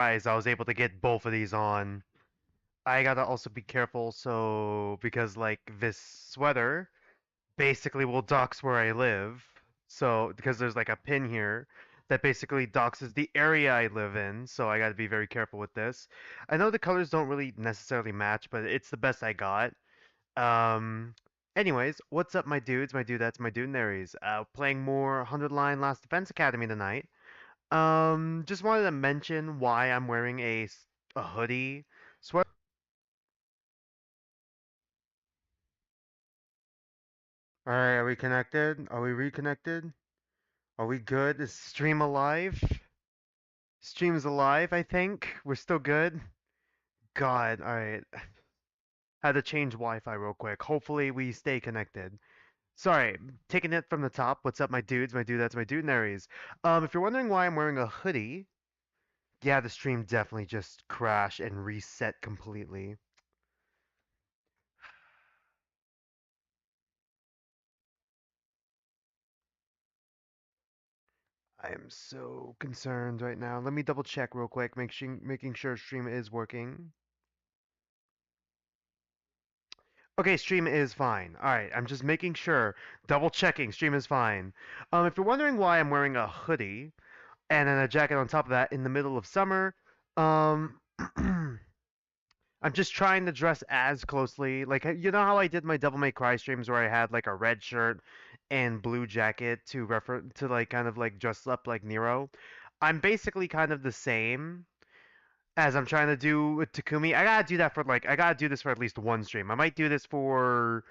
Guys, I was able to get both of these on. I gotta also be careful, so because like this sweater basically will dox where I live. So because there's like a pin here that basically doxes the area I live in, so I gotta be very careful with this. I know the colors don't really necessarily match, but it's the best I got. Um, anyways, what's up, my dudes, my dudettes, my dudenaries? Playing more 100 Line Last Defense Academy tonight. Just wanted to mention why I'm wearing a hoodie sweater. All right, are we connected? Are we reconnected? Are we good? Is stream alive? Stream's alive, I think. We're still good. God, all right. Had to change Wi-Fi real quick. Hopefully we stay connected. Sorry, taking it from the top. What's up, my dudes, my dudettes, my dudenaries? If you're wondering why I'm wearing a hoodie, yeah, the stream definitely just crashed and reset completely. I am so concerned right now. Let me double check real quick, making sure stream is working. Okay, stream is fine. All right, I'm just making sure, double checking, stream is fine. If you're wondering why I'm wearing a hoodie and then a jacket on top of that in the middle of summer, um, I'm just trying to dress as closely. Like, you know how I did my Devil May Cry streams where I had like a red shirt and blue jacket to refer to like kind of like dress up like Nero. I'm basically kind of the same as I'm trying to do with Takumi. I gotta do this for at least one stream. I might do this for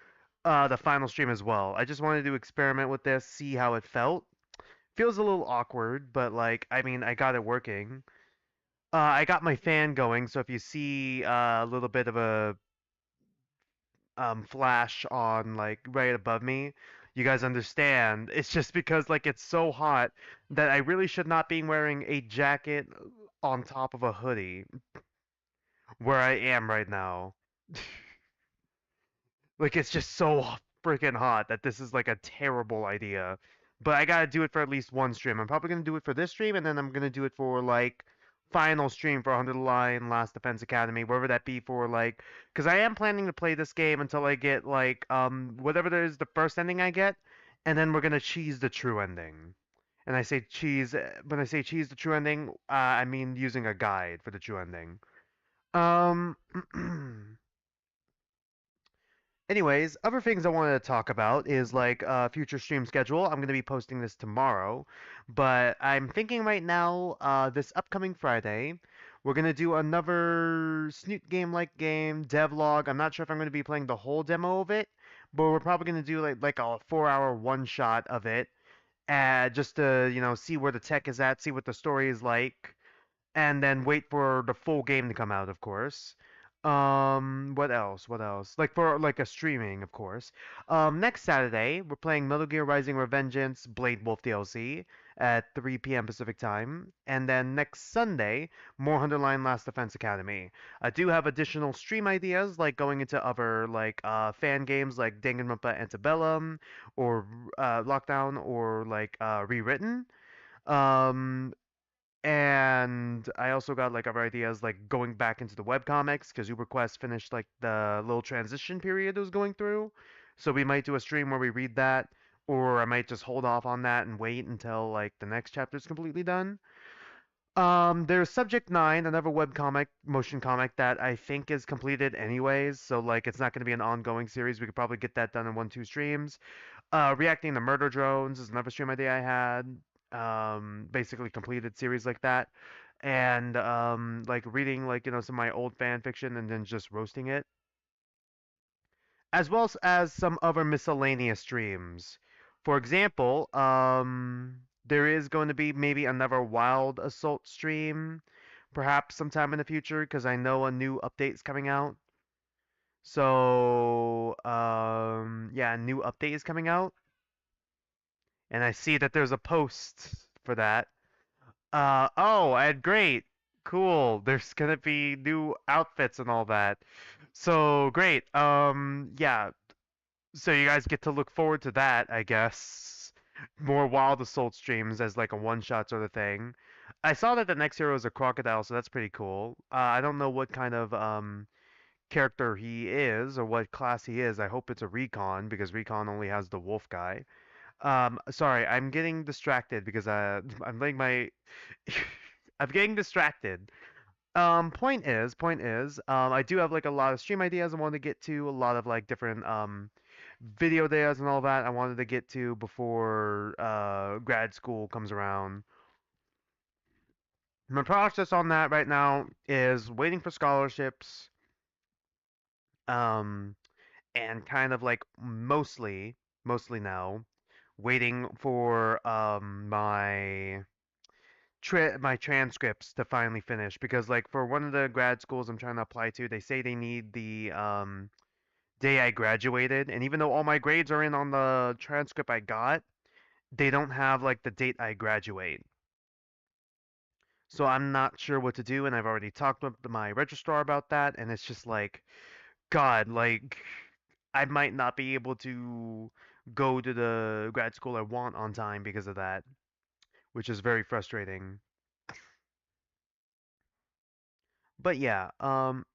the final stream as well. I just wanted to experiment with this, see how it felt. Feels a little awkward, but like I mean, I got it working. I got my fan going, so if you see a little bit of a flash on like right above me, you guys understand. It's just because like it's so hot that I really should not be wearing a jacket on top of a hoodie where I am right now. Like it's just so freaking hot that this is like a terrible idea. But I gotta do it for at least one stream. I'm probably gonna do it for this stream, and then I'm gonna do it for like final stream for Under the Line Last Defense Academy, wherever that be for like, because I am planning to play this game until I get like whatever it is the first ending I get, and then we're gonna cheese the true ending. And I say cheese when I say cheese the true ending, I mean using a guide for the true ending. Um. Anyways, other things I wanted to talk about is like future stream schedule. I'm going to be posting this tomorrow, but I'm thinking right now, this upcoming Friday, we're going to do another Snoot game-like game, devlog. I'm not sure if I'm going to be playing the whole demo of it, but we're probably going to do like a 4-hour one-shot of it, just to, see where the tech is at, see what the story is like, and then wait for the full game to come out, of course. What else? What else? Like for like a streaming, of course. Next Saturday, we're playing Metal Gear Rising: Revengeance Blade Wolf DLC at 3 p.m. Pacific time, and then next Sunday, more Underline Last Defense Academy. I do have additional stream ideas, like going into other like fan games like Danganronpa Antebellum or Lockdown or like Rewritten. Um, and I also got like other ideas like going back into the webcomics because UberQuest finished like the little transition period it was going through. So we might do a stream where we read that, or I might just hold off on that and wait until like the next chapter is completely done. There's Subject 9, another webcomic, motion comic that I think is completed anyways, so like it's not going to be an ongoing series. We could probably get that done in 1, 2 streams. Reacting to Murder Drones is another stream idea I had. Basically completed series like that. And like reading like, some of my old fan fiction and then just roasting it. As well as some other miscellaneous streams. For example, there is going to be maybe another Wild Assault stream, perhaps sometime in the future, because I know a new update's coming out. So, yeah, a new update is coming out. And I see that there's a post for that. Oh, and great. Cool. There's gonna be new outfits and all that. So great. Yeah. So you guys get to look forward to that, I guess. More Wild Assault streams as like a one-shot sort of thing. I saw that the next hero is a crocodile, so that's pretty cool. I don't know what kind of character he is or what class he is. I hope it's a recon because recon only has the wolf guy. Sorry, I'm getting distracted because I'm letting my I'm getting distracted. Point is, I do have like a lot of stream ideas I want to get to, a lot of like different video ideas and all that I wanted to get to before grad school comes around. My process on that right now is waiting for scholarships, um, and kind of like mostly now waiting for my transcripts to finally finish because like for one of the grad schools I'm trying to apply to, they say they need the day I graduated, and even though all my grades are in on the transcript I got, they don't have like the date I graduate. So I'm not sure what to do, and I've already talked with my registrar about that, and it's just like, God, like I might not be able to go to the grad school I want on time because of that, which is very frustrating. But yeah,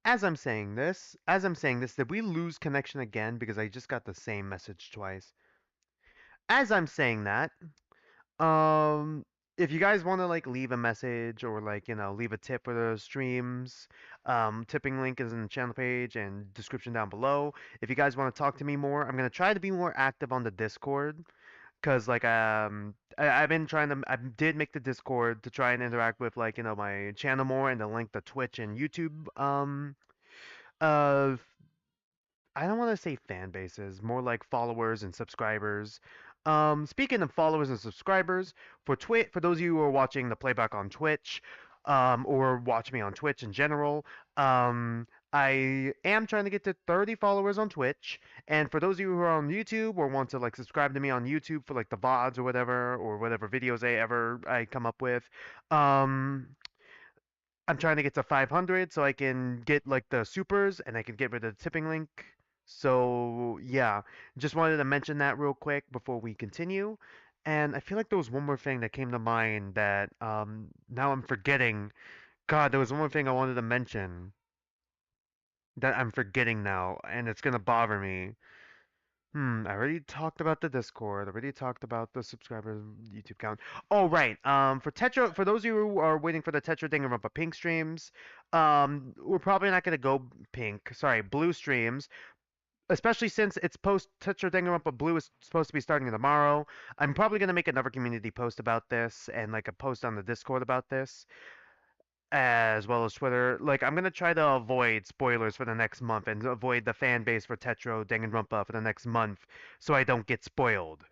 as I'm saying this, did we lose connection again? Because I just got the same message twice. As I'm saying that, um, if you guys want to like leave a message or like, leave a tip for the streams, tipping link is in the channel page and description down below. If you guys want to talk to me more, I'm gonna try to be more active on the Discord. Cause like I've been trying to I did make the Discord to try and interact with like my channel more and to link the Twitch and YouTube uh I don't want to say fan bases, more like followers and subscribers. Speaking of followers and subscribers, for those of you who are watching the playback on Twitch, or watch me on Twitch in general, I am trying to get to 30 followers on Twitch. And for those of you who are on YouTube or want to like subscribe to me on YouTube for like the VODs or whatever videos I come up with, um, I'm trying to get to 500 so I can get like the supers and I can get rid of the tipping link. So yeah, just wanted to mention that real quick before we continue. And I feel like there was one more thing that came to mind that now I'm forgetting. God, there was one more thing I wanted to mention that I'm forgetting now, and it's gonna bother me. I already talked about the Discord. I already talked about the subscriber YouTube count. Oh, right. For those of you who are waiting for the Tetra Danganronpa pink streams, we're probably not gonna go pink. Sorry, blue streams. Especially since it's post Tetra Danganronpa Blue is supposed to be starting tomorrow. I'm probably gonna make another community post about this and like a post on the Discord about this, as well as Twitter. Like, I'm gonna try to avoid spoilers for the next month and avoid the fan base for Tetro Danganronpa for the next month, so I don't get spoiled.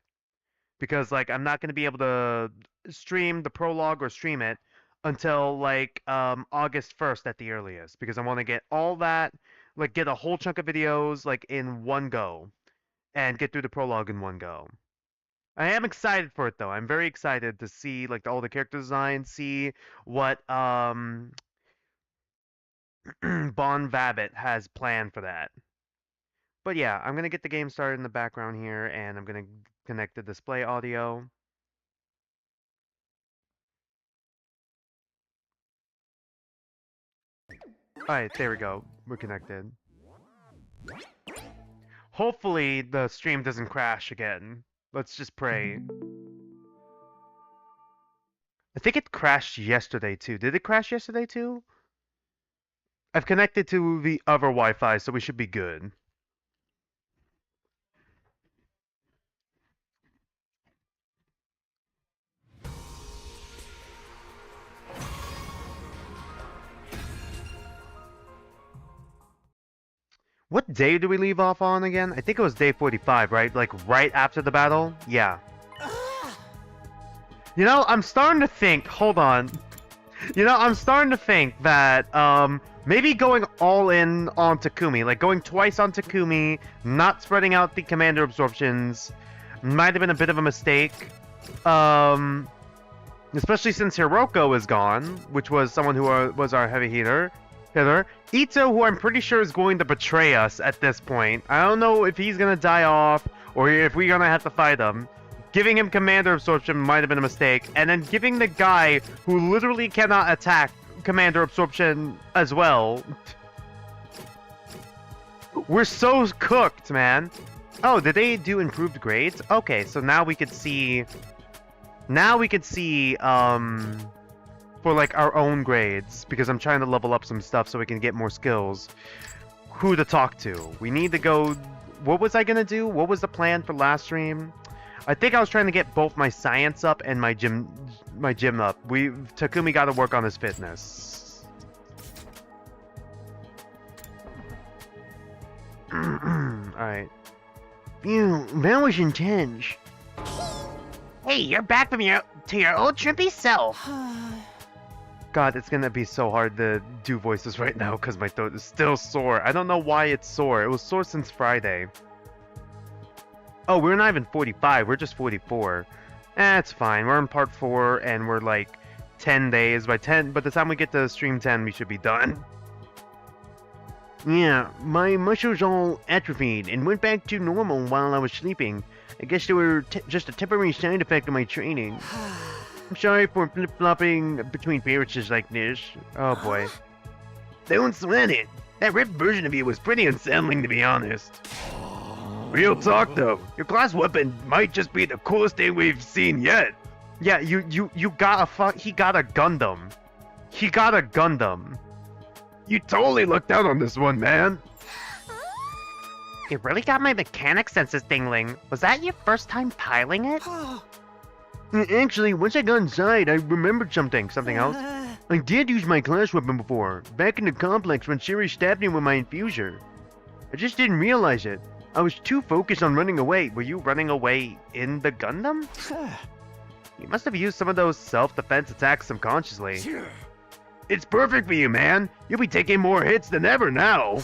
Because like, I'm not gonna be able to stream the prologue or stream it until like August 1st at the earliest, because I want to get all that, like, get a whole chunk of videos like in one go and get through the prologue in one go. I am excited for it though. I'm very excited to see like all the character designs, see what Bon Vabbit has planned for that. But yeah, I'm gonna get the game started in the background here, and I'm gonna connect the display audio. Alright, there we go. We're connected. Hopefully the stream doesn't crash again. Let's just pray. I think it crashed yesterday too. Did it crash yesterday too? I've connected to the other Wi-Fi, so we should be good. What day do we leave off on again? I think it was day 45, right? Like right after the battle? Yeah. I'm starting to think, hold on. I'm starting to think that maybe going all in on Takumi, like going twice on Takumi, not spreading out the commander absorptions, might have been a bit of a mistake. Especially since Hiroko is gone, which was someone who was our heavy hitter. Ito, who I'm pretty sure is going to betray us at this point. I don't know if he's gonna die off or if we're gonna have to fight him. Giving him commander absorption might have been a mistake, and then giving the guy who literally cannot attack commander absorption as well. We're so cooked, man. Oh, did they do improved grades? Okay, so now we could see... Now we could see, for, like, our own grades. Because I'm trying to level up some stuff so we can get more skills. Who to talk to. We need to go... What was I gonna do? What was the plan for last stream? I think I was trying to get both my science up and my gym up. Takumi got to work on his fitness. Alright. Phew, that was intense. Hey, you're back from your old trippy self. God, it's gonna be so hard to do voices right now because my throat is still sore. I don't know why it's sore. It was sore since Friday. Oh, we're not even 45. We're just 44. It's fine. We're in part 4 and we're like 10 days. By the time we get to stream 10, we should be done. Yeah, my muscles all atrophied and went back to normal while I was sleeping. I guess they were just a temporary side effect of my training. I'm sorry for flip-flopping between appearances like this. Oh boy. Don't sweat it. That ripped version of you was pretty unsettling, to be honest. Real talk though, your class weapon might just be the coolest thing we've seen yet. Yeah, you got he got a Gundam. He got a Gundam. You totally lucked out on this one, man. It really got my mechanic senses tingling. Was that your first time piloting it? Actually, once I got inside, I remembered something else. I did use my class weapon before, back in the complex when Siri stabbed me with my infuser. I just didn't realize it. I was too focused on running away. Were you running away in the Gundam? You must have used some of those self-defense attacks subconsciously. It's perfect for you, man. You'll be taking more hits than ever now.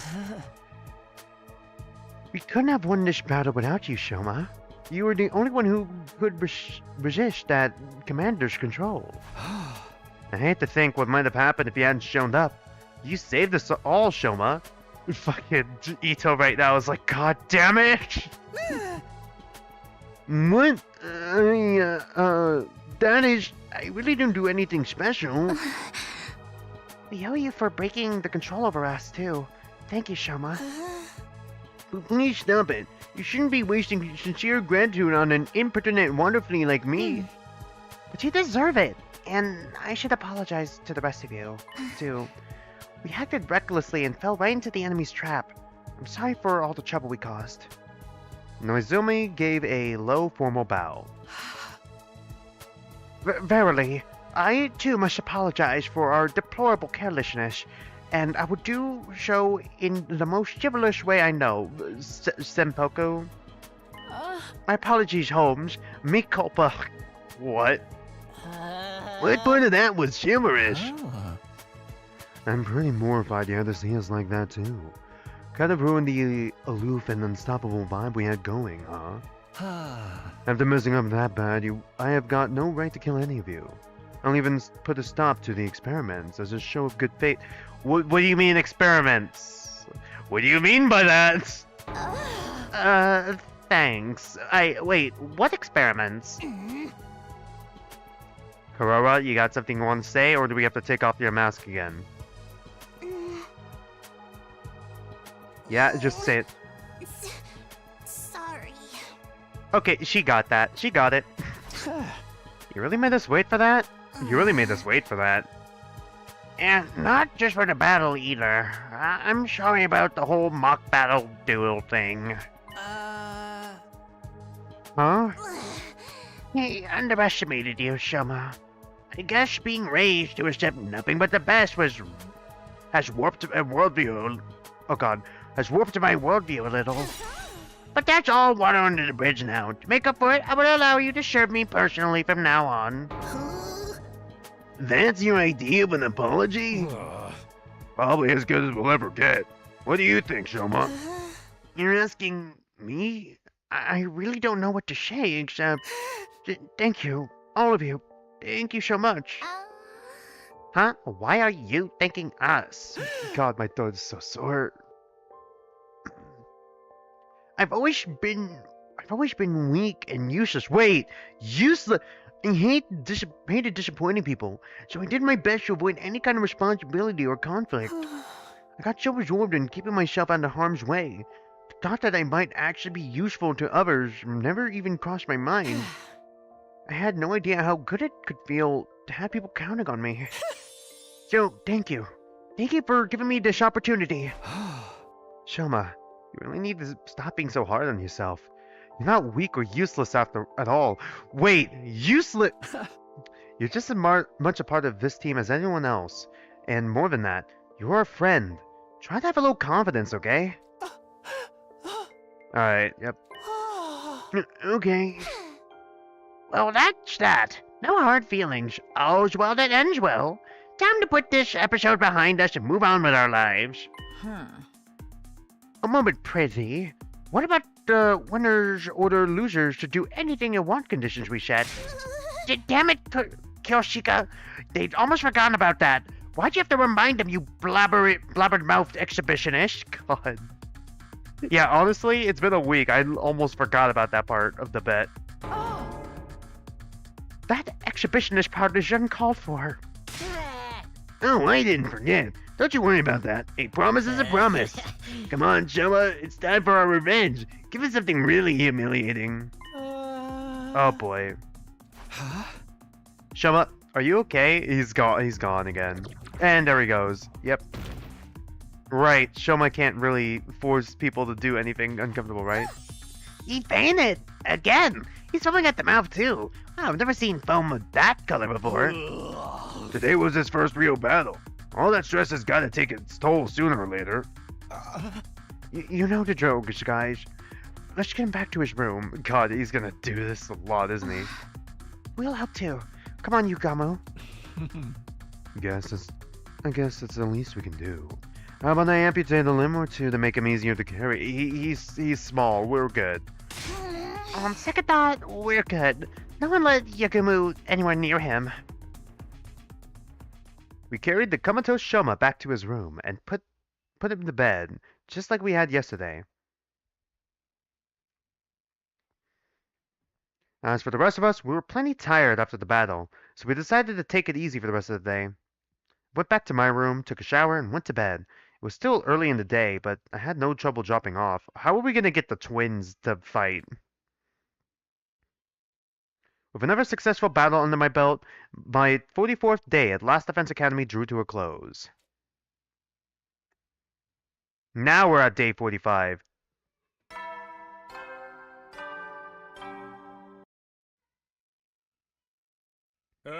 We couldn't have won this battle without you, Shoma. You were the only one who could resist that commander's control. I hate to think what might have happened if you hadn't shown up. You saved us all, Shoma. Fucking Ito right now is like, God damn it! What? That is... I really didn't do anything special. We owe you for breaking the control over us, too. Thank you, Shoma. Please stop it. You shouldn't be wasting sincere gratitude on an impertinent wanderfly like me. But you deserve it. And I should apologize to the rest of you, too. We acted recklessly and fell right into the enemy's trap. I'm sorry for all the trouble we caused. Noizumi gave a low formal bow. Verily, I too must apologize for our deplorable carelessness, and I would do so in the most chivalrous way I know, Senpoku. My apologies, Holmes. Me culpa. What? What part of that was chivalrous? I'm pretty mortified you had to see us like that too. Kind of ruined the aloof and unstoppable vibe we had going, huh? After messing up that bad, I have got no right to kill any of you. I'll even put a stop to the experiments as a show of good faith. What do you mean experiments? What do you mean by that? Thanks. Wait, what experiments? Karara, you got something you want to say, or do we have to take off your mask again? Yeah, just say it. Sorry. Okay, she got that. She got it. You really made us wait for that? You really made us wait for that. And not just for the battle either. I'm sorry about the whole mock battle duel thing. Huh? He underestimated you, Shoma. I guess being raised to accept nothing but the best has warped my worldview. Oh god, has warped my worldview a little. But that's all water under the bridge now. To make up for it, I will allow you to serve me personally from now on. That's your idea of an apology? Probably as good as we'll ever get. What do you think, Shoma? You're asking me? I really don't know what to say except... thank you, all of you. Thank you so much. Huh? Why are you thanking us? God, my throat is so sore. I've always I've always been weak and useless. Wait, useless? I hated disappointing people, so I did my best to avoid any kind of responsibility or conflict. I got so absorbed in keeping myself out of harm's way. The thought that I might actually be useful to others never even crossed my mind. I had no idea how good it could feel to have people counting on me. So, thank you. Thank you for giving me this opportunity. Shoma, you really need to stop being so hard on yourself. You're not weak or useless at all. Wait, useless? You're just as much a part of this team as anyone else. And more than that, you're a friend. Try to have a little confidence, okay? Alright, yep. Okay. Well, that's that. No hard feelings. All's well that ends well. Time to put this episode behind us and move on with our lives. A moment, prithee. What about the winners order losers to do anything you want conditions we set? Damn it, Kyoshika. They'd almost forgotten about that. Why'd you have to remind them, you blabbered-mouthed exhibitionist? God. Yeah, honestly, it's been a week. I almost forgot about that part of the bet. That exhibitionist part is uncalled for. Oh, I didn't forget. Don't you worry about that. A promise is a promise. Come on, Shoma. It's time for our revenge. Give us something really humiliating. Oh boy. Shoma, are you okay? He's gone again. And there he goes. Yep. Right, Shoma can't really force people to do anything uncomfortable, right? He fainted! Again! He's foaming at the mouth, too. Wow, I've never seen foam of that color before. Today was his first real battle. All that stress has got to take its toll sooner or later. You know the jokes, guys. Let's get him back to his room. God, he's gonna do this a lot, isn't he? We'll help too. Come on, Yugamu. I guess that's the least we can do. How about I amputate a limb or two to make him easier to carry? He's small. We're good. Second thought, we're good. No one let Yugamu anywhere near him. We carried the comatose Shoma back to his room and put him to bed, just like we had yesterday. As for the rest of us, we were plenty tired after the battle, so we decided to take it easy for the rest of the day. Went back to my room, took a shower, and went to bed. It was still early in the day, but I had no trouble dropping off. How are we going to get the twins to fight? With another successful battle under my belt, my 44th day at Last Defense Academy drew to a close. Now we're at day 45. Up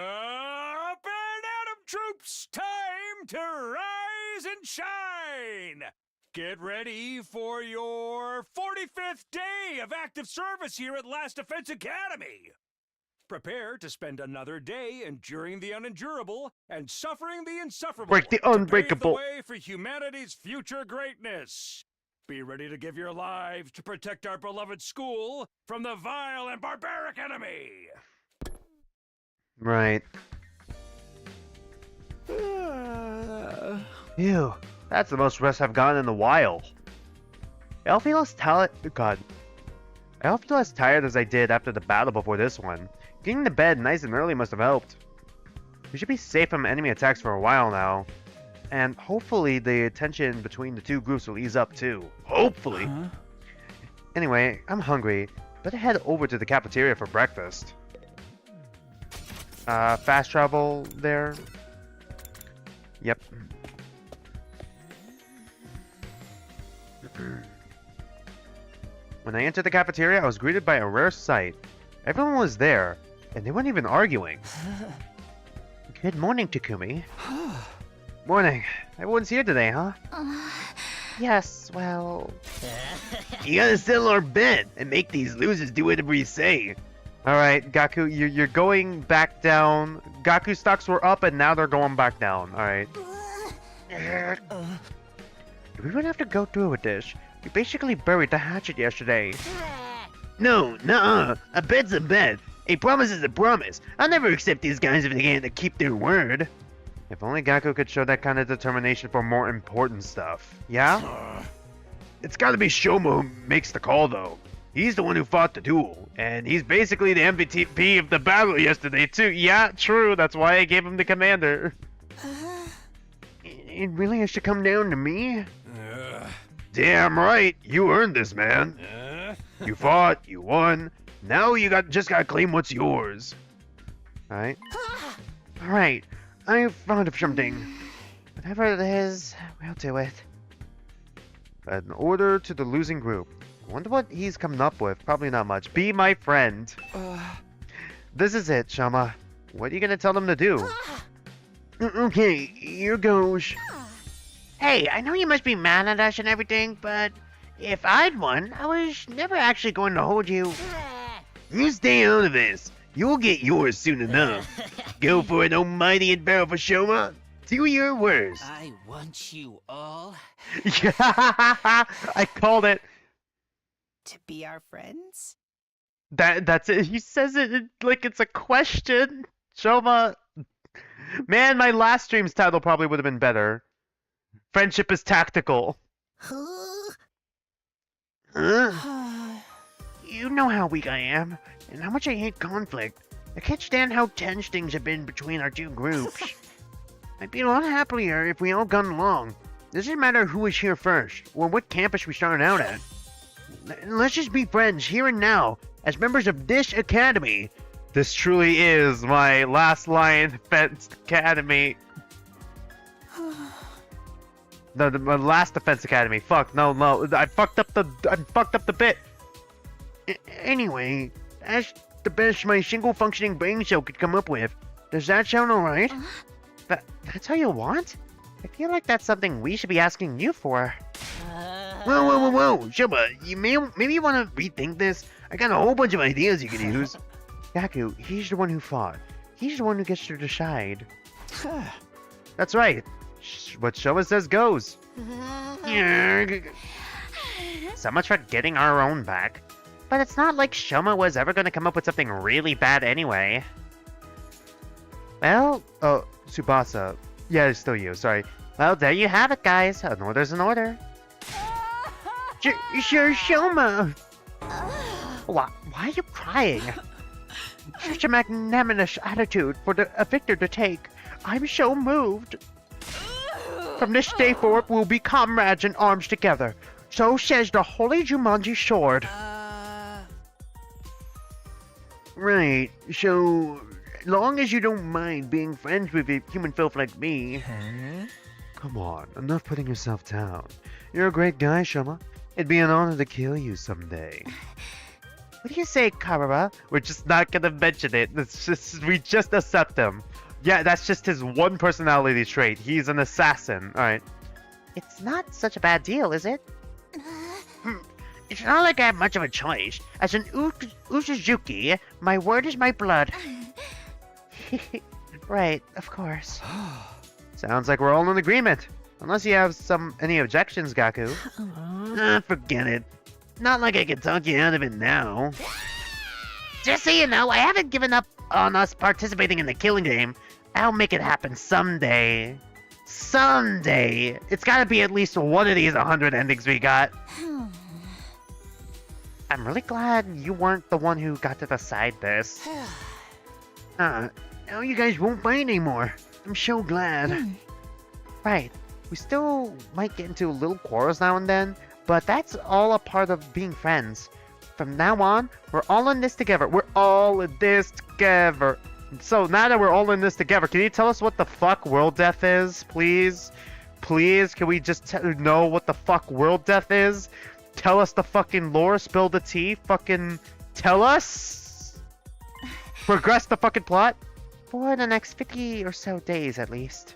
and at 'em, troops! Time to rise and shine! Get ready for your 45th day of active service here at Last Defense Academy! Prepare to spend another day enduring the unendurable and suffering the insufferable. Break the unbreakable. To pave the way for humanity's future greatness. Be ready to give your lives to protect our beloved school from the vile and barbaric enemy. Right. Ew, that's the most rest I've gotten in a while. I don't feel as tired as I did after the battle before this one. Getting to bed nice and early must have helped. We should be safe from enemy attacks for a while now. And hopefully the tension between the two groups will ease up too. Hopefully. Anyway, I'm hungry. Better head over to the cafeteria for breakfast. Fast travel there? Yep. When I entered the cafeteria, I was greeted by a rare sight. Everyone was there, and they weren't even arguing. Good morning, Takumi. Morning. Everyone's here today, huh? Yes, well... You gotta settle our bet and make these losers do whatever you say. Alright, Gaku, you're going back down. Gaku stocks were up, and now they're going back down. Alright. Do we really have to go through with this? We basically buried the hatchet yesterday. No, nuh-uh. A bet's a bet. A promise is a promise. I'll never accept these guys if they can't keep their word. If only Gaku could show that kind of determination for more important stuff. Yeah? It's gotta be Shoma who makes the call, though. He's the one who fought the duel, and he's basically the MVP of the battle yesterday, too. Yeah, true. That's why I gave him the commander. It really has to come down to me? Damn right, you earned this, man. You fought, you won. Now you just gotta claim what's yours. Alright. Alright, I've thought of something. Whatever it is, we'll do it. An order to the losing group. I wonder what he's coming up with. Probably not much. Be my friend. This is it, Shama. What are you gonna tell them to do? Okay, here goes. Hey, I know you must be mad at us and everything, but if I'd won, I was never actually going to hold you. You stay out of this. You'll get yours soon enough. Go for it, almighty and powerful Shoma. Do your worst. I want you all Yeah, I called it. to be our friends. That's it. He says it like it's a question. Shoma. Man, my last stream's title probably would have been better. Friendship is tactical. You know how weak I am, and how much I hate conflict. I can't stand how tense things have been between our two groups. I'd be a lot happier if we all got along. Doesn't matter who was here first, or what campus we started out at. Let's just be friends here and now, as members of this academy. This truly is my last line defense academy. No, my last defense academy. Fuck, no. I fucked up the bit. Anyway, that's the best my single functioning brain cell could come up with. Does that sound alright? That's how you want? I feel like that's something we should be asking you for. Whoa, Shubba, you maybe you want to rethink this? I got a whole bunch of ideas you can use. Yaku, he's the one who fought. He's the one who gets to decide. That's right. What Showa says goes. So much for getting our own back. But it's not like Shoma was ever going to come up with something really bad anyway. Well, oh, Tsubasa. Yeah, it's still you, sorry. Well, there you have it, guys. An order's an order. Sure, Shoma. Why are you crying? Such a magnanimous attitude for a victor to take. I'm so moved. From this day forward, we'll be comrades in arms together. So says the Holy Jumanji Sword. Right, so long as you don't mind being friends with a human filth like me. Come on, enough putting yourself down. You're a great guy, Shoma. It'd be an honor to kill you someday. What do you say, Karara? We're just not gonna mention it. We just accept him. Yeah, that's just his one personality trait. He's an assassin. Alright. It's not such a bad deal, is it? It's not like I have much of a choice. As an Uchizuki, my word is my blood. Right, of course. Sounds like we're all in agreement. Unless you have any objections, Gaku. Forget it. Not like I can talk you out of it now. Just so you know, I haven't given up on us participating in the killing game. I'll make it happen someday. Someday! It's gotta be at least one of these 100 endings we got. I'm really glad you weren't the one who got to decide this. Now you guys won't fight anymore. I'm so glad. Right. We still might get into little quarrels now and then, but that's all a part of being friends. From now on, we're all in this together. We're all in this together. So now that we're all in this together, can you tell us what the fuck world death is, please? Please, can we just know what the fuck world death is? Tell us the fucking lore, spill the tea, fucking tell us? Progress the fucking plot? For the next 50 or so days, at least.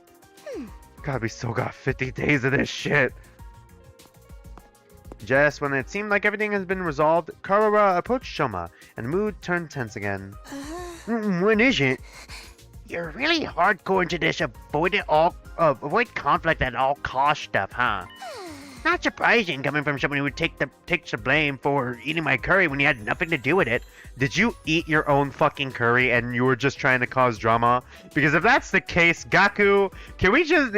God, we still got 50 days of this shit. Just when it seemed like everything has been resolved, Karara approached Shoma, and the mood turned tense again. What is it? You're really hardcore into this avoid conflict at all cost stuff, huh? Not surprising coming from someone who would takes the blame for eating my curry when he had nothing to do with it. Did you eat your own fucking curry and you were just trying to cause drama? Because if that's the case, Gaku, can we just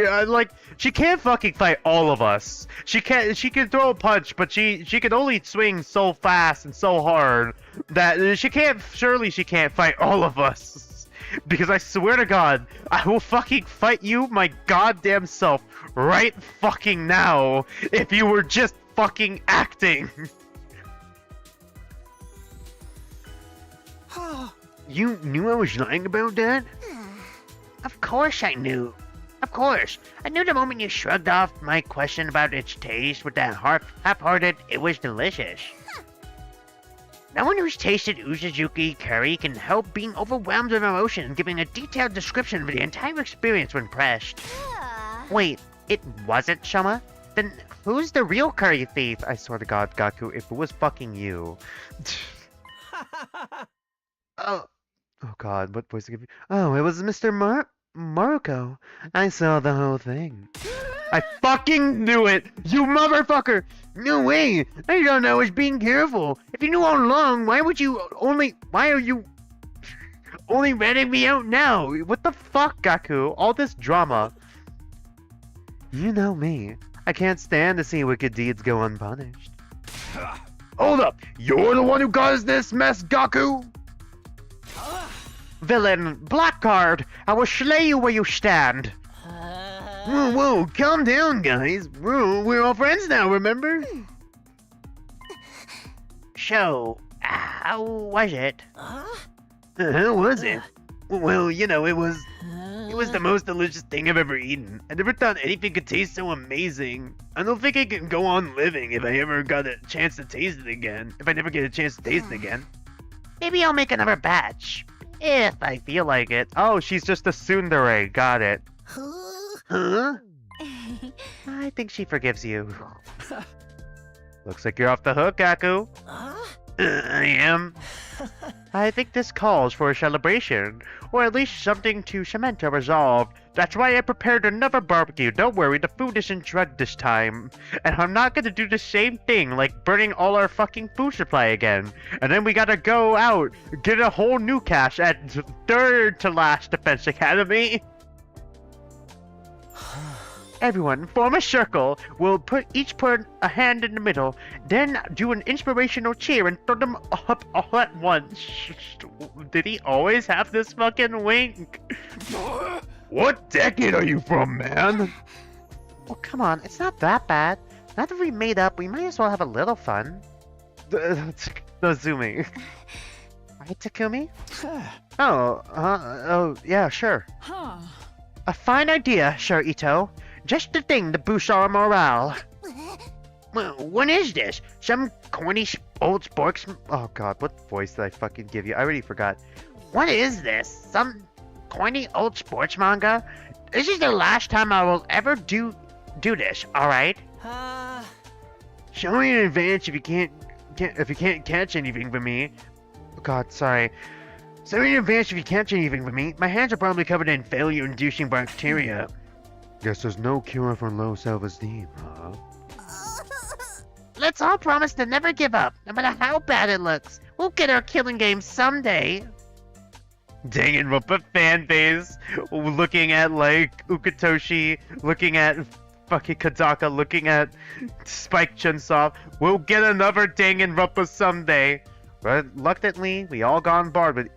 she can't fucking fight all of us. She can throw a punch, but she can only swing so fast and so hard that she can't fight all of us. Because I swear to God, I will fucking fight you my goddamn self right fucking now if you were just fucking acting. You knew I was lying about that? Of course I knew. Of course. I knew the moment you shrugged off my question about its taste with that half-hearted, it was delicious. No one who's tasted Uzuzuki curry can help being overwhelmed with emotion and giving a detailed description of the entire experience when pressed. Wait, it wasn't Shoma? Then who's the real curry thief? I swear to God, Gaku, if it was fucking you. Oh God, what voice to give you? Oh, it was Mr. Maruko. I saw the whole thing. I fucking knew it! You motherfucker! No way! I thought I was being careful. If you knew all along, why are you only ratting me out now? What the fuck, Gaku? All this drama. You know me. I can't stand to see wicked deeds go unpunished. Hold up! You're the one who caused this mess, Gaku? Villain, black card! I will slay you where you stand! Whoa, calm down, guys. We're all friends now, remember? So, how was it? How was it? Well, you know, it was the most delicious thing I've ever eaten. I never thought anything could taste so amazing. I don't think I can go on living if I ever got a chance to taste it again. If I never get a chance to taste it again. Maybe I'll make another batch. If I feel like it. Oh, she's just a tsundere. Got it. Huh? I think she forgives you. Looks like you're off the hook, Gaku. I am. I think this calls for a celebration, or at least something to cement a resolve. That's why I prepared another barbecue. Don't worry, the food isn't drugged this time. And I'm not gonna do the same thing, like burning all our fucking food supply again. And then we gotta go out, get a whole new cache at third to last Defense Academy. Everyone, form a circle. We'll each put a hand in the middle, then do an inspirational cheer and throw them up all at once. Did he always have this fucking wink? What decade are you from, man? Oh, come on, it's not that bad. Now that we made up, we might as well have a little fun. Nozomi. Right, Takumi? Oh, yeah, sure. A fine idea, sure, Ito. Just the thing to boost our morale. Well, what is this? Some corny old sports... Oh God, what voice did I fucking give you? I already forgot. What is this? Some corny old sports manga? This is the last time I will ever do this, alright? Show me in advance if you can't catch anything from me. Oh God, sorry. Show me in advance if you catch anything from me. My hands are probably covered in failure-inducing bacteria. Guess there's no cure for low self-esteem, huh? Let's all promise to never give up, no matter how bad it looks. We'll get our killing game someday. Danganronpa fan base, looking at like Uchikoshi, looking at fucking Kodaka, looking at Spike Chunsoft. We'll get another Danganronpa someday. Reluctantly, we all got on board with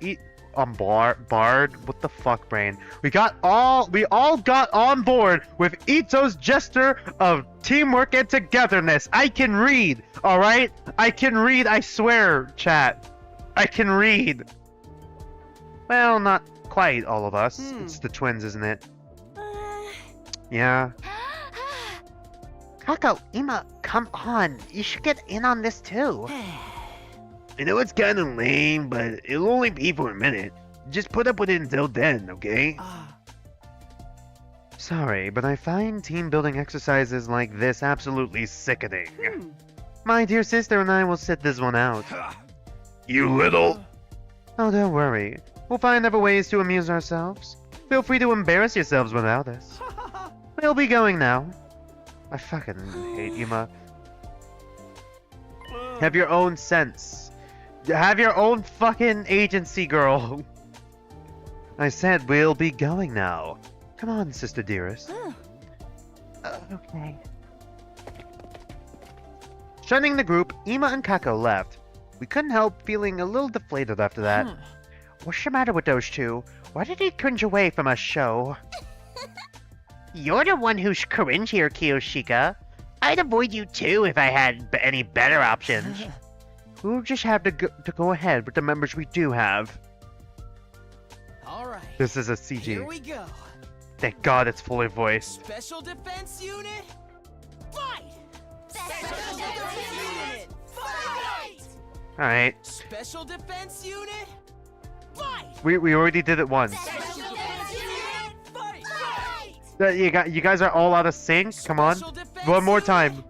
Bard. What the fuck, brain? We all got on board with Ito's gesture of teamwork and togetherness. I can read, all right? I can read. I swear, chat. I can read. Well, not quite all of us. It's the twins, isn't it? Yeah. Kako, Ima, come on. You should get in on this too. I know it's kind of lame, but it'll only be for a minute. Just put up with it until then, okay? Sorry, but I find team-building exercises like this absolutely sickening. My dear sister and I will sit this one out. You little... Oh, don't worry. We'll find other ways to amuse ourselves. Feel free to embarrass yourselves without us. We'll be going now. I fucking hate Ima. Have your own sense. Have your own fucking agency, girl. I said we'll be going now. Come on, sister dearest. Okay. Shunning the group, Ima and Kako left. We couldn't help feeling a little deflated after that. What's the matter with those two? Why did they cringe away from our show? You're the one who's cringe here, Kiyoshika. I'd avoid you too if I had any better options. We'll just have to go ahead with the members we do have. Alright. This is a Here CG. we go. Thank God it's fully voiced. Special Defense Unit, fight! Special Defense Unit, fight! Alright. Special Defense Unit, fight! We already did it once. Special Defense Unit, fight! You guys are all out of sync? Come on. Special Defense One more Unit, time.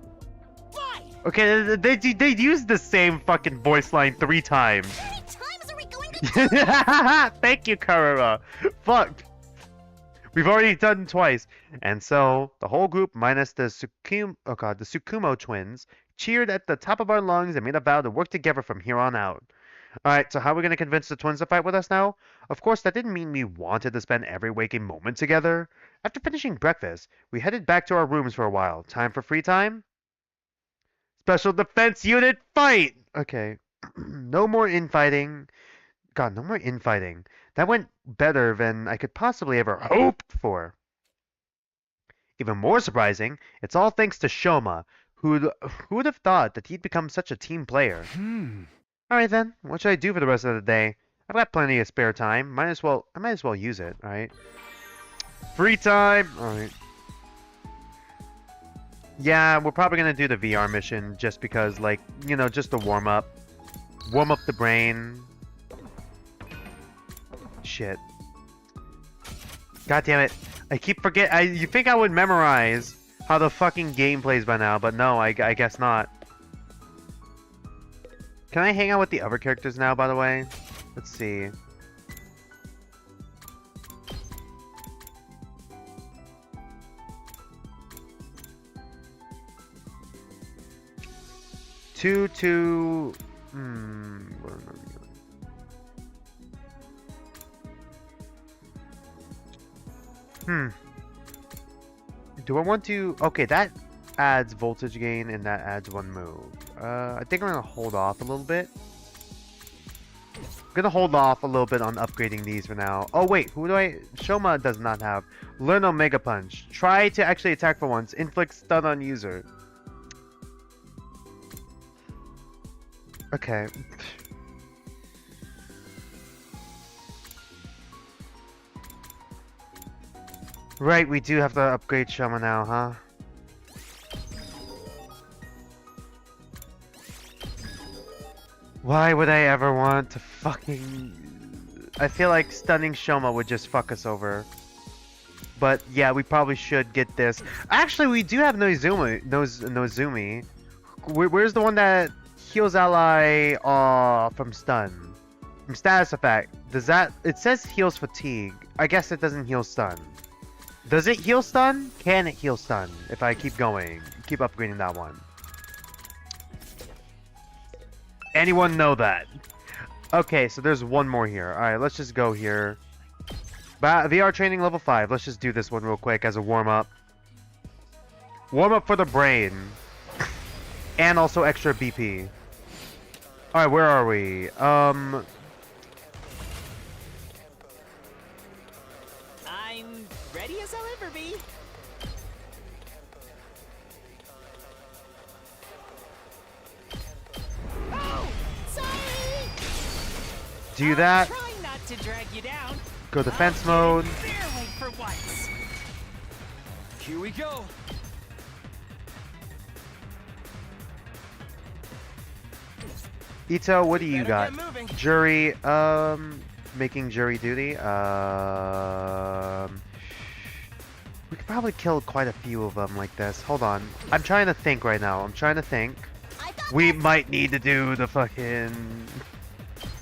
fight! Okay, they used the same fucking voice line 3 times. How many times are we going to Thank you, Karura. Fuck. We've already done twice. And so, the whole group, minus the Tsukumo twins, cheered at the top of our lungs and made a vow to work together from here on out. Alright, so how are we going to convince the twins to fight with us now? Of course, that didn't mean we wanted to spend every waking moment together. After finishing breakfast, we headed back to our rooms for a while. Time for free time? Special Defense Unit, fight! Okay. No more infighting. God, no more infighting. That went better than I could possibly ever hoped for. Even more surprising, it's all thanks to Shoma, who would have thought that he'd become such a team player. Alright then, what should I do for the rest of the day? I've got plenty of spare time. I might as well use it, alright? Free time! Alright. Yeah, we're probably gonna do the VR mission just because, like, you know, just to warm up. Warm up the brain. Shit. God damn it. I keep you think I would memorize how the fucking game plays by now, but no, I guess not. Can I hang out with the other characters now, by the way? Let's see. Where am I going? Do I want to... Okay, that adds voltage gain and that adds 1 move. I think I'm gonna hold off a little bit. I'm gonna hold off a little bit on upgrading these for now. Oh wait, who do Shoma does not have. Learn Omega Punch. Try to actually attack for once. Inflict stun on user. Okay. Right, we do have to upgrade Shoma now, huh? Why would I ever want to fucking... I feel like stunning Shoma would just fuck us over. But yeah, we probably should get this. Actually, we do have Nozumi. Where's the one that heals ally from stun? From status effect. Does that... It says heals fatigue. I guess it doesn't heal stun. Does it heal stun? Can it heal stun? If I keep going. Keep upgrading that one. Anyone know that? Okay, so there's one more here. Alright, let's just go here. VR training level 5. Let's just do this one real quick as a warm-up. Warm-up for the brain. And also extra BP. Alright, where are we? I'm ready as I'll ever be. Oh, sorry. Do that. Try not to drag you down. Go defense mode. Barely for once. Here we go. Ito, what do you Better got? get moving. Jury, making jury duty. We could probably kill quite a few of them like this. Hold on. I'm trying to think right now. I'm trying to think. We might need to do the fucking...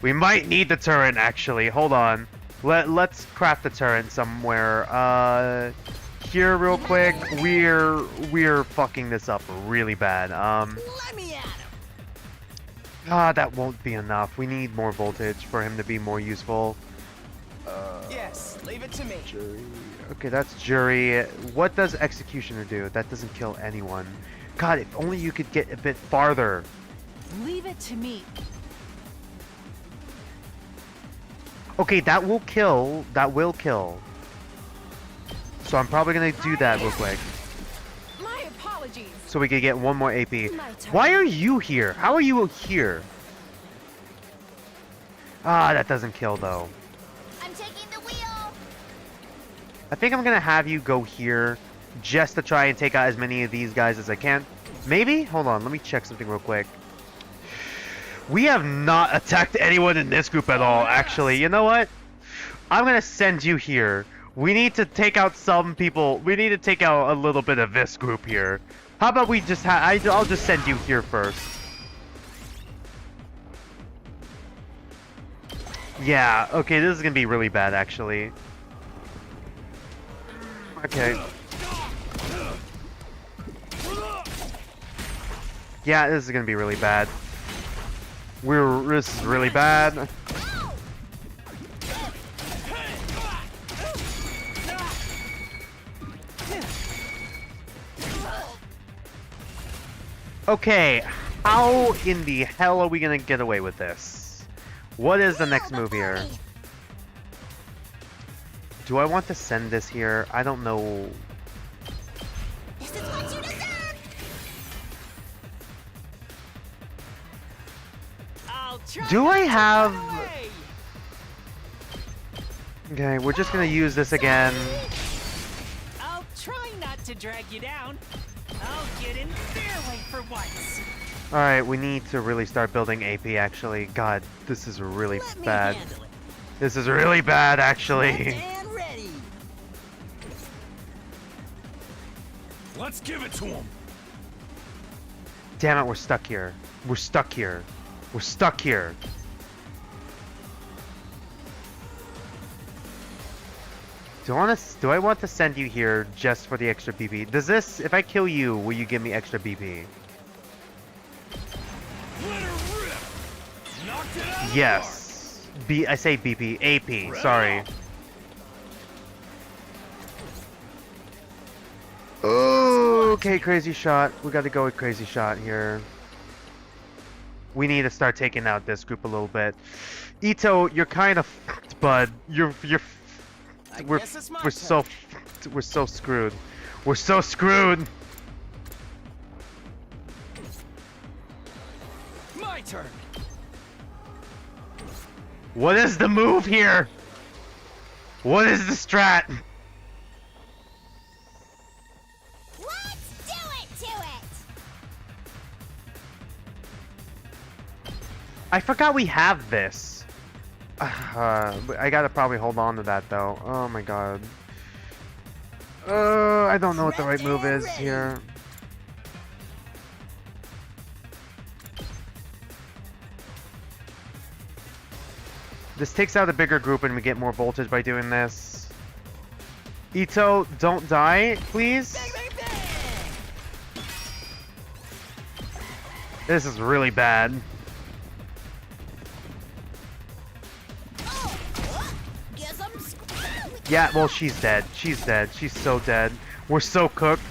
We might need the turret, actually. Hold on. Let's craft the turret somewhere. here real quick. We're fucking this up really bad. Let me at him. That won't be enough. We need more voltage for him to be more useful. Yes, leave it to me. Jury. Okay, that's jury. What does executioner do? That doesn't kill anyone. God, if only you could get a bit farther. Leave it to me. Okay, that will kill. That will kill. So I'm probably gonna do that real quick. My apologies. So we can get one more AP. My turn. Why are you here? How are you here? Ah, that doesn't kill though. I'm taking the wheel. I think I'm gonna have you go here just to try and take out as many of these guys as I can. Maybe? Hold on, let me check something real quick. We have not attacked anyone in this group at all, actually. You know what? I'm gonna send you here. We need to take out some people. We need to take out a little bit of this group here. How about we just I'll just send you here first. Yeah, okay, this is gonna be really bad, actually. Okay. Yeah, this is gonna be really bad. This is really bad. Okay, how in the hell are we gonna get away with this? What is the next move here? Do I want to send this here? I don't know. This is what you deserve. I'll try Do I not to have... run away. Okay, we're just gonna use this again. I'll try not to drag you down. I'll get in their way for once. Alright, we need to really start building AP, actually. God, this is really Let me bad. handle it. This is really bad, actually. And ready. Let's give it to him. Damn it, we're stuck here. We're stuck here. We're stuck here. Do I want to send you here just for the extra BP? Does this, if I kill you, will you give me extra BP? Let her rip. Knocked it out. Yes. I say BP. AP, sorry. Okay, crazy shot. We gotta go with crazy shot here. We need to start taking out this group a little bit. Ito, you're kind of fucked, bud. We're so screwed. We're so screwed. My turn. What is the move here? What is the strat? Let's do it to it. I forgot we have this. I gotta probably hold on to that though. Oh my god. I don't know what the right move is here. This takes out a bigger group and we get more voltage by doing this. Ito, don't die, please. Bang, bang, bang. This is really bad. Guess I'm screwed. Yeah, well, she's dead. She's dead. She's so dead. We're so cooked.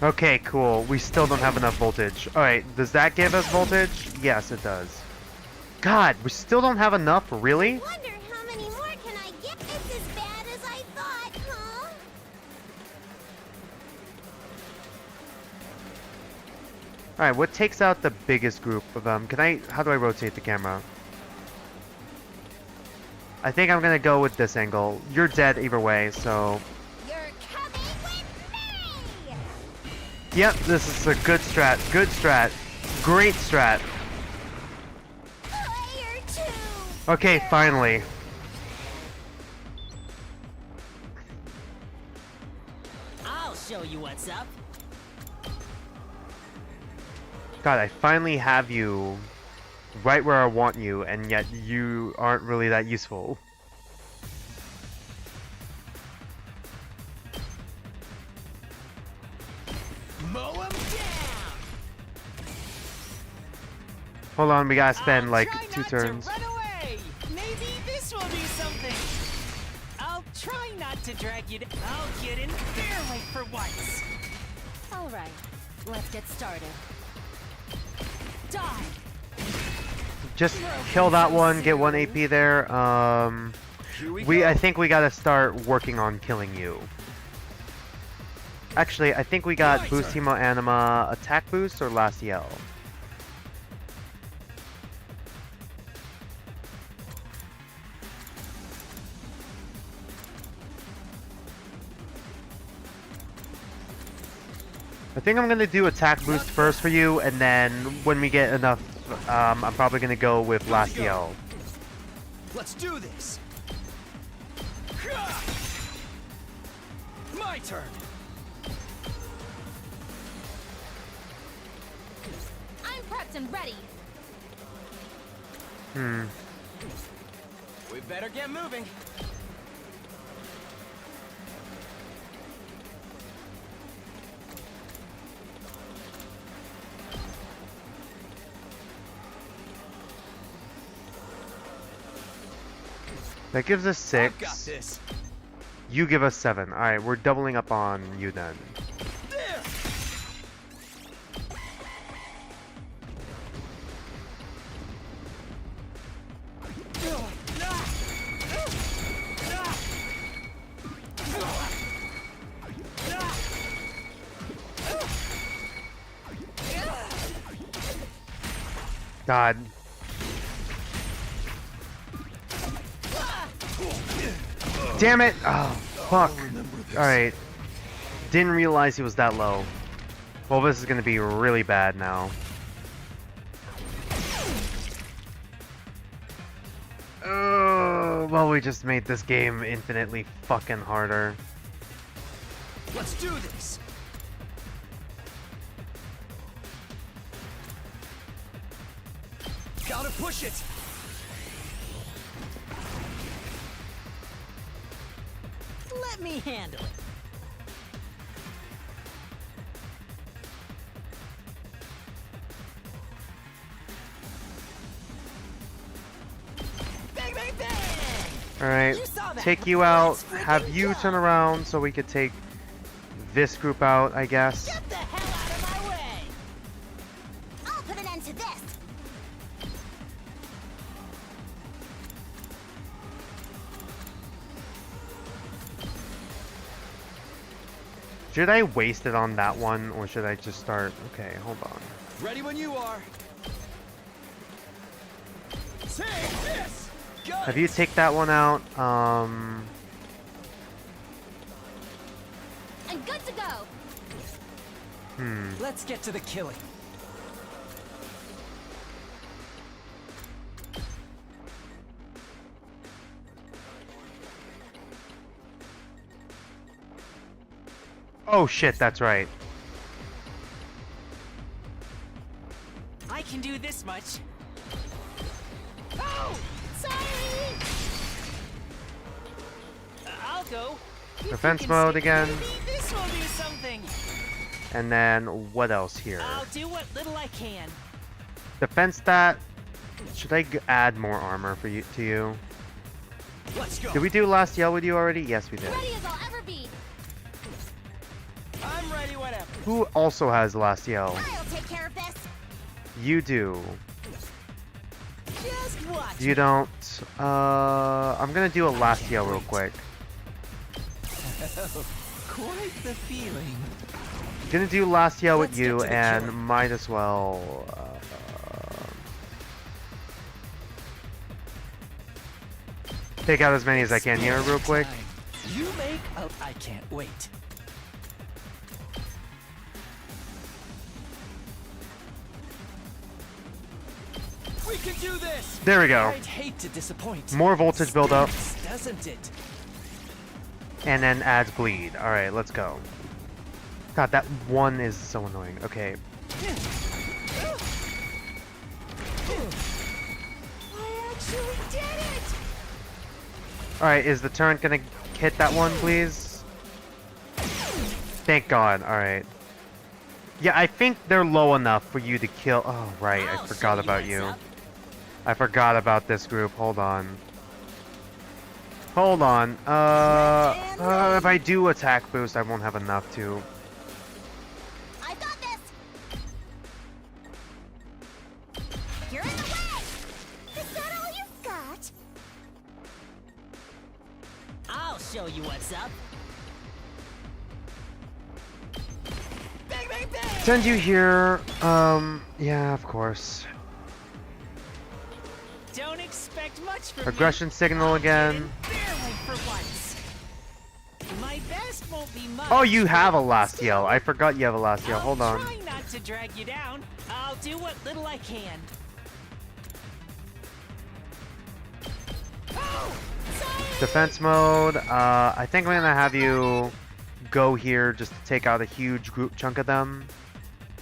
Okay, cool. We still don't have enough voltage. Alright, does that give us voltage? Yes, it does. God, we still don't have enough? Really? Wonder how many more can I get? It's as bad as I thought, huh? Alright, what takes out the biggest group of them? How do I rotate the camera? I think I'm gonna go with this angle. You're dead either way, so... You're coming with me! Yep, this is a good strat. Good strat. Great strat. Player 2! Okay, finally. what's up. God, I finally have you right where I want you, and yet you aren't really that useful. Mow 'em down. Hold on, we gotta spend like Try 2 not turns. to run away. Maybe this will do something. I'll try not to drag you down. I'll get in their way for once. All right, let's get started. Die. Just kill that one, get 1 AP there. I think we gotta start working on killing you. Actually, I think we got boost Hemo Anima, attack boost, or last yell. I think I'm gonna do attack boost first for you, and then when we get enough, I'm probably gonna go with last yell. Let's do this. My turn. I'm prepped and ready. We better get moving. That gives us 6. I've got this. You give us 7. Alright, we're doubling up on you then. There. God. Damn it! Oh, fuck. Alright. Didn't realize he was that low. Well, this is gonna be really bad now. Oh, well, we just made this game infinitely fucking harder. Let's do this. Gotta push it. Let me handle it. Bang, bang, bang! Alright, You saw that. take you out, Let's freaking have you go. turn around so we could take this group out, I guess. Get the hell out of my way! I'll put an end to this. Should I waste it on that one, or should I just start? Okay, hold on. Ready when you are. Take this! Got Have it. you take that one out? I'm good to go. Let's get to the killing. Oh shit, that's right. I can do this much. Oh! Sorry. I'll go. If Defense you can mode stick again. with me, this will do something. And then what else here? I'll do what little I can. Defense stat. Should I add more armor for you to you? Let's go. Did we do last yell with you already? Yes, we did. Ready as I'll ever be. I'm ready whenever. Who also has last yell? I'll take care of this. You do. Just watch. You don't. I'm gonna do a last yell real quick. Quite the feeling. Gonna do last yell with Let's get you, to the and killing. might as well. Take out as many as I can here, real quick. You make a... I can't wait. We can do this. There we go. I'd hate to disappoint. More voltage buildup, Stings, doesn't it? and then adds bleed. All right, let's go. God, that one is so annoying. Okay. I actually did it! Alright, is the turret gonna hit that one, please? Thank God. Alright. Yeah, I think they're low enough for you to kill. Oh, right. I I'll forgot show about what's you. up. I forgot about this group. Hold on. Hold on. If I do attack boost, I won't have enough to. I got this. You're in the way. Is that all you've got? I'll show you what's up. Bang, bang, bang! Send you here. Yeah, of course. Don't expect much from Aggression me. signal I'll get again. in barely for once. My best won't be much. Oh, you have a but last yell. still, I forgot you have a last yell. Hold I'll on. try not to drag you down. I'll do what little I can. Oh, science! Defense mode. I think I'm gonna have you go here just to take out a huge group chunk of them.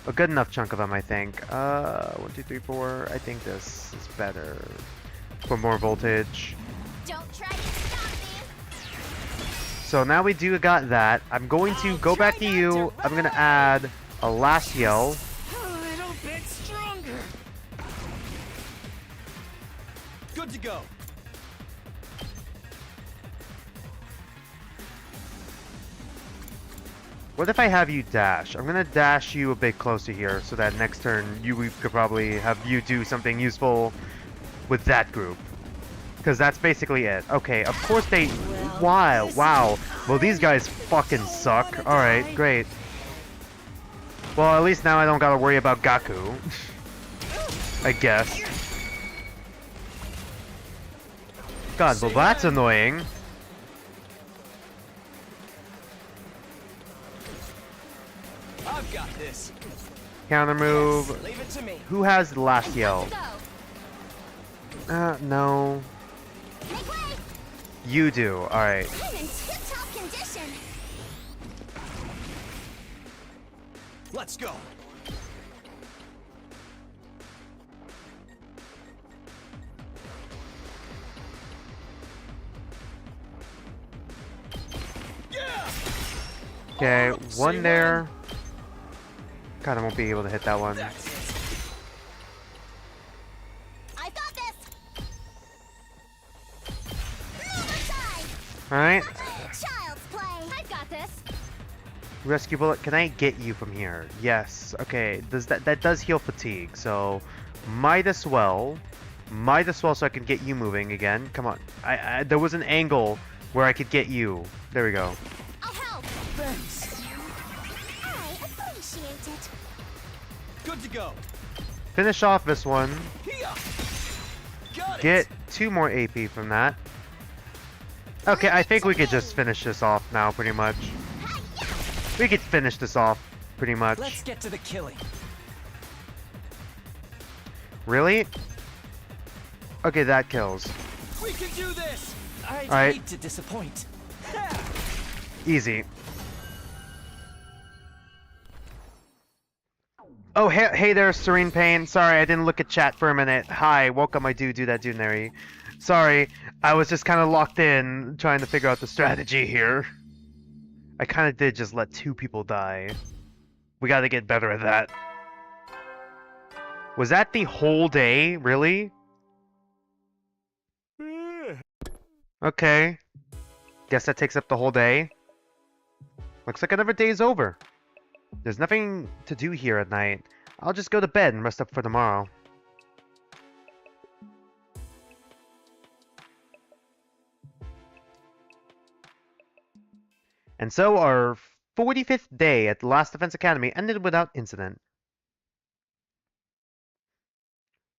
A good enough chunk of them, I think. 1, 2, 3, 4. I think this is better for more voltage. Don't try to stop me. So now we do got that. I'm going to I'll go back try to not you. to I'm gonna run add a last yell. A little bit stronger. Good to go. What if I have you dash? I'm gonna dash you a bit closer here so that next turn we could probably have you do something useful with that group. Because that's basically it. Okay, of course they... Wow, wow. Well, these guys fucking suck. Alright, great. Well, at least now I don't gotta worry about Gaku. I guess. God, well that's annoying. I've got this. Counter move. Leave it to me. Who has the last yell? Go. No. Make way. You do. Alright. I'm in tip-top condition. Let's go. Yeah. Okay, Say one there. when. God, I won't be able to hit that one. That's it. I got this. Move aside. Alright. Child's play. I got this. Rescue bullet, can I get you from here? Yes. Okay, does that does heal fatigue, so might as well so I can get you moving again. Come on. There was an angle where I could get you. There we go. I'll help. Thanks. I appreciate it. Good to go. Finish off this one. Here. Got Get it. 2 more AP from that. Okay, I think we could just finish this off now, pretty much. We could finish this off, pretty much. Let's get to the killing. Really? Okay, that kills. We can do this. I'd Alright. hate to disappoint. Easy. Oh, hey there, Serene Pain. Sorry, I didn't look at chat for a minute. Hi, welcome, I do that, Dunary. Sorry, I was just kind of locked in, trying to figure out the strategy here. I kind of did just let 2 people die. We gotta get better at that. Was that the whole day? Really? Okay. Guess that takes up the whole day. Looks like another day's over. There's nothing to do here at night. I'll just go to bed and rest up for tomorrow. And so our 45th day at the Last Defense Academy ended without incident.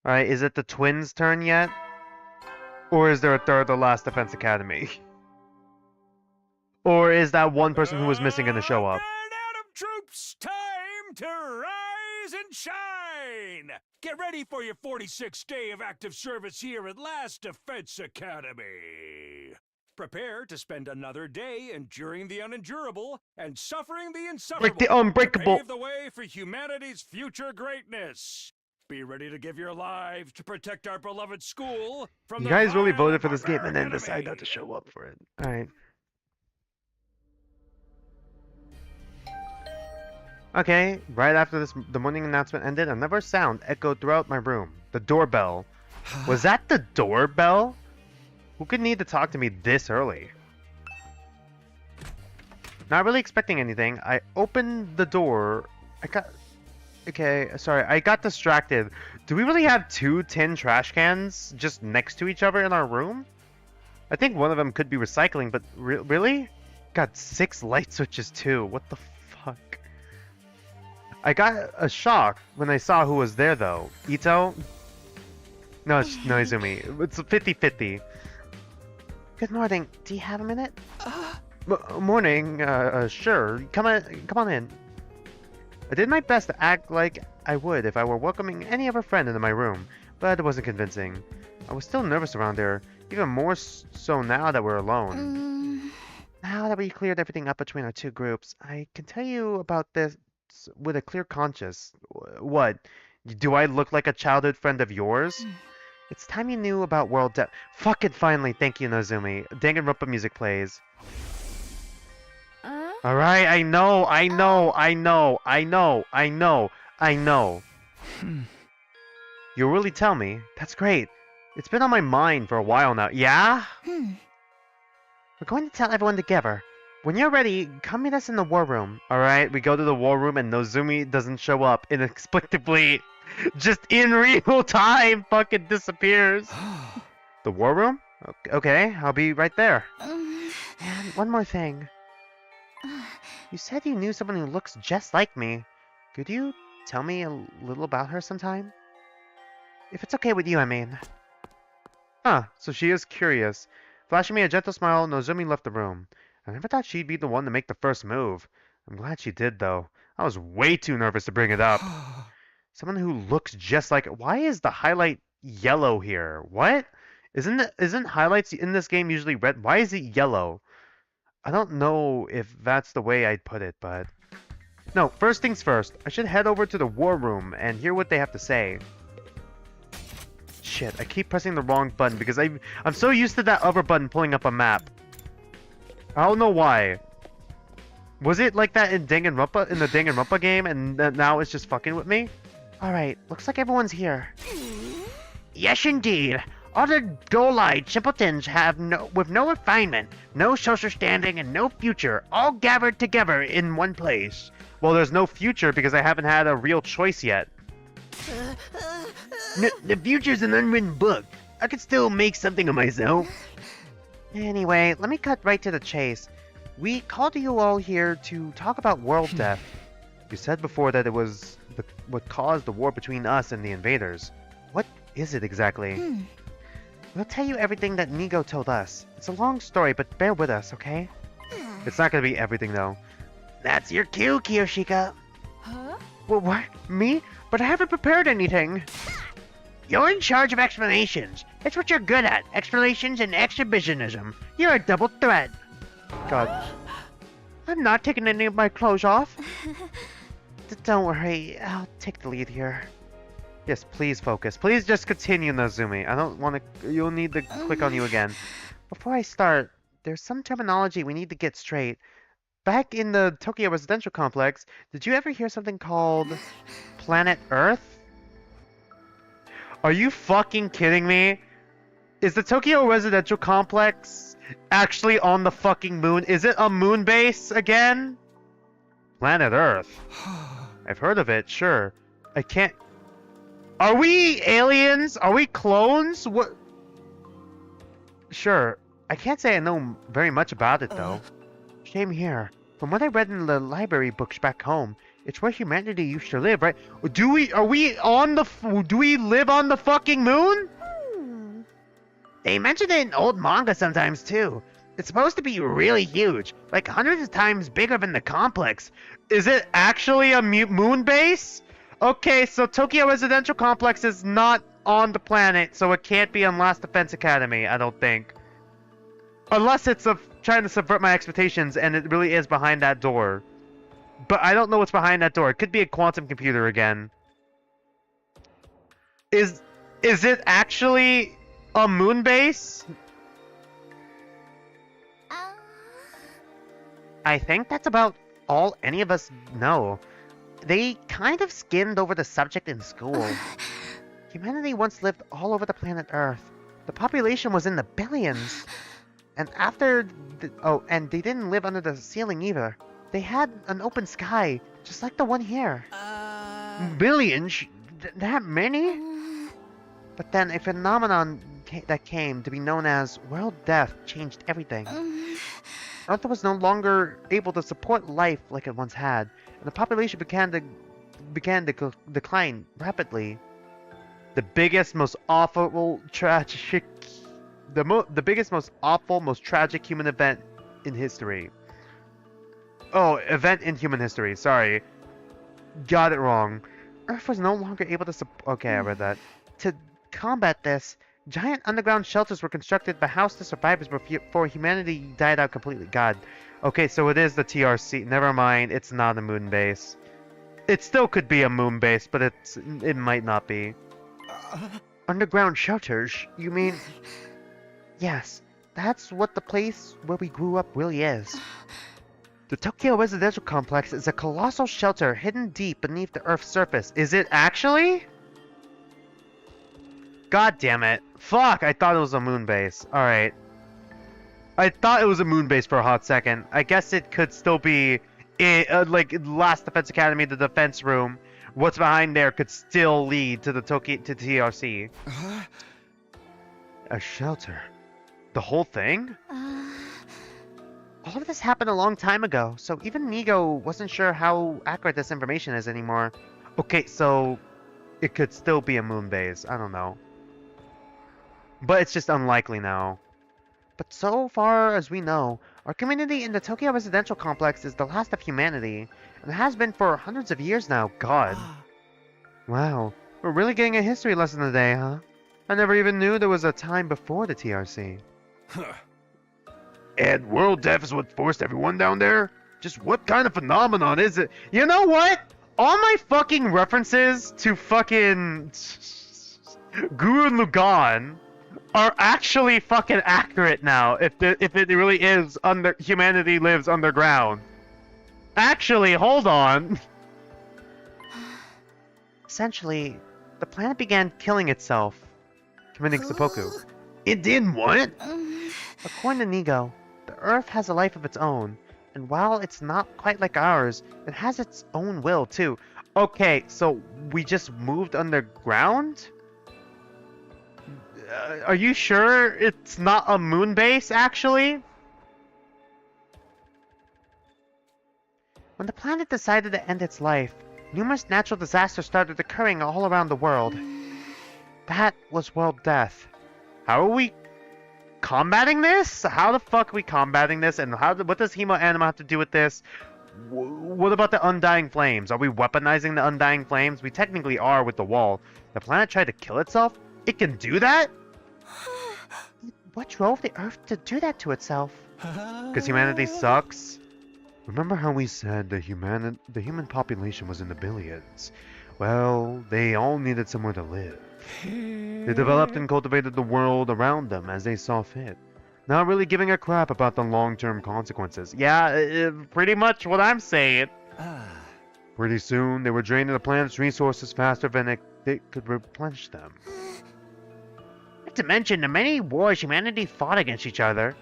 Alright, is it the twins' turn yet? Or is there a third The Last Defense Academy? Or is that one person who was missing going to show up? And Atom troops, time to rise and shine! Get ready for your 46th day of active service here at Last Defense Academy. Prepare to spend another day enduring the unendurable and suffering the insufferable. Break the unbreakable. To pave the way for humanity's future greatness. Be ready to give your lives to protect our beloved school from You the guys really vile voted for this game and then barbaric decide not to enemy. show up for it. Alright. Okay, right after the morning announcement ended, another sound echoed throughout my room. The doorbell. Was that the doorbell? Who could need to talk to me this early? Not really expecting anything. I opened the door. Okay, sorry, I got distracted. Do we really have 2 tin trash cans just next to each other in our room? I think one of them could be recycling, but really? Got 6 light switches too. What the fuck? I got a shock when I saw who was there though. Ito? No, it's Noizumi. It's 50-50. Good morning. Do you have a minute? Morning. Sure. Come on in. I did my best to act like I would if I were welcoming any other friend into my room, but it wasn't convincing. I was still nervous around there, even more so now that we're alone. Now that we cleared everything up between our 2 groups, I can tell you about this with a clear conscience. What? Do I look like a childhood friend of yours? It's time you knew about world depth. Fuck it, finally. Thank you, Nozumi. Danganronpa music plays. Alright, I know. You'll really tell me? That's great. It's been on my mind for a while now. Yeah? We're going to tell everyone together. When you're ready, come meet us in the war room. Alright, we go to the war room and Nozumi doesn't show up inexplicably. Just in real time fucking disappears. The war room? Okay, I'll be right there. And one more thing. You said you knew someone who looks just like me. Could you tell me a little about her sometime? If it's okay with you, I mean. Huh, so she is curious. Flashing me a gentle smile, Nozumi left the room. I never thought she'd be the one to make the first move. I'm glad she did, though. I was way too nervous to bring it up. Someone who looks just like... Why is the highlight yellow here? What? Isn't highlights in this game usually red? Why is it yellow? I don't know if that's the way I'd put it, but... No, first things first. I should head over to the war room and hear what they have to say. Shit, I keep pressing the wrong button because I'm so used to that other button pulling up a map. I don't know why. Was it like that in the Danganronpa game and now it's just fucking with me? Alright, looks like everyone's here. Yes, indeed. All the dull-eyed simpletons with no refinement, no social standing, and no future, all gathered together in one place. Well, there's no future because I haven't had a real choice yet. The future's an unwritten book. I could still make something of myself. Anyway, let me cut right to the chase. We called you all here to talk about world death. You said before that it was what caused the war between us and the invaders. What is it exactly? We'll tell you everything that Nigo told us. It's a long story, but bear with us, okay? It's not gonna be everything, though. That's your cue, Kiyoshika. Well, what? Me? But I haven't prepared anything. You're in charge of explanations. It's what you're good at. Explanations and exhibitionism. You're a double threat. God. I'm not taking any of my clothes off. Don't worry, I'll take the lead here. Yes, please focus. Please just continue, Nozumi. I don't want to... You'll need to click on you again. Before I start, there's some terminology we need to get straight. Back in the Tokyo residential complex, did you ever hear something called Planet Earth? Are you fucking kidding me? Is the Tokyo residential complex actually on the fucking moon? Is it a moon base again? Planet Earth. I've heard of it, sure. I can't... Are we aliens? Are we clones? What? Sure. I can't say I know very much about it, though. Same here. From what I read in the library books back home, it's where humanity used to live, right? Do we live on the fucking moon? They mention it in old manga sometimes, too. It's supposed to be really huge, like hundreds of times bigger than the complex. Is it actually a moon base? Okay, so Tokyo Residential Complex is not on the planet, so it can't be on Last Defense Academy, I don't think. Unless it's trying to subvert my expectations and it really is behind that door. But I don't know what's behind that door. It could be a quantum computer again. Is it actually a moon base? Uh, I think that's about all any of us know. They kind of skimmed over the subject in school. Humanity once lived all over the planet Earth. The population was in the billions. And and they didn't live under the ceiling either. They had an open sky, just like the one here. Billions? That many? But then a phenomenon that came to be known as world death changed everything. Earth was no longer able to support life like it once had, and the population began to decline rapidly. The biggest, most awful, tragic, the biggest, most awful, most tragic human event in history. Oh, event in human history. Sorry, got it wrong. Earth was no longer able to okay, I read that. To combat this, giant underground shelters were constructed to house the survivors before humanity died out completely. God. Okay, so it is the TRC. Never mind, it's not a moon base. It still could be a moon base, but it might not be. Underground shelters? You mean... Yes, that's what the place where we grew up really is. The Tokyo residential complex is a colossal shelter hidden deep beneath the Earth's surface. Is it actually? God damn it. Fuck, I thought it was a moon base. Alright. I thought it was a moon base for a hot second. I guess it could still be, like, Last Defense Academy, the defense room. What's behind there could still lead to the TRC. A shelter. The whole thing? All of this happened a long time ago, so even Nigo wasn't sure how accurate this information is anymore. Okay, so it could still be a moon base. I don't know. But it's just unlikely now. But so far as we know, our community in the Tokyo residential complex is the last of humanity, and has been for hundreds of years now. God. Wow, we're really getting a history lesson today, huh? I never even knew there was a time before the TRC. And world death is what forced everyone down there? Just what kind of phenomenon is it? You know what? All my fucking references to fucking Gurren Lagann are actually fucking accurate now. If it really is humanity lives underground. Actually, hold on. Essentially, the planet began killing itself, committing seppuku. It did what? According to Nigo, the Earth has a life of its own, and while it's not quite like ours, it has its own will too. Okay, so we just moved underground? Are you sure it's not a moon base, actually? When the planet decided to end its life, numerous natural disasters started occurring all around the world. That was world death. How are we combating this? How the fuck are we combating this? And what does Hemo Anima have to do with this? What about the Undying Flames? Are we weaponizing the Undying Flames? We technically are with the wall. The planet tried to kill itself? It can do that? What drove the Earth to do that to itself? Because humanity sucks? Remember how we said the human population was in the billions? Well, they all needed somewhere to live. They developed and cultivated the world around them as they saw fit, not really giving a crap about the long-term consequences. Yeah, pretty much what I'm saying. Pretty soon, they were draining the planet's resources faster than they could replenish them. Not to mention the many wars humanity fought against each other.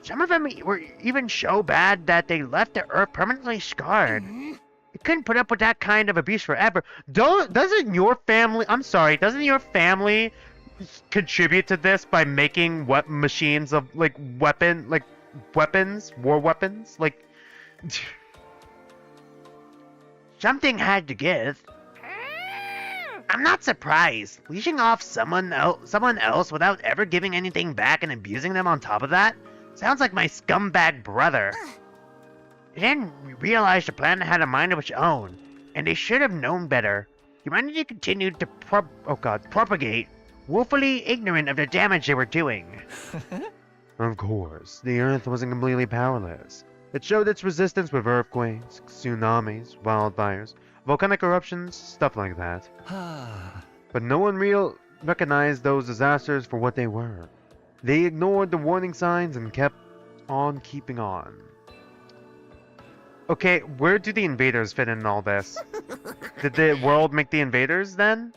Some of them were even so bad that they left the Earth permanently scarred. You couldn't put up with that kind of abuse forever. Doesn't your family contribute to this by making machines of weapons, war weapons? Like, something had to give. I'm not surprised. Leashing off someone else without ever giving anything back and abusing them on top of that sounds like my scumbag brother. They didn't realize the planet had a mind of its own, and they should have known better. Humanity continued to propagate, woefully ignorant of the damage they were doing. Of course, the Earth wasn't completely powerless. It showed its resistance with earthquakes, tsunamis, wildfires, volcanic eruptions, stuff like that. But no one recognized those disasters for what they were. They ignored the warning signs and kept on keeping on. Okay, where do the invaders fit in all this? Did the world make the invaders then?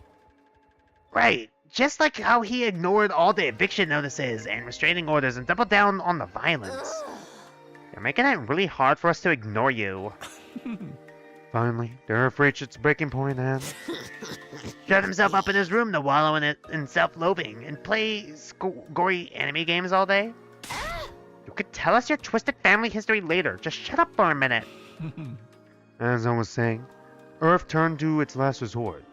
Right. Just like how he ignored all the eviction notices and restraining orders and doubled down on the violence. You're making it really hard for us to ignore you. Finally, the Earth reached its breaking point and... Shut himself up in his room to wallow in self-loathing and play gory anime games all day? You could tell us your twisted family history later. Just shut up for a minute. As I was saying, Earth turned to its last resort.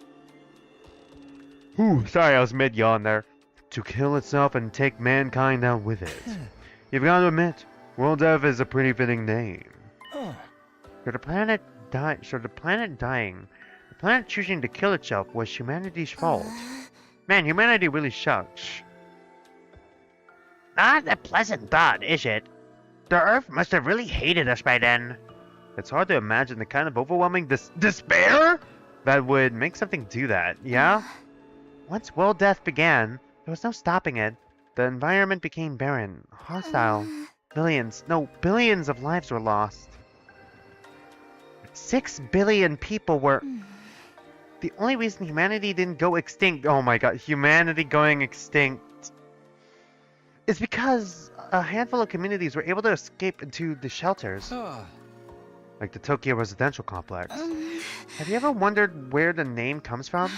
Whew, sorry, I was mid-yawn there. To kill itself and take mankind out with it. You've got to admit, World Death is a pretty fitting name. Should the planet dying, the planet choosing to kill itself was humanity's fault. Man, humanity really sucks. Not a pleasant thought, is it? The Earth must have really hated us by then. It's hard to imagine the kind of overwhelming despair that would make something do that, yeah? Once world death began, there was no stopping it. The environment became barren, hostile. Billions of lives were lost. 6 billion people were... The only reason humanity didn't go extinct... Oh my god, humanity going extinct... is because a handful of communities were able to escape into the shelters. Like the Tokyo residential complex. Have you ever wondered where the name comes from?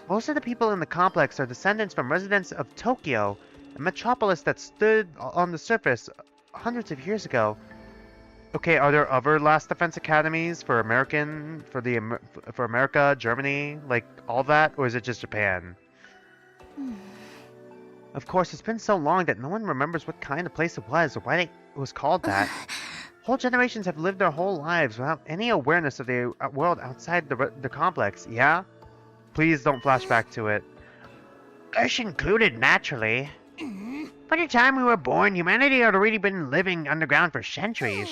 Most of the people in the complex are descendants from residents of Tokyo, a metropolis that stood on the surface hundreds of years ago. Okay, are there other last defense academies for for America, Germany, like all that, or is it just Japan? Of course, it's been so long that no one remembers what kind of place it was or why it was called that. Whole generations have lived their whole lives without any awareness of the world outside the complex, yeah? Please don't flash back to it. Us included, naturally. By the time we were born, humanity had already been living underground for centuries.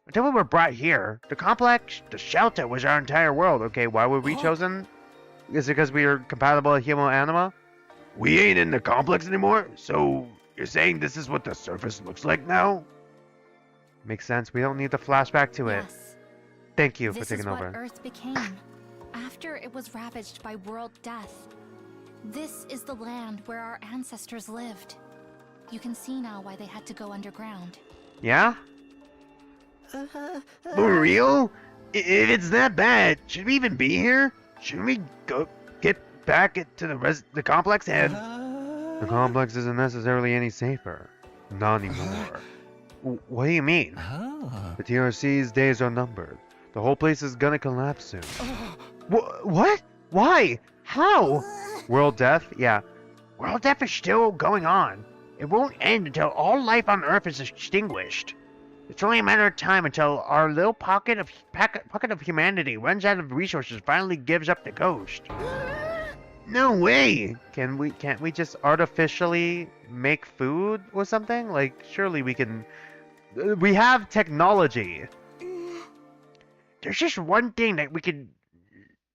Until we were brought here, the complex, the shelter, was our entire world. Okay, why were we chosen? Is it because we are compatible with human anima? We ain't in the complex anymore, so you're saying this is what the surface looks like now? Makes sense. We don't need to flash back to it. Yes. Thank you for This taking is what over. Earth became after it was ravaged by world death. This is the land where our ancestors lived. You can see now why they had to go underground. Yeah? For real? If it's that bad, should we even be here? Shouldn't we go get back to the complex and... The complex isn't necessarily any safer. Not anymore. What do you mean? The TRC's days are numbered. The whole place is gonna collapse soon. What? Why? How? World death? Yeah. World death is still going on. It won't end until all life on Earth is extinguished. It's only a matter of time until our little pocket of humanity runs out of resources and finally gives up the ghost. No way! Can't we just artificially make food or something? Like, surely we can... We have technology. There's just one thing that we can...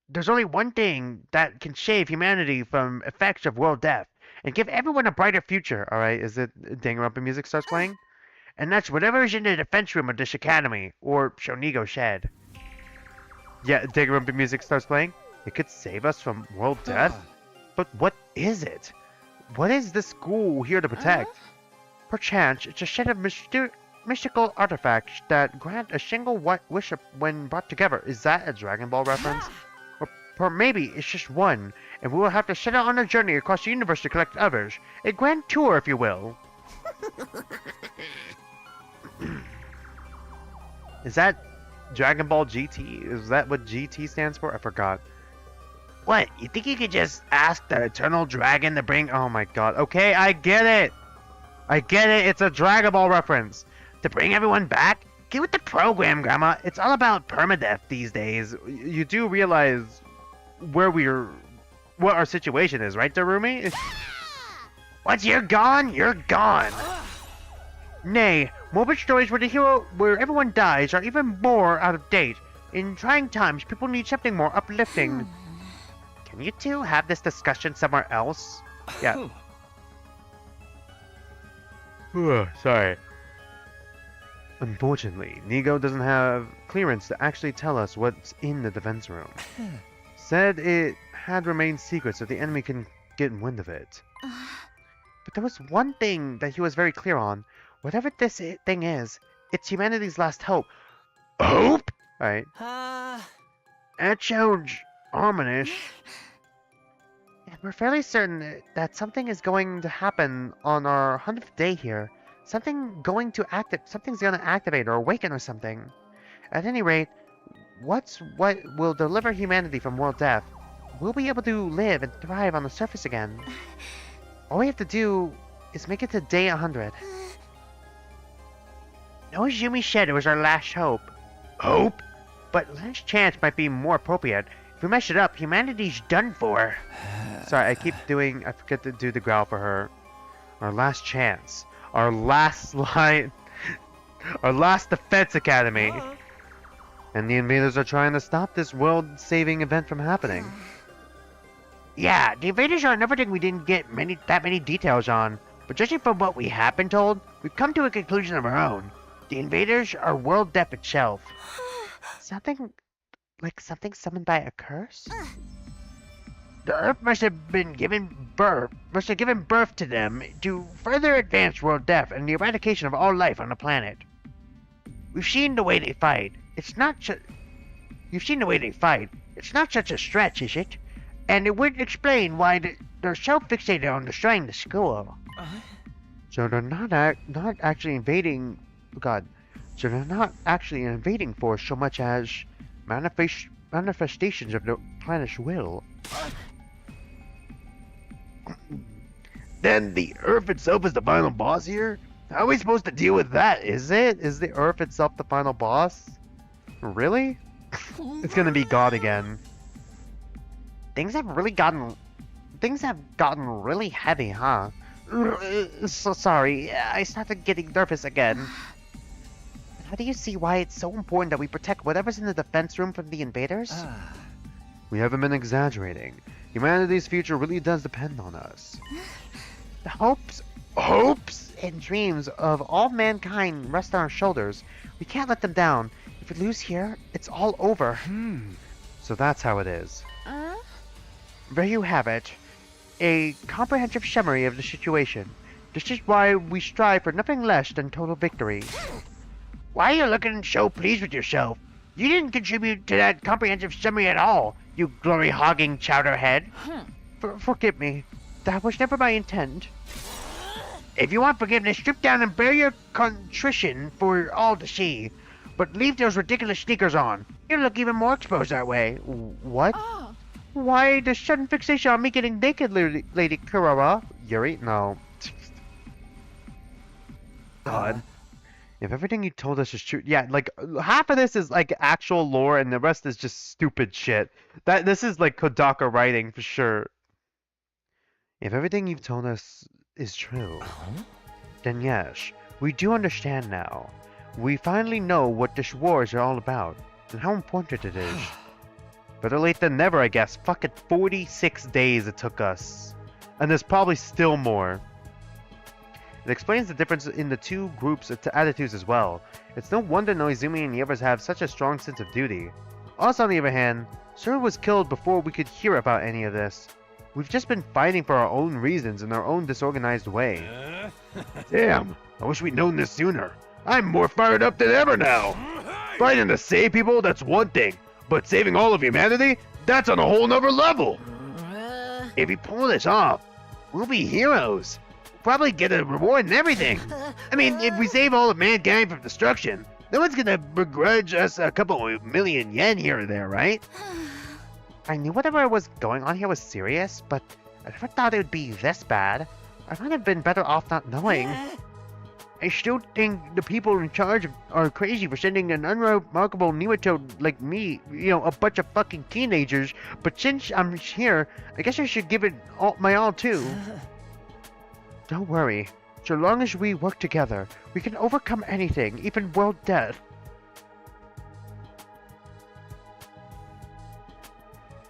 There's only one thing that can save humanity from effects of world death and give everyone a brighter future. Alright, is it Danganronpa music starts playing? And that's whatever is in the defense room of this academy, or Shonigo Shed. Yeah, Danganronpa music starts playing? It could save us from world death? But what is it? What is this school here to protect? Perchance, it's a set of mystical artifacts that grant a single wish when brought together. Is that a Dragon Ball reference? Or maybe it's just one, and we will have to set out on a journey across the universe to collect others. A grand tour, if you will. Is that Dragon Ball GT? Is that what GT stands for? I forgot. What, you think you could just ask the Eternal Dragon to bring... Oh my god. Okay, I get it! I get it, it's a Dragon Ball reference! To bring everyone back? Get with the program, Grandma. It's all about permadeath these days. You do realize what our situation is, right, Darumi? Once you're gone, you're gone. Nay, morbid stories where everyone dies are even more out of date. In trying times, people need something more uplifting. Can you two have this discussion somewhere else? Yeah. Sorry. Unfortunately, Nigo doesn't have clearance to actually tell us what's in the defense room. Said it had remained secret so the enemy can get wind of it. But there was one thing that he was very clear on. Whatever this thing is, it's humanity's last hope. Hope? Right. That sounds ominous. And we're fairly certain that something is going to happen on our 100th day here. Something's going to activate or awaken or something. At any rate, what will deliver humanity from world death? We'll be able to live and thrive on the surface again. All we have to do is make it to day 100. Noizumi said it was our last hope. Hope? But last chance might be more appropriate. If we mess it up, humanity's done for. Sorry, I forget to do the growl for her. Our last chance. Our last line. Our last defense academy. And the invaders are trying to stop this world-saving event from happening. Yeah, the invaders are another thing we didn't get that many details on. But judging from what we have been told, we've come to a conclusion of our own. The invaders are world death itself. Something summoned by a curse? The Earth must have given birth to them to further advance world death and the eradication of all life on the planet. We've seen the way they fight. You've seen the way they fight. It's not such a stretch, is it? And it would explain why they're so fixated on destroying the school. So they're not actually invading. God. So they're not actually an invading force so much as manifestations of the planet's will. Then the Earth itself is the final boss here? How are we supposed to deal with that? Is it? Is the Earth itself the final boss? Really? It's gonna be God again. Things have gotten really heavy, huh? So sorry, I started getting nervous again. How do you see why it's so important that we protect whatever's in the defense room from the invaders? We haven't been exaggerating. Humanity's future really does depend on us. The hopes and dreams of all mankind rest on our shoulders. We can't let them down. If we lose here, it's all over. So that's how it is. There you have it. A comprehensive summary of the situation. This is why we strive for nothing less than total victory. Why are you looking so pleased with yourself? You didn't contribute to that comprehensive summary at all, you glory-hogging chowderhead. Forgive me. That was never my intent. If you want forgiveness, strip down and bear your contrition for all to see. But leave those ridiculous sneakers on. You look even more exposed that way. What? Why the sudden fixation on me getting naked, Lady Kurara? Yuri? No. God. If everything you told us is true, yeah, like half of this is like actual lore and the rest is just stupid shit. This is like Kodaka writing for sure. If everything you've told us is true, then yes, we do understand now. We finally know what this war is all about and how important it is. Better late than never, I guess. Fucking 46 days it took us. And there's probably still more. It explains the difference in the two groups' attitudes as well. It's no wonder Noizumi and the others have such a strong sense of duty. Us, on the other hand, Sir was killed before we could hear about any of this. We've just been fighting for our own reasons in our own disorganized way. Damn, I wish we'd known this sooner. I'm more fired up than ever now. Fighting to save people, that's one thing. But saving all of humanity, that's on a whole nother level. If we pull this off, we'll be heroes. Probably get a reward and everything. I mean, if we save all of mankind from destruction, no one's gonna begrudge us a couple million yen here or there, right? I knew whatever was going on here was serious, but I never thought it would be this bad. I might have been better off not knowing. I still think the people in charge are crazy for sending an unremarkable nematode like me, you know, a bunch of fucking teenagers, but since I'm here, I guess I should give it my all too. Don't worry. So long as we work together, we can overcome anything, even world death.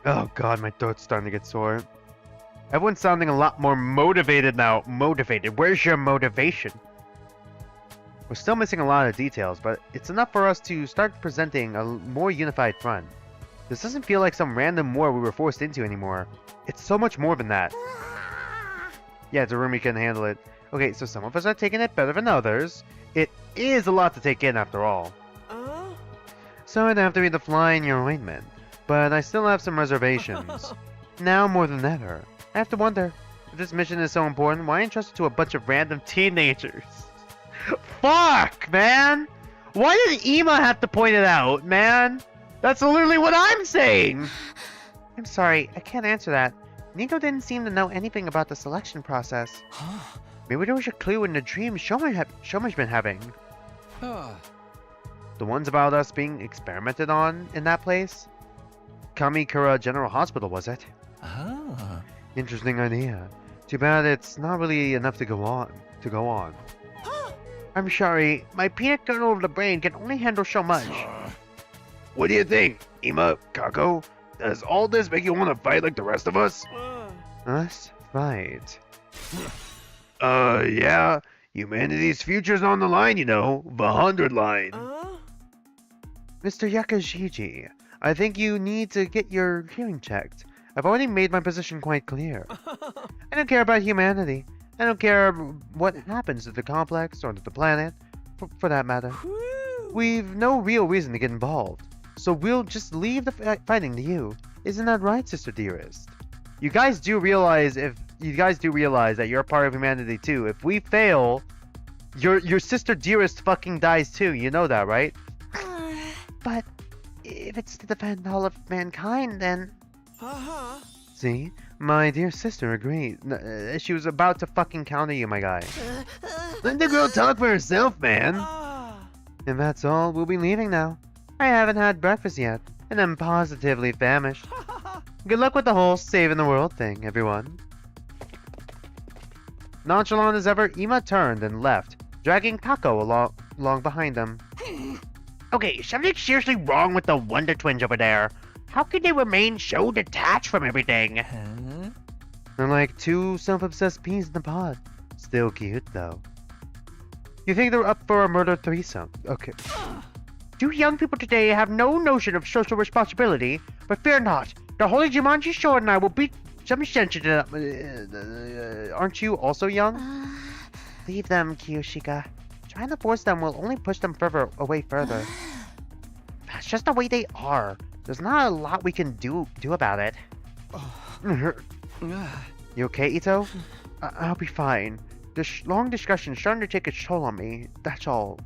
Oh god, my throat's starting to get sore. Everyone's sounding a lot more motivated now. Motivated. Where's your motivation? We're still missing a lot of details, but it's enough for us to start presenting a more unified front. This doesn't feel like some random war we were forced into anymore. It's so much more than that. Yeah, Zarumi can handle it. Okay, so some of us are taking it better than others. It is a lot to take in after all. Sorry to have to be the fly in your ointment, but I still have some reservations. Now more than ever, I have to wonder, if this mission is so important, why entrust it to a bunch of random teenagers? Fuck, man! Why did Ema have to point it out, man? That's literally what I'm saying! I'm sorry, I can't answer that. Nico didn't seem to know anything about the selection process. Maybe there was a clue in the dream Shoma's been having. The ones about us being experimented on in that place? Kamikura General Hospital, was it? Interesting idea. Too bad it's not really enough to go on. I'm sorry, my peanut kernel of the brain can only handle so much. What do you think, Ema, Kako? Does all this make you want to fight like the rest of us? Us? Fight. Yeah. Humanity's future's on the line, you know. The 100 line. Mr. Yakajiji, I think you need to get your hearing checked. I've already made my position quite clear. I don't care about humanity. I don't care what happens to the complex or to the planet, for that matter. We've no real reason to get involved, so we'll just leave the fighting to you. Isn't that right, Sister Dearest? You guys do realize that you're a part of humanity too. If we fail, your Sister Dearest fucking dies too. You know that, right? But if it's to defend all of mankind, then... See? My dear sister agreed. She was about to fucking counter you, my guy. Let the girl talk for herself, man. And that's all. We'll be leaving now. I haven't had breakfast yet, and I'm positively famished. Good luck with the whole saving the world thing, everyone. Nonchalant as ever, Ema turned and left, dragging Kako along behind them. Okay, something's seriously wrong with the Wonder Twins over there. How can they remain so detached from everything? They're like two self-obsessed peas in a pod. Still cute, though. You think they're up for a murder threesome? Okay. Do young people today have no notion of social responsibility? But fear not, the Holy Jumanji Sword and I will beat some sense into them. Aren't you also young? Leave them, Kiyoshika. Trying to force them will only push them away further. That's just the way they are. There's not a lot we can do about it. You okay, Ito? I'll be fine. This long discussion's starting to take its toll on me. That's all.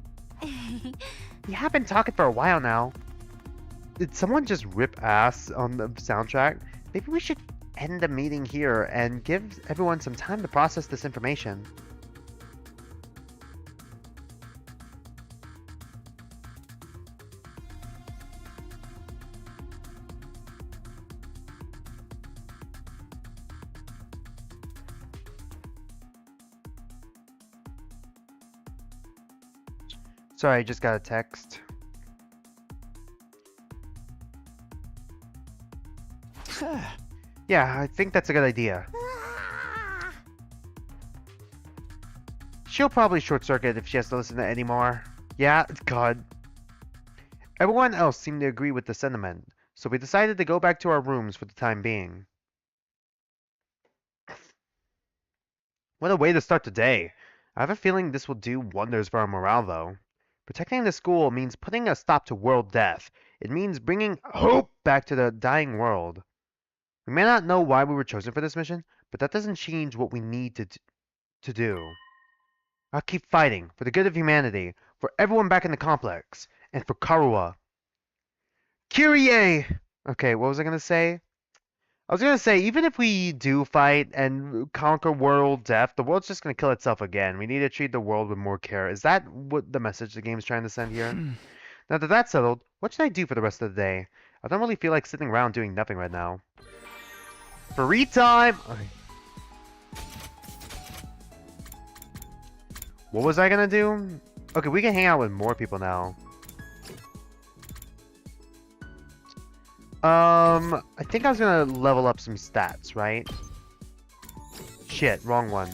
We have been talking for a while now. Did someone just rip ass on the soundtrack? Maybe we should end the meeting here and give everyone some time to process this information. Sorry, I just got a text. Yeah, I think that's a good idea. She'll probably short circuit if she has to listen to any more. Yeah, God. Everyone else seemed to agree with the sentiment, so we decided to go back to our rooms for the time being. What a way to start the day. I have a feeling this will do wonders for our morale, though. Protecting the school means putting a stop to world death. It means bringing hope back to the dying world. We may not know why we were chosen for this mission, but that doesn't change what we need to do. I'll keep fighting for the good of humanity, for everyone back in the complex, and for Karuha. Kyrie! Okay, what was I gonna say? I was gonna say, even if we do fight and conquer world death, the world's just gonna kill itself again. We need to treat the world with more care. Is that what the message the game's trying to send here? Now that that's settled, what should I do for the rest of the day? I don't really feel like sitting around doing nothing right now. Free time! Okay. What was I gonna do? Okay, we can hang out with more people now. I think I was gonna level up some stats, right? Shit, wrong one.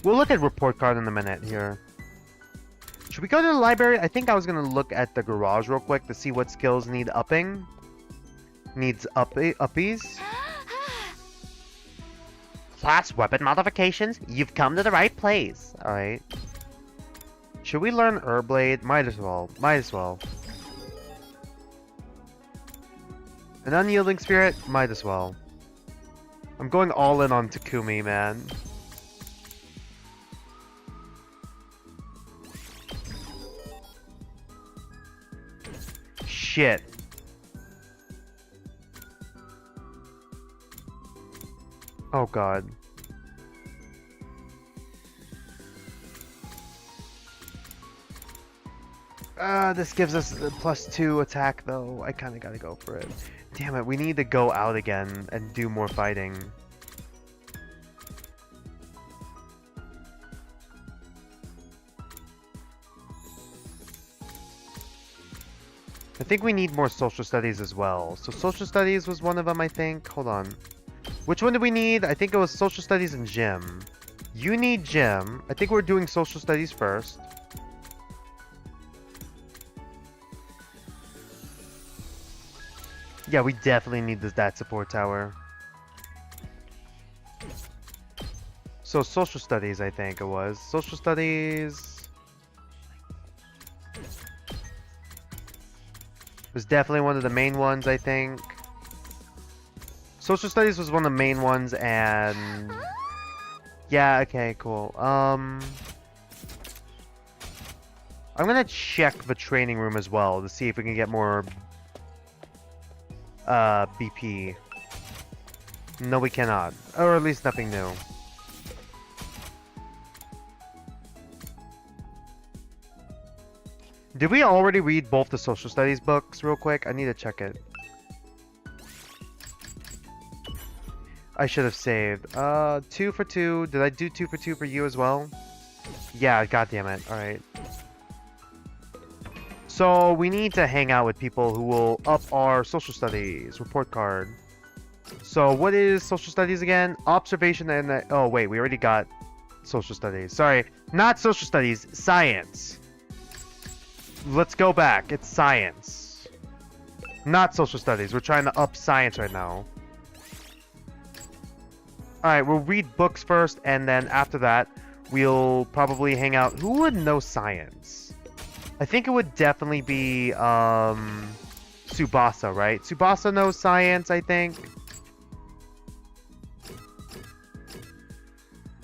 We'll look at report card in a minute here. Should we go to the library? I think I was gonna look at the garage real quick to see what skills need upping. Needs uppies. Class weapon modifications? You've come to the right place. Alright. Should we learn Herblade? Might as well. Might as well. An unyielding spirit? Might as well. I'm going all in on Takumi, man. Shit. Oh god. This gives us a +2 attack though. I kinda gotta go for it. Damn it, we need to go out again and do more fighting. I think we need more social studies as well. So social studies was one of them, I think. Hold on. Which one do we need? I think it was social studies and gym. You need gym. I think we're doing social studies first. Yeah, we definitely need that support tower. So social studies, I think it was. Social studies was definitely one of the main ones, I think. Social studies was one of the main ones, and yeah, okay, cool. I'm gonna check the training room as well to see if we can get more BP. No, we cannot, or at least nothing new. Did we already read both the social studies books real quick? I need to check it. I should have saved. 2 for 2. Did I do 2 for 2 for you as well? Yeah, goddammit. Alright. So, we need to hang out with people who will up our social studies report card. So, what is social studies again? Observation and... oh, wait. We already got social studies. Sorry. Not social studies. Science. Let's go back. It's science. Not social studies. We're trying to up science right now. Alright, we'll read books first, and then after that, we'll probably hang out. Who would know science? I think it would definitely be, Tsubasa, right? Tsubasa knows science, I think.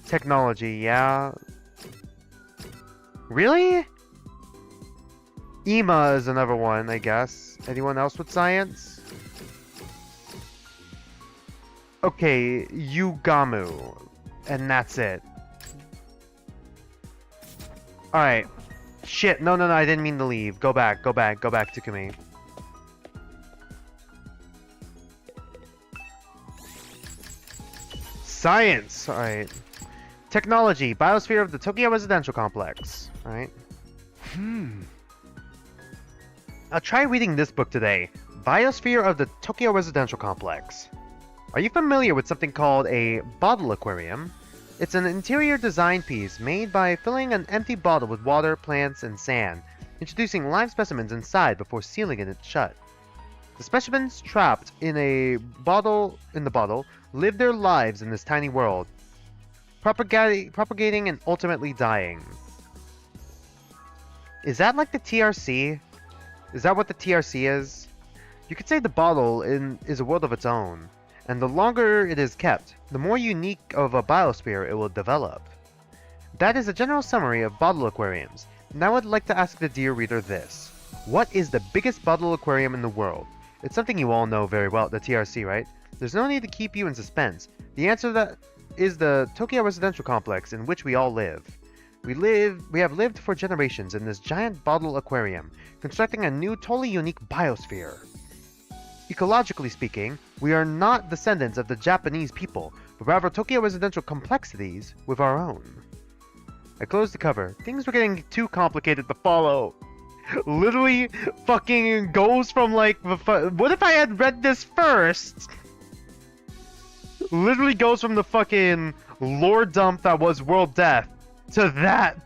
Technology, yeah. Really? Ima is another one, I guess. Anyone else with science? Okay, Yugamu. And that's it. Alright. Shit, no, I didn't mean to leave. Go back, Takumi. Science! Alright. Technology, biosphere of the Tokyo Residential Complex. Alright. I'll try reading this book today. Biosphere of the Tokyo Residential Complex. Are you familiar with something called a bottle aquarium? It's an interior design piece made by filling an empty bottle with water, plants, and sand, introducing live specimens inside before sealing it shut. The specimens trapped in the bottle live their lives in this tiny world, propagating and ultimately dying. Is that like the TRC? Is that what the TRC is? You could say the bottle is a world of its own. And the longer it is kept, the more unique of a biosphere it will develop. That is a general summary of bottle aquariums. Now I'd like to ask the dear reader this. What is the biggest bottle aquarium in the world? It's something you all know very well, the TRC, right? There's no need to keep you in suspense. The answer to that is the Tokyo Residential Complex in which we all live. We have lived for generations in this giant bottle aquarium, constructing a new, totally unique biosphere. Ecologically speaking, we are not descendants of the Japanese people, but rather Tokyo residential complexities with our own. I closed the cover. Things were getting too complicated to follow. Literally fucking goes from like, what if I had read this first? Literally goes from the fucking lore dump that was World Death to that.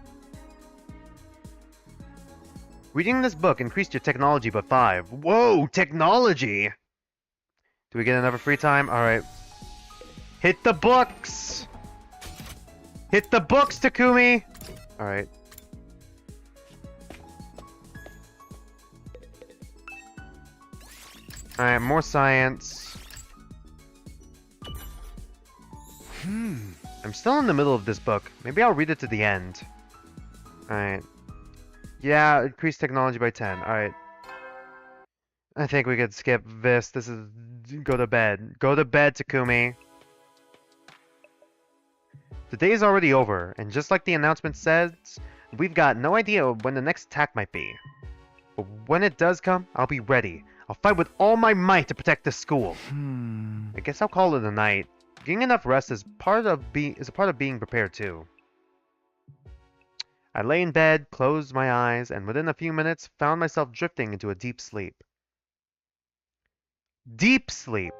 Reading this book increased your technology by 5. Whoa, technology! Do we get another free time? Alright. Hit the books! Hit the books, Takumi! Alright. Alright, more science. I'm still in the middle of this book. Maybe I'll read it to the end. Alright. Yeah, increase technology by 10. Alright. I think we could skip this. This is... Go to bed. Go to bed, Takumi. The day is already over, and just like the announcement says, we've got no idea when the next attack might be. But when it does come, I'll be ready. I'll fight with all my might to protect the school. I guess I'll call it a night. Getting enough rest is a part of being prepared too. I lay in bed, closed my eyes, and within a few minutes found myself drifting into a deep sleep. Deep sleep!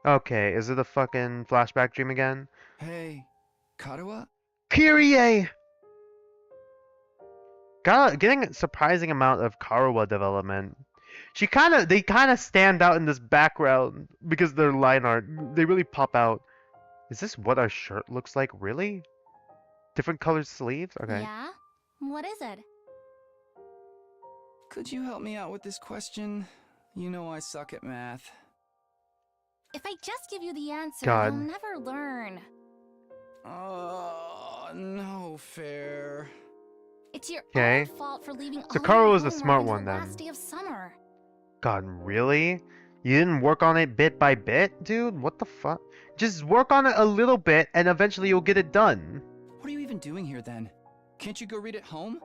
Okay, is it a fucking flashback dream again? Hey, Karawa? Kyrie! Getting a surprising amount of Karawa development. They kind of stand out in this background because their line art. They really pop out. Is this what our shirt looks like? Really? Different colored sleeves? Okay. Yeah? What is it? Could you help me out with this question? You know I suck at math. If I just give you the answer, God. you'll never learn. No fair. It's your Okay. own fault for leaving So all Karo your was the homework smart until one then. last day of summer. God, really? You didn't work on it bit by bit, dude? What the fuck? Just work on it a little bit and eventually you'll get it done. What are you even doing here then? Can't you go read at home?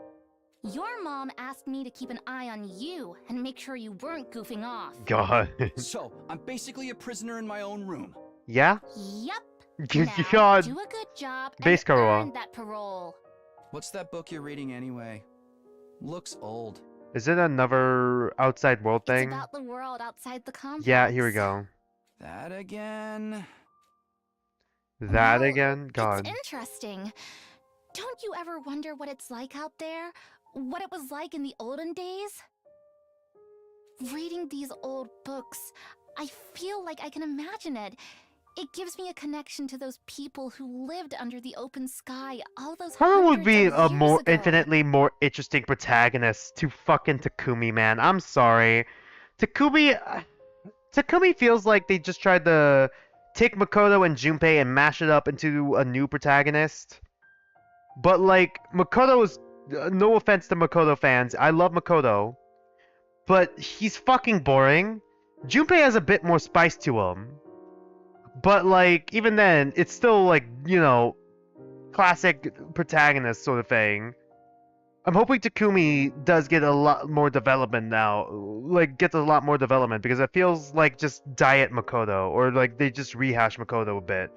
Your mom asked me to keep an eye on you and make sure you weren't goofing off. God. So, I'm basically a prisoner in my own room. Yeah? Yup. Good Now, God. do a good job Base and Karawa. earn that parole. What's that book you're reading anyway? Looks old. Is it another outside world thing? It's about the world outside the complex. Yeah, here we go. That again? That Well, again? God. It's interesting. Don't you ever wonder what it's like out there? What it was like in the olden days? Reading these old books, I feel like I can imagine it. It gives me a connection to those people who lived under the open sky all those Karo would be hundreds of a more years ago. infinitely more interesting protagonist to fucking Takumi, man. I'm sorry. Takumi feels like they just tried to take Makoto and Junpei and mash it up into a new protagonist. But like Makoto's no offense to Makoto fans, I love Makoto, but he's fucking boring. Junpei has a bit more spice to him. But like even then, it's still like, you know, classic protagonist sort of thing. I'm hoping Takumi does get a lot more development now. Like, gets a lot more development because it feels like just diet Makoto, or like they just rehash Makoto a bit.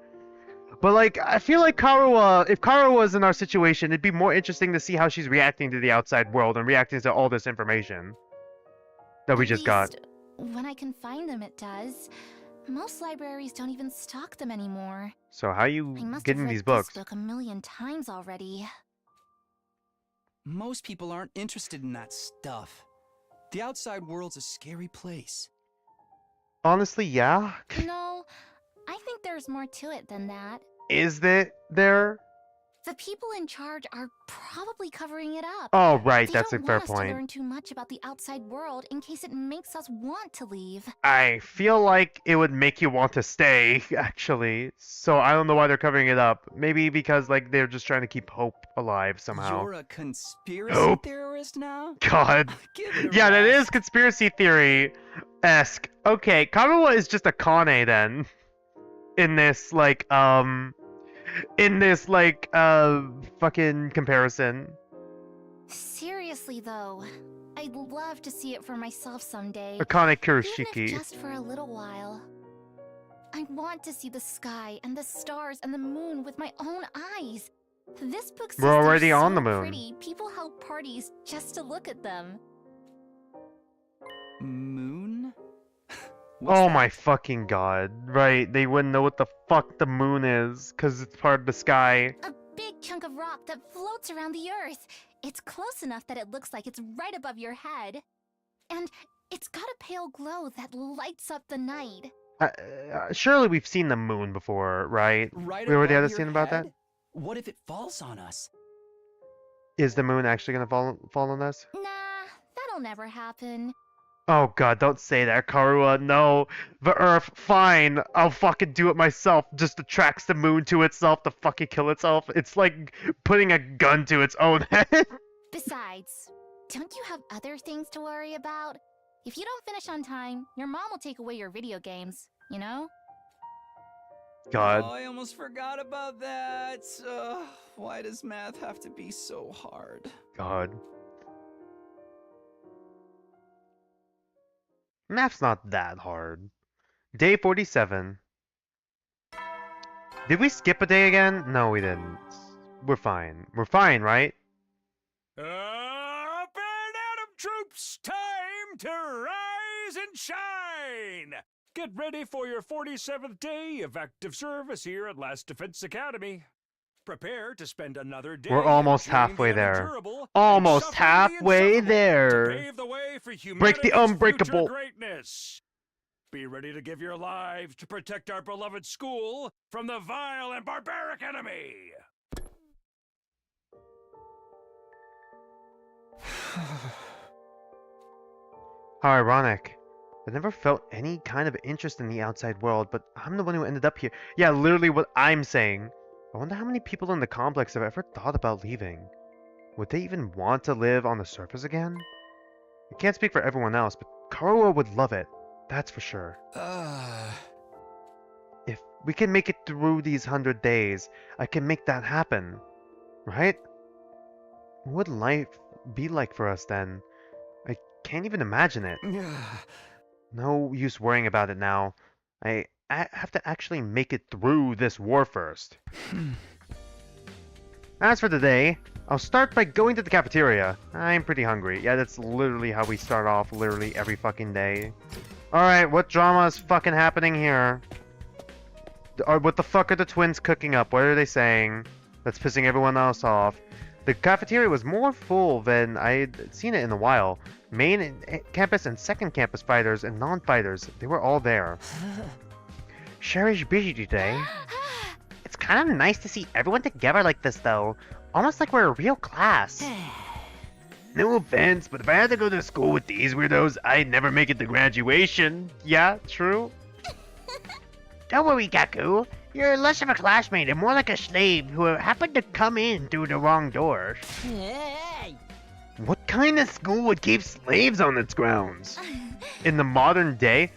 But like, I feel like Karawa, if Karawa was in our situation, it'd be more interesting to see how she's reacting to the outside world and reacting to all this information that we At just got. least, when I can find them, it does. Most libraries don't even stock them anymore. So how are you I must getting have read these books? this book a million times already. Most people aren't interested in that stuff. The outside world's a scary place. Honestly, yeah. No, I think there's more to it than that. Is there? The people in charge are probably covering it up. Oh, right, They that's a don't fair want us to point. learn too much about the outside world in case it makes us want to leave. I feel like it would make you want to stay, actually. So I don't know why they're covering it up. Maybe because like they're just trying to keep hope alive somehow. You're a conspiracy Nope. theorist now? God. Give it a Yeah, that rest. is conspiracy theory-esque. Okay, Karawa is just a Kane then. In this fucking comparison. Seriously though, I'd love to see it for myself someday. Akane Even if Kuroshiki. just for a little while. I want to see the sky and the stars and the moon with my own eyes. This book says We're already they're on so the moon. pretty, people held parties just to look at them. Moon? What's Oh that? my fucking god. Right, they wouldn't know what the fuck the moon is, because it's part of the sky. A big chunk of rock that floats around the earth. It's close enough that it looks like it's right above your head. And it's got a pale glow that lights up the night. Surely we've seen the moon before, right? Right We already had above a your scene about that? head? What if it falls on us? Is the moon actually gonna fall on us? Nah, that'll never happen. Oh god, don't say that, Karua. No. The Earth, fine. I'll fucking do it myself. Just attracts the moon to itself to fucking kill itself. It's like putting a gun to its own head. Besides, don't you have other things to worry about? If you don't finish on time, your mom will take away your video games, you know? God. Oh, I almost forgot about that. Why does math have to be so hard? God. Math's not that hard. Day 47. Did we skip a day again? No, we didn't. We're fine. We're fine, right? Up and Atom troops, time to rise and shine! Get ready for your 47th day of active service here at Last Defense Academy. Prepare to spend another day. We're almost enjoying halfway the there. unendurable and Almost shuffling the halfway insufferable there. To pave the way for Break the humanity's unbreakable. future greatness. Be ready to give your lives to protect our beloved school from the vile and barbaric enemy. How ironic. I never felt any kind of interest in the outside world, but I'm the one who ended up here. Yeah, literally what I'm saying. I wonder how many people in the complex have ever thought about leaving. Would they even want to live on the surface again? I can't speak for everyone else, but Karua would love it. That's for sure. If we can make it through these 100 days, I can make that happen. Right? What would life be like for us then? I can't even imagine it. No use worrying about it now. I have to actually make it through this war first. As for today, I'll start by going to the cafeteria. I'm pretty hungry. Yeah, that's literally how we start off literally every fucking day. Alright, what drama is fucking happening here? What the fuck are the twins cooking up? What are they saying? That's pissing everyone else off. The cafeteria was more full than I'd seen it in a while. Main campus and second campus fighters and non-fighters, they were all there. Sherry's busy today. It's kind of nice to see everyone together like this though. Almost like we're a real class. No offense, but if I had to go to school with these weirdos, I'd never make it to graduation. Yeah, true. Don't worry, Gaku. You're less of a classmate and more like a slave who happened to come in through the wrong doors. What kind of school would keep slaves on its grounds? In the modern day,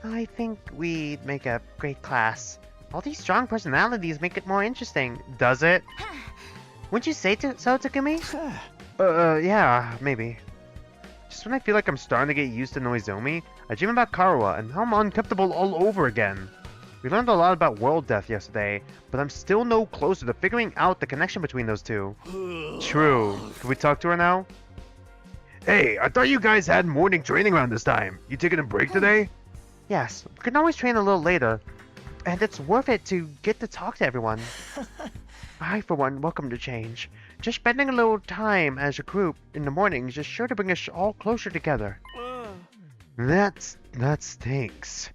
I think we'd make a great class. All these strong personalities make it more interesting. does it? Wouldn't you say so, Takumi? Yeah, maybe. Just when I feel like I'm starting to get used to Noizomi, I dream about Karua and how I'm uncomfortable all over again. We learned a lot about world death yesterday, but I'm still no closer to figuring out the connection between those two. True. Can we talk to her now? Hey, I thought you guys had morning training around this time. You taking a break today? Yes, we can always train a little later. And it's worth it to get to talk to everyone. I, for one, welcome the change. Just spending a little time as a group in the mornings is sure to bring us all closer together. That stinks.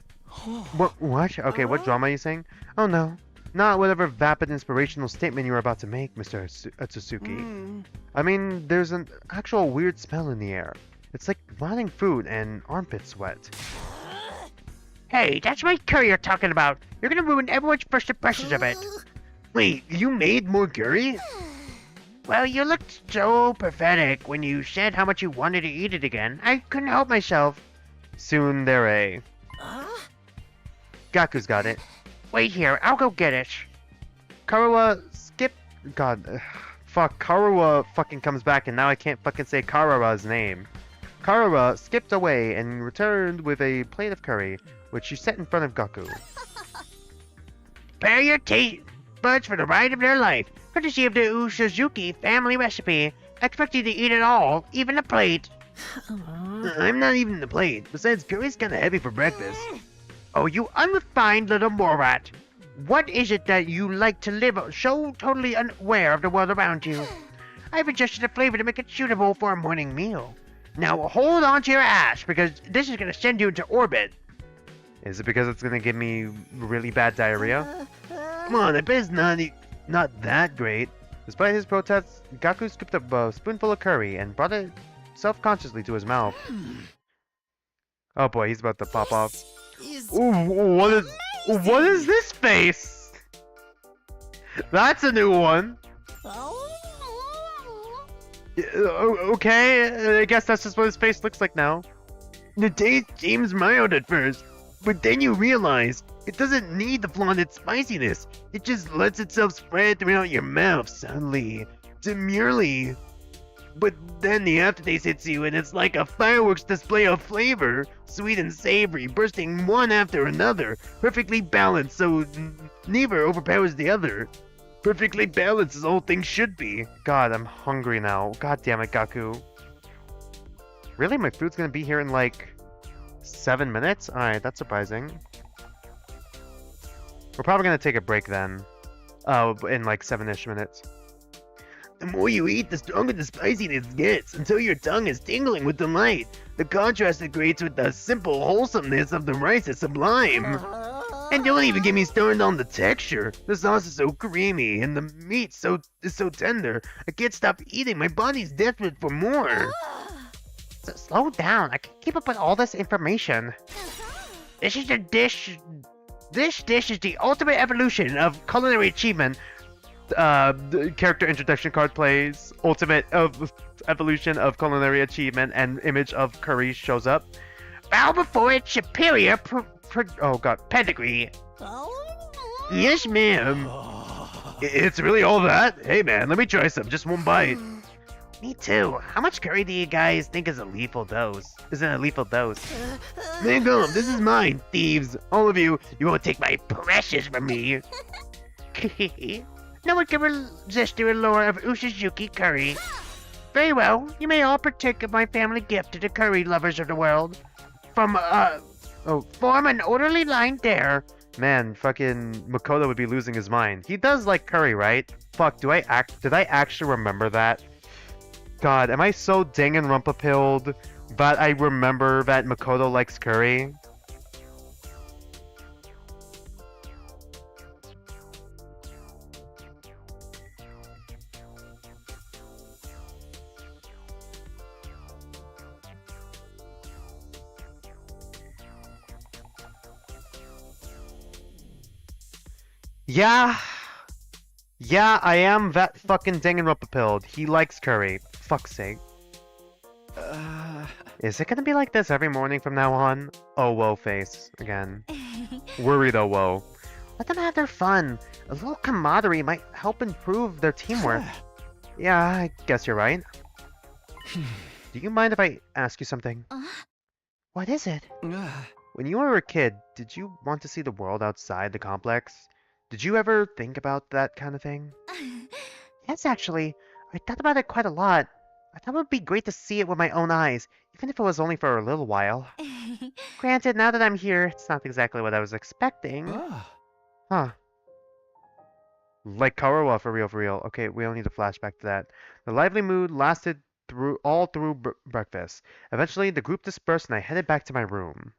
What? Okay, what drama are you saying? Oh no, not whatever vapid inspirational statement you were about to make, Mr. Atsutsuki. I mean, there's an actual weird smell in the air. It's like rotting food and armpit sweat. Hey, that's my curry you're talking about. You're gonna ruin everyone's first impressions of it. Wait, you made more curry? Well, you looked so pathetic when you said how much you wanted to eat it again. I couldn't help myself. Tsundere. Gaku's got it. Wait here, I'll go get it. Karua, skip. God, fuck, Karua fucking comes back and now I can't fucking say Karara's name. Karara skipped away and returned with a plate of curry, which she set in front of Gaku. Prepare your taste buds for the ride of their life. Courtesy of the Ushizuki family recipe. I expect you to eat it all, even the plate. I'm not even the plate. Besides, curry's kinda heavy for breakfast. Oh, you unrefined little morat. What is it that you like to live so totally unaware of the world around you? I've adjusted the flavor to make it suitable for a morning meal. Now hold on to your ass, because this is going to send you into orbit. Is it because it's gonna give me really bad diarrhea? Come on, I bet it's not that great. Despite his protests, Gaku scooped up a spoonful of curry and brought it self-consciously to his mouth. Oh boy, he's about to pop off. Ooh, what is this face? That's a new one. Okay, I guess that's just what his face looks like now. The taste seems mild at first, but then you realize it doesn't need the flaunted spiciness. It just lets itself spread throughout your mouth subtly, demurely. But then the aftertaste hits you and it's like a fireworks display of flavor, sweet and savory, bursting one after another, perfectly balanced so neither overpowers the other. Perfectly balanced as all things should be. God, I'm hungry now. God damn it, Gaku. Really? My food's gonna be here in like 7 minutes? Alright, that's surprising. We're probably gonna take a break then. In like 7-ish minutes. The more you eat, the stronger the spiciness gets, until your tongue is tingling with delight. The contrast it creates with the simple wholesomeness of the rice is sublime. And don't even get me started on the texture. The sauce is so creamy, and the meat is so tender. I can't stop eating. My body's desperate for more. Slow down. I can't keep up with all this information. This is the dish. This dish is the ultimate evolution of culinary achievement. The character introduction card plays. Ultimate of evolution of culinary achievement and image of curry shows up. Bow before its superior oh god, pedigree. Yes, ma'am. It's really all that? Hey, man, let me try some. Just one bite. Me too. How much curry do you guys think is a lethal dose? Man, come, this is mine, thieves. All of you, you won't take my Precious from me. No one can resist the allure of Ushizuki curry. Very well, you may all partake of my family gift to the curry lovers of the world. Form an orderly line there. Man, fucking Makoto would be losing his mind. He does like curry, right? Fuck, did I actually remember that? God, am I so Danganronpa-pilled that I remember that Makoto likes curry? Yeah, I am that fucking Danganronpa-pilled. He likes curry. Fuck's sake. Is it gonna be like this every morning from now on? Oh, whoa face. Again. Worried, oh, whoa. Let them have their fun. A little camaraderie might help improve their teamwork. Yeah, I guess you're right. Do you mind if I ask you something? What is it? When you were a kid, did you want to see the world outside the complex? Did you ever think about that kind of thing? Yes, actually. I thought about it quite a lot. I thought it would be great to see it with my own eyes, even if it was only for a little while. Granted, now that I'm here, it's not exactly what I was expecting. Huh. Like Kawawa, for real. Okay, we don't need a flashback to that. The lively mood lasted all through breakfast. Eventually, the group dispersed and I headed back to my room.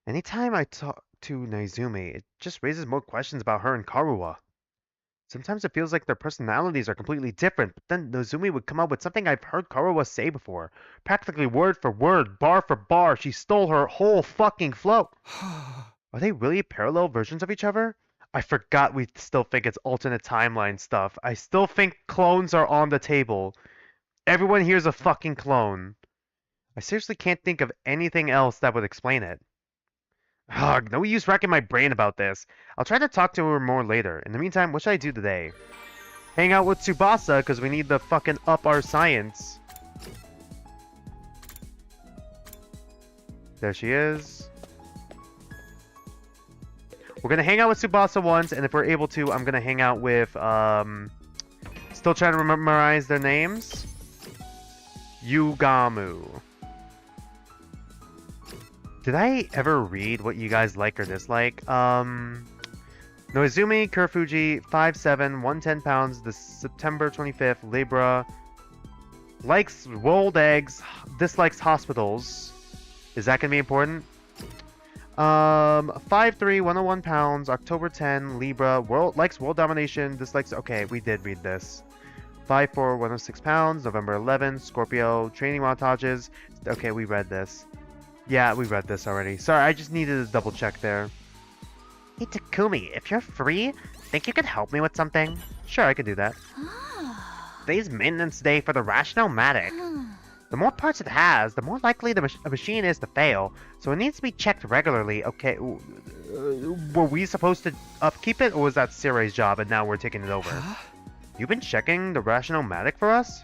Anytime I talk to Naizumi, it just raises more questions about her and Karuwa. Sometimes it feels like their personalities are completely different, but then Nozomi would come up with something I've heard Karuwa say before. Practically word for word, bar for bar, she stole her whole fucking flow. Are they really parallel versions of each other? I forgot we still think it's alternate timeline stuff. I still think clones are on the table. Everyone here's a fucking clone. I seriously can't think of anything else that would explain it. Ugh, no use racking my brain about this. I'll try to talk to her more later. In the meantime, what should I do today? Hang out with Tsubasa, because we need to fucking up our science. There she is. We're gonna hang out with Tsubasa once, and if we're able to, I'm gonna hang out with, still trying to memorize their names. Yugamu. Did I ever read what you guys like or dislike? Noizumi Kurofuji, 5'7", 110 pounds, the September 25th, Libra. Likes rolled eggs, dislikes hospitals. Is that gonna be important? 5'3", 101 pounds, October 10, Libra. Likes world domination, dislikes. Okay, we did read this. 5'4", 106 pounds, November 11, Scorpio. Training montages. Okay, we read this. Yeah, we read this already. Sorry, I just needed to double check there. Hey Takumi, if you're free, think you could help me with something? Sure, I could do that. Today's maintenance day for the Rational-Matic. The more parts it has, the more likely the machine is to fail, so it needs to be checked regularly. Okay, were we supposed to upkeep it, or was that Sirai's job and now we're taking it over? You've been checking the Rational-Matic for us?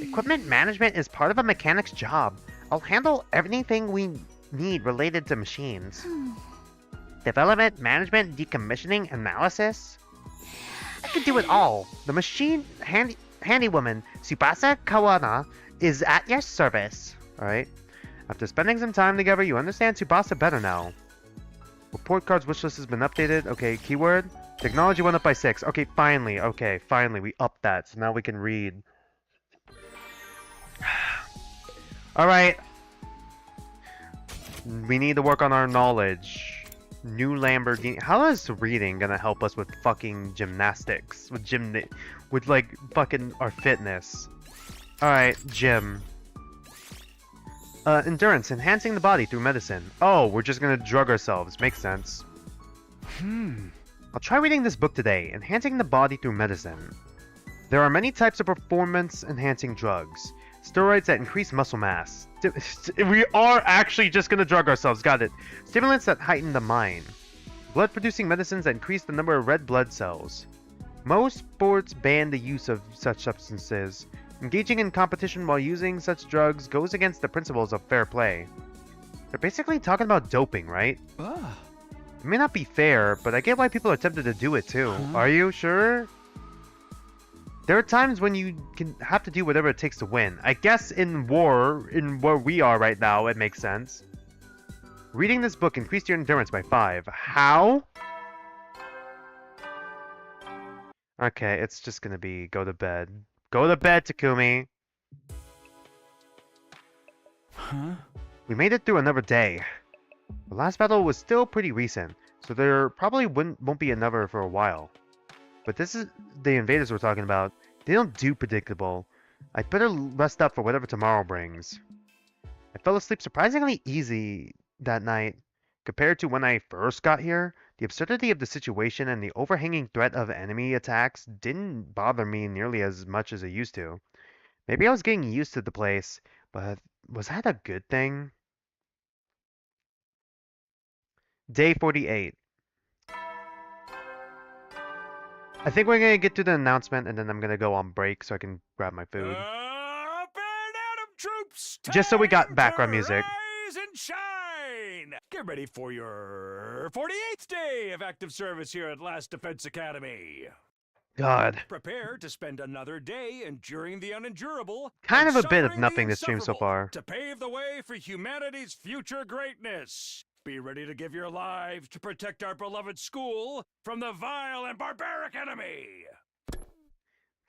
Equipment management is part of a mechanic's job. I'll handle everything we need related to machines. Development, management, decommissioning, analysis. I can do it all. The machine handywoman, Tsubasa Kawana, is at your service. Alright. After spending some time together, you understand Tsubasa better now. Report cards wishlist has been updated. Okay, keyword. Technology went up by 6. Okay, finally. Okay, finally. We upped that, so now we can read. Alright. We need to work on our knowledge. New Lamborghini. How is reading gonna help us with fucking gymnastics? With like fucking our fitness. Alright, gym. Endurance, enhancing the body through medicine. Oh, we're just gonna drug ourselves. Makes sense. I'll try reading this book today, enhancing the body through medicine. There are many types of performance-enhancing drugs. Steroids that increase muscle mass. We are actually just gonna drug ourselves, got it. Stimulants that heighten the mind. Blood-producing medicines that increase the number of red blood cells. Most sports ban the use of such substances. Engaging in competition while using such drugs goes against the principles of fair play. They're basically talking about doping, right? It may not be fair, but I get why people are tempted to do it too. Are you sure? There are times when you can have to do whatever it takes to win. I guess in war, in where we are right now, it makes sense. Reading this book increased your endurance by 5. How? Okay, it's just gonna be go to bed. Go to bed, Takumi. We made it through another day. The last battle was still pretty recent, so there probably won't be another for a while. But this is the invaders we're talking about. They don't do predictable. I'd better rest up for whatever tomorrow brings. I fell asleep surprisingly easy that night. Compared to when I first got here, the absurdity of the situation and the overhanging threat of enemy attacks didn't bother me nearly as much as it used to. Maybe I was getting used to the place, but was that a good thing? Day 48. I think we're gonna get to the announcement and then I'm gonna go on break so I can grab my food. Up and Atom troops! Just so we got Time background to music. Rise and shine! Get ready for your 48th day of active service here at Last Defense Academy. God. Prepare to spend another day enduring the unendurable. Kind and of a bit of suffering the nothing this stream so insufferable far. To pave the way for humanity's future greatness. Be ready to give your lives to protect our beloved school from the vile and barbaric enemy.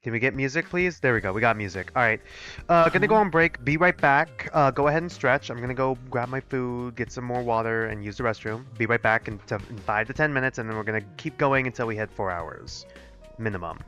Can we get music, please? There we go. We got music. All right. Gonna go on break. Be right back. Go ahead and stretch. I'm gonna go grab my food, get some more water, and use the restroom. Be right back in 5 to 10 minutes, and then we're gonna keep going until we hit 4 hours. Minimum.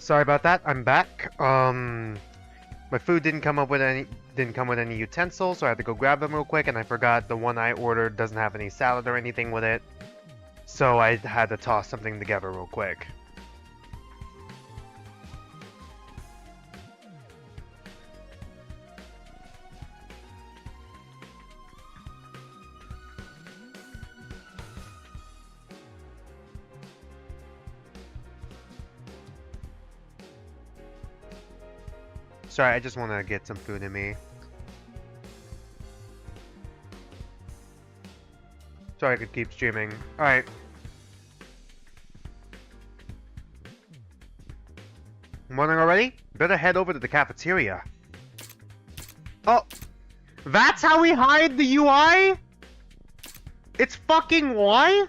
Sorry about that. I'm back. My food didn't come with any utensils, so I had to go grab them real quick, and I forgot the one I ordered doesn't have any salad or anything with it. So I had to toss something together real quick. Sorry, I just want to get some food in me. So I could keep streaming. Alright. Morning already? Better head over to the cafeteria. Oh! That's how we hide the UI? It's fucking Y?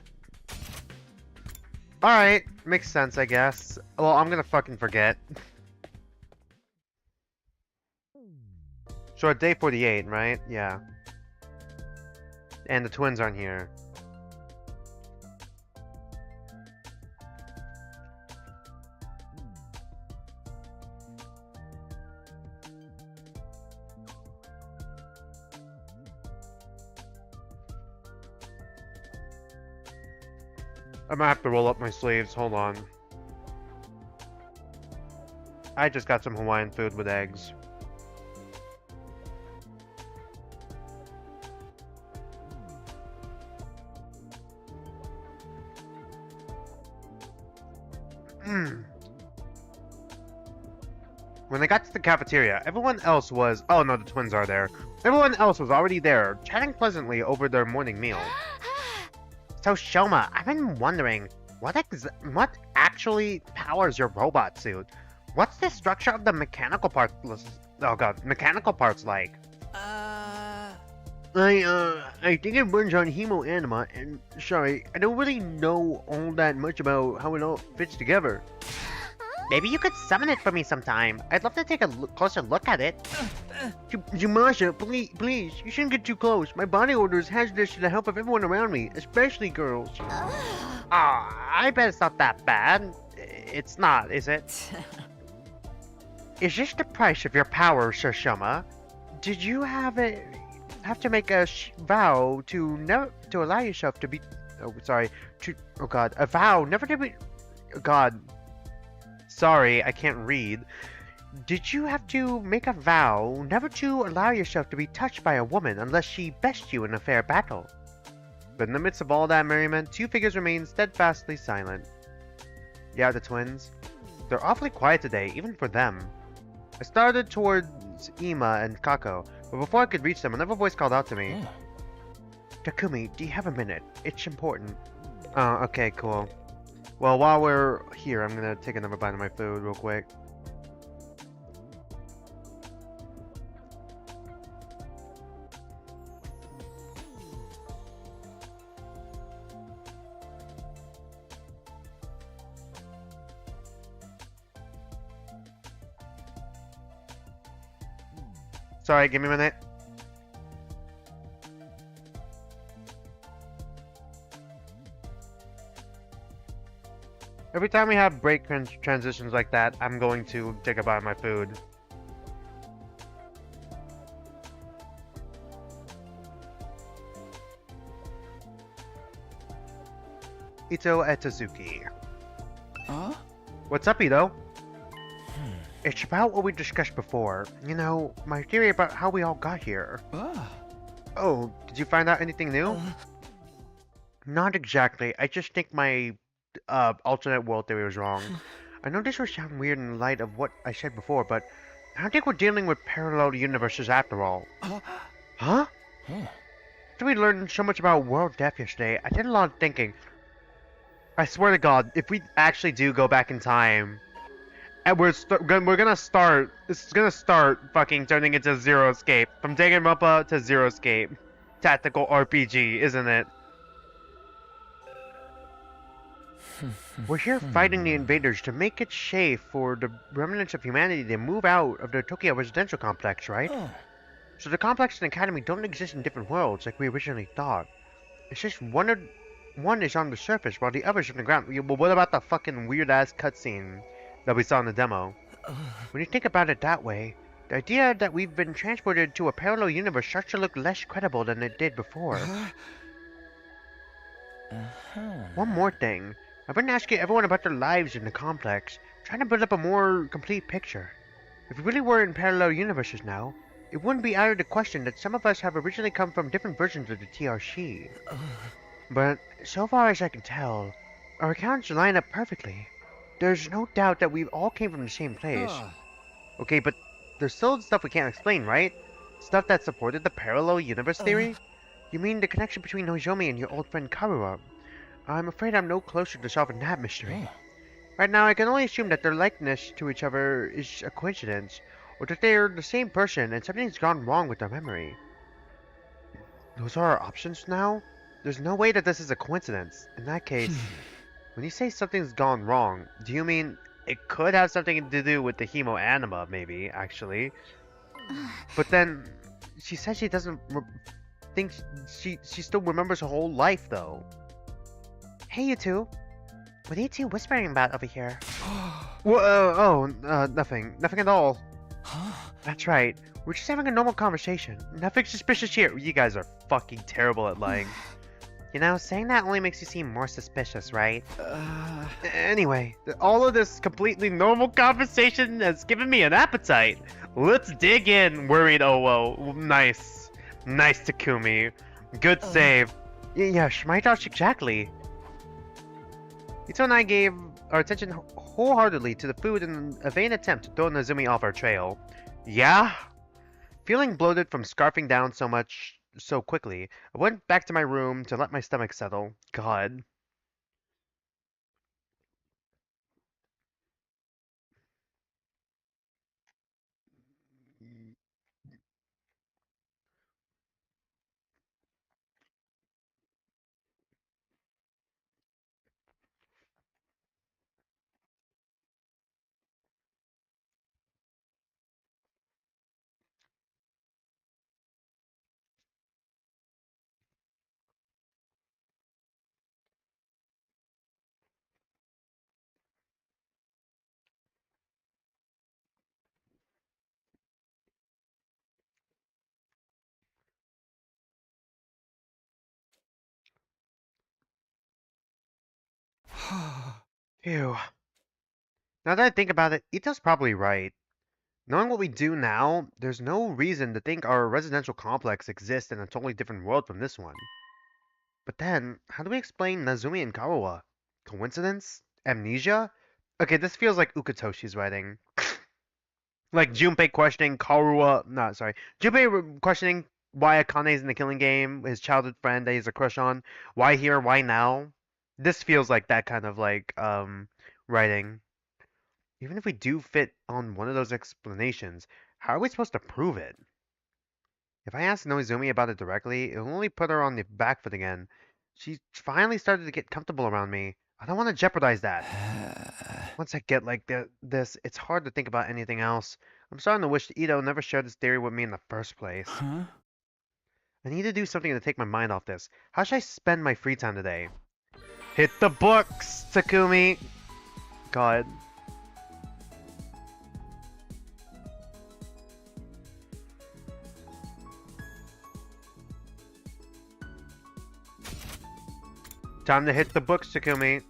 Alright, makes sense, I guess. Well, I'm gonna fucking forget. So at day 48, right? Yeah. And the twins aren't here. I'm gonna have to roll up my sleeves, hold on. I just got some Hawaiian food with eggs. When I got to the cafeteria, everyone else was... Oh no, the twins are there. Everyone else was already there, chatting pleasantly over their morning meal. So Shoma, I've been wondering, what actually powers your robot suit? What's the structure of the mechanical parts... Oh god, mechanical parts like? I think it runs on hemoanima, and sorry, I don't really know all that much about how it all fits together. Maybe you could summon it for me sometime. I'd love to take a closer look at it. Jumasha, please, you shouldn't get too close. My body odor is hazardous to the health of everyone around me, especially girls. I bet it's not that bad. It's not, is it? Is this the price of your power, Sir Shoma? Did you have to make a vow to never allow yourself to be? Oh, sorry. A vow never to be. Oh, God. Sorry, I can't read. Did you have to make a vow never to allow yourself to be touched by a woman unless she bests you in a fair battle? But in the midst of all that merriment, two figures remained steadfastly silent. Yeah, the twins. They're awfully quiet today, even for them. I started towards Ima and Kako, but before I could reach them, another voice called out to me. Takumi, do you have a minute? It's important. Oh, okay, cool. Well, while we're here, I'm gonna take another bite of my food real quick. Sorry, give me a minute. Every time we have break transitions like that, I'm going to take a bite of my food. Ito Etazuki. Huh? What's up, Ito? It's about what we discussed before. You know, my theory about how we all got here. Oh, did you find out anything new? Not exactly. I just think my alternate world theory was wrong. I know this will sound weird in light of what I said before, but I don't think we're dealing with parallel universes after all. Huh? After we learned so much about world death yesterday, I did a lot of thinking. I swear to God, if we actually do go back in time, and it's gonna start fucking turning into Zero Escape. From Danganronpa to Zero Escape. Tactical RPG, isn't it? We're here fighting the invaders to make it safe for the remnants of humanity to move out of the Tokyo residential complex, right? So the complex and academy don't exist in different worlds like we originally thought. It's just one is on the surface while the other's on the ground. Well, what about the fucking weird-ass cutscene that we saw in the demo. When you think about it that way, the idea that we've been transported to a parallel universe starts to look less credible than it did before. One more thing. I've been asking everyone about their lives in the complex, trying to build up a more complete picture. If we really were in parallel universes now, it wouldn't be out of the question that some of us have originally come from different versions of the TRC. But so far as I can tell, our accounts line up perfectly. There's no doubt that we all came from the same place. Okay, but there's still stuff we can't explain, right? Stuff that supported the parallel universe theory? You mean the connection between Nozomi and your old friend Karua? I'm afraid I'm no closer to solving that mystery. Right now, I can only assume that their likeness to each other is a coincidence, or that they're the same person and something's gone wrong with their memory. Those are our options now? There's no way that this is a coincidence. In that case, when you say something's gone wrong, do you mean it could have something to do with the hemo anima, maybe, actually? But then, she said she doesn't think she still remembers her whole life, though. Hey, you two. What are you two whispering about over here? Nothing. Nothing at all. That's right. We're just having a normal conversation. Nothing suspicious here. You guys are fucking terrible at lying. You know, saying that only makes you seem more suspicious, right? Anyway, all of this completely normal conversation has given me an appetite. Let's dig in, worried Owo. Nice. Nice, Takumi. Good save. Yeah, my thoughts exactly. Ito and I gave our attention wholeheartedly to the food in a vain attempt to throw Nazumi off our trail. Yeah? Feeling bloated from scarfing down so quickly, I went back to my room to let my stomach settle. God. Phew. Now that I think about it, Ito's probably right. Knowing what we do now, there's no reason to think our residential complex exists in a totally different world from this one. But then, how do we explain Nazumi and Kawawa? Coincidence? Amnesia? Okay, this feels like Ukutoshi's writing. Like Junpei questioning Junpei questioning why Akane's in the killing game, his childhood friend that he's a crush on. Why here, why now? This feels like that kind of writing. Even if we do fit on one of those explanations, how are we supposed to prove it? If I ask Noizumi about it directly, it'll only put her on the back foot again. She finally started to get comfortable around me. I don't want to jeopardize that. Once I get like this, it's hard to think about anything else. I'm starting to wish Ito never shared this theory with me in the first place. I need to do something to take my mind off this. How should I spend my free time today? Hit the books, Takumi! God. Time to hit the books, Takumi.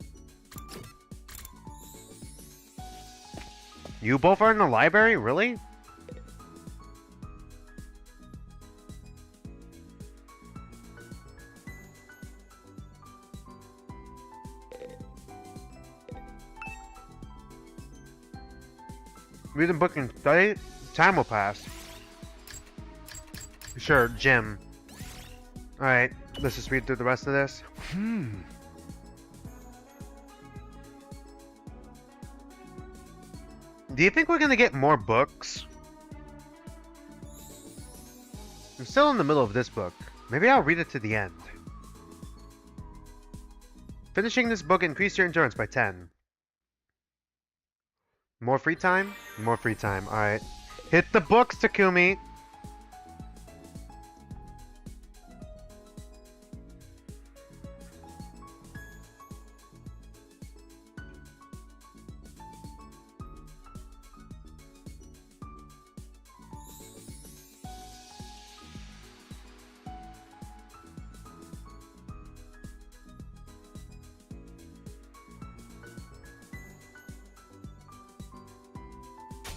You both are in the library? Really? Read the book and study? Time will pass. Sure, Jim. Alright, let's just read through the rest of this. Do you think we're gonna get more books? I'm still in the middle of this book. Maybe I'll read it to the end. Finishing this book increased your endurance by 10. More free time? More free time, alright. Hit the books, Takumi!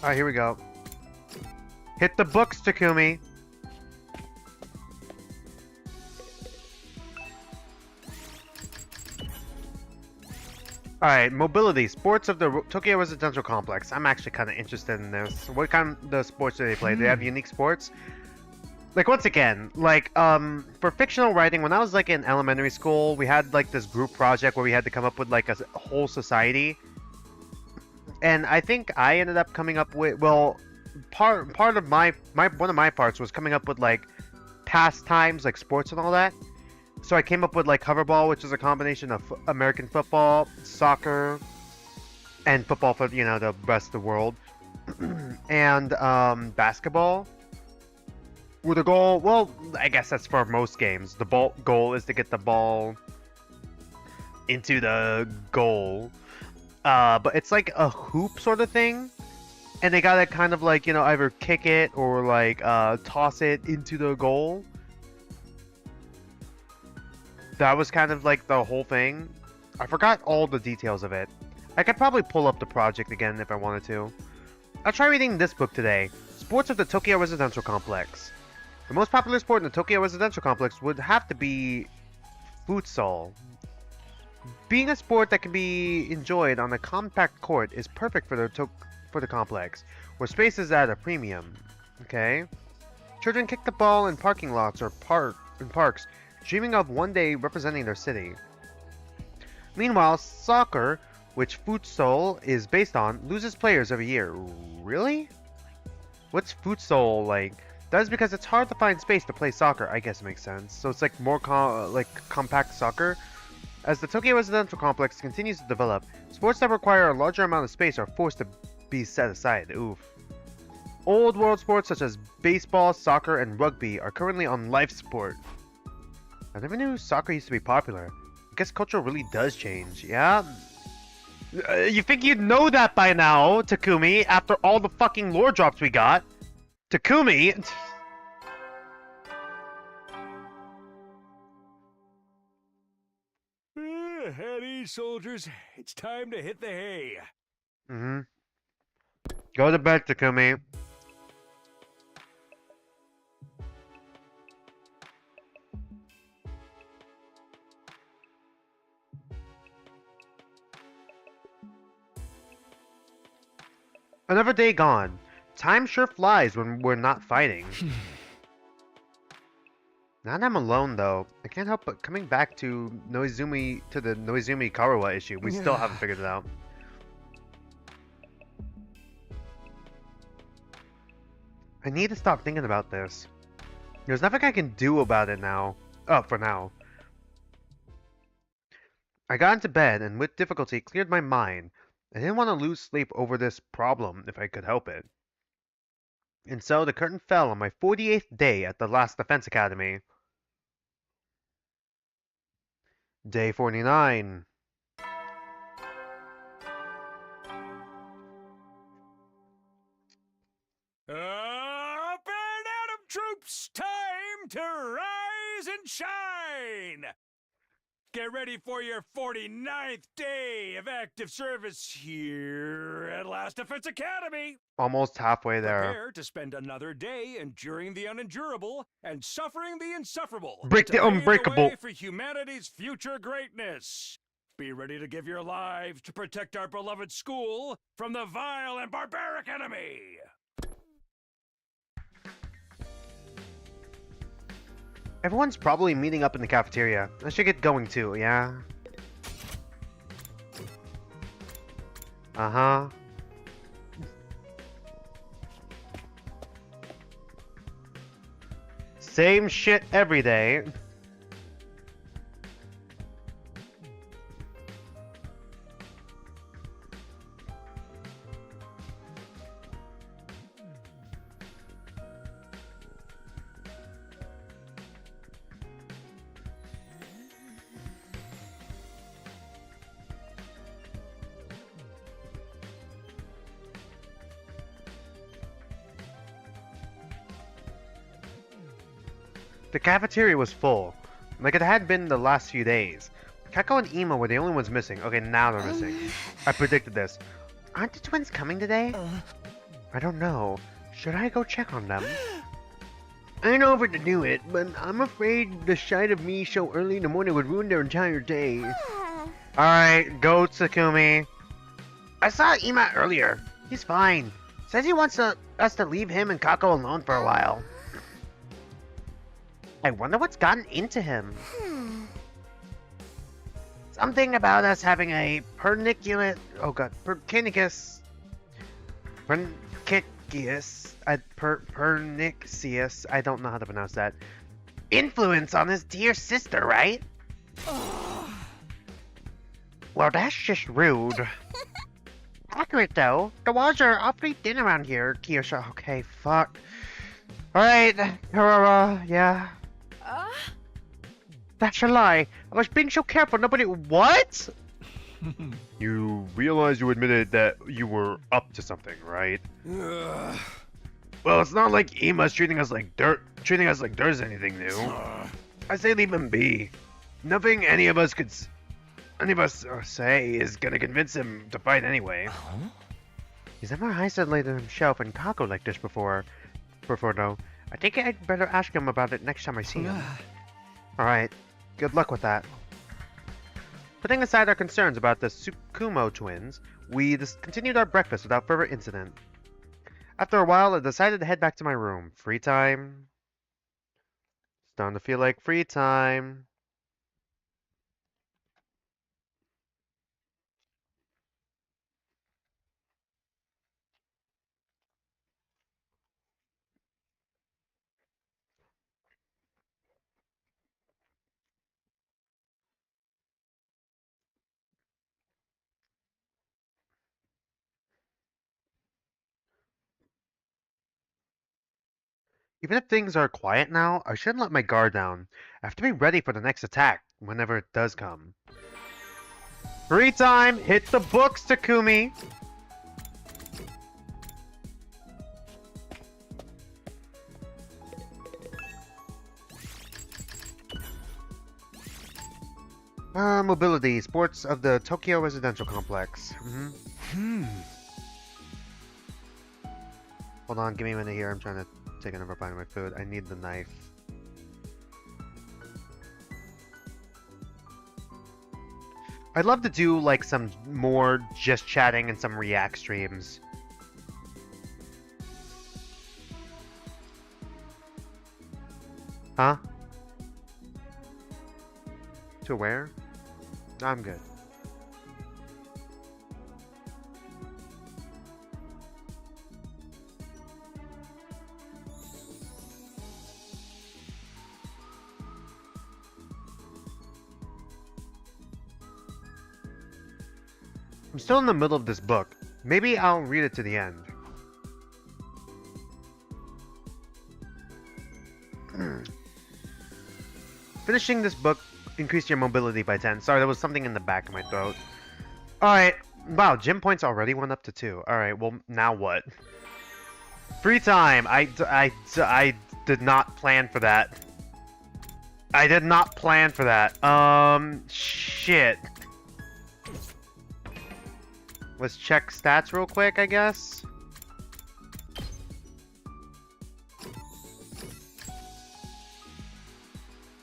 Alright, here we go. Hit the books, Takumi. Alright, mobility. Sports of the Tokyo Residential Complex. I'm actually kind of interested in this. What kind of sports do they play? Do they have unique sports? Like, once again, like, for fictional writing, when I was, like, in elementary school, we had, like, this group project where we had to come up with, like, a whole society. And I think I ended up coming up with, well, part of my one of my parts was coming up with, like, pastimes, like, sports and all that. So I came up with like hoverball, which is a combination of American football, soccer, and football for, you know, the rest of the world, and basketball. With the goal, well, I guess that's for most games. The goal is to get the ball into the goal, but it's like a hoop sort of thing, and they gotta kind of like, you know, either kick it or like toss it into the goal. That was kind of like the whole thing. I forgot all the details of it. I could probably pull up the project again if I wanted to. I'll try reading this book today. Sports of the Tokyo Residential Complex. The most popular sport in the Tokyo Residential Complex would have to be futsal. Being a sport that can be enjoyed on a compact court is perfect for the complex, where space is at a premium. Okay. Children kick the ball in parking lots or parks, dreaming of one day representing their city. Meanwhile, soccer, which futsal is based on, loses players every year. Really? What's futsal like? That is because it's hard to find space to play soccer. I guess it makes sense. So it's like more compact soccer. As the Tokyo Residential Complex continues to develop, sports that require a larger amount of space are forced to be set aside. Oof. Old world sports such as baseball, soccer, and rugby are currently on life support. I never knew soccer used to be popular. I guess culture really does change, yeah? You think you'd know that by now, Takumi, after all the fucking lore drops we got? Takumi! At ease, soldiers. It's time to hit the hay. Mm-hmm. Go to bed, Takumi. Another day gone. Time sure flies when we're not fighting. Now that I'm alone, though, I can't help but coming back to the Noizumi Karawa issue. We still haven't figured it out. I need to stop thinking about this. There's nothing I can do about it now. Oh, for now. I got into bed and with difficulty cleared my mind. I didn't want to lose sleep over this problem if I could help it. And so the curtain fell on my 48th day at the last defense academy. Day 49. Up and at 'em, troops! Time to rise and shine! Get ready for your 49th day of active service here at Last Defense Academy! Almost halfway there. Prepare to spend another day enduring the unendurable and suffering the insufferable. Break to the pave unbreakable. way for humanity's future greatness. Be ready to give your lives to protect our beloved school from the vile and barbaric enemy. Everyone's probably meeting up in the cafeteria. I should get going too, yeah? Uh-huh. Same shit every day. The cafeteria was full, like it had been the last few days. Kako and Ema were the only ones missing. Okay, now they're missing. I predicted this. Aren't the twins coming today? I don't know. Should I go check on them? I ain't over to do it, but I'm afraid the sight of me so early in the morning would ruin their entire day. Alright, go Takumi. I saw Ima earlier. He's fine. Says he wants us to leave him and Kako alone for a while. I wonder what's gotten into him. Something about us having a perniculate... Oh god, pernicious... Pernicious. I don't know how to pronounce that. influence on his dear sister, right? Well, that's just rude. Accurate, though. The walls are awfully thin around here, Kiyosha. Okay, fuck. Alright, Harara, yeah. That's a lie. I was being so careful, nobody- What? You realize you admitted that you were up to something, right? Well, it's not like Ima's treating us like dirt is anything new. I say leave him be. Nothing any of us say is gonna convince him to fight anyway. He's never isolated himself and Kako like this before. Though. I think I'd better ask him about it next time I see him. Alright, good luck with that. Putting aside our concerns about the Tsukumo twins, we continued our breakfast without further incident. After a while, I decided to head back to my room. Free time. Starting to feel like free time. Even if things are quiet now, I shouldn't let my guard down. I have to be ready for the next attack, whenever it does come. Free time! Hit the books, Takumi! Mobility, sports of the Tokyo residential complex. Hold on, give me a minute here. I'm trying to take another bite of my food. I need the knife. I'd love to do like some more just chatting and some react streams. Huh? To where? I'm good. I'm still in the middle of this book. Maybe I'll read it to the end. Finishing this book increased your mobility by 10. Sorry, there was something in the back of my throat. Alright. Wow, gym points already went up to 2. Alright, well, now what? Free time! I did not plan for that. I did not plan for that. Shit. Let's check stats real quick, I guess.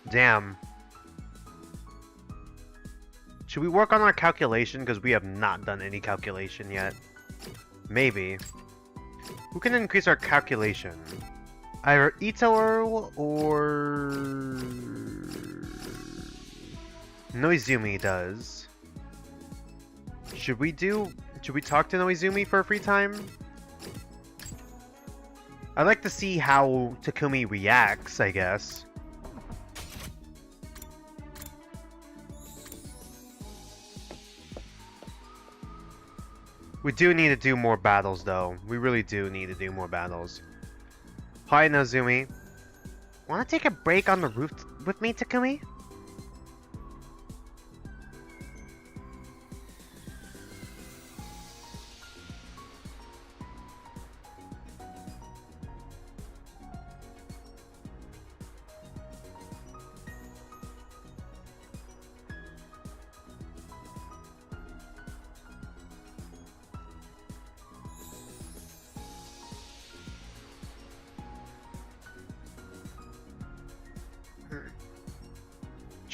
Damn. Should we work on our calculation? Because we have not done any calculation yet. Maybe. Who can increase our calculation? Either Ito or... Noizumi does. Should we talk to Noizumi for free time? I'd like to see how Takumi reacts, I guess. We do need to do more battles, though. We really do need to do more battles. Hi, Noizumi. Wanna take a break on the roof with me, Takumi?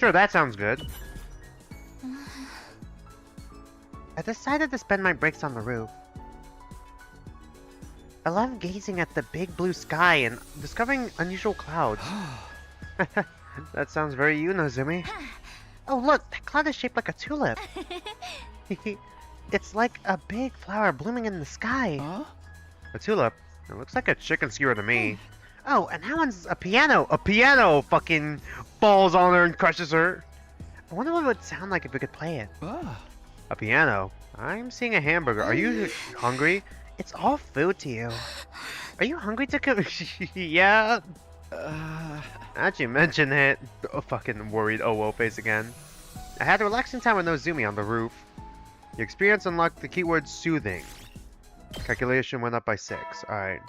Sure, that sounds good. I decided to spend my breaks on the roof. I love gazing at the big blue sky and discovering unusual clouds. That sounds very you, Nozumi. Oh look, that cloud is shaped like a tulip. It's like a big flower blooming in the sky. Huh? A tulip? It looks like a chicken skewer to me. Oh, and that one's a piano. A piano fucking falls on her and crushes her. I wonder what it would sound like if we could play it. Ah. A piano? I'm seeing a hamburger. Are you hungry? It's all food to you. Are you hungry to come? Yeah. As you mention it. Oh, fucking worried oh face again. I had a relaxing time with Nozumi on the roof. Your experience unlocked the keyword soothing. Calculation went up by 6. Alright.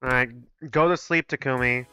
Alright, go to sleep, Takumi.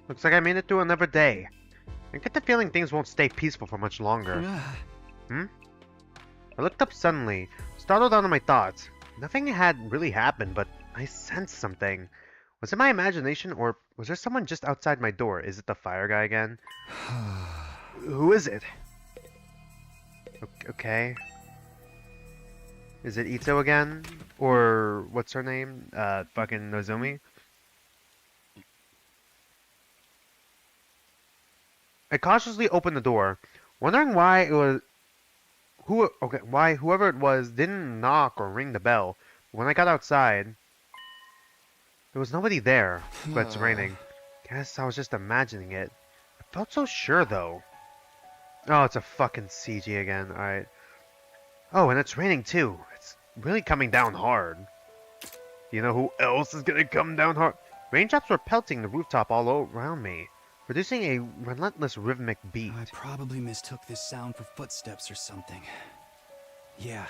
Looks like I made it through another day. I get the feeling things won't stay peaceful for much longer. Hmm? I looked up suddenly, startled out of my thoughts. Nothing had really happened, but I sensed something. Was it my imagination, or was there someone just outside my door? Is it the fire guy again? Who is it? Okay. Is it Ito again? Or what's her name? Fucking Nozumi? I cautiously opened the door, wondering why it was why whoever it was didn't knock or ring the bell. When I got outside, there was nobody there, but it's raining. Guess I was just imagining it. I felt so sure though. Oh, it's a fucking CG again. Alright. Oh, and it's raining too. It's really coming down hard. You know who else is gonna come down hard? Raindrops were pelting the rooftop all around me, producing a relentless rhythmic beat. I probably mistook this sound for footsteps or something. Yeah,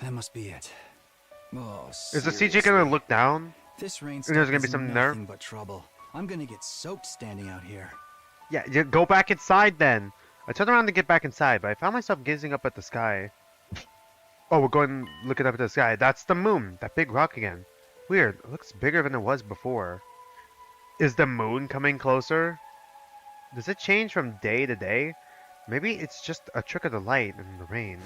that must be it. Oh, Is the CG gonna look down? This rain And there's stuff gonna be is something there? nothing but trouble. I'm gonna get soaked standing out here. Yeah, you go back inside then. I turned around to get back inside, but I found myself gazing up at the sky. Oh, we're going looking up at the sky. That's the moon, that big rock again. Weird, it looks bigger than it was before. Is the moon coming closer? Does it change from day to day? Maybe it's just a trick of the light and the rain.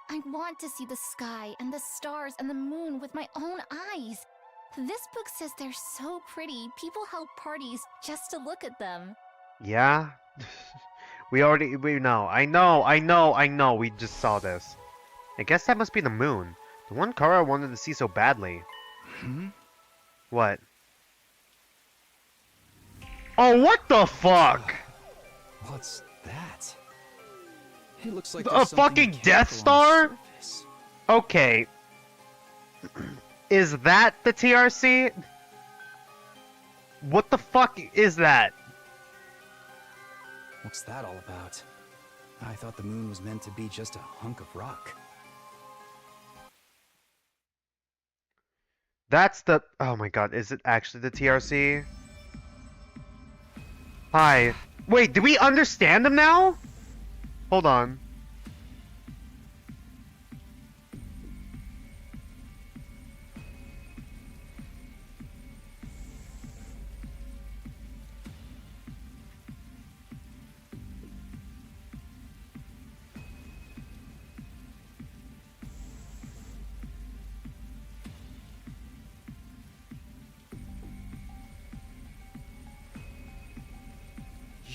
I want to see the sky and the stars and the moon with my own eyes. This book says they're so pretty, people held parties just to look at them. Yeah? we know. I know. We just saw this. I guess that must be the moon. The one Kara wanted to see so badly. Hmm? What? Oh, what the fuck? What's that? It looks like A there's something fucking Death mechanical Star? on the surface. Okay. Is that the TRC? What the fuck is that? What's that all about? I thought the moon was meant to be just a hunk of rock. That's the... Oh my god, is it actually the TRC? Hi. Wait, do we understand them now? Hold on.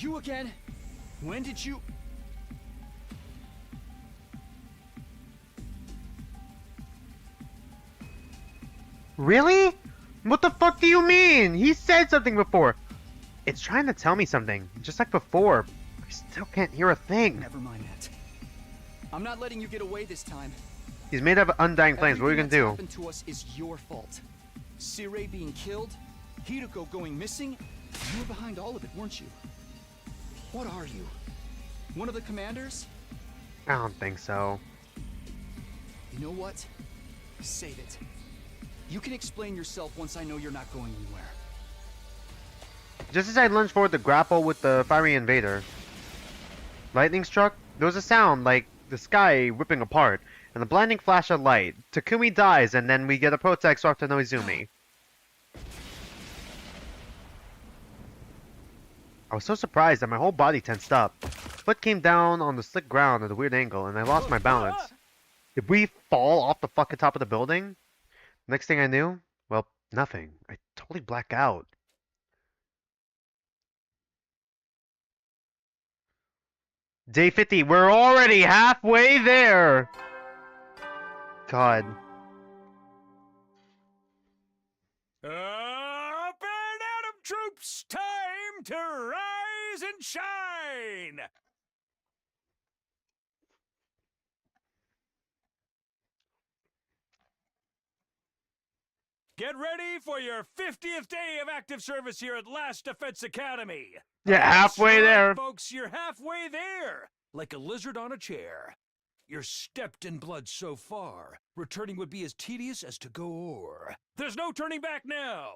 You again? When did you... Really? What the fuck do you mean? He said something before. It's trying to tell me something, just like before. I still can't hear a thing. Never mind that. I'm not letting you get away this time. He's made of undying flames. What are you gonna Everything do? that's happened to us is your fault. Sirei being killed, Hideko going missing. You were behind all of it, weren't you? What are you? One of the commanders? I don't think so. You know what? Save it. You can explain yourself once I know you're not going anywhere. Just as I lunged forward to grapple with the fiery invader, lightning struck. There was a sound like the sky ripping apart, and a blinding flash of light. Takumi dies, and then we get a Protect off to Noizumi. I was so surprised that my whole body tensed up. Foot came down on the slick ground at a weird angle, and I lost my balance. Did we fall off the fucking top of the building? Next thing I knew, well, nothing. I totally blacked out. Day 50, we're already halfway there! God. Up and Atom troops, time to rise and shine! Get ready for your 50th day of active service here at Last Defense Academy. Yeah, That's halfway right, there. folks, you're halfway there. Like a lizard on a chair. You're stepped in blood so far. Returning would be as tedious as to go o'er. There's no turning back now.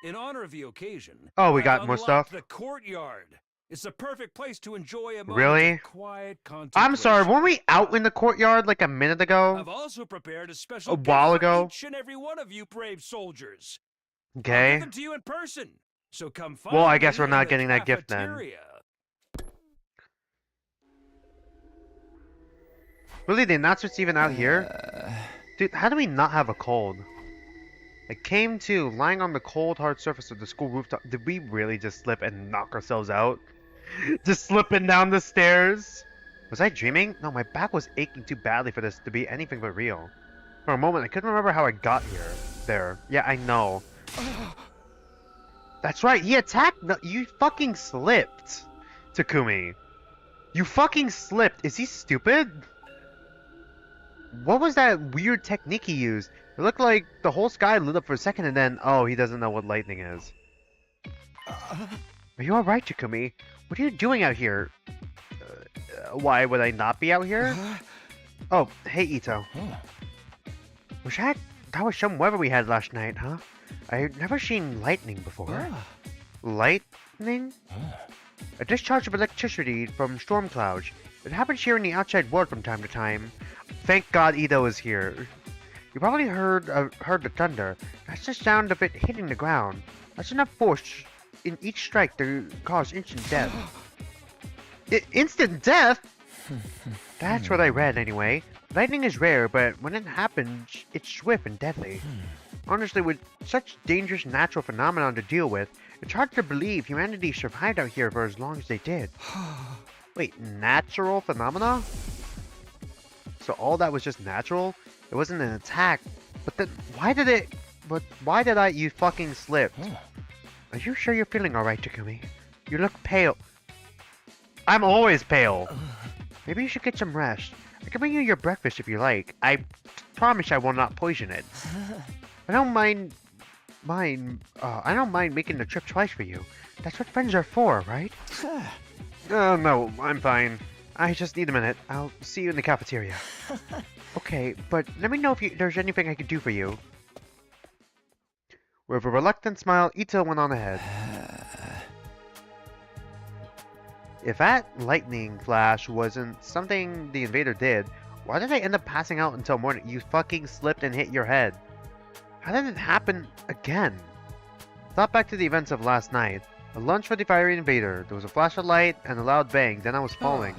In honor of the occasion, Oh, we I've got more unlocked stuff? The courtyard. It's the perfect place to enjoy a moment Really? of quiet contemplation. I'm sorry, weren't we out in the courtyard like a minute ago? I've also prepared a special A gift while for ago? each and every one of you brave soldiers. I'll Okay. give them to you in person. So come find Well, I guess me we're in not the getting that gift then. cafeteria. Really, the announcer's even out here? Dude, how do we not have a cold? I came to, lying on the cold, hard surface of the school rooftop. Did we really just slip and knock ourselves out? Just slipping down the stairs? Was I dreaming? No, my back was aching too badly for this to be anything but real. For a moment, I couldn't remember how I got here. There. Yeah, I know. That's right, he attacked. No, you fucking slipped, Takumi. You fucking slipped. Is he stupid? What was that weird technique he used? It looked like the whole sky lit up for a second and then, oh, he doesn't know what lightning is. Are you alright, Takumi? What are you doing out here? Why would I not be out here? Oh, hey, Ito. Was that was some weather we had last night, huh? I've never seen lightning before. Lightning? A discharge of electricity from storm clouds. It happens here in the outside world from time to time. Thank God Ito is here. You probably heard the thunder. That's the sound of it hitting the ground. That's enough force in each strike to cause instant death. Instant death? That's what I read anyway. Lightning is rare, but when it happens, it's swift and deadly. Honestly, with such dangerous natural phenomenon to deal with, it's hard to believe humanity survived out here for as long as they did. Wait, natural phenomena? So all that was just natural? It wasn't an attack. But then, why did you fucking slipped? Are you sure you're feeling alright, Takumi? You look pale. I'm always pale. Maybe you should get some rest. I can bring you your breakfast if you like. I promise I will not poison it. I don't mind making the trip twice for you. That's what friends are for, right? No, I'm fine. I just need a minute. I'll see you in the cafeteria. Okay, but let me know if there's anything I can do for you. With a reluctant smile, Ito went on ahead. If that lightning flash wasn't something the invader did, why did I end up passing out until morning? You fucking slipped and hit your head. How did it happen again? Thought back to the events of last night. A lunge for the fiery invader. There was a flash of light and a loud bang, then I was falling.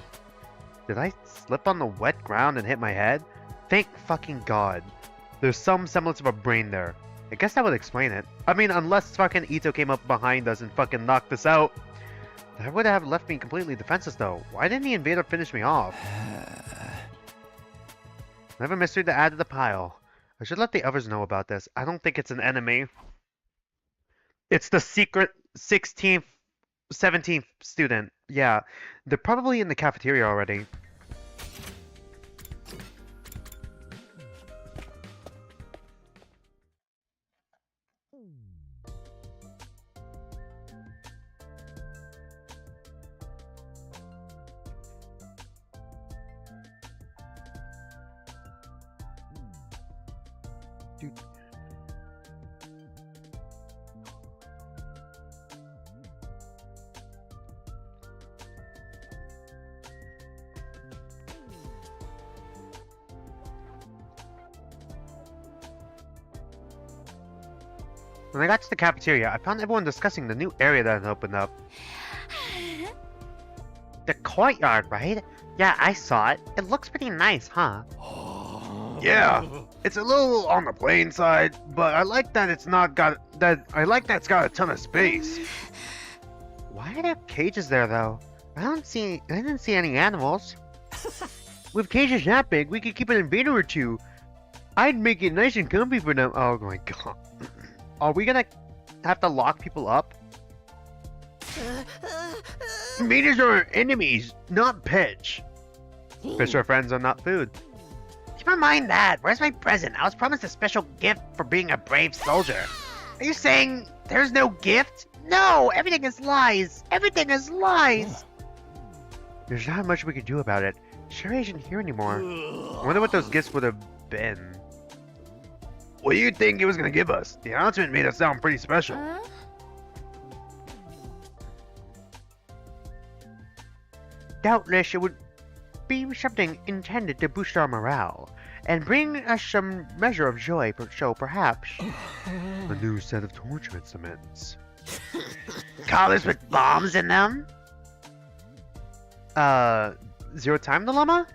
Did I slip on the wet ground and hit my head? Thank fucking God. There's some semblance of a brain there. I guess that would explain it. I mean, unless fucking Ito came up behind us and fucking knocked us out. That would have left me completely defenseless though. Why didn't the invader finish me off? Another mystery to add to the pile. I should let the others know about this. I don't think it's an enemy. It's the secret 16th 17th student. Yeah, they're probably in the cafeteria already. Dude. When I got to the cafeteria, I found everyone discussing the new area that had opened up. The courtyard, right? Yeah, I saw it. It looks pretty nice, huh? Yeah, it's a little on the plain side, but I like that it's got a ton of space. Why are there cages there, though? I didn't see any animals. With cages that big, we could keep an invader or two. I'd make it nice and comfy for them. Oh my god. Are we gonna have to lock people up? Invaders are enemies, not pets. Fish are friends are not food. Never mind that. Where's my present? I was promised a special gift for being a brave soldier. Are you saying there's no gift? No, everything is lies. Everything is lies. There's not much we can do about it. Sherry isn't here anymore. I wonder what those gifts would have been. What do you think it was gonna give us? The announcement made it sound pretty special. Doubtless it would be something intended to boost our morale and bring us some measure of joy, so perhaps a new set of torture instruments. Collars with bombs in them? Zero time dilemma?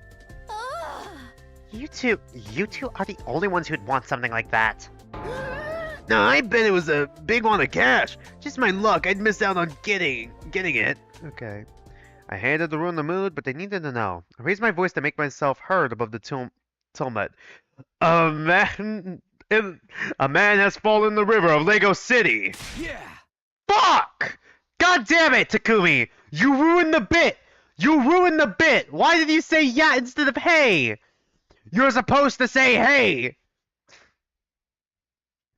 You two are the only ones who'd want something like that. No, I bet it was a big wad of cash. Just my luck, I'd miss out on getting it. Okay. I hated to ruin the mood, but they needed to know. I raised my voice to make myself heard above the tumult. A man has fallen in the river of Lego City. Yeah! Fuck! God damn it, Takumi! You ruined the bit! You ruined the bit! Why did you say yeah instead of hey? You're supposed to say hey!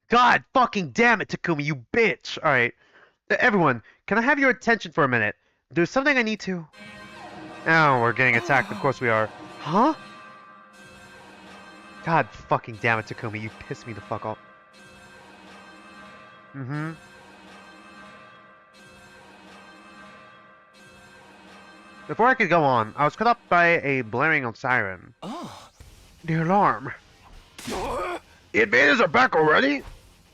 God fucking damn it, Takumi, you bitch! Alright. Everyone, can I have your attention for a minute? There's something I need to... Oh, we're getting attacked. Of course we are. Huh? God fucking damn it, Takumi. You pissed me the fuck off. Mm-hmm. Before I could go on, I was cut up by a blaring siren. Oh. The alarm. The invaders are back already?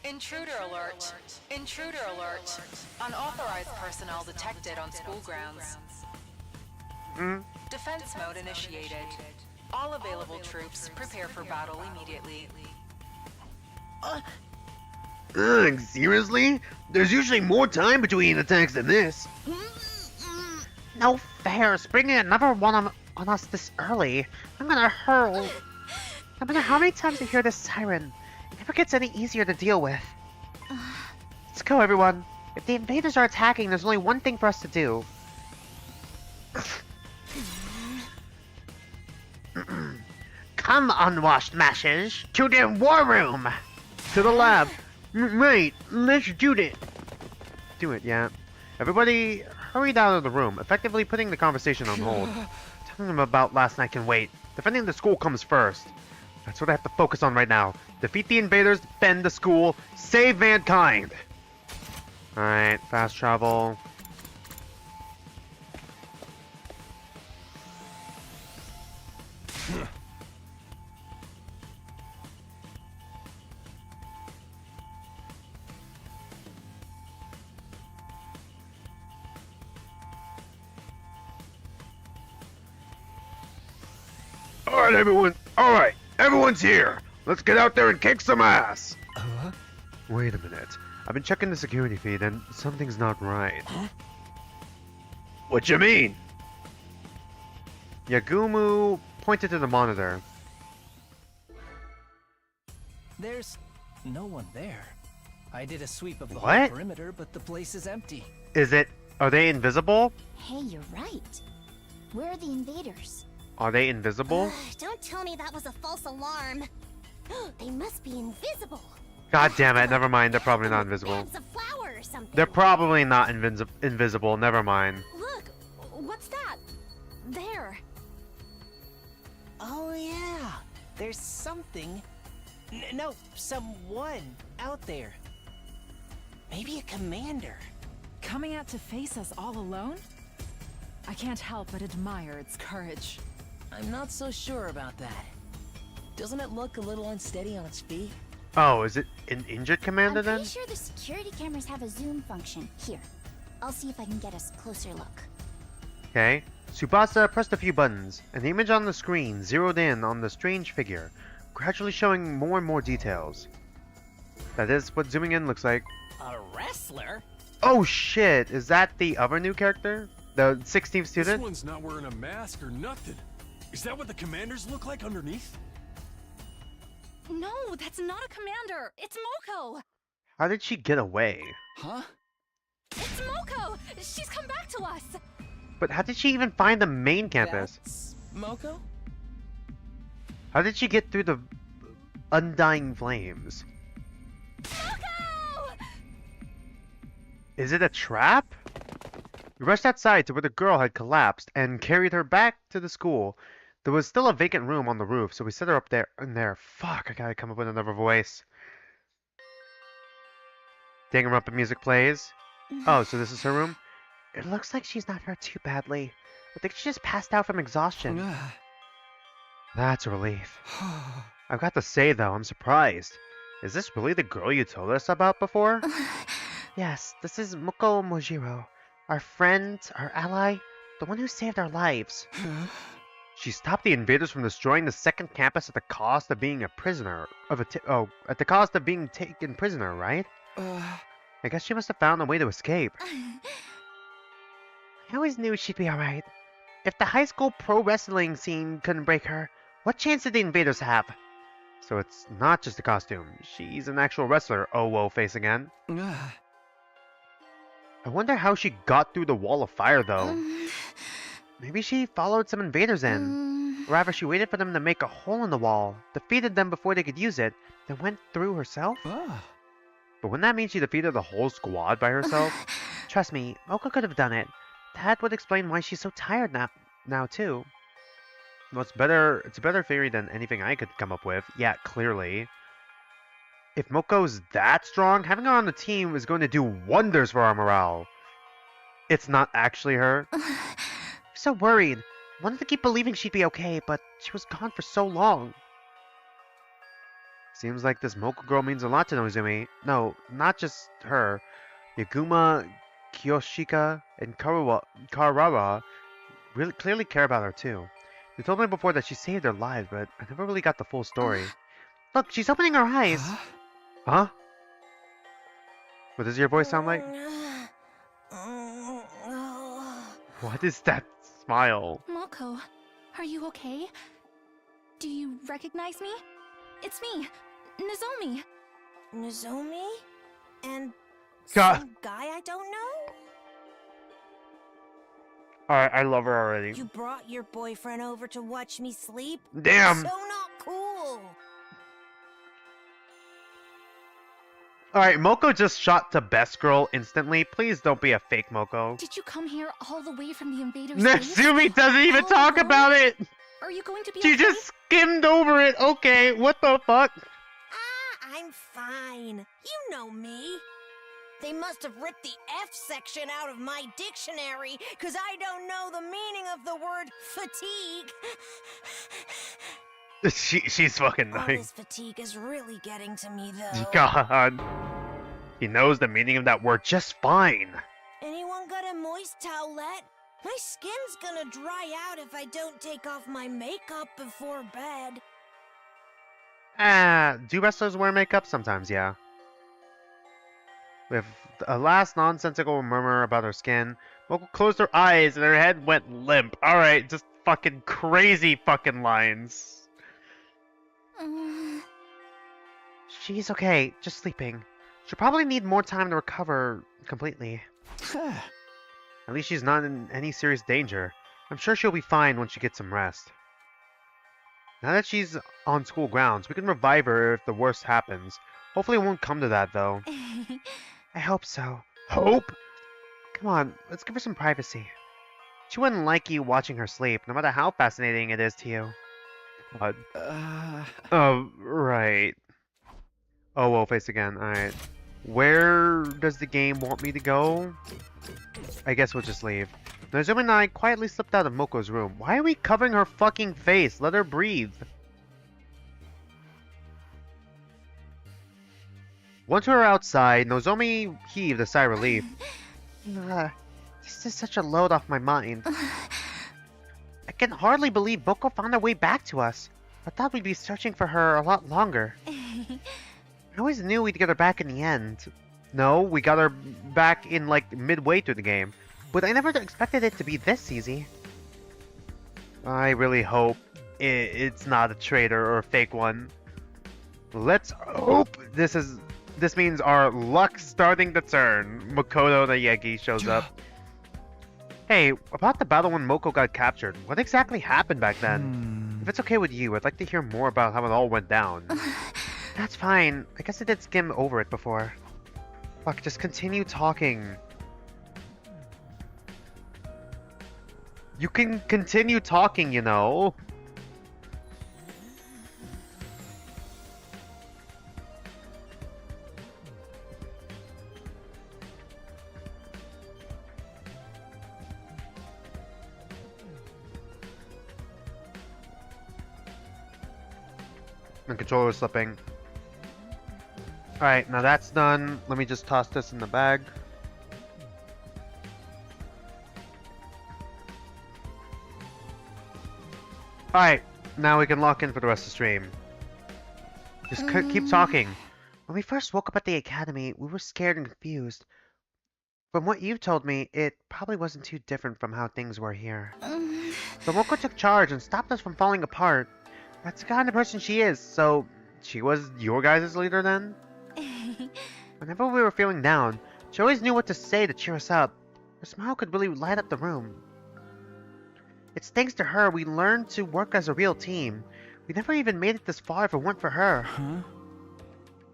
Intruder alert. Intruder alert. Unauthorized personnel detected on school grounds. Defense mode initiated. All available troops prepare for battle immediately. Seriously? There's usually more time between attacks than this. No fair. Springing another one on us this early. I'm gonna hurl. No matter how many times I hear this siren, it never gets any easier to deal with. Let's go, everyone. If the invaders are attacking, there's only one thing for us to do. Come, unwashed masses, to the war room! To the lab. Right, let's do it. Do it, yeah. Everybody hurried out of the room, effectively putting the conversation on hold. Telling them about last night can wait. Defending the school comes first. That's what I have to focus on right now. Defeat the invaders, defend the school, save mankind. Alright, fast travel. Alright, everyone. Alright, everyone's here. Let's get out there and kick some ass. Wait a minute. I've been checking the security feed and something's not right. What you mean? Yagumu pointed to the monitor. There's no one there. I did a sweep of the What? whole perimeter, but the place is empty. Is it Are they invisible? Hey, you're right. Where are the invaders? Are they invisible? Don't tell me that was a false alarm. They must be invisible. God damn it, never mind, they're probably not invisible. Bags of flour or something. They're probably not invisible, never mind. Look, what's that? There. Oh, yeah. There's something. No, someone out there. Maybe a commander. Coming out to face us all alone? I can't help but admire its courage. I'm not so sure about that. Doesn't it look a little unsteady on its feet? Oh, is it an injured commander I'm then? pretty sure the security cameras have a zoom function. Here, I'll see if I can get a closer look. Okay. Tsubasa pressed a few buttons, and the image on the screen zeroed in on the strange figure, gradually showing more and more details. That is what zooming in looks like. A wrestler? Oh shit, is that the other new character? The 16th This student? one's not wearing a mask or nothing. Is that what the commanders look like underneath? No, that's not a commander. It's Moko. How did she get away? Huh? It's Moko. She's come back to us. But how did she even find the main campus? That's Moko? How did she get through the undying flames? Moko! Is it a trap? We rushed outside to where the girl had collapsed and carried her back to the school. There was still a vacant room on the roof, so we set her up there. Fuck, I gotta come up with another voice. Danganronpa music plays. Oh, so this is her room? It looks like she's not hurt too badly. I think she just passed out from exhaustion. That's a relief. I've got to say, though, I'm surprised. Is this really the girl you told us about before? Yes, this is Moko Mojiro. Our friend, our ally, the one who saved our lives. She stopped the invaders from destroying the second campus at the cost of being a prisoner. At the cost of being taken prisoner, right? I guess she must have found a way to escape. I always knew she'd be alright. If the high school pro wrestling scene couldn't break her, what chance did the invaders have? So it's not just a costume. She's an actual wrestler. Oh, whoa, face again. I wonder how she got through the wall of fire, though. Maybe she followed some invaders in. Or rather, she waited for them to make a hole in the wall, defeated them before they could use it, then went through herself? But wouldn't that mean she defeated the whole squad by herself? Trust me, Moko could have done it. That would explain why she's so tired now too. Well, it's a better theory than anything I could come up with. Yeah, clearly. If Moko's that strong, having her on the team is going to do wonders for our morale. It's not actually her. I'm so worried. Wanted to keep believing she'd be okay, but she was gone for so long. Seems like this Moko girl means a lot to Noizumi. No, not just her. Yaguma, Kiyoshika, and Karawa really clearly care about her too. They told me before that she saved their lives, but I never really got the full story. Look, she's opening her eyes. Huh? What does your voice sound like? What is that smile? Moko, are you okay? Do you recognize me? It's me, Nozomi. Nozomi? And God. some guy I don't know? Alright, I love her already. You brought your boyfriend over to watch me sleep? Damn! So not cool! Alright, Moko just shot to best girl instantly. Please don't be a fake Moko. Did you come here all the way from the invaders' base? Natsumi doesn't even talk about it! Are you going to be She okay? just skimmed over it. Okay, what the fuck? I'm fine. You know me. They must have ripped the F section out of my dictionary, because I don't know the meaning of the word fatigue. She's fucking All annoying. this fatigue is really getting to me, though. God. He knows the meaning of that word just fine. Anyone got a moist towelette? My skin's gonna dry out if I don't take off my makeup before bed. Do wrestlers wear makeup? Sometimes, yeah. With a last nonsensical murmur about her skin, Moko closed her eyes and her head went limp. Alright, just fucking crazy fucking lines. She's okay, just sleeping. She'll probably need more time to recover completely. At least she's not in any serious danger. I'm sure she'll be fine once she gets some rest. Now that she's on school grounds, we can revive her if the worst happens. Hopefully it won't come to that, though. I hope so. Hope? Come on, let's give her some privacy. She wouldn't like you watching her sleep, no matter how fascinating it is to you. God. Oh, right. Oh, well, face again. Alright. Where does the game want me to go? I guess we'll just leave. Nozomi and I quietly slipped out of Moko's room. Why are we covering her fucking face? Let her breathe. Once we were outside, Nozomi heaved a sigh of relief. This is such a load off my mind. I can hardly believe Moko found her way back to us. I thought we'd be searching for her a lot longer. I always knew we'd get her back in the end. No, we got her back in like midway through the game. But I never expected it to be this easy. I really hope it's not a traitor or a fake one. Let's hope this means our luck's starting to turn. Makoto Nayegi shows up. Hey, about the battle when Moko got captured, what exactly happened back then? If it's okay with you, I'd like to hear more about how it all went down. That's fine. I guess I did skim over it before. Fuck, just continue talking. You can continue talking, you know. My controller is slipping. Alright, now that's done. Let me just toss this in the bag. Alright, now we can lock in for the rest of the stream. Just keep talking. When we first woke up at the academy, we were scared and confused. From what you've told me, it probably wasn't too different from how things were here. But Moko took charge and stopped us from falling apart. That's the kind of person she is, so she was your guys' leader then? Whenever we were feeling down, she always knew what to say to cheer us up. Her smile could really light up the room. It's thanks to her we learned to work as a real team. We never even made it this far if it weren't for her.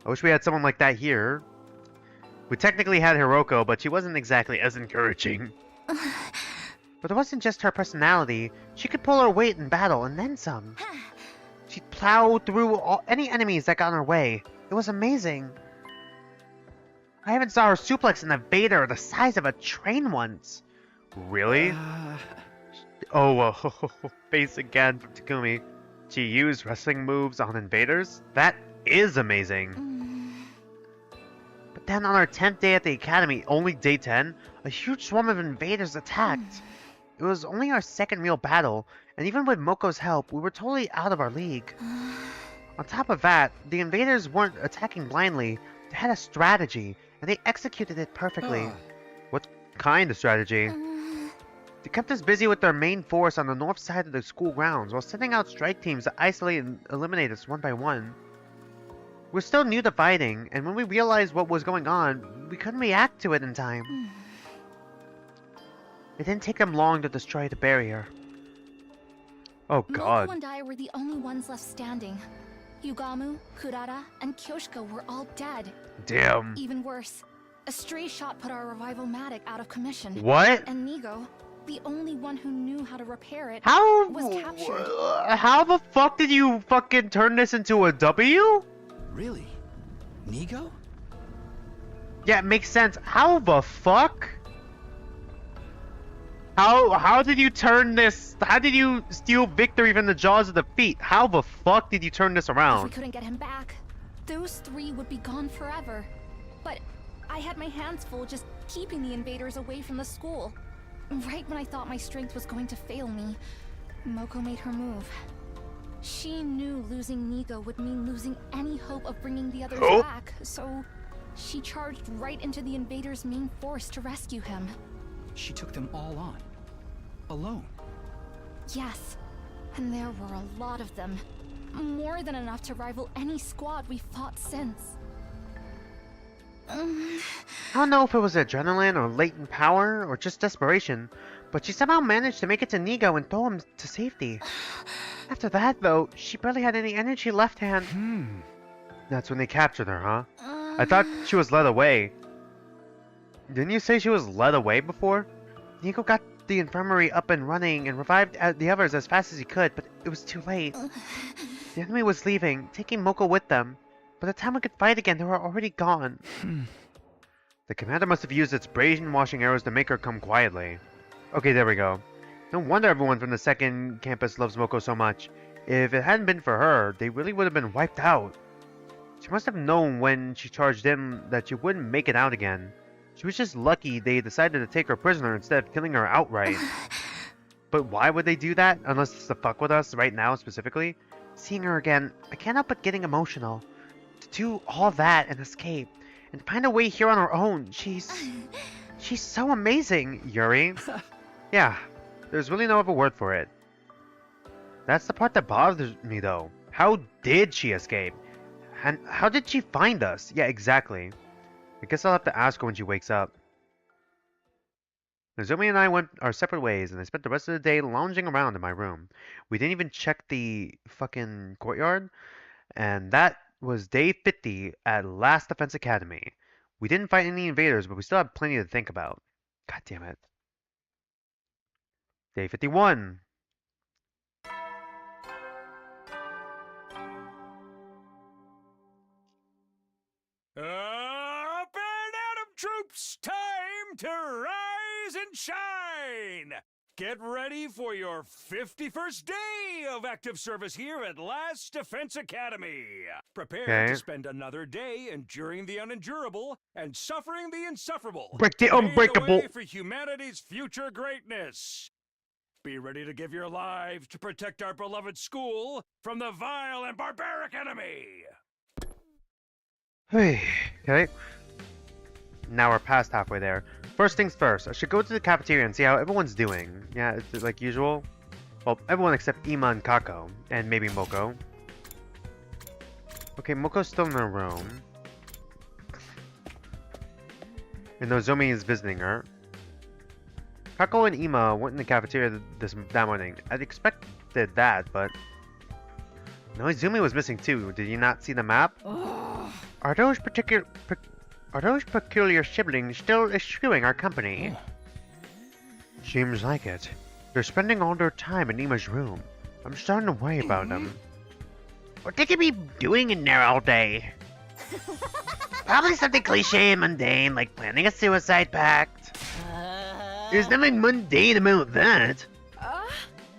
I wish we had someone like that here. We technically had Hiroko, but she wasn't exactly as encouraging. But it wasn't just her personality. She could pull her weight in battle and then some. She'd plow through any enemies that got in her way. It was amazing. I even saw her suplex an invader the size of a train once. Really? Oh, face again from Takumi. She used wrestling moves on invaders? That is amazing. But then on our 10th day at the academy, only day 10, a huge swarm of invaders attacked. It was only our second real battle, and even with Moko's help, we were totally out of our league. On top of that, the invaders weren't attacking blindly. They had a strategy, and they executed it perfectly. What kind of strategy? They kept us busy with their main force on the north side of the school grounds, while sending out strike teams to isolate and eliminate us one by one. We're still new to fighting, and when we realized what was going on, we couldn't react to it in time. It didn't take them long to destroy the barrier. Oh god. Moko and I were the only ones left standing. Yugamu, Kurara, and Kyoshika were all dead. Damn. Even worse, a stray shot put our revival matic out of commission. What? And Nigo, the only one who knew how to repair it, was captured. How the fuck did you fucking turn this into a W? Really? Nigo? Yeah, it makes sense. How the fuck? How did you turn this? How did you steal victory from the jaws of defeat? How the fuck did you turn this If around? we couldn't get him back, those three would be gone forever. But I had my hands full just keeping the invaders away from the school. Right when I thought my strength was going to fail me, Moko made her move. She knew losing Nigo would mean losing any hope of bringing the others back, so she charged right into the invaders' main force to rescue him. She took them all on. Alone. Yes, and there were a lot of them. More than enough to rival any squad we've fought since. I don't know if it was adrenaline or latent power or just desperation, but she somehow managed to make it to Nigo and throw him to safety. After that, though, she barely had any energy left hand. That's when they captured her, huh? I thought she was led away. Didn't you say she was led away before? Nigo got the infirmary up and running and revived the others as fast as he could, but it was too late. The enemy was leaving, taking Moko with them. By the time we could fight again, they were already gone. The commander must have used its brainwashing arrows to make her come quietly. Okay, there we go. No wonder everyone from the second campus loves Moko so much. If it hadn't been for her, they really would have been wiped out. She must have known when she charged in that she wouldn't make it out again. She was just lucky they decided to take her prisoner instead of killing her outright. But why would they do that? Unless it's to fuck with us right now specifically? Seeing her again, I can't help but getting emotional. To do all that and escape, and find a way here on her own, she's so amazing, Yuri. Yeah, there's really no other word for it. That's the part that bothers me though. How did she escape? And how did she find us? Yeah, exactly. I guess I'll have to ask her when she wakes up. Nozomi and I went our separate ways, and I spent the rest of the day lounging around in my room. We didn't even check the fucking courtyard, and that was day 50 at Last Defense Academy. We didn't fight any invaders, but we still have plenty to think about. God damn it. Day 51. Up and Atom troops! Time to rise and shine! Get ready for your 51st day of active service here at Last Defense Academy. Prepare to spend another day enduring the unendurable and suffering the insufferable. Break the unbreakable. Pave the way for humanity's future greatness. Be ready to give your lives to protect our beloved school from the vile and barbaric enemy. Okay. Now we're past halfway there. First things first, I should go to the cafeteria and see how everyone's doing. Yeah, it's like usual. Well, everyone except Ima and Kako, and maybe Moko. Okay, Moko's still in her room. And Nozomi is visiting her. Kako and Ima went in the cafeteria that morning. I'd expected that, but... Nozomi was missing too. Did you not see the map? Are those peculiar siblings still eschewing our company? Seems like it. They're spending all their time in Ima's room. I'm starting to worry about them. What could they be doing in there all day? Probably something cliche and mundane, like planning a suicide pact. There's nothing mundane about that.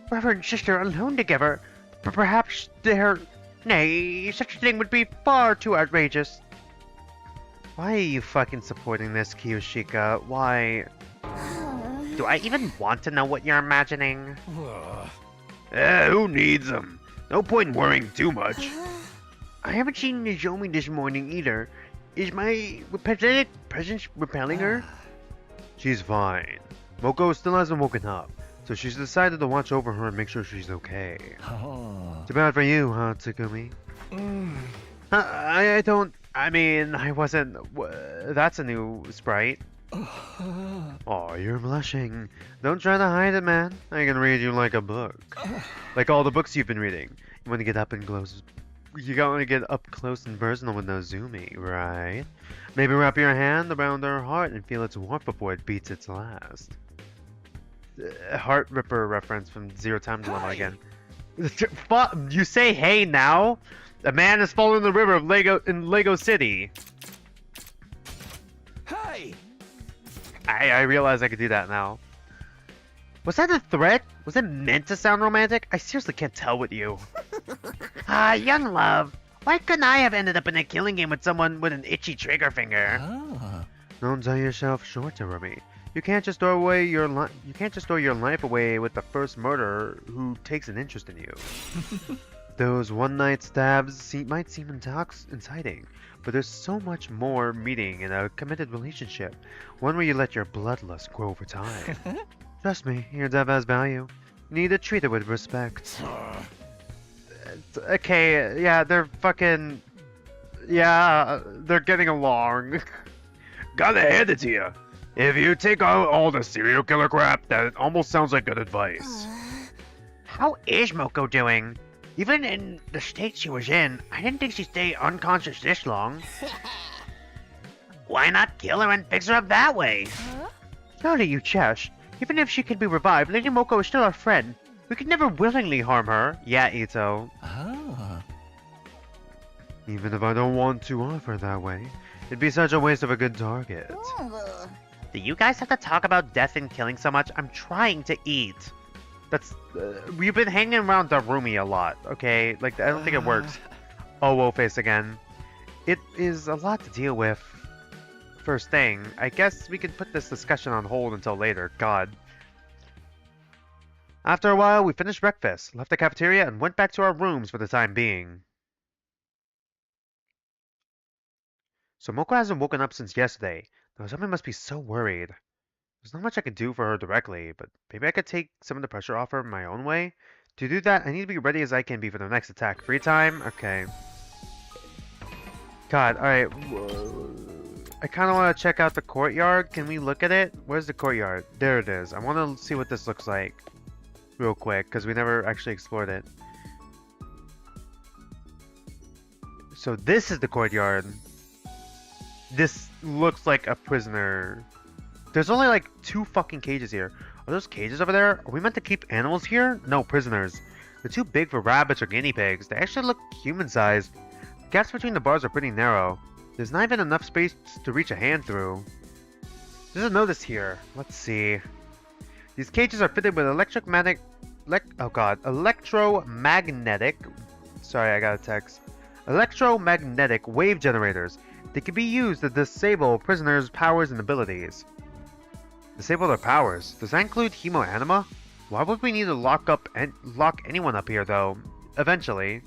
Brother and sister alone together. Perhaps they're... Nay, such a thing would be far too outrageous. Why are you fucking supporting this, Kiyoshika? Why? Do I even want to know what you're imagining? Who needs them? No point in worrying too much. I haven't seen Nozomi this morning either. Is my pathetic presence repelling her? She's fine. Moko still hasn't woken up, so she's decided to watch over her and make sure she's okay. Too bad for you, huh, Tsukumi? I wasn't... That's a new sprite. Oh, you're blushing. Don't try to hide it, man. I can read you like a book. Like all the books you've been reading. You want to get up and close... You want to get up close and personal with Nozomi, right? Maybe wrap your hand around her heart and feel its warmth before it beats its last. Heart Ripper reference from Zero Time Dilemma again. You say hey now? A man has fallen in the river of Lego City. Hey! I realize I could do that now. Was that a threat? Was it meant to sound romantic? I seriously can't tell with you. Young love, why couldn't I have ended up in a killing game with someone with an itchy trigger finger? Don't sell yourself short, Jeremy. You can't just throw away your life away with the first murderer who takes an interest in you. Those one-night stabs might seem inciting, but there's so much more meaning in a committed relationship, one where you let your bloodlust grow over time. Trust me, your death has value. You need to treat it with respect. Okay, yeah, they're fucking... Yeah, they're getting along. Gotta hand it to you. If you take out all the serial killer crap, that almost sounds like good advice. How is Moko doing? Even in the state she was in, I didn't think she'd stay unconscious this long. Why not kill her and fix her up that way? Surely you jest. Even if she can be revived, Lady Moko is still our friend. We could never willingly harm her. Yeah, Ito. Ah. Even if I don't want to offer that way, it'd be such a waste of a good target. Do you guys have to talk about death and killing so much? I'm trying to eat. That's... we've been hanging around Darumi a lot, okay? Like, I don't think it works. Oh, whoa, face again. It is a lot to deal with. First thing, I guess we could put this discussion on hold until later. God. After a while, we finished breakfast, left the cafeteria, and went back to our rooms for the time being. So Moko hasn't woken up since yesterday. The Nozomi must be so worried. There's not much I could do for her directly, but maybe I could take some of the pressure off her my own way. To do that, I need to be ready as I can be for the next attack. Free time? Okay. God, alright. I kind of want to check out the courtyard. Can we look at it? Where's the courtyard? There it is. I want to see what this looks like real quick, because we never actually explored it. So this is the courtyard. This looks like a prisoner. There's only like 2 fucking cages here. Are those cages over there? Are we meant to keep animals here? No, prisoners. They're too big for rabbits or guinea pigs. They actually look human-sized. The gaps between the bars are pretty narrow. There's not even enough space to reach a hand through. There's a notice here. Let's see. These cages are fitted with electromagnetic... Sorry, I got a text. Electromagnetic wave generators. They can be used to disable prisoners' powers and abilities. Disable their powers? Does that include hemoanima? Why would we need to lock anyone up here, though? Eventually.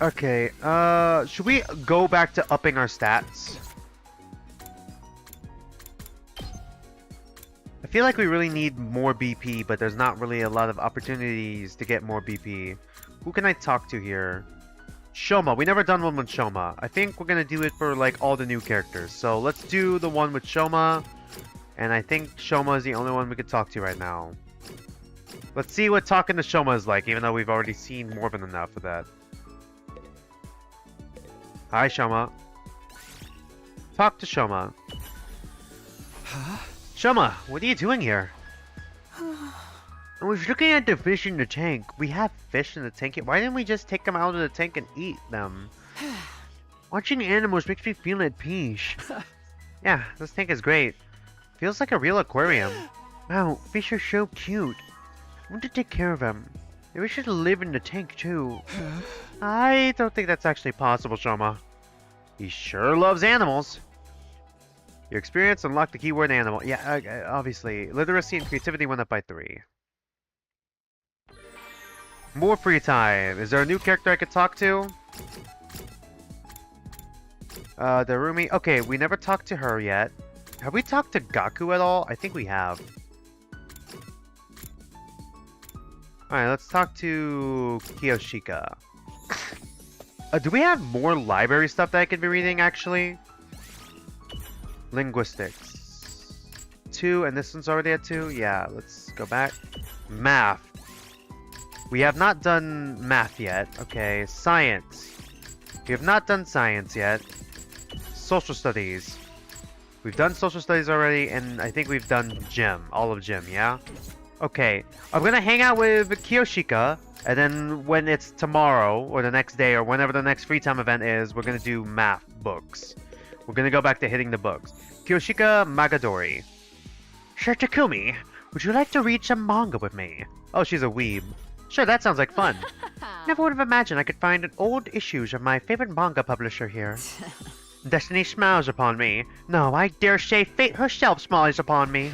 Okay, should we go back to upping our stats? I feel like we really need more BP, but there's not really a lot of opportunities to get more BP. Who can I talk to here? Shoma. We never done one with Shoma. I think we're gonna do it for like all the new characters. So let's do the one with Shoma. And I think Shoma is the only one we could talk to right now. Let's see what talking to Shoma is like, even though we've already seen more than enough of that. Hi, Shoma. Talk to Shoma. Huh? Shoma, what are you doing here? I was looking at the fish in the tank. We have fish in the tank here. Why didn't we just take them out of the tank and eat them? Watching animals makes me feel at peace. Yeah, this tank is great. Feels like a real aquarium. Wow, fish are so cute. I want to take care of them. Maybe we should live in the tank too. I don't think that's actually possible, Shoma. He sure loves animals. Your experience unlocked the keyword animal. Yeah, obviously. Literacy and creativity went up by 3. More free time. Is there a new character I could talk to? Darumi. Okay, we never talked to her yet. Have we talked to Gaku at all? I think we have. Alright, let's talk to Kiyoshika. Do we have more library stuff that I could be reading, actually? Linguistics. 2, and this one's already at 2? Yeah, let's go back. Math. We have not done math yet. Okay, science. We have not done science yet. Social studies. We've done social studies already, and I think we've done gym. All of gym, yeah? Okay, I'm gonna hang out with Kiyoshika, and then when it's tomorrow, or the next day, or whenever the next free time event is, we're gonna do math books. We're gonna go back to hitting the books. Kiyoshika Magadori. Sure, Takumi, would you like to read some manga with me? Oh, she's a weeb. Sure, that sounds like fun. Never would have imagined I could find an old issues of my favorite manga publisher here. Destiny smiles upon me. No, I dare say fate herself smiles upon me.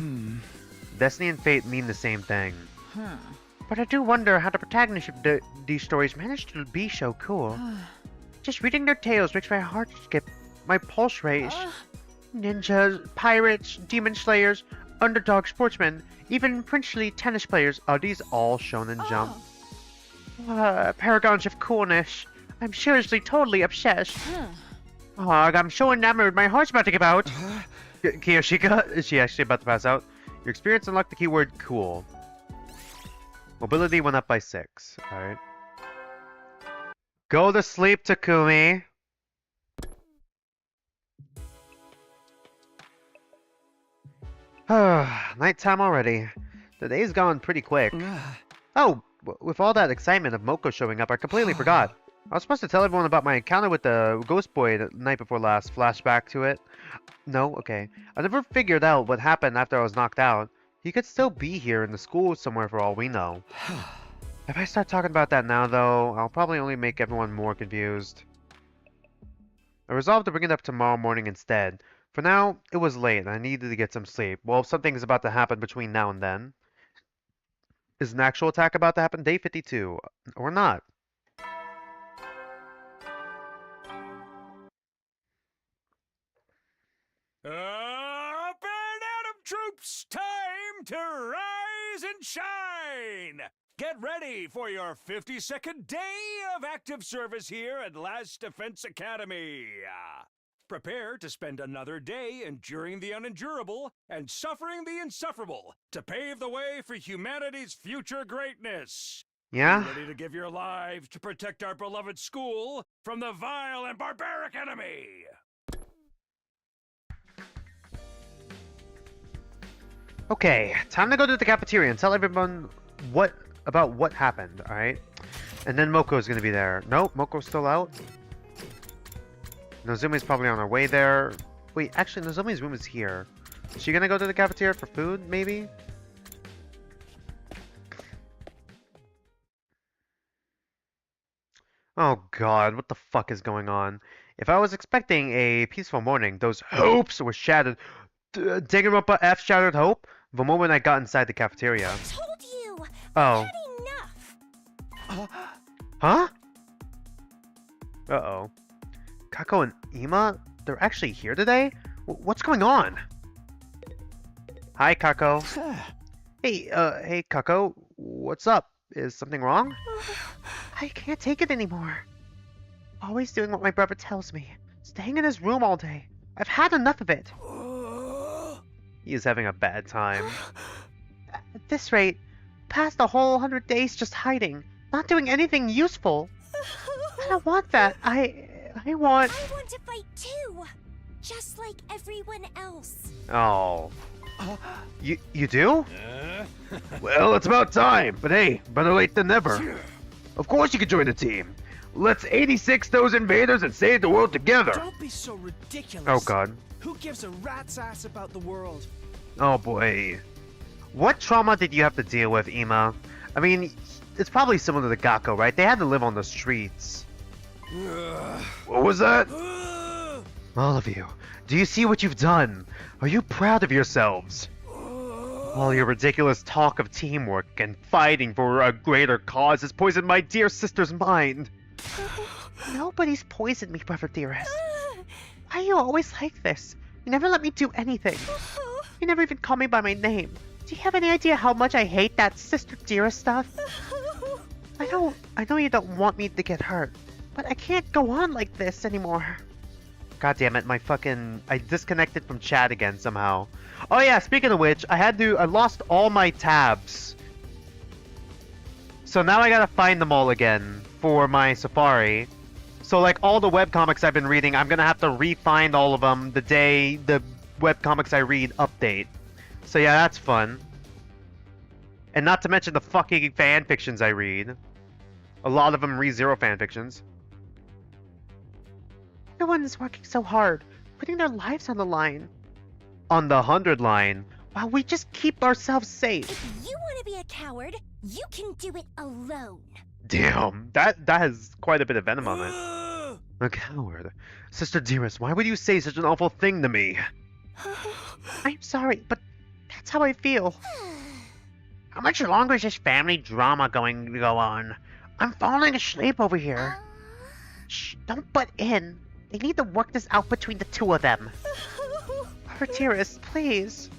Destiny and fate mean the same thing. But I do wonder how the protagonists of these stories managed to be so cool. Just reading their tales makes my heart skip, my pulse race. Ninjas, pirates, demon slayers. underdog sportsmen, even princely tennis players. Are these all Shonen Jump? Paragons of coolness. I'm seriously totally obsessed. I'm so enamored, my heart's about to give out. Kiyoshika, is she actually about to pass out? Your experience unlocked the keyword cool. Mobility went up by 6. Alright. Go to sleep, Takumi. Nighttime already. The day's gone pretty quick. Oh, with all that excitement of Moko showing up, I completely forgot. I was supposed to tell everyone about my encounter with the ghost boy the night before last. Flashback to it. No? Okay. I never figured out what happened after I was knocked out. He could still be here in the school somewhere for all we know. If I start talking about that now, though, I'll probably only make everyone more confused. I resolved to bring it up tomorrow morning instead. For now, it was late and I needed to get some sleep. Well, something's about to happen between now and then. Is an actual attack about to happen? Day 52. Or not. Up and Atom troops! Time to rise and shine! Get ready for your 52nd day of active service here at Last Defense Academy. Prepare to spend another day enduring the unendurable and suffering the insufferable to pave the way for humanity's future greatness. Yeah? Be ready to give your lives to protect our beloved school from the vile and barbaric enemy. Okay, time to go to the cafeteria and tell everyone what happened, alright? And then Moko's gonna be there. Nope, Moko's still out. Nozumi's probably on her way there. Wait, actually, Nozumi's room is here. Is she gonna go to the cafeteria for food, maybe? Oh god, what the fuck is going on? If I was expecting a peaceful morning, those hopes were shattered. Danganronpa F shattered hope the moment I got inside the cafeteria. I told you! Oh. I've had enough! Huh? Uh-oh. Kako and Ima? They're actually here today? What's going on? Hi, Kako. Hey, Kako. What's up? Is something wrong? I can't take it anymore. Always doing what my brother tells me. Staying in his room all day. I've had enough of it. He is having a bad time. At this rate, past a whole 100 days just hiding, not doing anything useful. I don't want that. I want... I want to fight too! Just like everyone else. Oh. You do? Well, it's about time. But hey, better late than never. Of course you can join the team. Let's 86 those invaders and save the world together. Don't be so ridiculous. Oh god. Who gives a rat's ass about the world? Oh boy. What trauma did you have to deal with, Ima? I mean, it's probably similar to Gakko, right? They had to live on the streets. What was that? All of you, do you see what you've done? Are you proud of yourselves? All your ridiculous talk of teamwork and fighting for a greater cause has poisoned my dear sister's mind. Nobody's poisoned me, brother dearest. Why are you always like this? You never let me do anything. You never even call me by my name. Do you have any idea how much I hate that sister dearest stuff? I know you don't want me to get hurt, but I can't go on like this anymore. God damn it, I disconnected from chat again somehow. Oh yeah, speaking of which, I lost all my tabs. So now I gotta find them all again for my Safari. So like all the webcomics I've been reading, I'm gonna have to re-find all of them the day the webcomics I read update. So yeah, that's fun. And not to mention the fucking fanfictions I read. A lot of them ReZero fanfictions. Everyone's working so hard, putting their lives on the line. On the 100 line, while we just keep ourselves safe. If you want to be a coward, you can do it alone. Damn, that has quite a bit of venom on it. A coward. Sister dearest, why would you say such an awful thing to me? I'm sorry, but that's how I feel. How much longer is this family drama going to go on? I'm falling asleep over here. Shh, don't butt in. They need to work this out between the two of them. Dearest, please.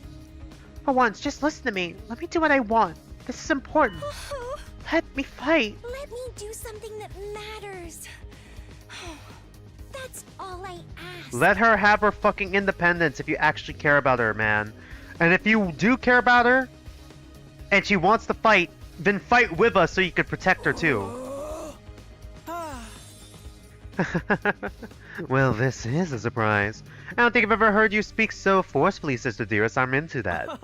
For once, just listen to me. Let me do what I want. This is important. Let me fight. Let me do something that matters. That's all I ask. Let her have her fucking independence if you actually care about her, man. And if you do care about her, and she wants to fight, then fight with us so you can protect her too. Well, this is a surprise. I don't think I've ever heard you speak so forcefully, Sister Dearest. I'm into that.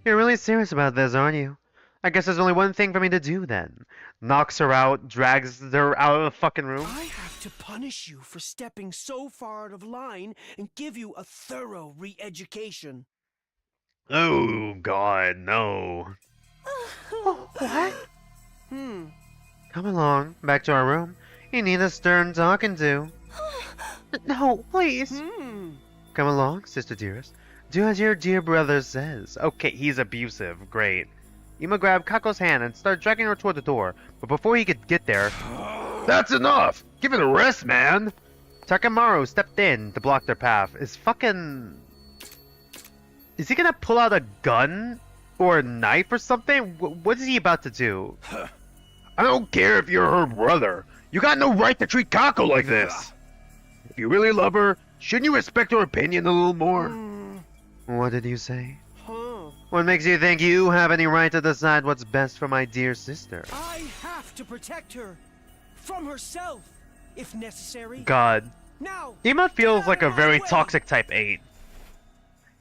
You're really serious about this, aren't you? I guess there's only one thing for me to do then. Knocks her out, drags her out of the fucking room. I have to punish you for stepping so far out of line and give you a thorough re-education. Oh, God, no. What? Come along, back to our room. You need a stern talking to. No, please. Come along, Sister Dearest. Do as your dear brother says. Okay, he's abusive. Great. Ima grabbed Kako's hand and started dragging her toward the door, but before he could get there... That's enough! Give it a rest, man! Takamaru stepped in to block their path. Is he gonna pull out a gun? Or a knife or something? What is he about to do? I don't care if you're her brother. You got no right to treat Kako like this. If you really love her, shouldn't you respect her opinion a little more? What did you say? What makes you think you have any right to decide what's best for my dear sister? I have to protect her. From herself, if necessary. God. Now, Ima feels like a very way. toxic type 8.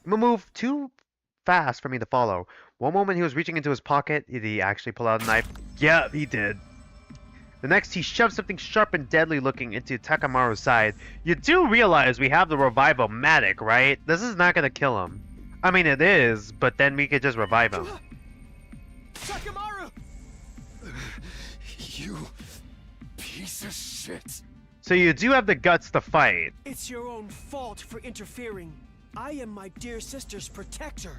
Ima moved too fast for me to follow. One moment he was reaching into his pocket. Did he actually pull out a knife? Yeah, he did. The next, he shoved something sharp and deadly looking into Takamaru's side. You do realize we have the revival-matic, right? This is not gonna kill him. I mean, it is, but then we could just revive him. Takamaru! You piece of shit. So you do have the guts to fight. It's your own fault for interfering. I am my dear sister's protector.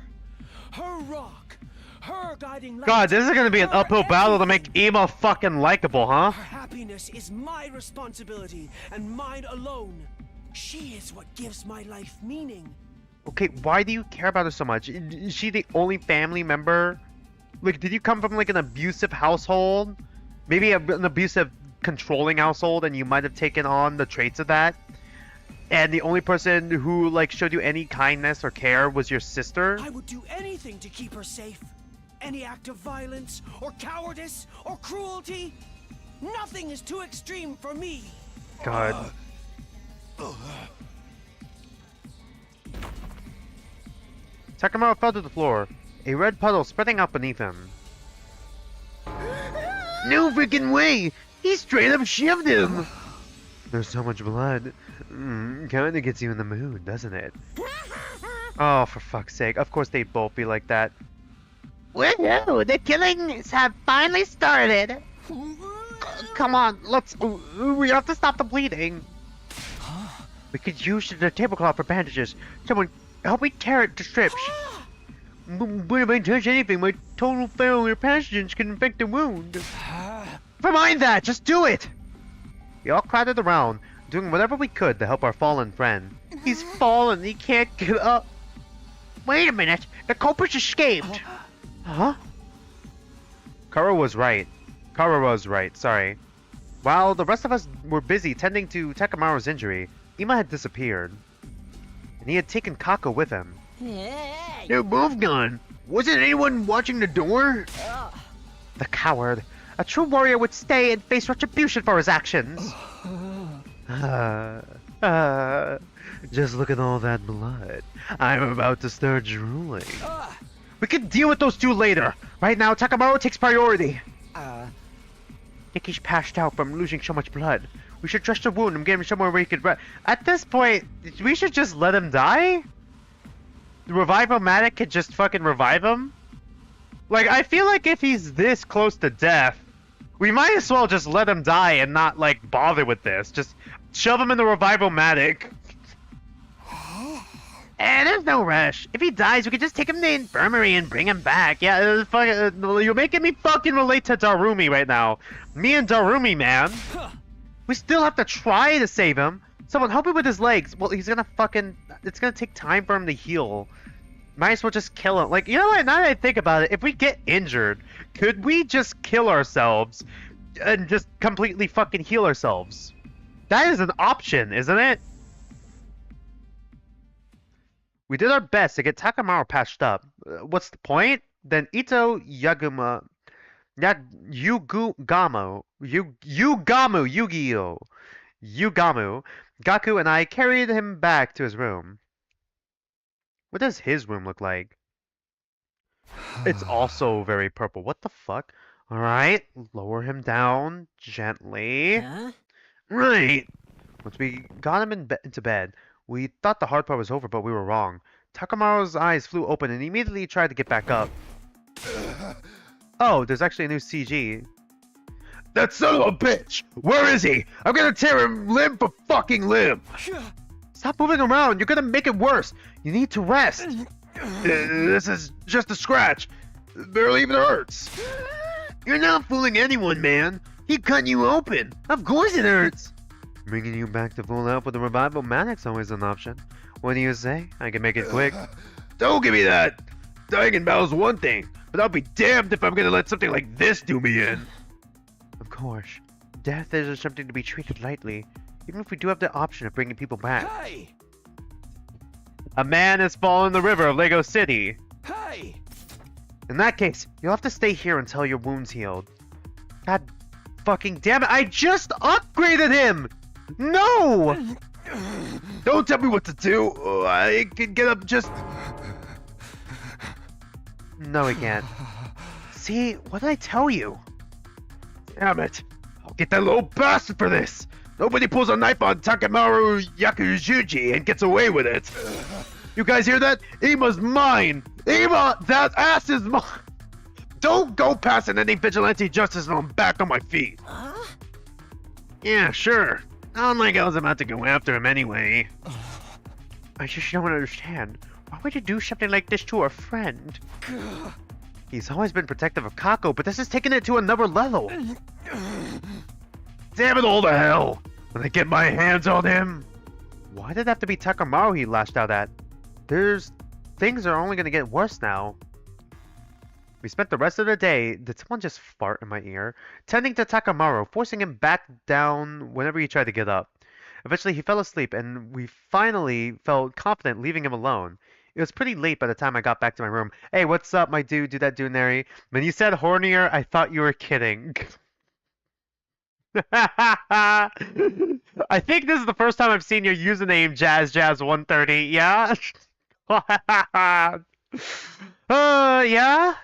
Her rock. Her guiding light. God, this is gonna be an her uphill battle to make everything. Ima fucking likable, huh? Her happiness is my responsibility and mine alone. She is what gives my life meaning. Okay, why do you care about her so much? Is she the only family member? Like, did you come from like an abusive household? Maybe an abusive, controlling household, and you might have taken on the traits of that? And the only person who like showed you any kindness or care was your sister? I would do anything to keep her safe. Any act of violence, or cowardice, or cruelty. Nothing is too extreme for me. God. Takamaru fell to the floor, a red puddle spreading out beneath him. No freaking way! He straight up shoved him! There's so much blood. Kinda gets you in the mood, doesn't it? Oh, for fuck's sake. Of course they'd both be like that. Woohoo! The killings have finally started! Come on, we have to stop the bleeding. We could use the tablecloth for bandages. Someone help me tear it to strips. But if I touch anything, my total failure pathogens can infect the wound. Never mind that, just do it! We all crowded around, doing whatever we could to help our fallen friend. He's fallen, he can't get up. Wait a minute, the culprits escaped! Huh? Kara was right, sorry. While the rest of us were busy tending to Takamaru's injury, Ima had disappeared. And he had taken Kako with him. They're both gone. Wasn't anyone watching the door? The coward. A true warrior would stay and face retribution for his actions. Just look at all that blood. I'm about to start drooling. We can deal with those two later. Right now, Takamaru takes priority. Think he's passed out from losing so much blood. We should dress the wound and get him somewhere where he could rest. At this point, we should just let him die? The Revival-matic could just fucking revive him? Like, I feel like if he's this close to death, we might as well just let him die and not, like, bother with this. Just shove him in the Revival-matic. And there's no rush. If he dies, we can just take him to the infirmary and bring him back. Yeah, you're making me fucking relate to Darumi right now. Me and Darumi, man. We still have to try to save him. Someone help him with his legs. Well, he's gonna fucking... It's gonna take time for him to heal. Might as well just kill him. Like, you know what? Now that I think about it, if we get injured, could we just kill ourselves and just completely fucking heal ourselves? That is an option, isn't it? We did our best to get Takamaru patched up. What's the point? Then Ito Yaguma, not Yugamu, Yu-Gi-Oh! Yugamu, Gaku and I carried him back to his room. What does his room look like? It's also very purple. What the fuck? Alright, lower him down gently. Huh? Right. Once we got him into bed, we thought the hard part was over, but we were wrong. Takamaru's eyes flew open and he immediately tried to get back up. Oh, there's actually a new CG. That son of a bitch! Where is he? I'm gonna tear him limb for fucking limb! Stop moving around, you're gonna make it worse. You need to rest. This is just a scratch. Barely even hurts. You're not fooling anyone, man. He cut you open. Of course it hurts. Bringing you back to full health with a revival manic's always an option. What do you say? I can make it quick. Don't give me that. Dying in battle's one thing, but I'll be damned if I'm gonna let something like this do me in. Of course. Death isn't something to be treated lightly, even if we do have the option of bringing people back. Hey! A man has fallen in the river of Lego City. Hey! In that case, you'll have to stay here until your wound's healed. God fucking damn it, I just upgraded him! No! Don't tell me what to do. I can get up just... No, he can't. See, what did I tell you? Damn it. I'll get that little bastard for this. Nobody pulls a knife on Takamaru Yakujuji and gets away with it. You guys hear that? Ima's mine. Ima, that ass is mine. Don't go passing any vigilante justice and I'm back on my feet. Huh? Yeah, sure. Not like I was about to go after him anyway. I just don't understand. Why would you do something like this to a friend? He's always been protective of Kako, but this is taking it to another level. Damn it all to hell! When I get my hands on him! Why did it have to be Takamaru he lashed out at? Things are only gonna get worse now. We spent the rest of the day, did someone just fart in my ear? Tending to Takamaru, forcing him back down whenever he tried to get up. Eventually he fell asleep and we finally felt confident leaving him alone. It was pretty late by the time I got back to my room. Hey, what's up, my dude? Do that, Dunary. When you said Hornier, I thought you were kidding. I think this is the first time I've seen your username, JazzJazz130. Yeah?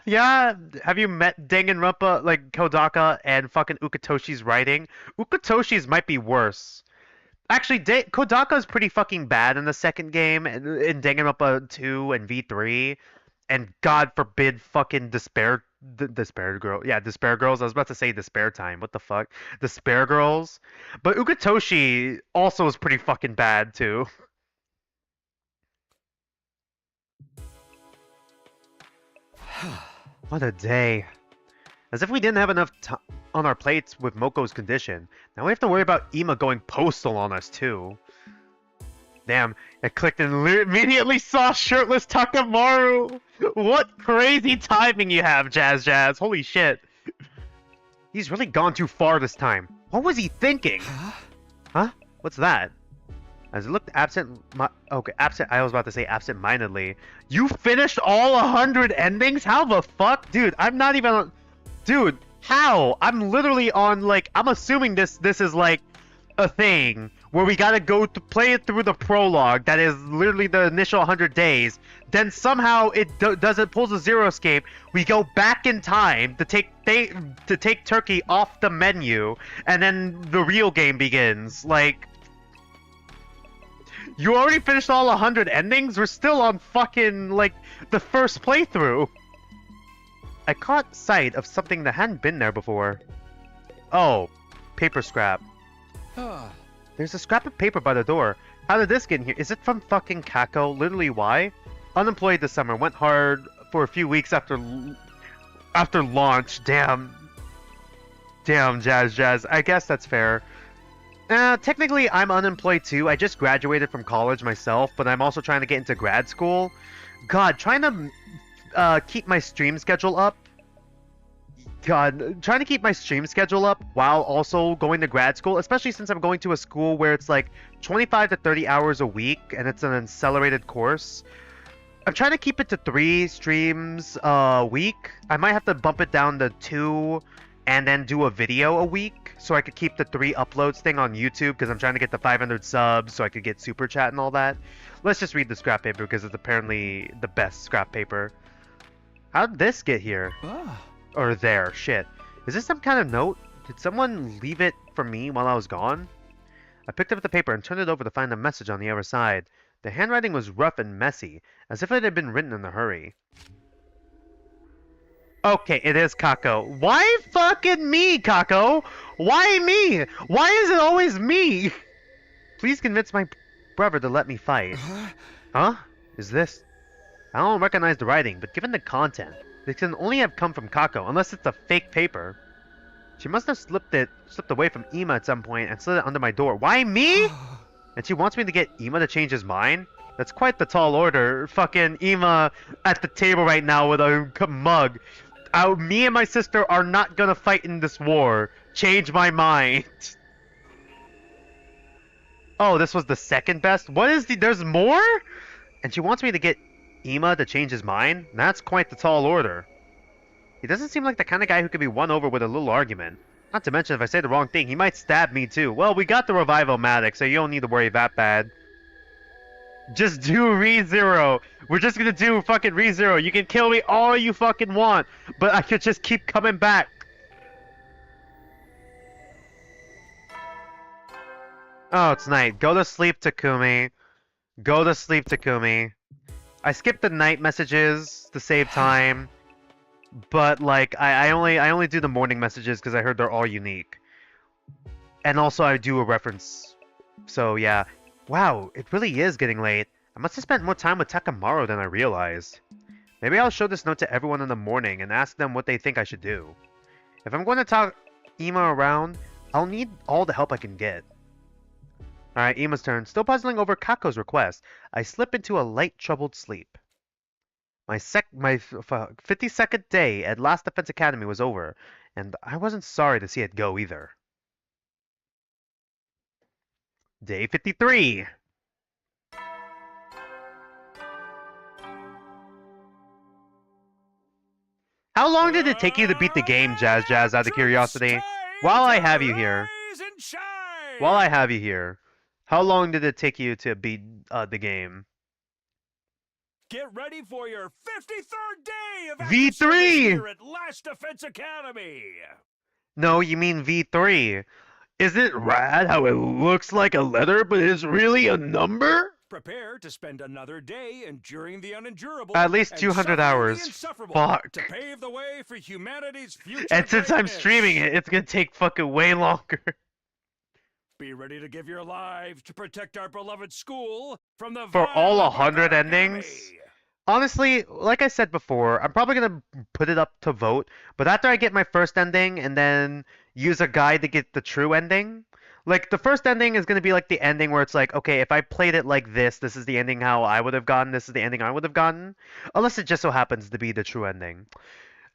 Yeah. Have you met Danganronpa, like Kodaka and fucking Ukitoshi's writing? Ukitoshi's might be worse. Actually, Kodaka is pretty fucking bad in the second game, in Danganronpa 2 and V3, and God forbid fucking Despair Girl. Yeah, Despair Girls. I was about to say Despair Time. What the fuck? Despair Girls. But Ukitoshi also is pretty fucking bad too. What a day. As if we didn't have enough time on our plates with Moko's condition. Now we have to worry about Ima going postal on us too. Damn, I clicked and immediately saw shirtless Takamaru. What crazy timing you have, Jazz. Holy shit. He's really gone too far this time. What was he thinking? Huh? What's that? As it looked absent, I was about to say absent-mindedly. You finished all 100 endings? How the fuck? Dude, I'm not even on... Dude, how? I'm literally on, like, I'm assuming this is, like, a thing where we gotta go to play it through the prologue that is literally the initial 100 days. Then somehow it doesn't pull the zero escape. We go back in time to take Turkey off the menu, and then the real game begins. Like, you already finished all 100 endings? We're still on fucking, like, the first playthrough. I caught sight of something that hadn't been there before. Oh, paper scrap. There's a scrap of paper by the door. How did this get in here? Is it from fucking Kako? Literally, why? Unemployed this summer. Went hard for a few weeks after launch. Damn, Jazz. I guess that's fair. Technically, I'm unemployed too. I just graduated from college myself, but I'm also trying to get into grad school. God, trying to keep my stream schedule up. God, trying to keep my stream schedule up while also going to grad school, especially since I'm going to a school where it's like 25 to 30 hours a week and it's an accelerated course. I'm trying to keep it to 3 streams a week. I might have to bump it down to 2 and then do a video a week so I could keep the 3 uploads thing on YouTube because I'm trying to get the 500 subs so I could get super chat and all that. Let's just read the scrap paper because it's apparently the best scrap paper. How'd this get here? Or there, shit. Is this some kind of note? Did someone leave it for me while I was gone? I picked up the paper and turned it over to find a message on the other side. The handwriting was rough and messy, as if it had been written in a hurry. Okay, it is Kako. Why fucking me, Kako? Why me? Why is it always me? Please convince my brother to let me fight. Huh? Is this? I don't recognize the writing, but given the content, this can only have come from Kako, unless it's a fake paper. She must have slipped away from Ima at some point and slid it under my door. Why me? And she wants me to get Ima to change his mind? That's quite the tall order. Fucking Ima at the table right now with a mug. Me and my sister are not gonna fight in this war. Change my mind. Oh, this was the second best? What is there's more? And she wants me to get Ima to change his mind? That's quite the tall order. He doesn't seem like the kind of guy who could be won over with a little argument. Not to mention, if I say the wrong thing, he might stab me too. Well, we got the Revival-matic, so you don't need to worry that bad. Just do ReZero. We're just gonna do fucking ReZero. You can kill me all you fucking want, but I could just keep coming back. Oh, it's night. Go to sleep, Takumi. Go to sleep, Takumi. I skipped the night messages to save time. But like I only do the morning messages because I heard they're all unique. And also I do a reference. So yeah. Wow, it really is getting late. I must have spent more time with Takamaru than I realized. Maybe I'll show this note to everyone in the morning and ask them what they think I should do. If I'm going to talk Ima around, I'll need all the help I can get. Alright, Ima's turn. Still puzzling over Kako's request, I slip into a light troubled sleep. My 52nd day at Last Defense Academy was over, and I wasn't sorry to see it go either. Day 53! How long did it take you to beat the game, Jazz, out of curiosity? While I have you here. How long did it take you to beat the game? Get ready for your 53rd day of V3 here at Last Defense Academy. No, you mean V3. Isn't it rad how it looks like a letter, but is really a number? Prepare to spend another day enduring the unendurable. At least 200 hours. Fuck. To pave the way for humanity's future. And since I'm greatness. streaming it, it's gonna take fucking way longer. Be ready to give your lives to protect our beloved school from the For all violent 100 enemy. endings? Honestly, like I said before, I'm probably gonna put it up to vote, but after I get my first ending and then use a guide to get the true ending, like the first ending is gonna be like the ending where it's like, okay, if I played it like this is the ending how I would have gotten, this is the ending I would have gotten, unless it just so happens to be the true ending.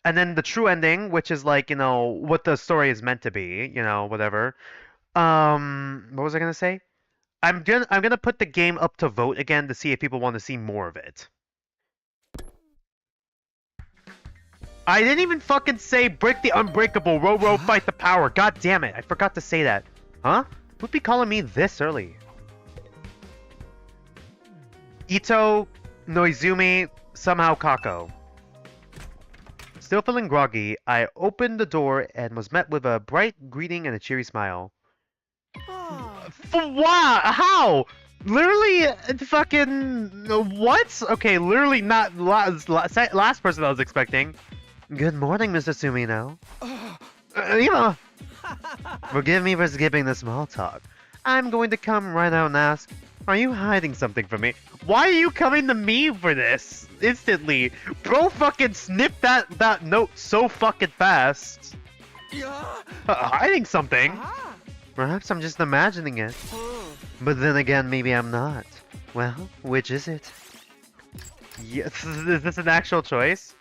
And then the true ending, which is like, you know, what the story is meant to be, you know, whatever. What was I gonna say? I'm gonna put the game up to vote again to see if people want to see more of it. I didn't even fucking say break the unbreakable, row fight the power. God damn it, I forgot to say that. Huh? Who'd be calling me this early? Ito, Noizumi, somehow Kako. Still feeling groggy, I opened the door and was met with a bright greeting and a cheery smile. For what? How? Literally, fucking what? Okay, literally not last person I was expecting. Good morning, Mr. Sumino. Ima! Forgive me for skipping the small talk. I'm going to come right out and ask, are you hiding something from me? Why are you coming to me for this? Instantly. Bro fucking snipped that note so fucking fast. Hiding something? Perhaps I'm just imagining it. But then again, maybe I'm not. Well, which is it? Yes, is this an actual choice?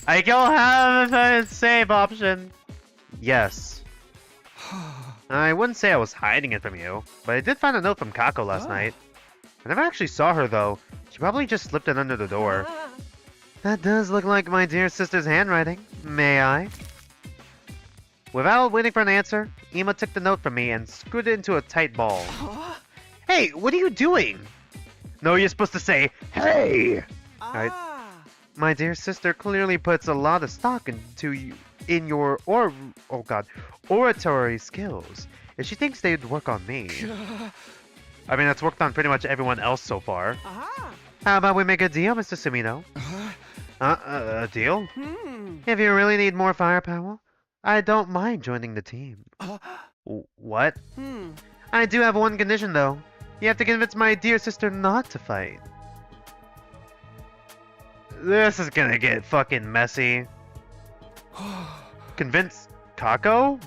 I don't have a save option. Yes. I wouldn't say I was hiding it from you, but I did find a note from Kako last night. I never actually saw her though. She probably just slipped it under the door. That does look like my dear sister's handwriting. May I? Without waiting for an answer, Ima took the note from me and screwed it into a tight ball. Hey, what are you doing? No, you're supposed to say, hey! Alright. My dear sister clearly puts a lot of stock in your oratory skills. If she thinks they'd work on me. I mean, that's worked on pretty much everyone else so far. How about we make a deal, Mr. Sumino? A deal? If you really need more firepower, I don't mind joining the team. What? I do have one condition, though. You have to convince my dear sister not to fight. This is gonna get fucking messy. Convince Kako?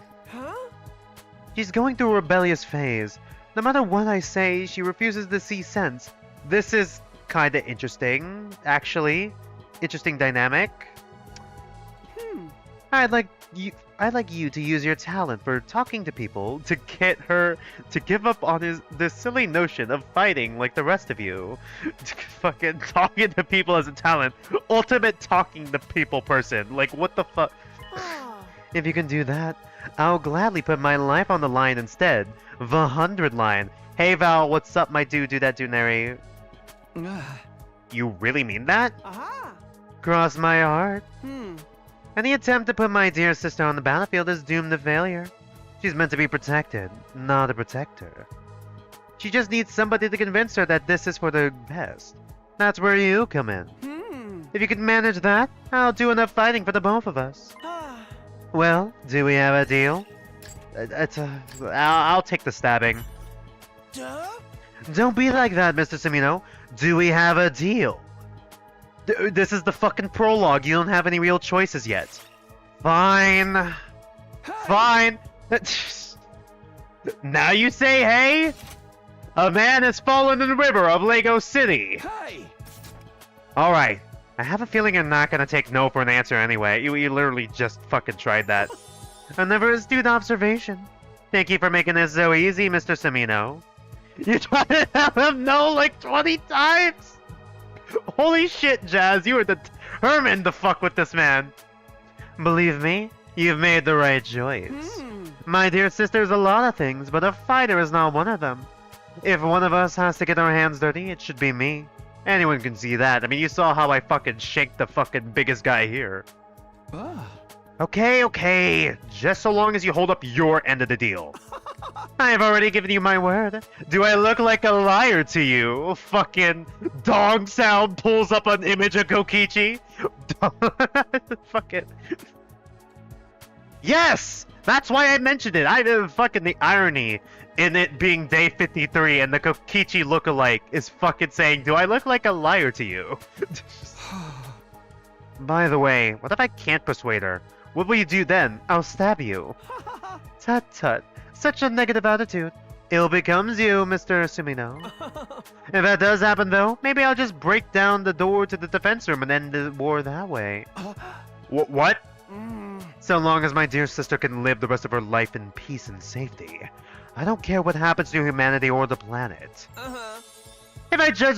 She's going through a rebellious phase. No matter what I say, she refuses to see sense. This is kinda interesting, actually. Interesting dynamic. I'd like you to use your talent for talking to people to get her to give up on this silly notion of fighting like the rest of you. Fucking talking to people as a talent. Ultimate talking to people person. Like, what the fuck? If you can do that, I'll gladly put my life on the line instead. The 100 line. Hey Val, what's up, my dude? Do that, Duneri. You really mean that? Cross my heart. Any attempt to put my dear sister on the battlefield is doomed to failure. She's meant to be protected, not a protector. She just needs somebody to convince her that this is for the best. That's where you come in. If you can manage that, I'll do enough fighting for the both of us. Well, do we have a deal? I'll take the stabbing. Don't be like that, Mr. Sumino. Do we have a deal? This is the fucking prologue. You don't have any real choices yet. Fine. Fine. Now you say hey? A man has fallen in the river of Lego City. Alright. I have a feeling you're not gonna take no for an answer anyway. You literally just fucking tried that. A never astute observation. Thank you for making this so easy, Mr. Sumino. You tried to have him no like 20 times! Holy shit, Jazz, you are determined to fuck with this man. Believe me, you've made the right choice. My dear sister's a lot of things, but a fighter is not one of them. If one of us has to get our hands dirty, it should be me. Anyone can see that. I mean, you saw how I fucking shanked the fucking biggest guy here. Okay, just so long as you hold up your end of the deal. I've already given you my word. Do I look like a liar to you? Fucking dog sound pulls up an image of Kokichi. Fuck it. Yes! That's why I mentioned it. Fucking the irony in it being day 53 and the Kokichi lookalike is fucking saying, do I look like a liar to you? By the way, what if I can't persuade her? What will you do then? I'll stab you. Tut tut. Such a negative attitude. Ill becomes you, Mr. Sumino. If that does happen, though, maybe I'll just break down the door to the defense room and end the war that way. What? So long as my dear sister can live the rest of her life in peace and safety. I don't care what happens to humanity or the planet. If I judge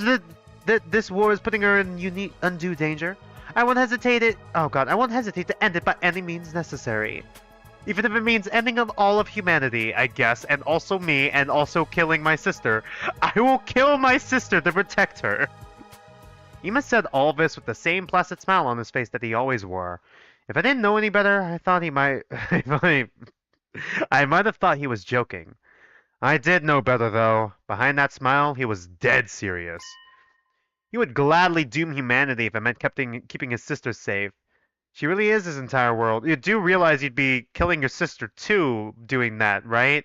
that this war is putting her in undue danger, I won't hesitate to end it by any means necessary. Even if it means ending of all of humanity, I guess, and also me, and also killing my sister. I will kill my sister to protect her. Ima said all this with the same placid smile on his face that he always wore. If I didn't know any better, I thought he might... I might have thought he was joking. I did know better, though. Behind that smile, he was dead serious. He would gladly doom humanity if it meant keeping his sister safe. She really is his entire world. You do realize you'd be killing your sister too, doing that, right?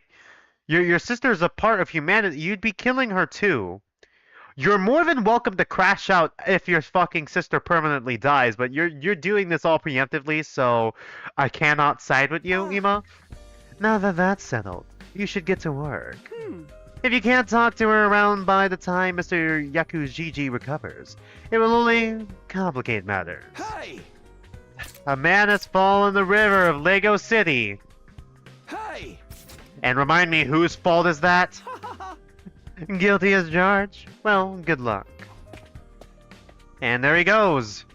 Your sister is a part of humanity. You'd be killing her too. You're more than welcome to crash out if your fucking sister permanently dies, but you're doing this all preemptively, so I cannot side with you, Ima. Now that that's settled, you should get to work. If you can't talk to her around by the time Mr. Yakujiji recovers, it will only complicate matters. Hey! A man has fallen in the river of Lego City. Hey! And remind me, whose fault is that? Guilty as charged? Well, good luck. And there he goes.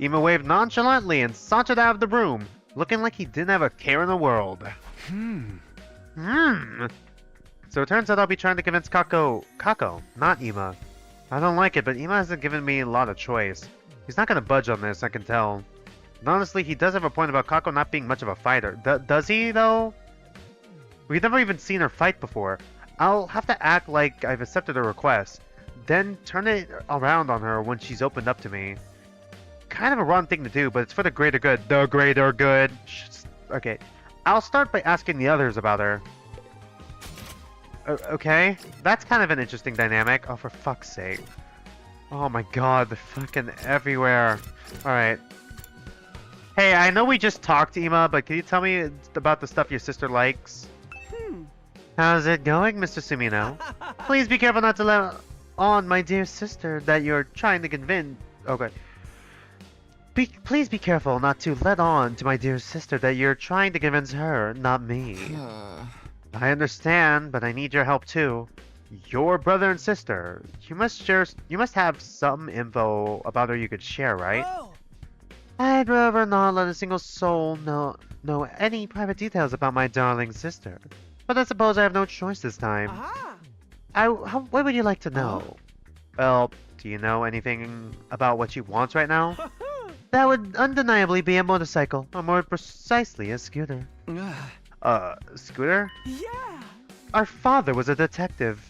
Ima waved nonchalantly and sauntered out of the room, looking like he didn't have a care in the world. So it turns out I'll be trying to convince Kako, not Ima. I don't like it, but Ima hasn't given me a lot of choice. He's not gonna budge on this, I can tell. And honestly, he does have a point about Kako not being much of a fighter. Does he, though? We've never even seen her fight before. I'll have to act like I've accepted her request, then turn it around on her when she's opened up to me. Kind of a wrong thing to do, but it's for the greater good. The greater good. Okay. I'll start by asking the others about her. Okay. That's kind of an interesting dynamic. Oh, for fuck's sake. Oh my god, they're fucking everywhere. Alright. Hey, I know we just talked to Ima, but can you tell me about the stuff your sister likes? How's it going, Mr. Sumino? Please be careful not to let on my dear sister that you're trying to convince... Okay. Please be careful not to let on to my dear sister that you're trying to convince her, not me. I understand, but I need your help too. Your brother and sister. You must have some info about her you could share, right? Oh. I'd rather not let a single soul know any private details about my darling sister. But I suppose I have no choice this time. What would you like to know? Well, do you know anything about what she wants right now? That would undeniably be a motorcycle, or more precisely, a scooter. Scooter? Yeah! Our father was a detective.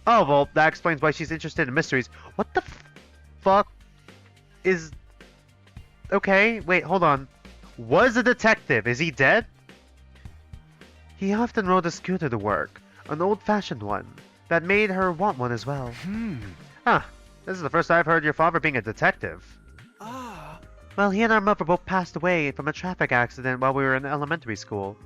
Oh, well, that explains why she's interested in mysteries. What the fuck is... Okay, wait, hold on. Was a detective. Is he dead? He often rode a scooter to work, an old-fashioned one, that made her want one as well. Huh, this is the first I've heard your father being a detective. Well, he and our mother both passed away from a traffic accident while we were in elementary school.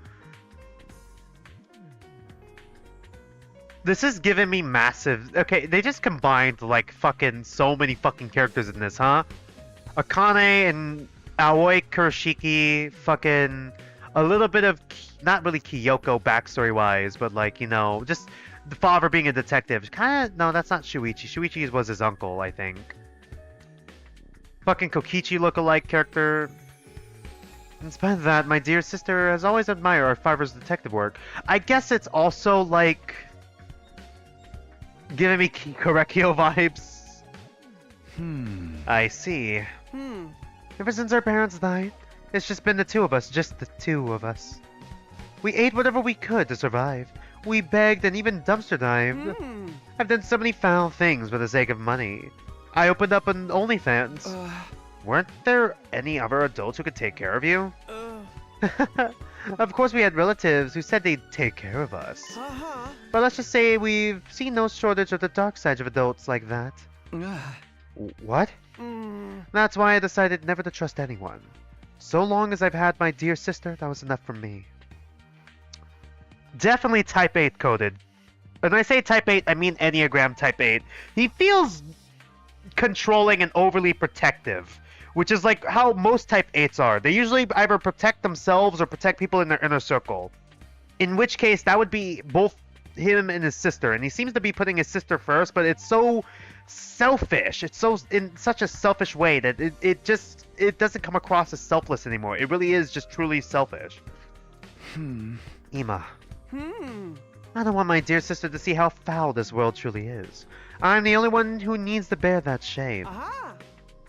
This is giving me massive... Okay, they just combined, like, fucking so many fucking characters in this, huh? Akane and Aoi Kurashiki, fucking... A little bit of... Not really Kyoko backstory-wise, but, like, you know, just the father being a detective. Kinda... No, that's not Shuichi. Shuichi was his uncle, I think. Fucking Kokichi look-alike character. In spite of that, my dear sister has always admired our father's detective work. I guess it's also, like... Giving me Korekio vibes. I see. Ever since our parents died, it's just been the two of us, just the two of us. We ate whatever we could to survive. We begged and even dumpster dived. I've done so many foul things for the sake of money. I opened up an OnlyFans. Weren't there any other adults who could take care of you? Of course we had relatives who said they'd take care of us. But let's just say we've seen no shortage of the dark side of adults like that. What? That's why I decided never to trust anyone. So long as I've had my dear sister, that was enough for me. Definitely type 8 coded. When I say type 8, I mean Enneagram type 8. He feels controlling and overly protective, which is like how most type 8s are. They usually either protect themselves or protect people in their inner circle. In which case, that would be both him and his sister. And he seems to be putting his sister first, but it's so selfish. It's so in such a selfish way that it doesn't come across as selfless anymore. It really is just truly selfish. Ima. I don't want my dear sister to see how foul this world truly is. I'm the only one who needs to bear that shame.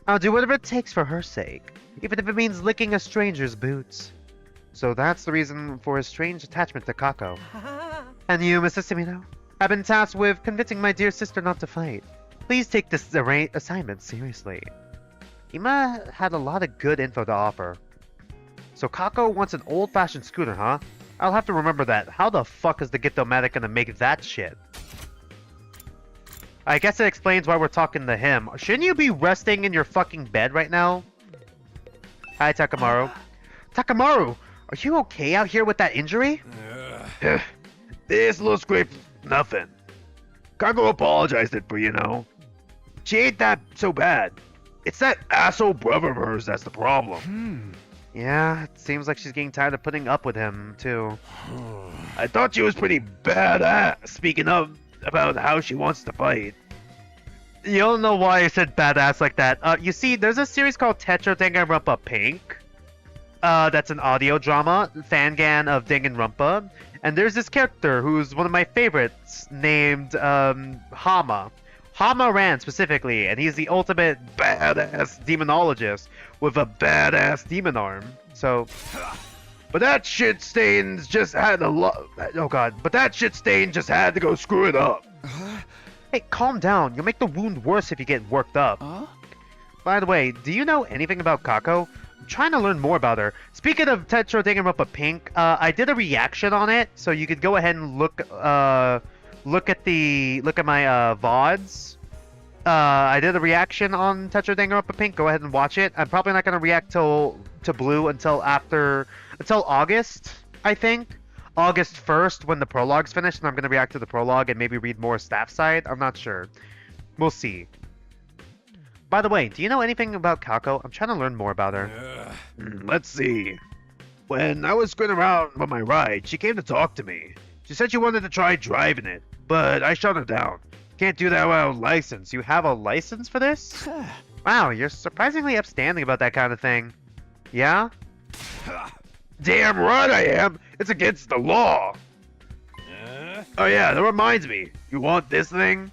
I'll do whatever it takes for her sake, even if it means licking a stranger's boots. So that's the reason for his strange attachment to Kako. And you, Mr. Sumino? I've been tasked with convincing my dear sister not to fight. Please take this assignment seriously. Ima had a lot of good info to offer. So Kako wants an old-fashioned scooter, huh? I'll have to remember that. How the fuck is the Git-O-Matic gonna make that shit? I guess it explains why we're talking to him. Shouldn't you be resting in your fucking bed right now? Hi, Takamaru. Takamaru! Are you okay out here with that injury? This little scrape, nothing. Kako apologized it for, you know. She ain't that so bad. It's that asshole brother of hers that's the problem. Yeah, it seems like she's getting tired of putting up with him, too. I thought she was pretty badass, speaking of, about how she wants to fight. You don't know why I said badass like that. You see, there's a series called Tetra Danganronpa Pink. That's an audio drama, fangan of Danganronpa. And there's this character who's one of my favorites, named, Hama. Hama Ran specifically, and he's the ultimate badass demonologist with a badass demon arm. So, but that shit stains just had a lot. Oh god, but that shit stain just had to go screw it up. Hey, calm down. You'll make the wound worse if you get worked up. By the way, do you know anything about Kako? I'm trying to learn more about her. Speaking of Tetra Danganronpa Pink, I did a reaction on it, so you could go ahead and look at my VODs. I did a reaction on Tetra Danganronpa Pink. Go ahead and watch it. I'm probably not gonna react to Blue until August, I think. August 1st when the prologue's finished, and I'm gonna react to the prologue and maybe read more staff side. I'm not sure. We'll see. By the way, do you know anything about Kako? I'm trying to learn more about her. Let's see. When I was going around on my ride, she came to talk to me. She said she wanted to try driving it, but I shut her down. Can't do that without a license. You have a license for this? Wow, you're surprisingly upstanding about that kind of thing. Yeah? Damn right I am. It's against the law. Oh yeah, that reminds me. You want this thing?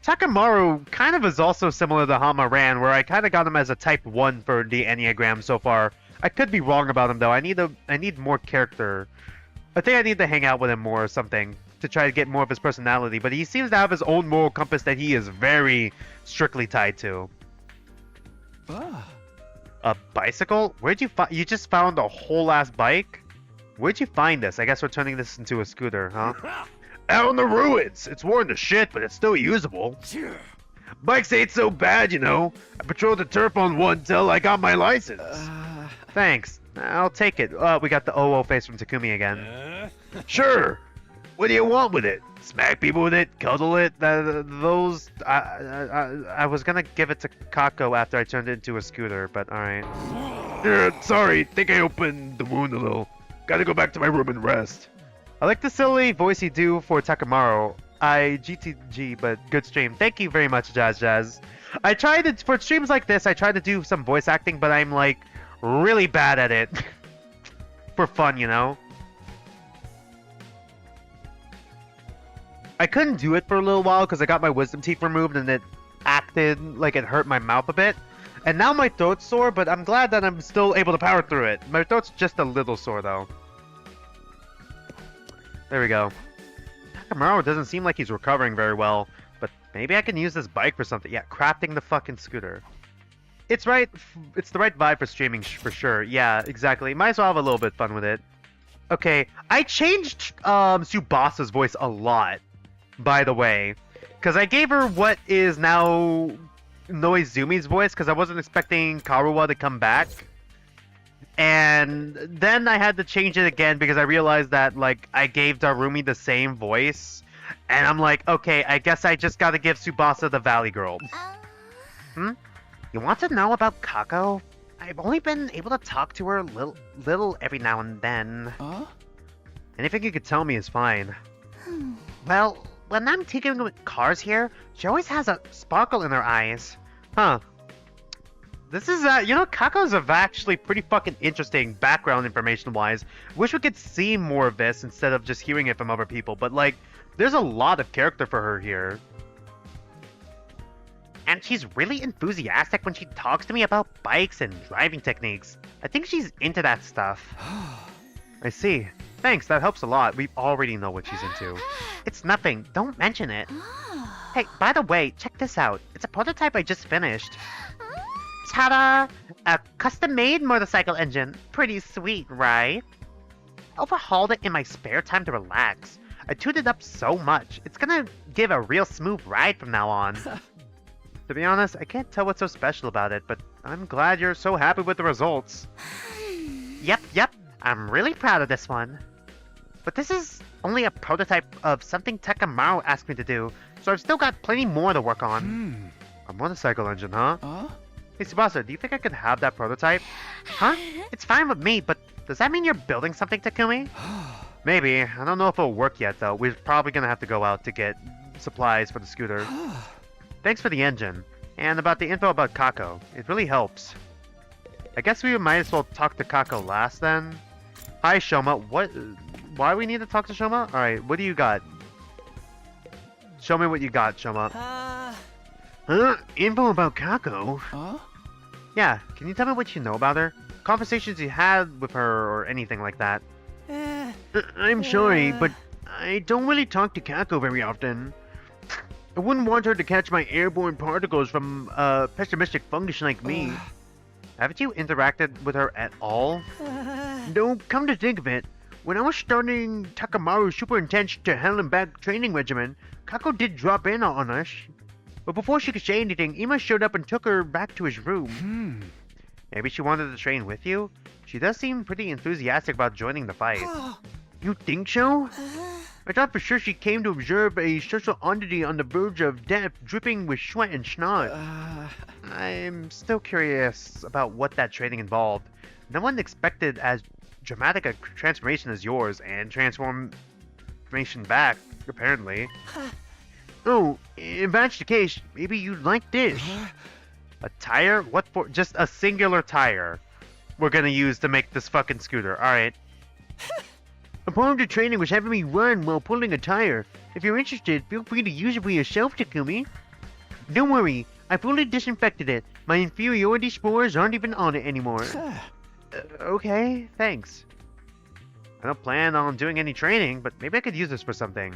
Takamaru kind of is also similar to Hama Ran, where I kind of got him as a type 1 for the Enneagram so far. I could be wrong about him though. I need more character. I think I need to hang out with him more or something to try to get more of his personality, but he seems to have his own moral compass that he is very strictly tied to. A bicycle? Where'd you find? You just found a whole ass bike? Where'd you find this? I guess we're turning this into a scooter, huh? Out in the ruins. It's worn to shit, but it's still usable. Bikes ain't so bad, you know. I patrolled the turf on one till I got my license. Thanks. I'll take it. We got the OO face from Takumi again. Sure. What do you want with it? Smack people with it? Cuddle it? Those... I was gonna give it to Kako after I turned it into a scooter, but alright. Sorry, think I opened the wound a little. Gotta go back to my room and rest. I like the silly voice you do for Takamaru. GTG, but good stream. Thank you very much, Jazz. I tried to, for streams like this, I tried to do some voice acting, but I'm like really bad at it. For fun, you know? I couldn't do it for a little while because I got my wisdom teeth removed and it acted like it hurt my mouth a bit. And now my throat's sore, but I'm glad that I'm still able to power through it. My throat's just a little sore though. There we go. Takamaru doesn't seem like he's recovering very well, but maybe I can use this bike for something. Yeah, crafting the fucking scooter. It's right. It's the right vibe for streaming for sure. Yeah, exactly. Might as well have a little bit fun with it. Okay, I changed Tsubasa's voice a lot, by the way, because I gave her what is now Noizumi's voice, because I wasn't expecting Karuwa to come back. And then I had to change it again because I realized that, like, I gave Darumi the same voice. And I'm like, okay, I guess I just gotta give Tsubasa the Valley Girl. You want to know about Kako? I've only been able to talk to her little every now and then. Anything you could tell me is fine. Well, when I'm tinkering with cars here, she always has a sparkle in her eyes. Huh. This is, you know, Kako's actually pretty fucking interesting background information-wise. Wish we could see more of this instead of just hearing it from other people, but, like, there's a lot of character for her here. And she's really enthusiastic when she talks to me about bikes and driving techniques. I think she's into that stuff. I see. Thanks, that helps a lot. We already know what she's into. It's nothing. Don't mention it. Hey, by the way, check this out. It's a prototype I just finished. Ta-da! A custom-made motorcycle engine. Pretty sweet, right? I overhauled it in my spare time to relax. I tuned it up so much. It's gonna give a real smooth ride from now on. To be honest, I can't tell what's so special about it, but I'm glad you're so happy with the results. Yep. I'm really proud of this one. But this is only a prototype of something Takamaru asked me to do. so I've still got plenty more to work on. A motorcycle engine, huh? Huh? Hey, Tsubasa, do you think I could have that prototype? Huh? It's fine with me, but does that mean you're building something, Takumi? Maybe. I don't know if it'll work yet, though. We're probably gonna have to go out to get supplies for the scooter. Thanks for the engine. And about the info about Kako. It really helps. I guess we might as well talk to Kako last, then. Hi, Shoma. Why we need to talk to Shoma? Alright, what do you got? Show me what you got, Shoma. Huh? Info about Kako? Huh? Yeah, can you tell me what you know about her? Conversations you had with her or anything like that? I'm sorry, but I don't really talk to Kako very often. I wouldn't want her to catch my airborne particles from a pessimistic fungus like me. Haven't you interacted with her at all? No, come to think of it, when I was starting Takamaru's super intense to hell and back training regimen, Kako did drop in on us. But before she could say anything, Ima showed up and took her back to his room. Maybe she wanted to train with you? She does seem pretty enthusiastic about joining the fight. You think so? I thought for sure she came to observe a social oddity on the verge of death, dripping with sweat and snot. I'm still curious about what that training involved. No one expected as dramatic a transformation as yours, and transformation back, apparently. Oh, if that's the case, maybe you'd like this. A tire? What for? Just a singular tire we're gonna use to make this fucking scooter. Alright. A part of the training was having me run while pulling a tire. If you're interested, feel free to use it for yourself, Takumi. Don't worry, I fully disinfected it. My inferiority spores aren't even on it anymore. Okay, thanks. I don't plan on doing any training, but maybe I could use this for something.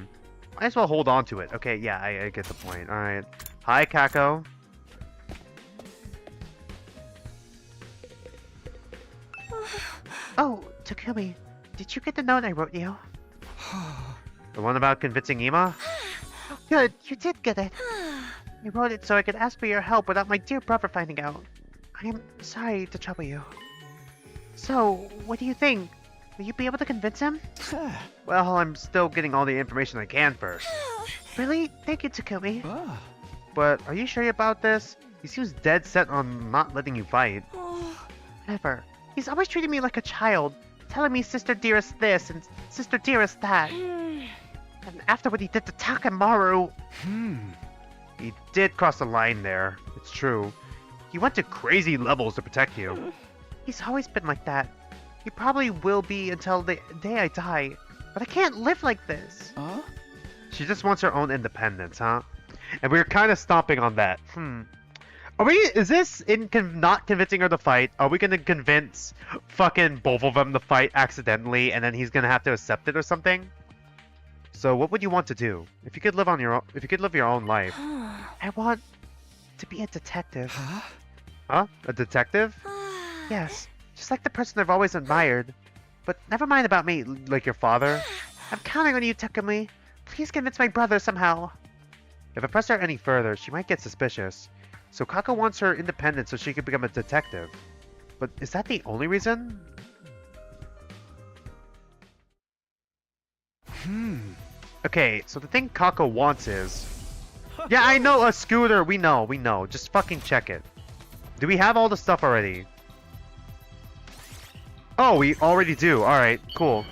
Might as well hold on to it. Okay, yeah, I get the point. Alright. Hi, Kako. Oh, Takumi, did you get the note I wrote you? The one about convincing Ima? Good, you did get it. I wrote it so I could ask for your help without my dear brother finding out. I am sorry to trouble you. So, what do you think? Will you be able to convince him? Well, I'm still getting all the information I can first. Really? Thank you, Takumi. But are you sure about this? He seems dead set on not letting you fight. Whatever. He's always treating me like a child, telling me sister dearest this and sister dearest that. And after what he did to Takamaru... He did cross the line there. It's true. He went to crazy levels to protect you. He's always been like that. He probably will be until the day I die. But I can't live like this. She just wants her own independence, huh? And we're kind of stomping on that. Are we, is this not convincing her to fight? Are we gonna convince fucking both of them to fight accidentally and then he's gonna have to accept it or something? So what would you want to do? If you could live on your own, if you could live your own life. I want to be a detective. Huh? A detective? Yes. Just like the person I've always admired. But never mind about me, like your father. I'm counting on you, Takumi. Please convince my brother somehow. If I press her any further, she might get suspicious. So Kako wants her independence so she can become a detective. But is that the only reason? Okay, so the thing Kako wants is... Yeah, I know, a scooter. We know. Just fucking check it. Do we have all the stuff already? Oh, we already do. Alright, cool.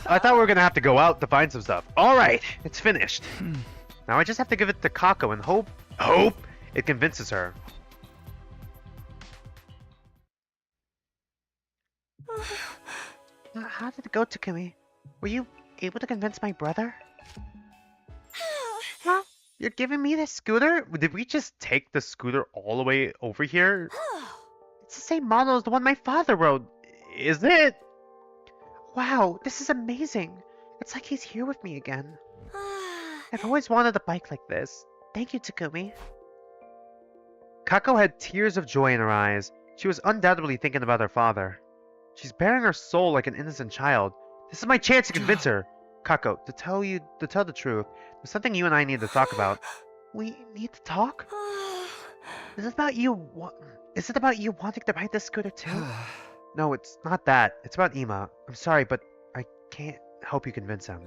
I thought we were gonna have to go out to find some stuff. Alright, it's finished. Now I just have to give it to Kako and hope it convinces her. How did it go, Takumi? Were you able to convince my brother? Huh? You're giving me this scooter? Did we just take the scooter all the way over here? It's the same model as the one my father rode. Is it? Wow, this is amazing. It's like he's here with me again. I've always wanted a bike like this. Thank you, Takumi. Kako had tears of joy in her eyes. She was undoubtedly thinking about her father. She's bearing her soul like an innocent child. This is my chance to convince her. Kako, to tell the truth, there's something you and I need to talk about. We need to talk? Is it about you wanting to ride this scooter too? No, it's not that. It's about Ima. I'm sorry, but I can't help you convince him.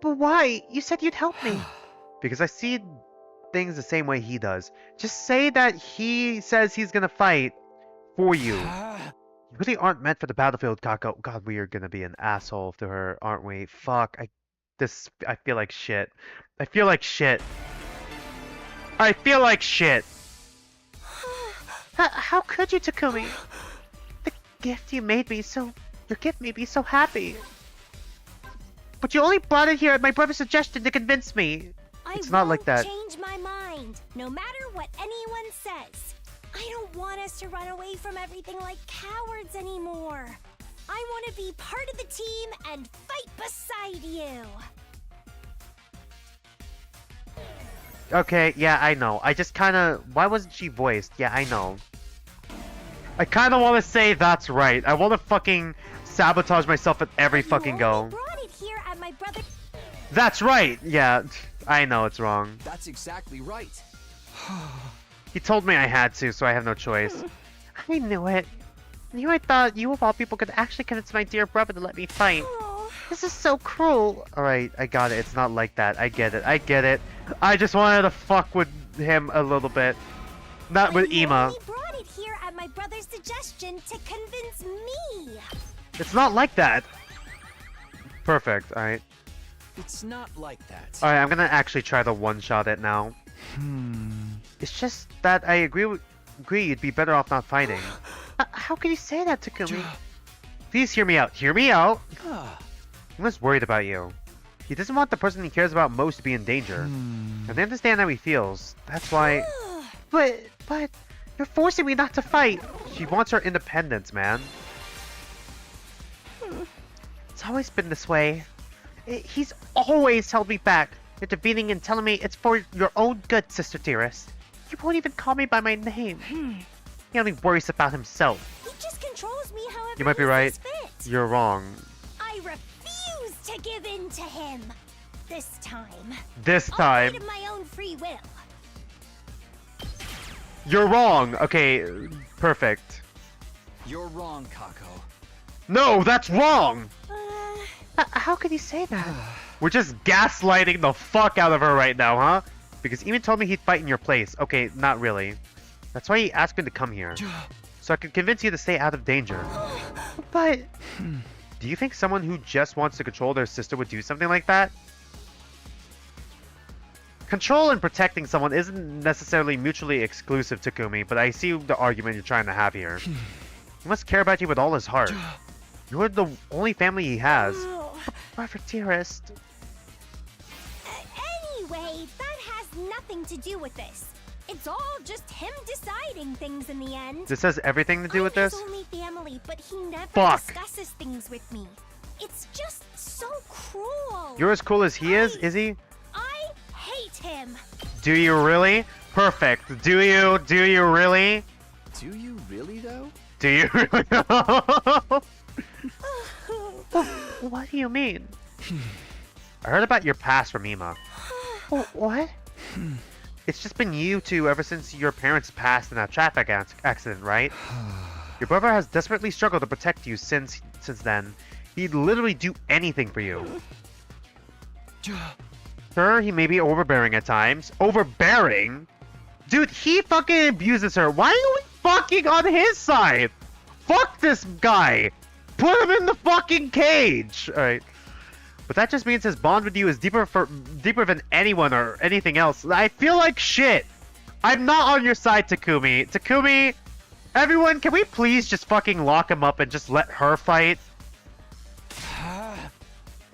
But why? You said you'd help me. Because I see things the same way he does. Just say that he says he's gonna fight for you. You really aren't meant for the battlefield, Kako. God, we are gonna be an asshole to her, aren't we? Fuck. I feel like shit. I feel like shit. I feel like shit. How could you, Takumi? The gift you made me so... Your gift made me so happy. But you only brought it here at my brother's suggestion to convince me. It's not like that. I won't change my mind, no matter what anyone says. I don't want us to run away from everything like cowards anymore. I want to be part of the team and fight beside you. Okay, yeah, I know. I just kinda... Why wasn't she voiced? Yeah, I know. I kinda wanna say that's right. I wanna fucking sabotage myself at every fucking go. Brought it here at my brother. That's right! Yeah, I know it's wrong. That's exactly right. He told me I had to, so I have no choice. I knew it. I knew I thought you of all people could actually convince my dear brother to let me fight. Oh. This is so cruel. Alright, I got it. It's not like that. I get it. I get it. I just wanted to fuck with him a little bit. Not with Ima. He brought it here at my brother's suggestion to convince me. It's not like that. Perfect. Alright. It's not like that. Alright, I'm gonna actually try to one-shot it now. It's just that I agree you'd be better off not fighting. How can you say that, Takumi? Please hear me out. Hear me out! He was worried about you. He doesn't want the person he cares about most to be in danger. And I understand how he feels. That's why... But... You're forcing me not to fight! She wants her independence, man. It's always been this way. He's always held me back, intervening and telling me it's for your own good, Sister Dearest. He won't even call me by my name. He only worries about himself. He just controls me however You might be he right. sees fit. You're wrong. I refuse to give in to him. This time. This I'll time. fight of my own free will. You're wrong. Okay, perfect. You're wrong, Kako. No, that's wrong! Uh, How could he say that? We're just gaslighting the fuck out of her right now, huh? Because even told me he'd fight in your place. Okay, not really. That's why he asked me to come here. So I could convince you to stay out of danger. But... Do you think someone who just wants to control their sister would do something like that? Control and protecting someone isn't necessarily mutually exclusive, Takumi, but I see the argument you're trying to have here. He must care about you with all his heart. You're the only family he has. Brother dearest. Anyway, that has nothing to do with this. It's all just him deciding things in the end. This has everything to do with I'm this? his only family, but he never Fuck. discusses things with me. It's just so cruel. You're as cool as he is he? I hate him. Do you really? Perfect. Do you really? Do you really, though? Do you really? What do you mean? I heard about your past from Ima. What? It's just been you two ever since your parents passed in that traffic accident, right? Your brother has desperately struggled to protect you since then. He'd literally do anything for you. Sure, he may be overbearing at times. Overbearing? Dude, he fucking abuses her. Why are we fucking on his side? Fuck this guy! Put him in the fucking cage! Alright. But that just means his bond with you is deeper than anyone or anything else. I feel like shit! I'm not on your side, Takumi. Takumi, everyone, can we please just fucking lock him up and just let her fight?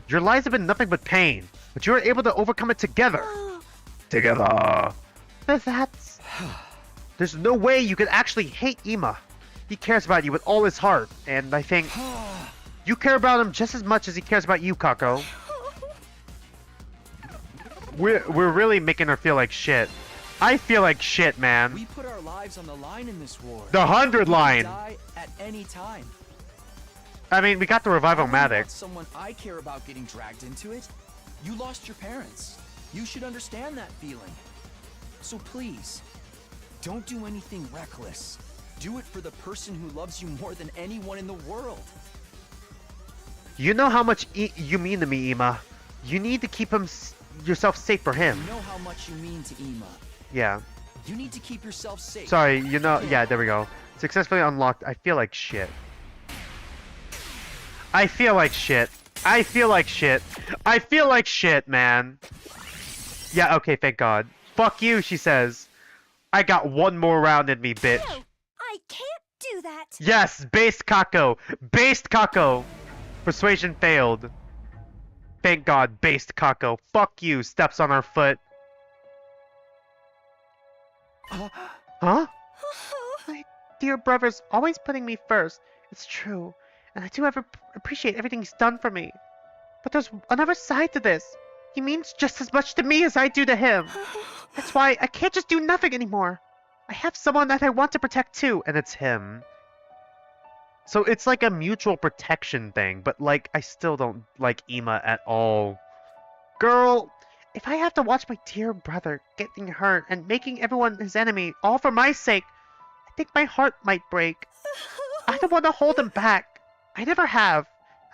Your lives have been nothing but pain, but you were able to overcome it together. Together. That's... There's no way you could actually hate Ima. He cares about you with all his heart, and I think you care about him just as much as he cares about you, Kako. We're really making her feel like shit. I feel like shit, man. We put our lives on the line in this war. The 100 We line. can die at any time. I mean, we got the I Revival-matic. wouldn't want someone I care about getting dragged into it. You lost your parents. You should understand that feeling. So please, don't do anything reckless. Do it for the person who loves you more than anyone in the world. You know how much you mean to me, Ima. You need to keep yourself safe for him. You know how much you mean to Ima. Yeah. You need to keep yourself safe. Sorry, you know, yeah, there we go. Successfully unlocked. I feel like shit. I feel like shit. I feel like shit. I feel like shit, man. Yeah, okay, thank God. Fuck you, she says. I got one more round in me, bitch. No, I can't do that. Yes, based Kako. Based Kako. Persuasion failed. Thank God, based Kako. Fuck you, steps on our foot. Huh? My dear brother's always putting me first. It's true. And I do appreciate everything he's done for me. But there's another side to this. He means just as much to me as I do to him. That's why I can't just do nothing anymore. I have someone that I want to protect too, and it's him. So it's like a mutual protection thing, but like I still don't like Ima at all. Girl, if I have to watch my dear brother getting hurt and making everyone his enemy, all for my sake, I think my heart might break. I don't want to hold him back. I never have.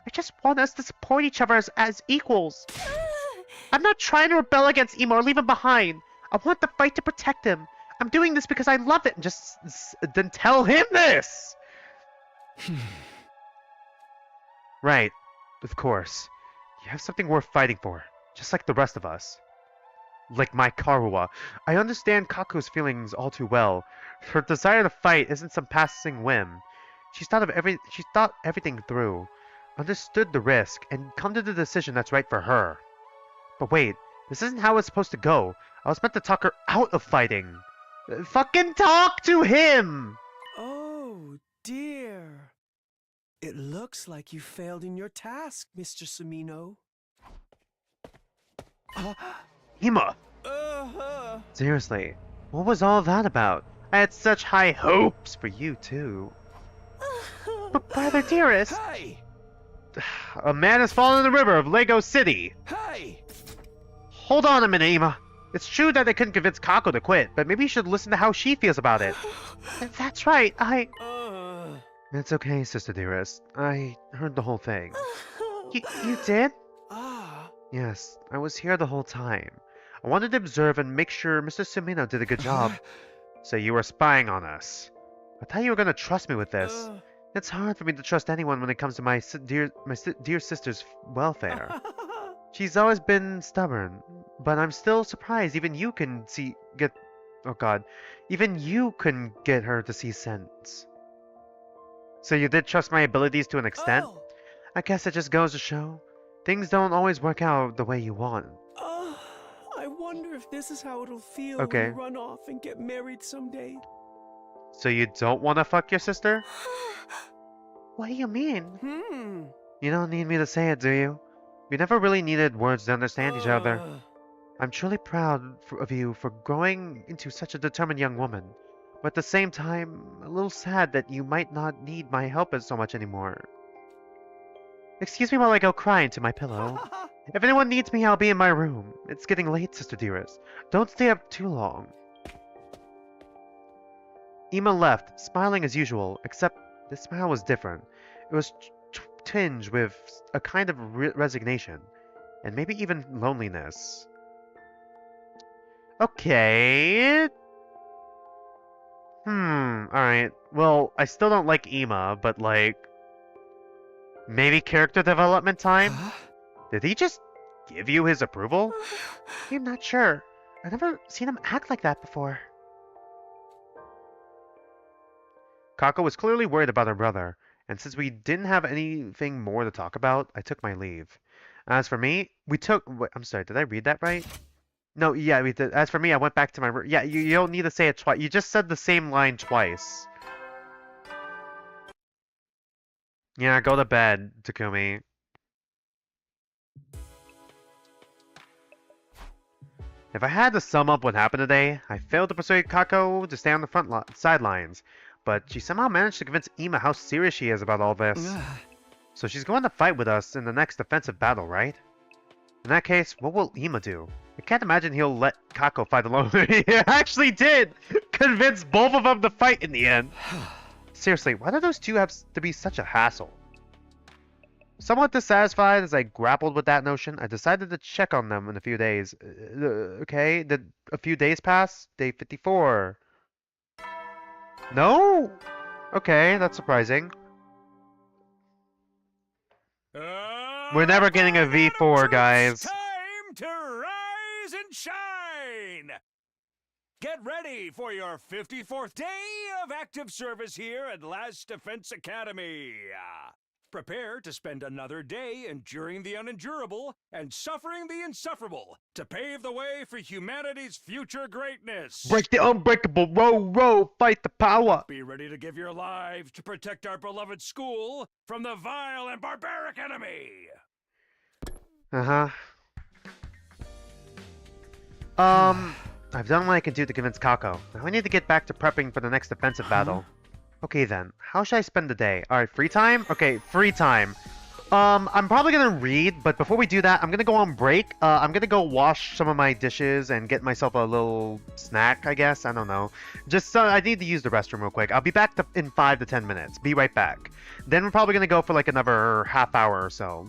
I just want us to support each other as equals. I'm not trying to rebel against Ima or leave him behind. I want the fight to protect him. I'm doing this because I love it. And just then tell him this. Right. Of course. You have something worth fighting for. Just like the rest of us. Like my Karuwa. I understand Kaku's feelings all too well. Her desire to fight isn't some passing whim. She's thought everything through. Understood the risk and come to the decision that's right for her. But wait, this isn't how it's supposed to go. I was meant to talk her out of fighting. Fucking talk to him! Oh, dear. It looks like you failed in your task, Mr. Sumino. Ima! Seriously, what was all that about? I had such high hopes for you, too. But brother dearest! Hey! A man has fallen in the river of Lego City! Hey! Hold on a minute, Ima. It's true that I couldn't convince Kako to quit, but maybe you should listen to how she feels about it. That's right, It's okay, sister dearest. I heard the whole thing. You did? Yes, I was here the whole time. I wanted to observe and make sure Mr. Sumino did a good job. So you were spying on us. I thought you were gonna trust me with this. It's hard for me to trust anyone when it comes to my dear sister's welfare. She's always been stubborn, but I'm still surprised even you can oh god, even you couldn't get her to see sense. So you did trust my abilities to an extent? I guess it just goes to show, things don't always work out the way you want. I wonder if this is how it'll feel Okay. when you run off and get married someday. So you don't want to fuck your sister? What do you mean? You don't need me to say it, do you? We never really needed words to understand each other. I'm truly proud of you for growing into such a determined young woman, but at the same time, a little sad that you might not need my help so much anymore. Excuse me while I go cry into my pillow. If anyone needs me, I'll be in my room. It's getting late, sister dearest. Don't stay up too long. Ima left, smiling as usual, except this smile was different. It was tinged with a kind of resignation, and maybe even loneliness. Okay. Alright. Well, I still don't like Ima, but like... maybe character development time? Did he just give you his approval? I'm not sure. I've never seen him act like that before. Kako was clearly worried about her brother, and since we didn't have anything more to talk about, I took my leave. As for me, wait, I'm sorry, did I read that right? No, yeah, we did. As for me, I went back to my room. Yeah, you don't need to say it twice. You just said the same line twice. Yeah, go to bed, Takumi. If I had to sum up what happened today, I failed to persuade Kako to stay on the sidelines, but she somehow managed to convince Ima how serious she is about all this. So she's going to fight with us in the next defensive battle, right? In that case, what will Ima do? I can't imagine he'll let Kako fight alone. He actually did convince both of them to fight in the end. Seriously, why do those two have to be such a hassle? Somewhat dissatisfied as I grappled with that notion, I decided to check on them in a few days. Okay, did a few days pass? Day 54. No? Okay, that's surprising. We're never getting a Battle V4, troops, guys. time to rise and shine! Get ready for your 54th day of active service here at Last Defense Academy. Prepare to spend another day enduring the unendurable and suffering the insufferable to pave the way for humanity's future greatness. Break the unbreakable, row, fight the power. Be ready to give your lives to protect our beloved school from the vile and barbaric enemy. Uh-huh. I've done what I can do to convince Kako. Now I need to get back to prepping for the next defensive battle. Okay then, how should I spend the day? Alright, free time? Okay, free time. I'm probably gonna read, but before we do that, I'm gonna go on break. I'm gonna go wash some of my dishes and get myself a little snack, I guess. I don't know. Just, I need to use the restroom real quick. I'll be back in 5 to 10 minutes. Be right back. Then we're probably gonna go for like another half hour or so.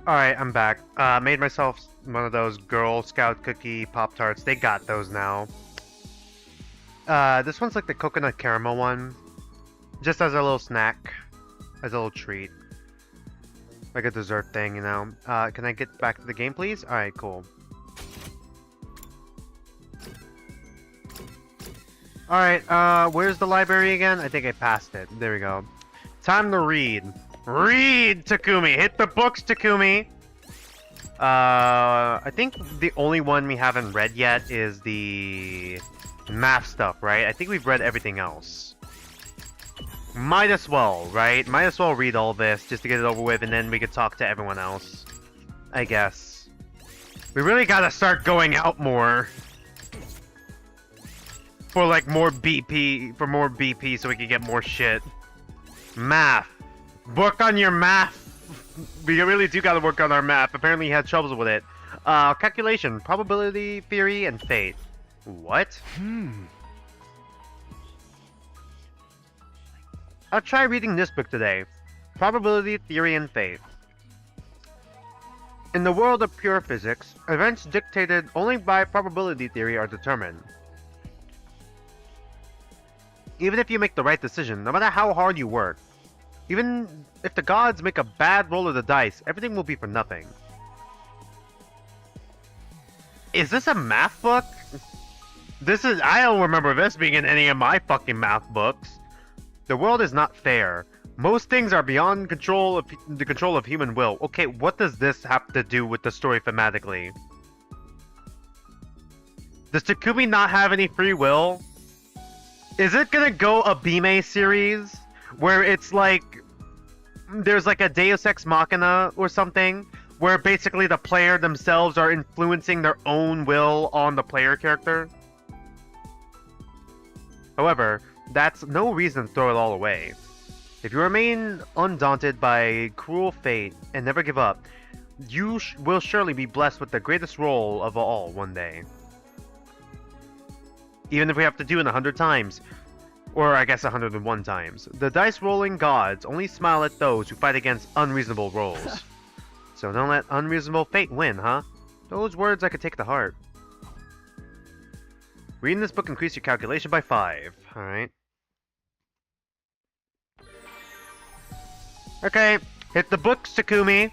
Alright, I'm back. Made myself one of those Girl Scout cookie Pop-Tarts. They got those now. This one's like the coconut caramel one. Just as a little snack. As a little treat. Like a dessert thing, you know. Can I get back to the game, please? Alright, cool. Alright, where's the library again? I think I passed it. There we go. Time to read. Read, Takumi! Hit the books, Takumi! I think the only one we haven't read yet is the math stuff, right? I think we've read everything else. Might as well, right? Might as well read all this just to get it over with, and then we could talk to everyone else. I guess. We really gotta start going out more. For like more BP, so we can get more shit. Math. Work on your math. We really do gotta work on our math. Apparently he had troubles with it. Calculation, probability, theory, and fate. What? I'll try reading this book today. Probability, theory, and fate. In the world of pure physics, events dictated only by probability theory are determined. Even if you make the right decision, no matter how hard you work, even if the gods make a bad roll of the dice, everything will be for nothing. Is this a math book? I don't remember this being in any of my fucking math books. The world is not fair. Most things are beyond the control of human will. Okay, what does this have to do with the story thematically? Does Takumi not have any free will? Is it gonna go a Bime series? Where it's like, there's like a Deus Ex Machina or something, where basically the player themselves are influencing their own will on the player character? However, that's no reason to throw it all away. If you remain undaunted by cruel fate and never give up, you will surely be blessed with the greatest roll of all one day. Even if we have to do it 100 times. Or I guess 101 times. The dice rolling gods only smile at those who fight against unreasonable rolls. So don't let unreasonable fate win, huh? Those words I could take to heart. Reading this book increase your calculation by 5. Alright. Okay, hit the books, Takumi.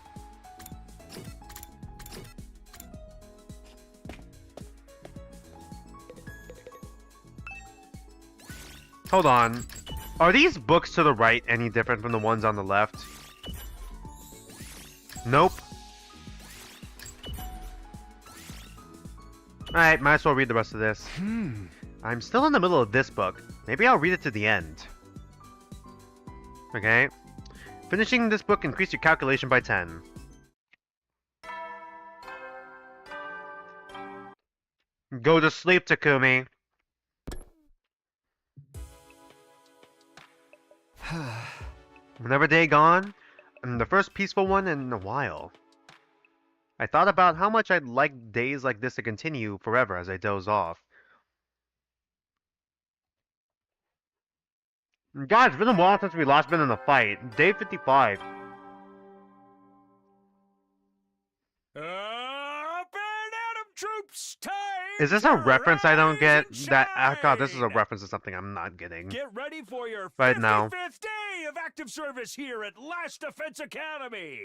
Hold on. Are these books to the right any different from the ones on the left? Nope. Alright, might as well read the rest of this. I'm still in the middle of this book. Maybe I'll read it to the end. Okay. Finishing this book increase your calculation by 10. Go to sleep, Takumi. Another day gone, and the first peaceful one in a while. I thought about how much I'd like days like this to continue forever as I doze off. God, it's been a while since we last been in a fight. Day 55. Up and Atom troops, time! Is this a reference I don't get? rise and That God, this is a shine! reference to something I'm not getting. Get ready for your Right now. 55th day of active service here at Last Defense Academy.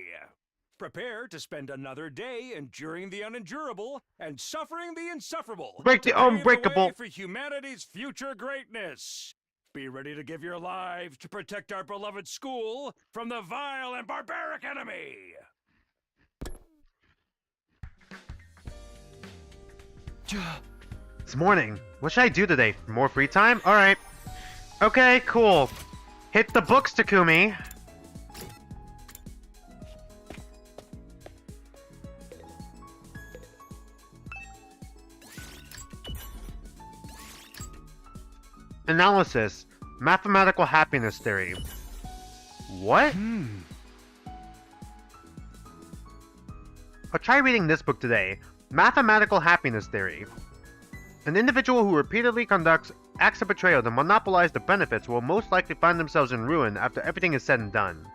Prepare to spend another day enduring the unendurable and suffering the insufferable. Break the to pave unbreakable. way for humanity's future greatness. Be ready to give your lives to protect our beloved school from the vile and barbaric enemy. It's morning. What should I do today? More free time? Alright. Okay, cool. Hit the books, Takumi. Analysis. Mathematical happiness theory. What? I'll try reading this book today. Mathematical happiness theory. An individual who repeatedly conducts acts of betrayal to monopolize the benefits will most likely find themselves in ruin after everything is said and done.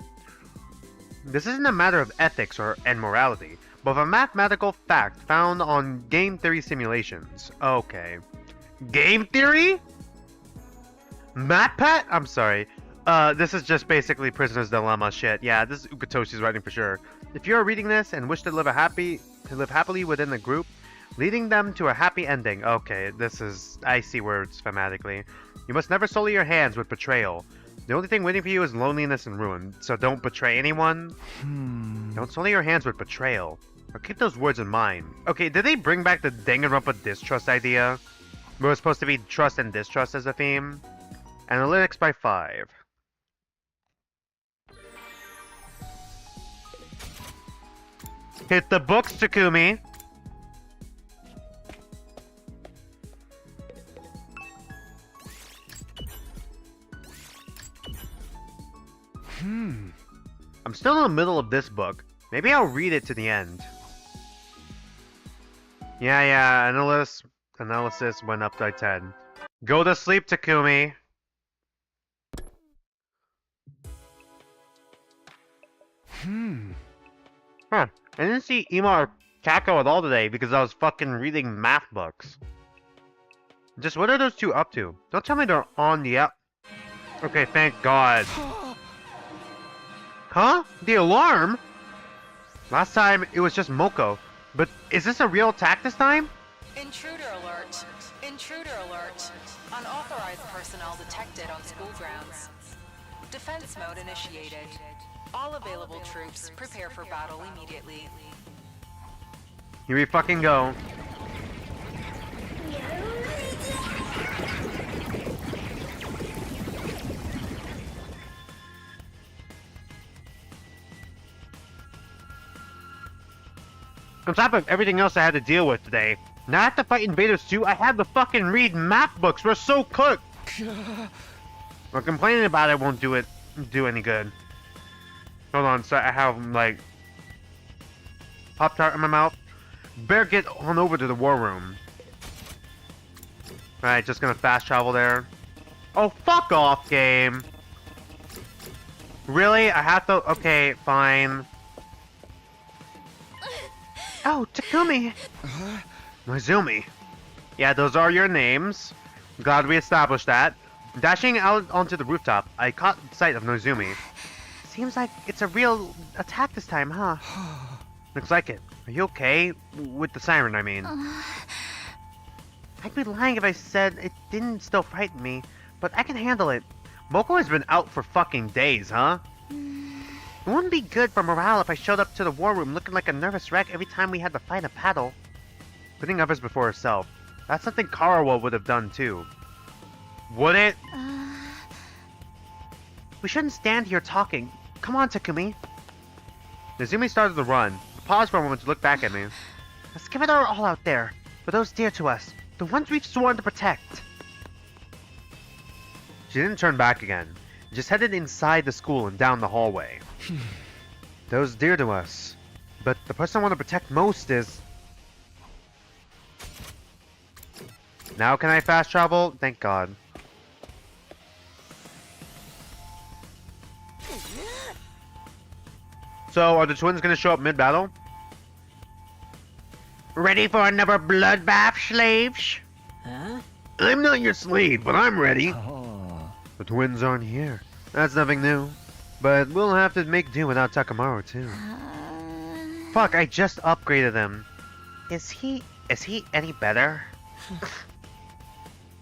This isn't a matter of ethics and morality, but of a mathematical fact found on game theory simulations. Okay. Game theory? MatPat? I'm sorry. This is just basically Prisoner's Dilemma shit. Yeah, this is Ukitoshi's writing for sure. If you are reading this and wish to live happily within the group, leading them to a happy ending. Okay, this is... I see words thematically. You must never sully your hands with betrayal. The only thing waiting for you is loneliness and ruin, so don't betray anyone. Don't sully your hands with betrayal. Or keep those words in mind. Okay, did they bring back the Danganronpa distrust idea? Where it was supposed to be trust and distrust as a theme? Analytics by 5. Hit the books, Takumi! I'm still in the middle of this book. Maybe I'll read it to the end. Yeah, analysis went up by 10. Go to sleep, Takumi! Huh. I didn't see Ima or Kako at all today because I was fucking reading math books. Just what are those two up to? Don't tell me they're on the app. Okay, thank God. Huh? The alarm? Last time it was just Moko. But is this a real attack this time? Intruder alert. Intruder alert. Unauthorized personnel detected on school grounds. Defense mode initiated. All available troops prepare for battle immediately. Here we fucking go. On top of everything else I had to deal with today, now I have to fight invaders too. I had to fucking read math books. We're so cooked. Well, complaining about it won't do any good. Hold on, so I have like Pop-Tart in my mouth. Better get on over to the war room. Alright, just gonna fast travel there. Oh, fuck off, game. Really? I have to... Okay, fine. Oh, Takumi! Noizumi. Yeah, those are your names. Glad we established that. Dashing out onto the rooftop, I caught sight of Noizumi. Seems like it's a real attack this time, huh? Looks like it. Are you okay? With the siren, I mean. I'd be lying if I said it didn't still frighten me, but I can handle it. Moko has been out for fucking days, huh? It wouldn't be good for morale if I showed up to the war room looking like a nervous wreck every time we had to fight a battle. Putting others before herself. That's something Karawa would have done too. Would it? We shouldn't stand here talking. Come on, Takumi. Nozumi started to run. Paused for a moment to look back at me. Let's give it our all out there. For those dear to us. The ones we've sworn to protect. She didn't turn back again. Just headed inside the school and down the hallway. Those dear to us. But the person I want to protect most is... Now can I fast travel? Thank God. So, are the twins gonna show up mid-battle? Ready for another bloodbath, slaves? Huh? I'm not your slave, but I'm ready. The twins aren't here. That's nothing new. But we'll have to make do without Takamaru, too. Fuck, I just upgraded him. Is he any better?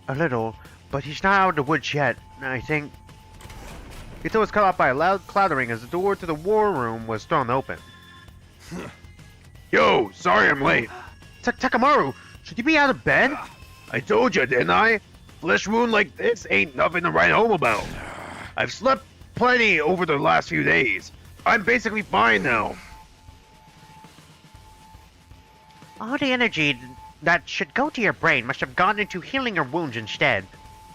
A little, but he's not out of the woods yet, I think. Ito was cut off by a loud clattering as the door to the war room was thrown open. Yo, sorry I'm late. Takamaru, should you be out of bed? I told you, didn't I? Flesh wound like this ain't nothing to write home about. I've slept plenty over the last few days. I'm basically fine now. All the energy that should go to your brain must have gone into healing your wounds instead.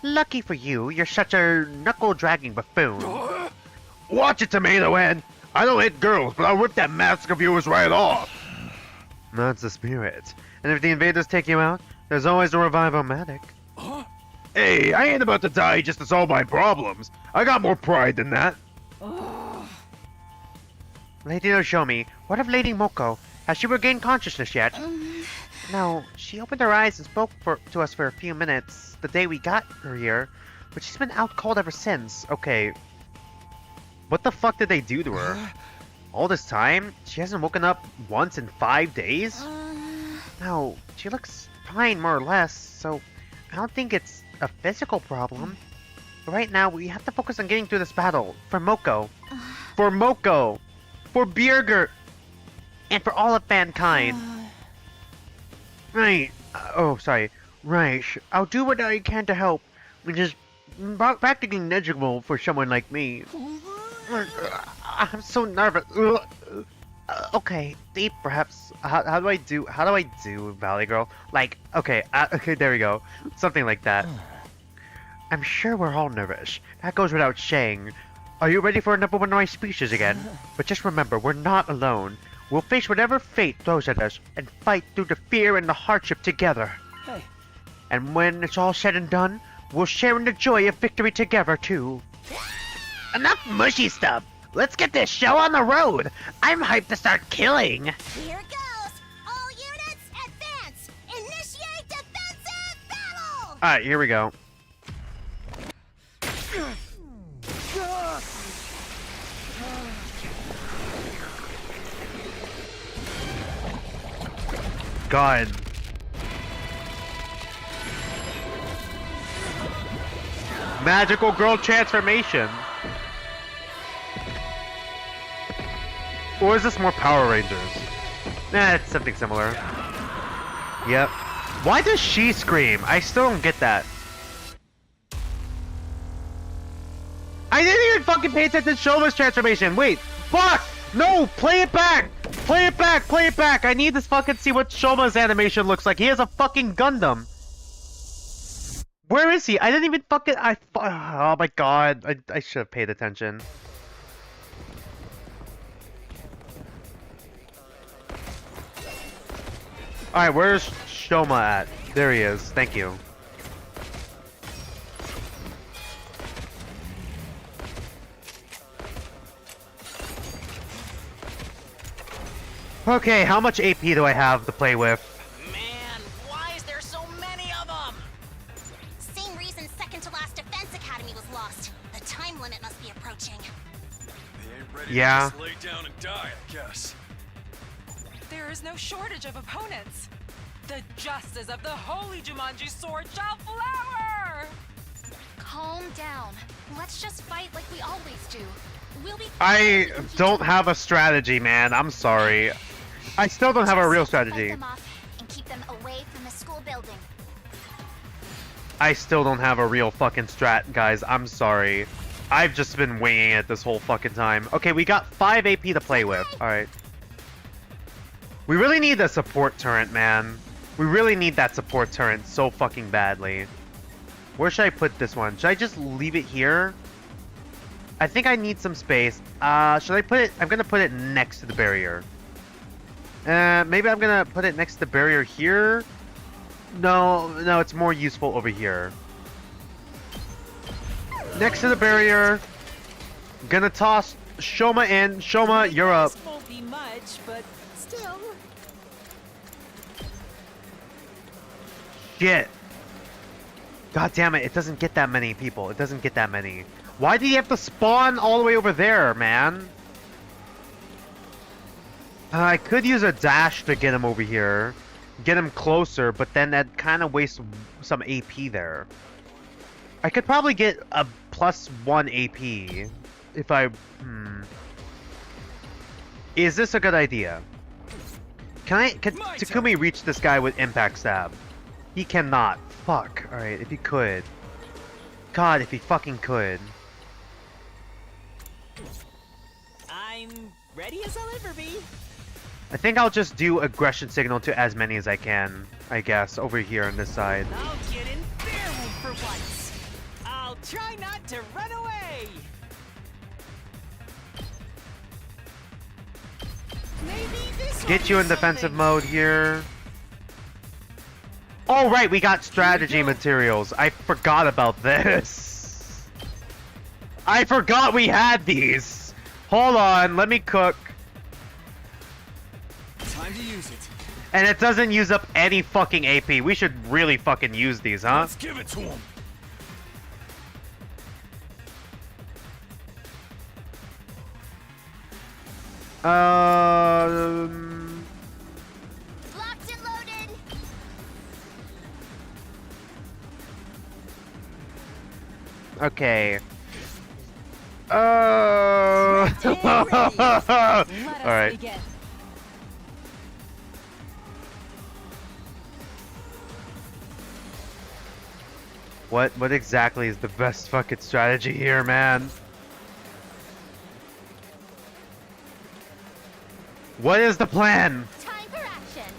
Lucky for you, you're such a knuckle-dragging buffoon. Watch it, Tomato Head! I don't hit girls, but I'll rip that mask of yours right off! That's the spirit. And if the invaders take you out, there's always a revive-o-matic. Hey, I ain't about to die just to solve my problems. I got more pride than that. Lady Nozomi, what of Lady Moko? Has she regained consciousness yet? No, she opened her eyes and spoke to us for a few minutes the day we got her here, but she's been out cold ever since. Okay. What the fuck did they do to her? All this time? She hasn't woken up once in 5 days? No, she looks fine more or less, so I don't think it's a physical problem. But right now, we have to focus on getting through this battle. For Moko. For Moko! For Bjerger! And for all of mankind. Right. Oh, sorry. Right. I'll do what I can to help, which is practically negligible for someone like me. I'm so nervous. Okay, deep perhaps. How do I do, Valley Girl? Like, okay, okay, there we go. Something like that. I'm sure we're all nervous. That goes without saying. Are you ready for another one of my speeches again? But just remember, we're not alone. We'll face whatever fate throws at us and fight through the fear and the hardship together. Hey. And when it's all said and done, we'll share in the joy of victory together, too. Enough mushy stuff. Let's get this show on the road. I'm hyped to start killing. Here goes! All units, advance! Initiate defensive battle! Alright, here we go. God. Magical girl transformation. Or is this more Power Rangers? Nah, it's something similar. Yep. Why does she scream? I still don't get that. I didn't even fucking pay attention to Shoma's transformation. Wait, fuck! No, play it back! Play it back, play it back! I need to fucking see what Shoma's animation looks like. He has a fucking Gundam. Where is he? I didn't even fucking... oh my god. I should have paid attention. Alright, where's Shoma at? There he is. Thank you. Okay, how much AP do I have to play with? Man, why is there so many of them? Same reason second to last Defense Academy was lost. The time limit must be approaching. They ain't ready Yeah. to just lay down and die, I guess. There is no shortage of opponents. The justice of the holy Jumanji sword shall flower! Calm down. Let's just fight like we always do. We'll be I don't have a strategy, man. I'm sorry. I still don't have a real strategy. Fight them off and keep them away from the school building. I still don't have a real fucking strat, guys. I'm sorry. I've just been winging it this whole fucking time. Okay, we got 5 AP to play with. Alright. We really need a support turret, man. We really need that support turret so fucking badly. Where should I put this one? Should I just leave it here? I think I need some space. Should I put it... I'm gonna put it next to the barrier. Maybe I'm gonna put it next to the barrier here? No, it's more useful over here. Next to the barrier. Gonna toss Shoma in. Shoma, you're up. This won't be much, but still. Shit. God damn it, it doesn't get that many people. It doesn't get that many. Why do you have to spawn all the way over there, man? I could use a dash to get him over here. Get him closer, but then that kind of wastes some AP there. I could probably get a +1 AP if I... Is this a good idea? Can Takumi reach this guy with Impact Stab? He cannot. Fuck. Alright, if he could. God, if he fucking could. I'm ready as I'll ever be. I think I'll just do aggression signal to as many as I can, I guess, over here on this side. I'll get in their way for once. I'll try not to run away. Maybe this Get you in defensive mode here. Oh, right, we got strategy materials. I forgot about this. I forgot we had these. Hold on, let me cook. Time to use it. And it doesn't use up any fucking AP. We should really fucking use these, huh? Let's give it to him. Locked and loaded. Okay. Let us Alright. begin. What exactly is the best fucking strategy here, man? What is the plan? Time for action.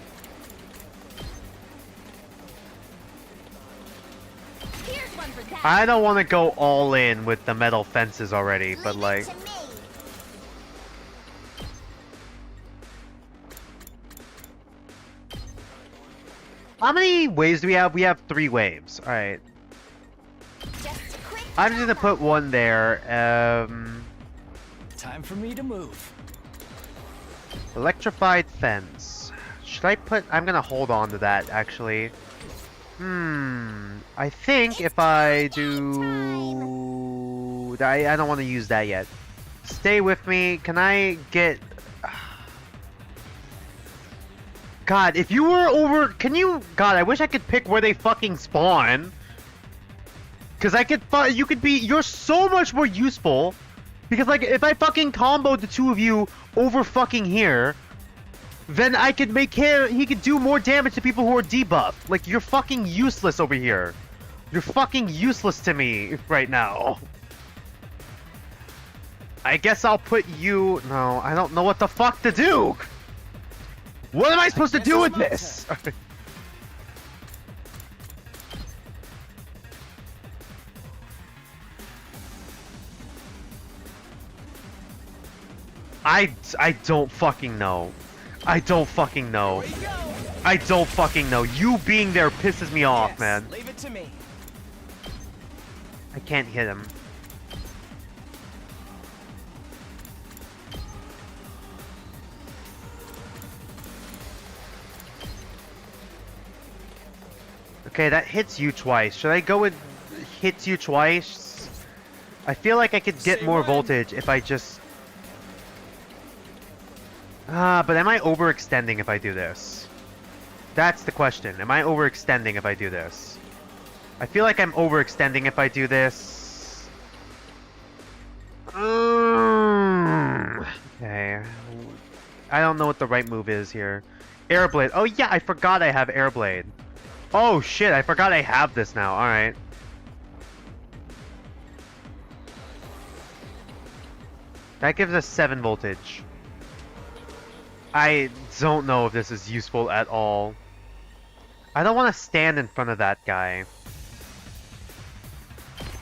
Here's one for that. I don't want to go all in with the metal fences already, but Leave like... it to me. How many waves do we have? We have 3 waves. Alright. Just a quick I'm just gonna top-up. put one there. Time for me to move. Electrified fence. Should I put... I'm gonna hold on to that, actually. I think if I do... I don't want to use that yet. Stay with me. Can I get... God, if you were over... Can you... God, I wish I could pick where they fucking spawn. Because I could... You could be... You're so much more useful. Because, like, if I fucking comboed the 2 of you over fucking here, then I could make him... He could do more damage to people who are debuffed. Like, you're fucking useless over here. You're fucking useless to me right now. I guess I'll put you... No, I don't know what the fuck to do. What am I supposed to do with this? I don't fucking know. I don't fucking know. I don't fucking know. You being there pisses me off, Yes, man. Leave it to me. I can't hit him. Okay, that hits you twice. Should I go with hits you twice? I feel like I could get Say more when. voltage if I just... but am I overextending if I do this? That's the question. Am I overextending if I do this? I feel like I'm overextending if I do this. Okay. I don't know what the right move is here. Airblade. Oh yeah, I forgot I have Airblade. Oh shit, I forgot I have this now. Alright. That gives us 7 voltage. I don't know if this is useful at all. I don't want to stand in front of that guy.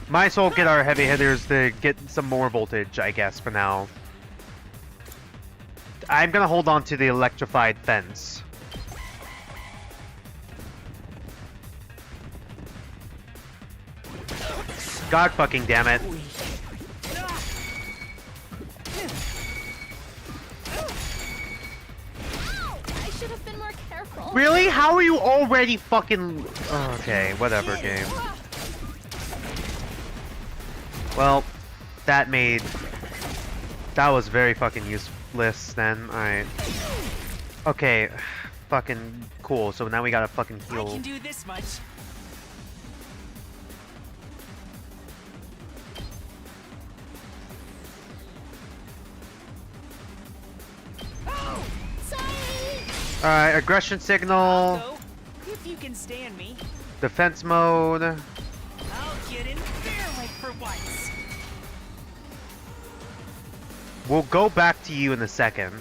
Might as well get our heavy hitters to get some more voltage, I guess, for now. I'm gonna hold on to the electrified fence. God fucking damn it. I should have been more careful. Really? How are you already fucking... Okay, whatever, game. Well, that made... That was very fucking useless then. Alright. Okay. Fucking cool. So now we gotta fucking I heal. can do this much. Oh, sorry. Alright, aggression signal. Go, if you can stand me. Defense mode. I'll get in there like for once. We'll go back to you in a second.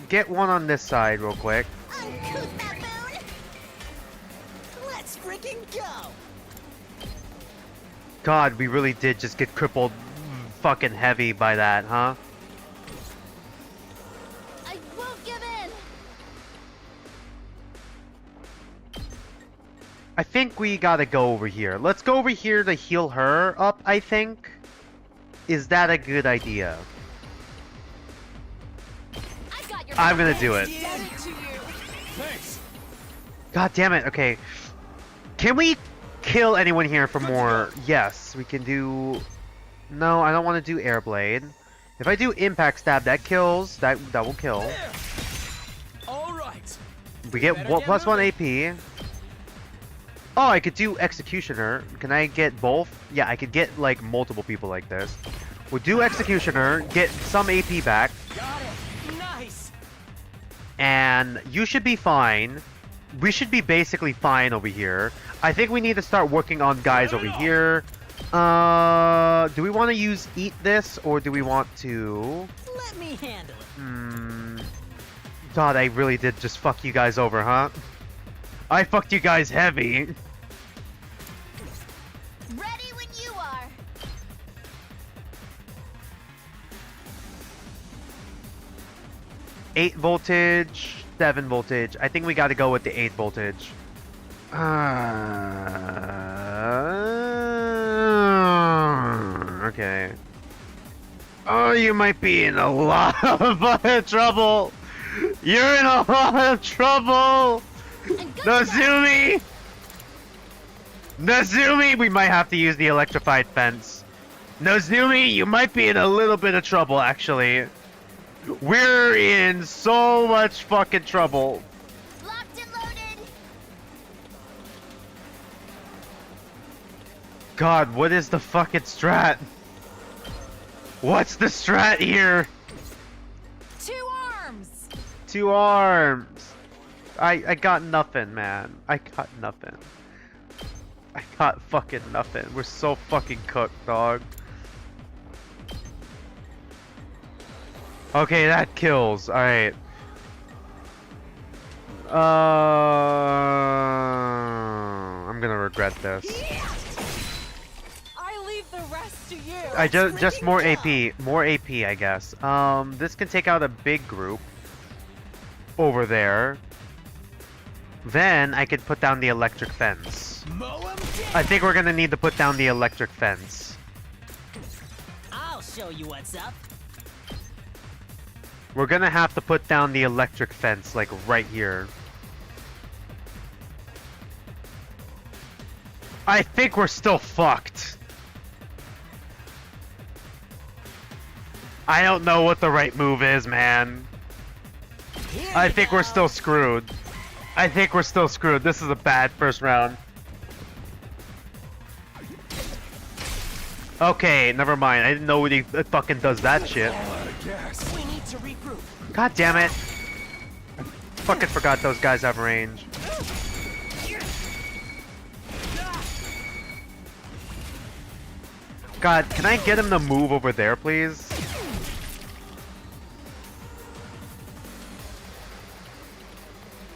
Get one on this side real quick. Uncouth baboon. Let's freaking go. God, we really did just get crippled fucking heavy by that, huh? I won't give in. I think we gotta go over here. Let's go over here to heal her up, I think. Is that a good idea? I'm gonna do it. Thanks. God damn it. Okay. Can we kill anyone here for more? Yes, we can do... No, I don't want to do air blade. If I do impact stab, that kills. That will kill. All right. We get plus 1 AP. Oh, I could do executioner. Can I get both? Yeah, I could get like multiple people like this. We'll do executioner, get some AP back, Got it. Nice. and you should be fine. We should be basically fine over here. I think we need to start working on guys over here. Do we want to use eat this, or do we want to... Let me handle it. God, I really did just fuck you guys over, huh? I fucked you guys heavy. Ready when you are. Eight voltage, 7 voltage. I think we got to go with the 8 voltage. Okay. Oh, you might be in a lot of trouble. You're in a lot of trouble. Nazumi! Nazumi! We might have to use the electrified fence. Nazumi, you might be in a little bit of trouble, actually. We're in so much fucking trouble. Locked and loaded. God, what is the fucking strat? What's the strat here? 2 arms! 2 arms. I got nothing, man. I got nothing. I got fucking nothing. We're so fucking cooked, dog. Okay, that kills. Alright. I'm gonna regret this. I leave the rest to you. I just more AP. More AP, I guess. This can take out a big group over there. Then I could put down the electric fence. I think we're gonna need to put down the electric fence. I'll show you what's up. We're gonna have to put down the electric fence, like right here. I think we're still fucked. I don't know what the right move is, man. I think we're still screwed. I think we're still screwed. This is a bad first round. Okay, never mind. I didn't know he fucking does that shit. We need to regroup. God damn it. I fucking forgot those guys have range. God, can I get him to move over there, please?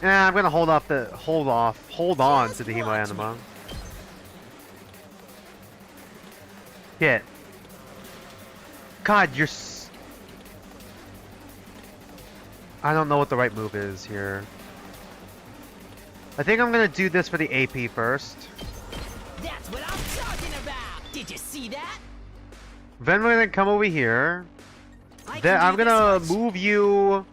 Yeah, I'm gonna hold on to the Hemo Anima. Hit. God, I don't know what the right move is here. I think I'm gonna do this for the AP first. That's what I'm talking about. Did you see that? Then we're gonna come over here. Then I'm gonna move you.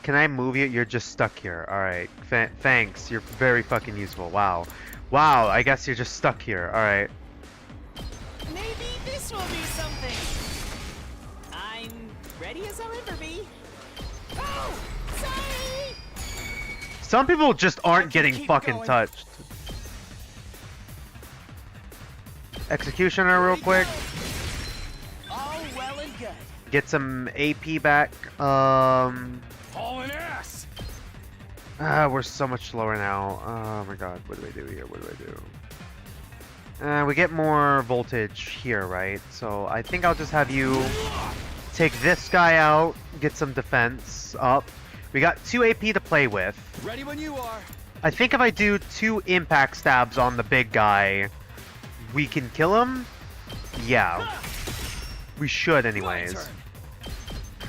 Can I move you? You're just stuck here. Alright. Thanks. You're very fucking useful. Wow. Wow, I guess you're just stuck here. Alright. Maybe this will be something. I'm ready as I'll ever be. Oh, sorry. Some people just aren't getting fucking touched. Executioner real quick. All well and good. Get some AP back. Hauling ass. We're so much slower now. Oh my god, what do I do here? What do I do? We get more voltage here, right? So I think I'll just have you take this guy out, get some defense up. We got 2 AP to play with. Ready when you are. I think if I do 2 impact stabs on the big guy, we can kill him? Yeah. We should anyways.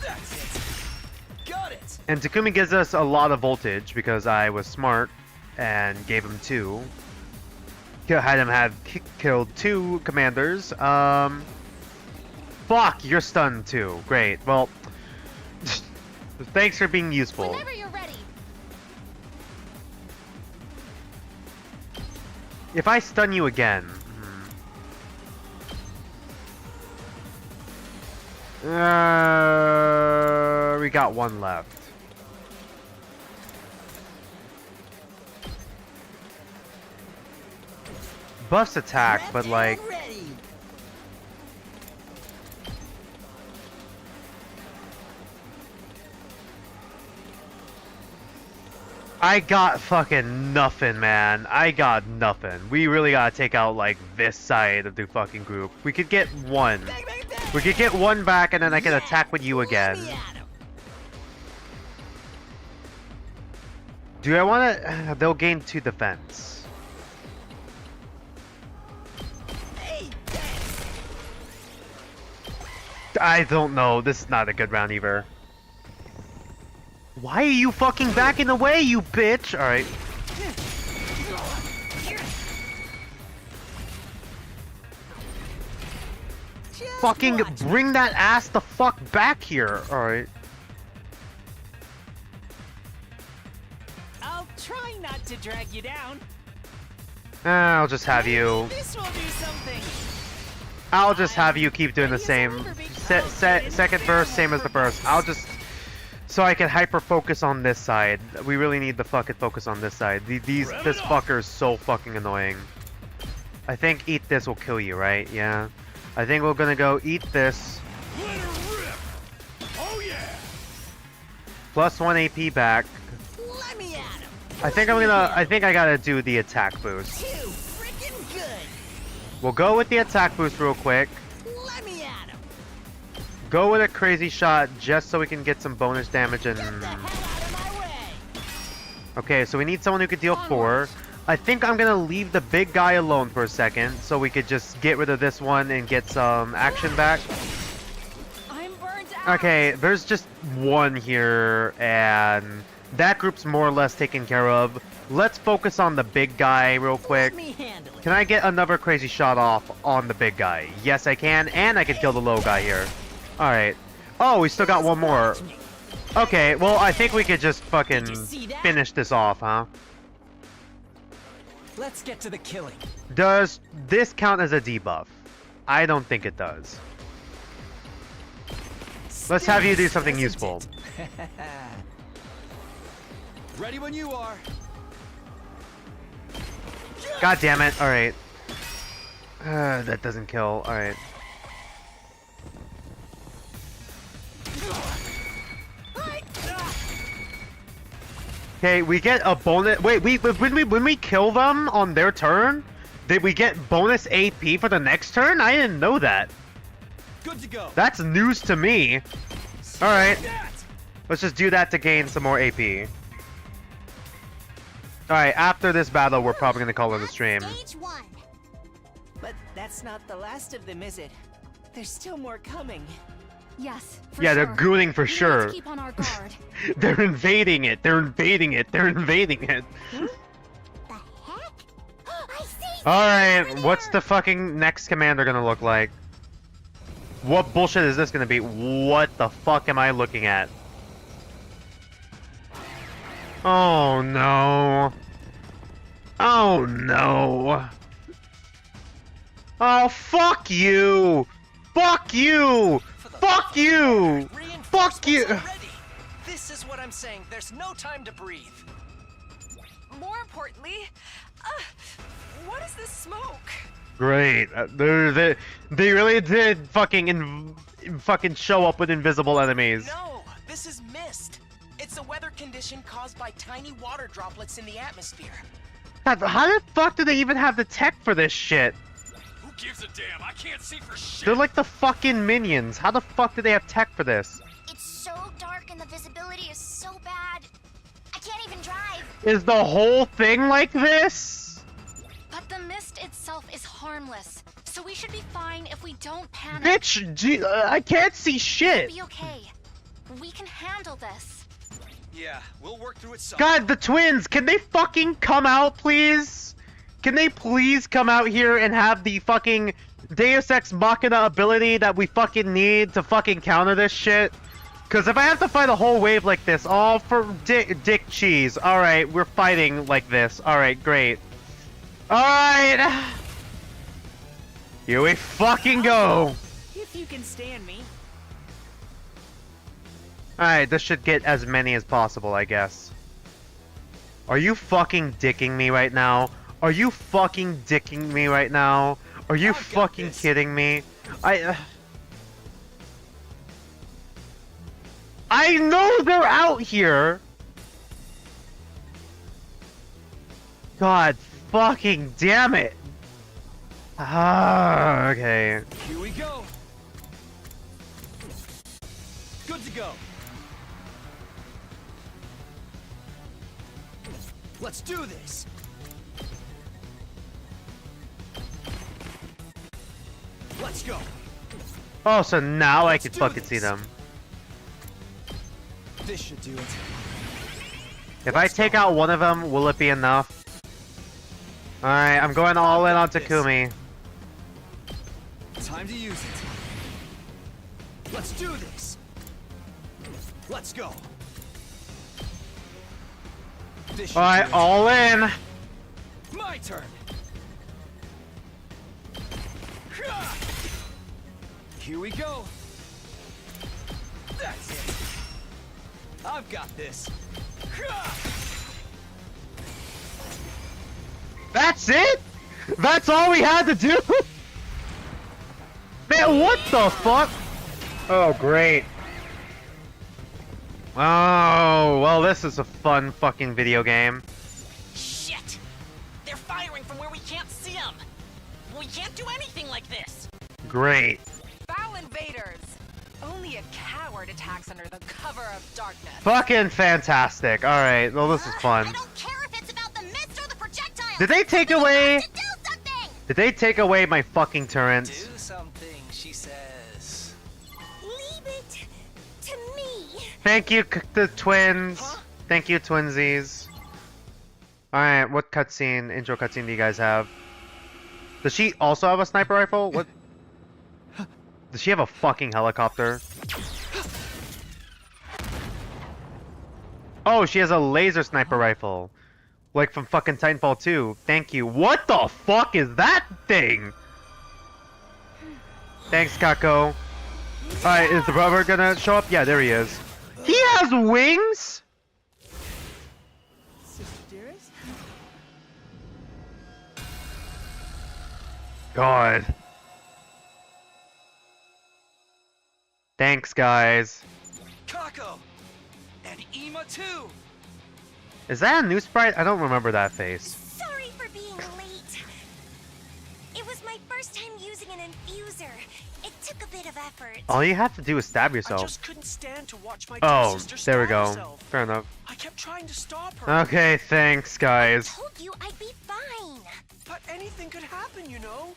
That's it. Got it. And Takumi gives us a lot of voltage because I was smart and gave him 2. Had him have killed 2 commanders. Fuck, you're stunned too. Great. Well, Thanks for being useful. Whenever you're ready. If I stun you again... we got one left. Buffs attack, but like... I got fucking nothing, man. I got nothing. We really gotta take out, like, this side of the fucking group. We could get one. We could get one back, and then I can attack with you again. Do I wanna... they'll gain 2 defense. I don't know. This is not a good round either. Why are you fucking backing away, you bitch? Alright. Fucking bring that ass the fuck back here. Alright. I'll try not to drag you down. I'll just have you... This will do something. I'll just have you keep doing the same. Second verse, same as the first. I'll just... So I can hyper focus on this side. We really need to fucking focus on this side. This fucker is so fucking annoying. I think eat this will kill you, right? Yeah. I think we're gonna go eat this. Let her rip! Oh yeah! Plus 1 AP back. Let me at him. I think I gotta do the attack boost. Too freaking good. We'll go with the attack boost real quick. Let me at him. Go with a crazy shot just so we can get some bonus damage and... Get the hell out of my way. Okay, so we need someone who could deal 4. I think I'm gonna leave the big guy alone for a second so we could just get rid of this one and get some action back. I'm burned out. Okay, there's just one here and that group's more or less taken care of. Let's focus on the big guy real quick. Let me handle it. Can I get another crazy shot off on the big guy? Yes, I can, and I can kill the low guy here. Alright. Oh, we still got one more. Okay, well, I think we could just fucking finish this off, huh? Let's get to the killing. Does this count as a debuff? I don't think it does. Let's have you do something useful. Ready when you are. God damn it. Alright. That doesn't kill. Alright. Okay, we get a bonus. Wait, when we kill them on their turn, did we get bonus AP for the next turn? I didn't know that. Good to go. That's news to me. Alright. Let's just do that to gain some more AP. Alright, after this battle, we're probably gonna call it a stream. Stage 1. But that's not the last of them, is it? There's still more coming. Yes, for Yeah, sure. thing gooning for We need sure. to keep on our guard. They're invading it. They're invading it. They're invading it. The heck? I see. Alright, what's the fucking next commander gonna look like? What bullshit is this gonna be? What the fuck am I looking at? Oh no. Oh no. Oh, fuck you! Fuck you! Fuck you! Fuck you! Already. This is what I'm saying. There's no time to breathe. More importantly, what is this smoke? Great. They really did fucking show up with invisible enemies. No, this is mist. It's a weather condition caused by tiny water droplets in the atmosphere. God, how the fuck do they even have the tech for this shit? Who gives a damn? I can't see for shit. They're like the fucking minions. How the fuck do they have tech for this? It's so dark and the visibility is so bad. I can't even drive. Is the whole thing like this? But the mist itself is harmless, so we should be fine if we don't panic. Bitch, I can't see shit. Be okay. We can handle this. Yeah, we'll work through it some. God, the twins, can they fucking come out, please? Can they please come out here and have the fucking Deus Ex Machina ability that we fucking need to fucking counter this shit? Because if I have to fight a whole wave like this, all for dick cheese. Alright, we're fighting like this. Alright, great. Alright! Here we fucking go! If you can stand me. Alright, this should get as many as possible, I guess. Are you fucking dicking me right now? Are you fucking dicking me right now? Are you fucking kidding me? I know they're out here! God fucking damn it! Ah, okay. Here we go. Good to go. Let's do this. Let's go. Oh, so now I can do fucking this. see them. This should do it. If I take out one of them, will it be enough? Alright, I'm going all in on Takumi. Time to use it. Let's do this. Let's go. This should Alright, do it. all in! My turn. Here we go. That's it. I've got this. That's it? That's all we had to do? Man, what the fuck? Oh, great. Oh, well, this is a fun fucking video game. Shit! They're firing from where we can't see them. We can't do anything like this. Great. Foul invaders! Only a coward attacks under the cover of darkness. Fucking fantastic. Alright, well, this is fun. I don't care if it's about the mist or the projectile. Did they take away... To do something. Did they take away my fucking turrets? Do something, she says. Leave it to me. Thank you, the twins. Thank you, twinsies. Alright, what cutscene, intro cutscene do you guys have? Does she also have a sniper rifle? What? Does she have a fucking helicopter? Oh, she has a laser sniper rifle. Like from fucking Titanfall 2. Thank you. What the fuck is that thing? Thanks, Kako. Alright, is the brother gonna show up? Yeah, there he is. He has wings? Sister Dearest? God. Thanks, guys. Kako! And Ima too! Is that a new sprite? I don't remember that face. Sorry for being late. It was my first time using an infuser. It took a bit of effort. All you have to do is stab I yourself. just couldn't stand to watch my dear Oh, sister there we starve go. herself. Fair enough. I kept trying to stop her. Okay, thanks, guys. I told you I'd be fine. But anything could happen, you know?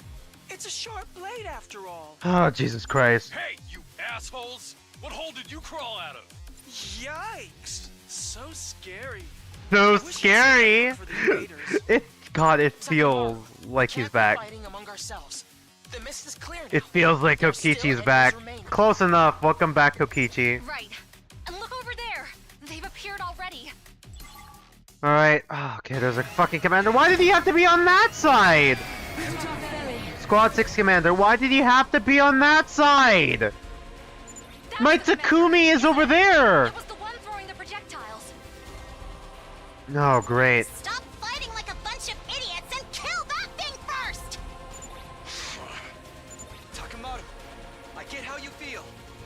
It's a sharp blade after all. Oh, Jesus Christ. Hey, you assholes! What hole did you crawl out of? Yikes! So scary. So I wish you'd scary. stand up for the invaders. God, it Second feels off, like can't he's be back. fighting among ourselves. The mist is clear now. It feels like There's still Kokichi's enemies back. remaining. Close enough. Welcome back, Kokichi. Right. And look over there. They've appeared already. Alright. Oh, okay, there's a fucking commander. Why did he have to be on that side? Squad 6 commander, why did he have to be on that side? That's My the Takumi is over there! It was the one throwing the projectiles. No, great. Stop fighting like a bunch of idiots and kill that thing first. Takamatsu, I get how you feel,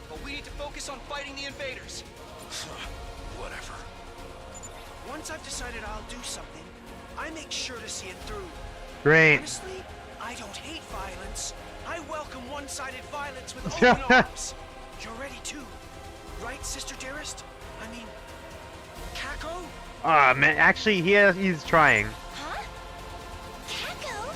but we need to focus on fighting the invaders. Whatever. Once I've decided I'll do something, I make sure to see it through. Great. Honestly, I don't hate violence. I welcome one-sided violence with open arms. You're ready too, right, Sister Dearest? I mean, Kako? Ah, man, actually, he's trying. Huh? Kako?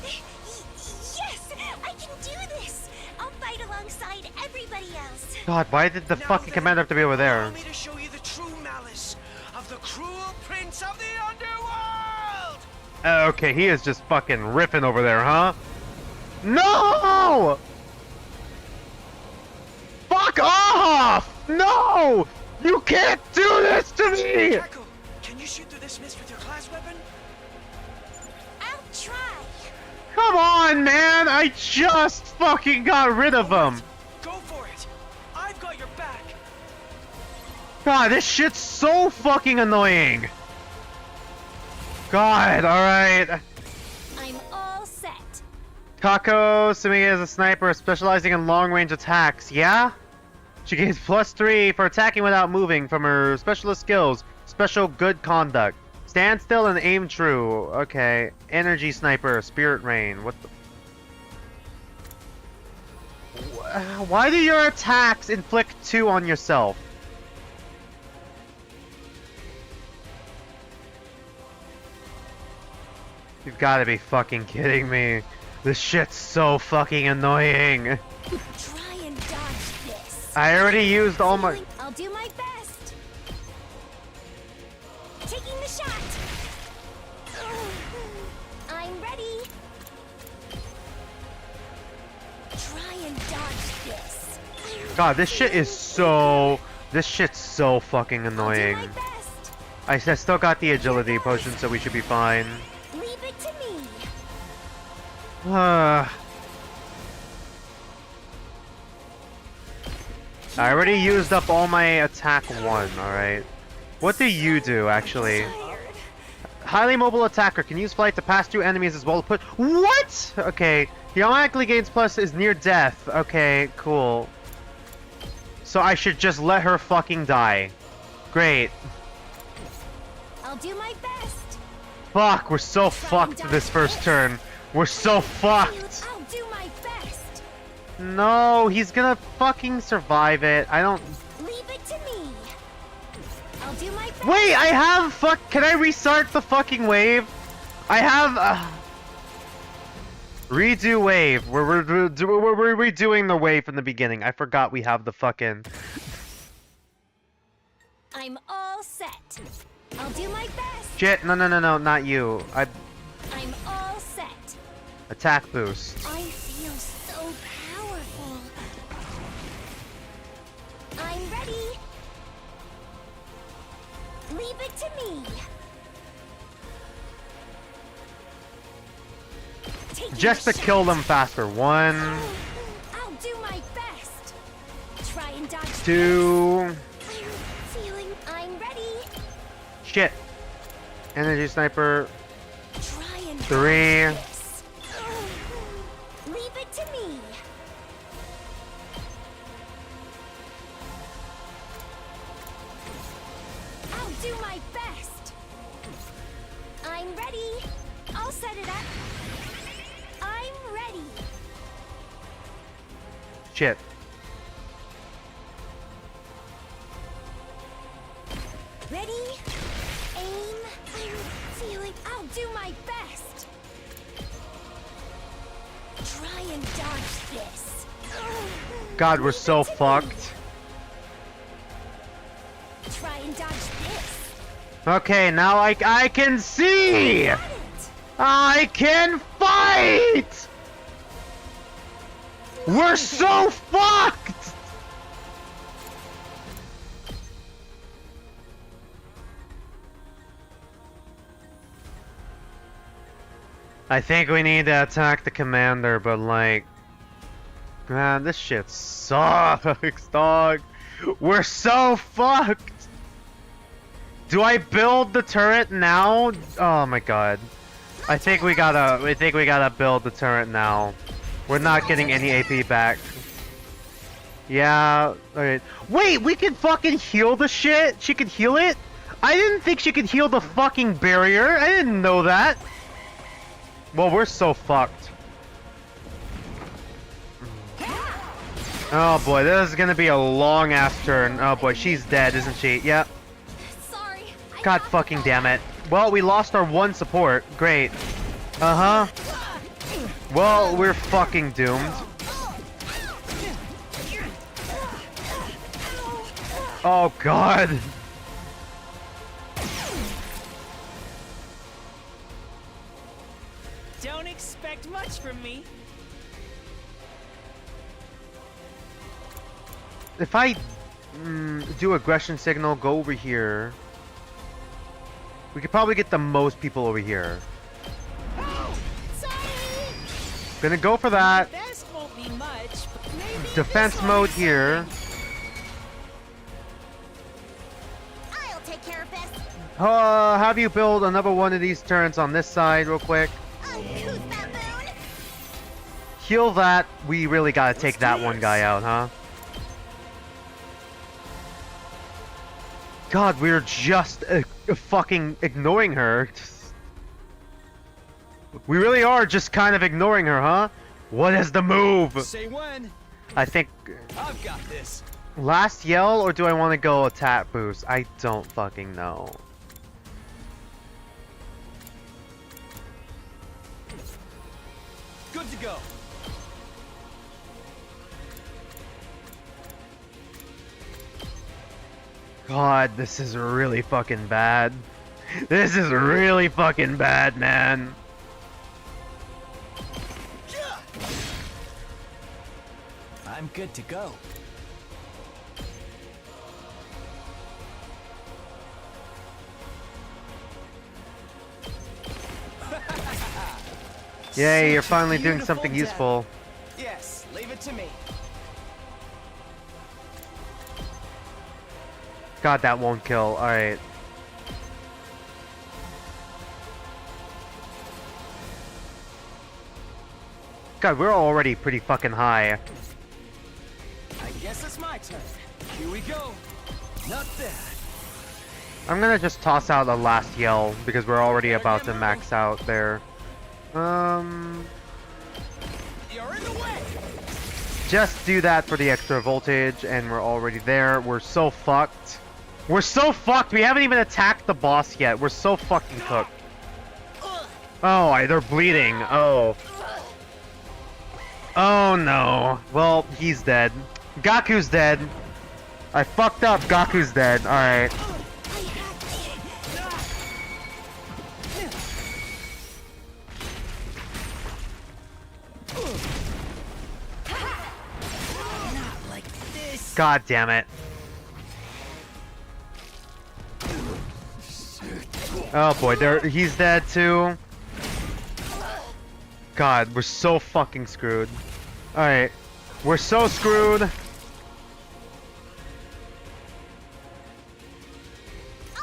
Yes, I can do this. I'll fight alongside everybody else. God, why did the Now fucking then, commander have to be over there? Allow me to show you the true malice of the cruel prince of the underworld! Okay, he is just fucking ripping over there, huh? No! Fuck off! No! You can't do this to me! Kako, can you shoot through this mist with your class weapon? I'll try. Come on, man! I just fucking got rid of him! Go for it. I've got your back. God, this shit's so fucking annoying! God, alright. I'm all set. Kako Sumi is a sniper specializing in long-range attacks, yeah? She gains +3 for attacking without moving from her specialist skills. Special good conduct. Stand still and aim true. Okay. Energy sniper, spirit rain. What the... Why do your attacks inflict 2 on yourself? You've gotta be fucking kidding me. This shit's so fucking annoying. Try and dodge this. I already used all my... I'll do my best. Taking the shot. I'm ready. Try and dodge this. God, this shit is so... This shit's so fucking annoying. I'll do my best. I still got the agility potion, so we should be fine. Leave it to me. I already used up all my attack 1, alright? What do you do, actually? Tired. Highly mobile attacker can use flight to pass through enemies as well as put... What?! Okay. He automatically gains plus is near death. Okay, cool. So I should just let her fucking die. Great. I'll do my best. Fuck, we're so fucked this first turn. We're so fucked. I'll do my best. No, he's gonna fucking survive it. I don't... Leave it to me. I'll do my best. Wait, I have fuck... Can I restart the fucking wave? I have... Redo wave. We're redoing the wave from the beginning. I forgot we have the fucking... I'm all set. I'll do my best. Shit, no, not you. I'm all set. Attack boost. I feel so powerful. I'm ready. Leave it to me. Just to kill them faster. 1, I'll do my best. Try and dodge. 2... I'm feeling. I'm ready. Shit. Energy sniper. Try and 3. dodge this. Leave it to me. I'll do my best. I'm ready. I'll set it up. I'm ready. Shit. Ready? Aim. I'm feeling. I'll do my best. Try and dodge this. God, we're so fucked. Try and dodge this. Okay, now I can see! Got it. I can fight! We're so fucked! I think we need to attack the commander, but like... Man, this shit sucks, dog. We're so fucked! Do I build the turret now? Oh my god. I think we gotta build the turret now. We're not getting any AP back. Yeah, alright. Wait, we can fucking heal the shit? She could heal it? I didn't think she could heal the fucking barrier. I didn't know that. Well, we're so fucked. Oh boy, this is gonna be a long ass turn. Oh boy, she's dead, isn't she? Yep. Sorry. God fucking damn it. Well, we lost our 1 support. Great. Uh-huh. Well, we're fucking doomed. Oh god. Don't expect much from me. If I do aggression signal, go over here. We could probably get the most people over here. Oh, sorry. Gonna go for that. Best won't be much, but maybe Defense this will mode be here. I'll take care of this. Have you build another one of these turrets on this side real quick. Uncouth baboon. Heal that. We really gotta take that one guy out, huh? God, we're just fucking ignoring her. We really are just kind of ignoring her, huh? What is the move? Say when. I think I've got this. last yell, or do I want to go attack boost? I don't fucking know. Good to go. God, this is really fucking bad. This is really fucking bad, man. I'm good to go. Yay, you're Such a finally doing beautiful something death. useful. Yes, leave it to me. God, that won't kill. Alright. God, we're already pretty fucking high. I guess it's my turn. Here we go. Not bad. I'm gonna just toss out the last yell because we're already about to max out there. You're in the way. Just do that for the extra voltage and we're already there. We're so fucked. We're so fucked. We haven't even attacked the boss yet. We're so fucking cooked. Oh, they're bleeding. Oh. Oh no. Well, he's dead. Gaku's dead. I fucked up. Gaku's dead. Alright. Not like this. God damn it. Oh boy, he's dead too. God, we're so fucking screwed. Alright. We're so screwed. I'll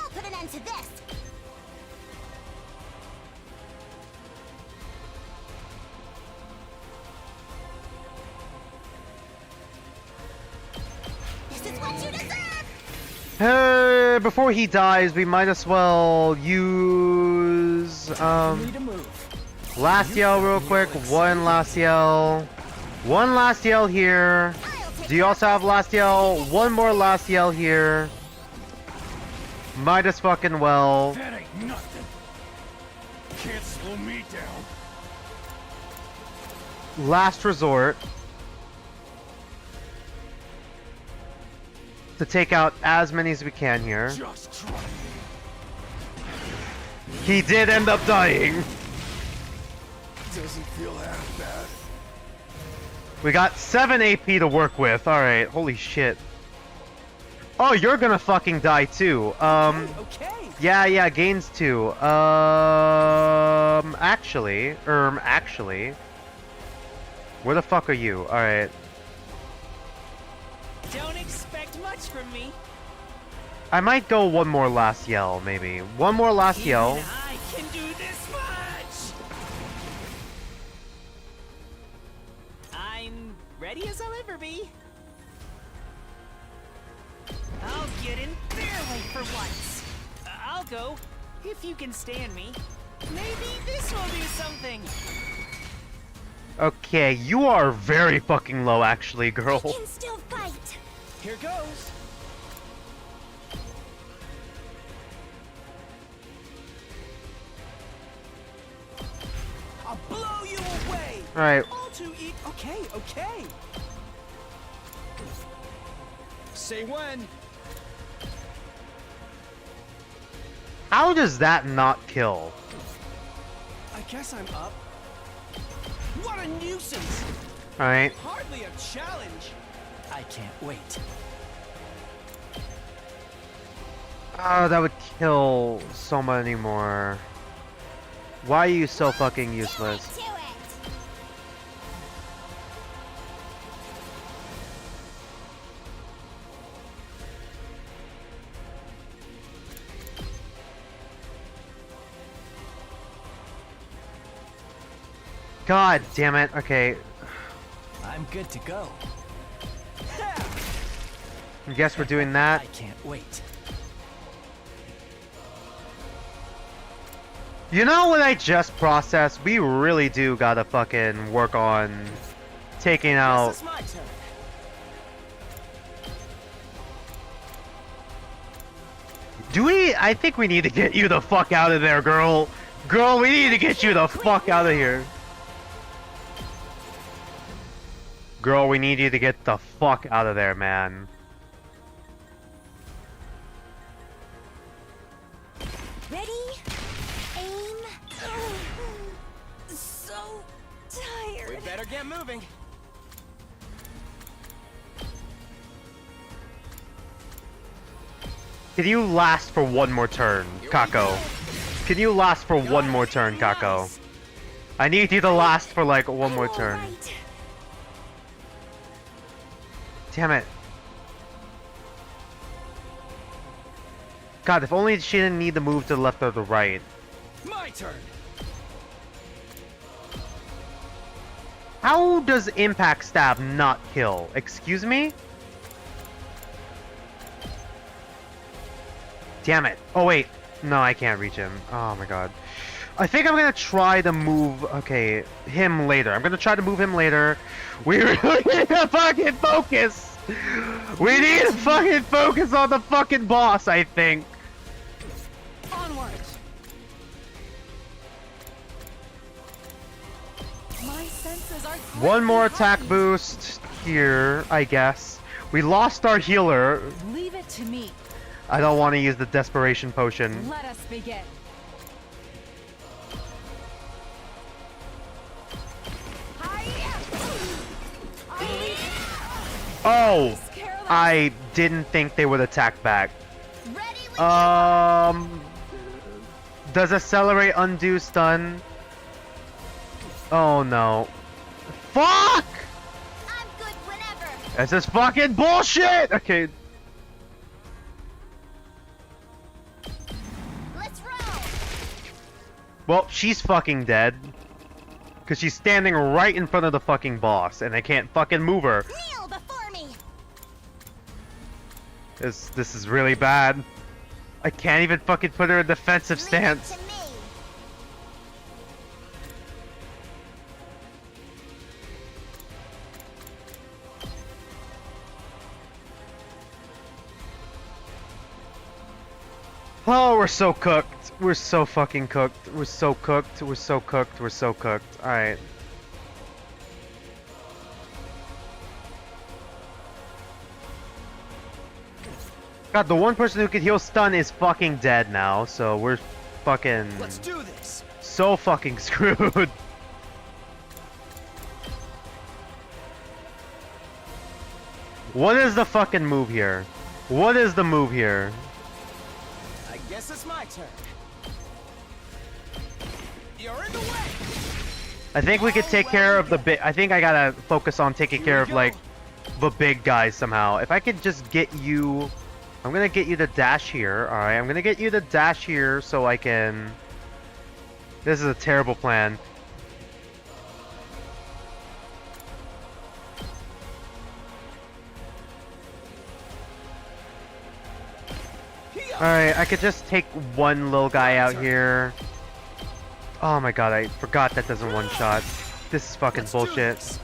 put an end to this. This is what you deserve. Hey, before he dies, we might as well use Need to move. last yell real quick. One last yell. One last yell here. Do you also have last yell? One more last yell here. Might as fucking well. That ain't nothing. Can't slow me down. Last resort. To take out as many as we can here. Just try. He did end up dying. Doesn't feel half bad. We got 7 AP to work with. Alright, holy shit. Oh, you're gonna fucking die too. Okay. Yeah, gains 2. Actually. Where the fuck are you? Alright. Don't expect much from me. I might go one more last yell, maybe. One more last yell. Even I can do this much. I'm ready as I'll ever be. I'll get in their way for once. I'll go, if you can stand me. Maybe this will do something. Okay, you are very fucking low actually, girl. I can still fight. Here goes. I'll blow you away. Alright, All to eat. Okay. Say when. how does that not kill? I guess I'm up. What a nuisance. Alright. Hardly a challenge. I can't wait. Oh, that would kill so many more. Why are you so fucking useless? Do it! God damn it. Okay. I'm good to go. I guess we're doing that. I can't wait. You know what I just processed? We really do gotta fucking work on taking out. This is my turn. Do we? I think we need to get you the fuck out of there, girl. Girl, we need to get you the fuck out of here. Girl, we need you to get the fuck out of there, man. Ready? Aim. So tired. We better get moving. Can you last for one more turn, Kako? Can you last for one more turn, Kako? I need you to last for like one more turn. Right. Damn it. God, if only she didn't need to move to the left or the right. My turn. How does impact stab not kill? Excuse me? Damn it. Oh wait. No, I can't reach him. Oh my god. I think I'm gonna try to move, okay, him later. I'm gonna try to move him later. We really need to fucking focus! We need to fucking focus on the fucking boss, I think. Onwards. My senses are One more greatly attack heightened. boost here, I guess. We lost our healer. Leave it to me. I don't want to use the desperation potion. Let us begin. Oh! I didn't think they would attack back. Does accelerate undo stun? Oh no. Fuck! I'm good whenever. This is fucking bullshit! Okay. Let's roll. Well, she's fucking dead. Because she's standing right in front of the fucking boss, and I can't fucking move her. Kneel before me. This is really bad. I can't even fucking put her in defensive Leave it stance. to me. Oh, we're so cooked. We're so fucking cooked. We're so cooked. We're so cooked. We're so cooked. Alright. God, the one person who could heal stun is fucking dead now, so we're fucking Let's do this. so fucking screwed. What is the fucking move here? What is the move here? I guess it's my turn. You're in the way. I think we could take care of the big. I think I gotta focus on taking care of like the big guys somehow. If I could just get you, I'm gonna get you to dash here. All right, I'm gonna get you to dash here so I can. This is a terrible plan. Alright, I could just take one little guy out here. Oh my god, I forgot that doesn't one shot. This is fucking Let's do bullshit. this.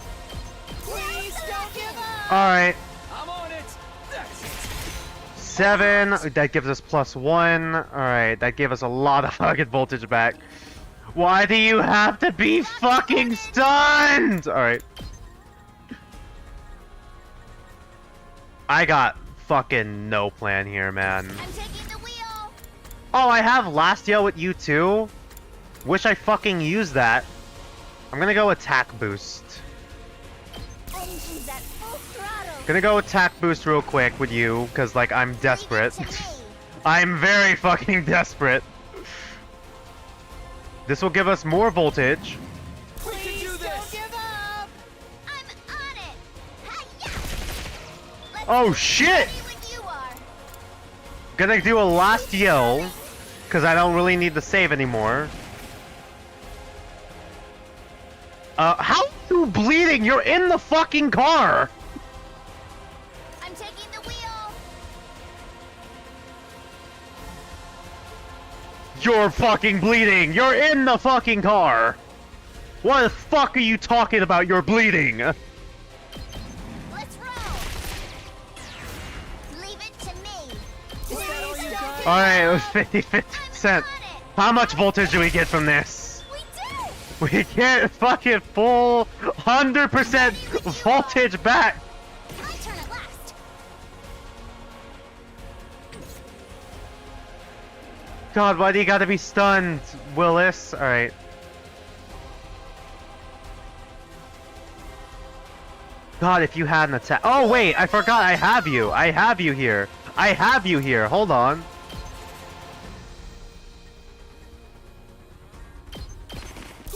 Please don't give up. Alright, I'm on it. That's it. 7. That gives us +1. Alright, that gave us a lot of fucking voltage back. Why do you have to be fucking stunned? Alright. I got fucking no plan here, man. I'm taking the wheel. Oh, I have last yell with you too? Wish I fucking used that. I'm gonna go attack boost. Engines at full throttle. Gonna go attack boost real quick with you, cause like I'm desperate. Leave it to me. I'm very fucking desperate. This will give us more voltage. Please don't give up! I'm on it! Hi-ya! Let's Oh go. shit! Ready when you are. Gonna do a last yell, because I don't really need the save anymore. How are you bleeding? You're in the fucking car! I'm taking the wheel. You're fucking bleeding! You're in the fucking car! What the fuck are you talking about? You're bleeding! Let's roll. Leave it to me. Please don't give Alright, it was 50-50%. How much voltage do we get from this? We did it! We get fucking full 100% voltage back! My turn at last. God, why do you gotta be stunned, Willis? Alright. God, if you had an attack. Oh, wait, I forgot I have you. I have you here. I have you here. Hold on.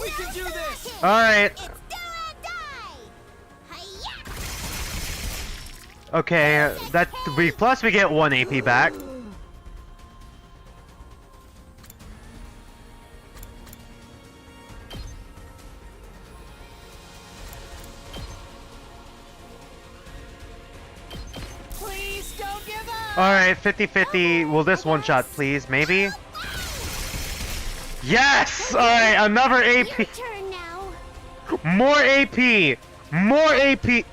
We can do this! Alright. It's do or die. Hi-ya! Okay, plus we get 1 AP back. Please don't give up! Alright, 50-50. Will this one shot, please? Maybe? Yes! Alright, another Your AP. turn now. More AP! More AP!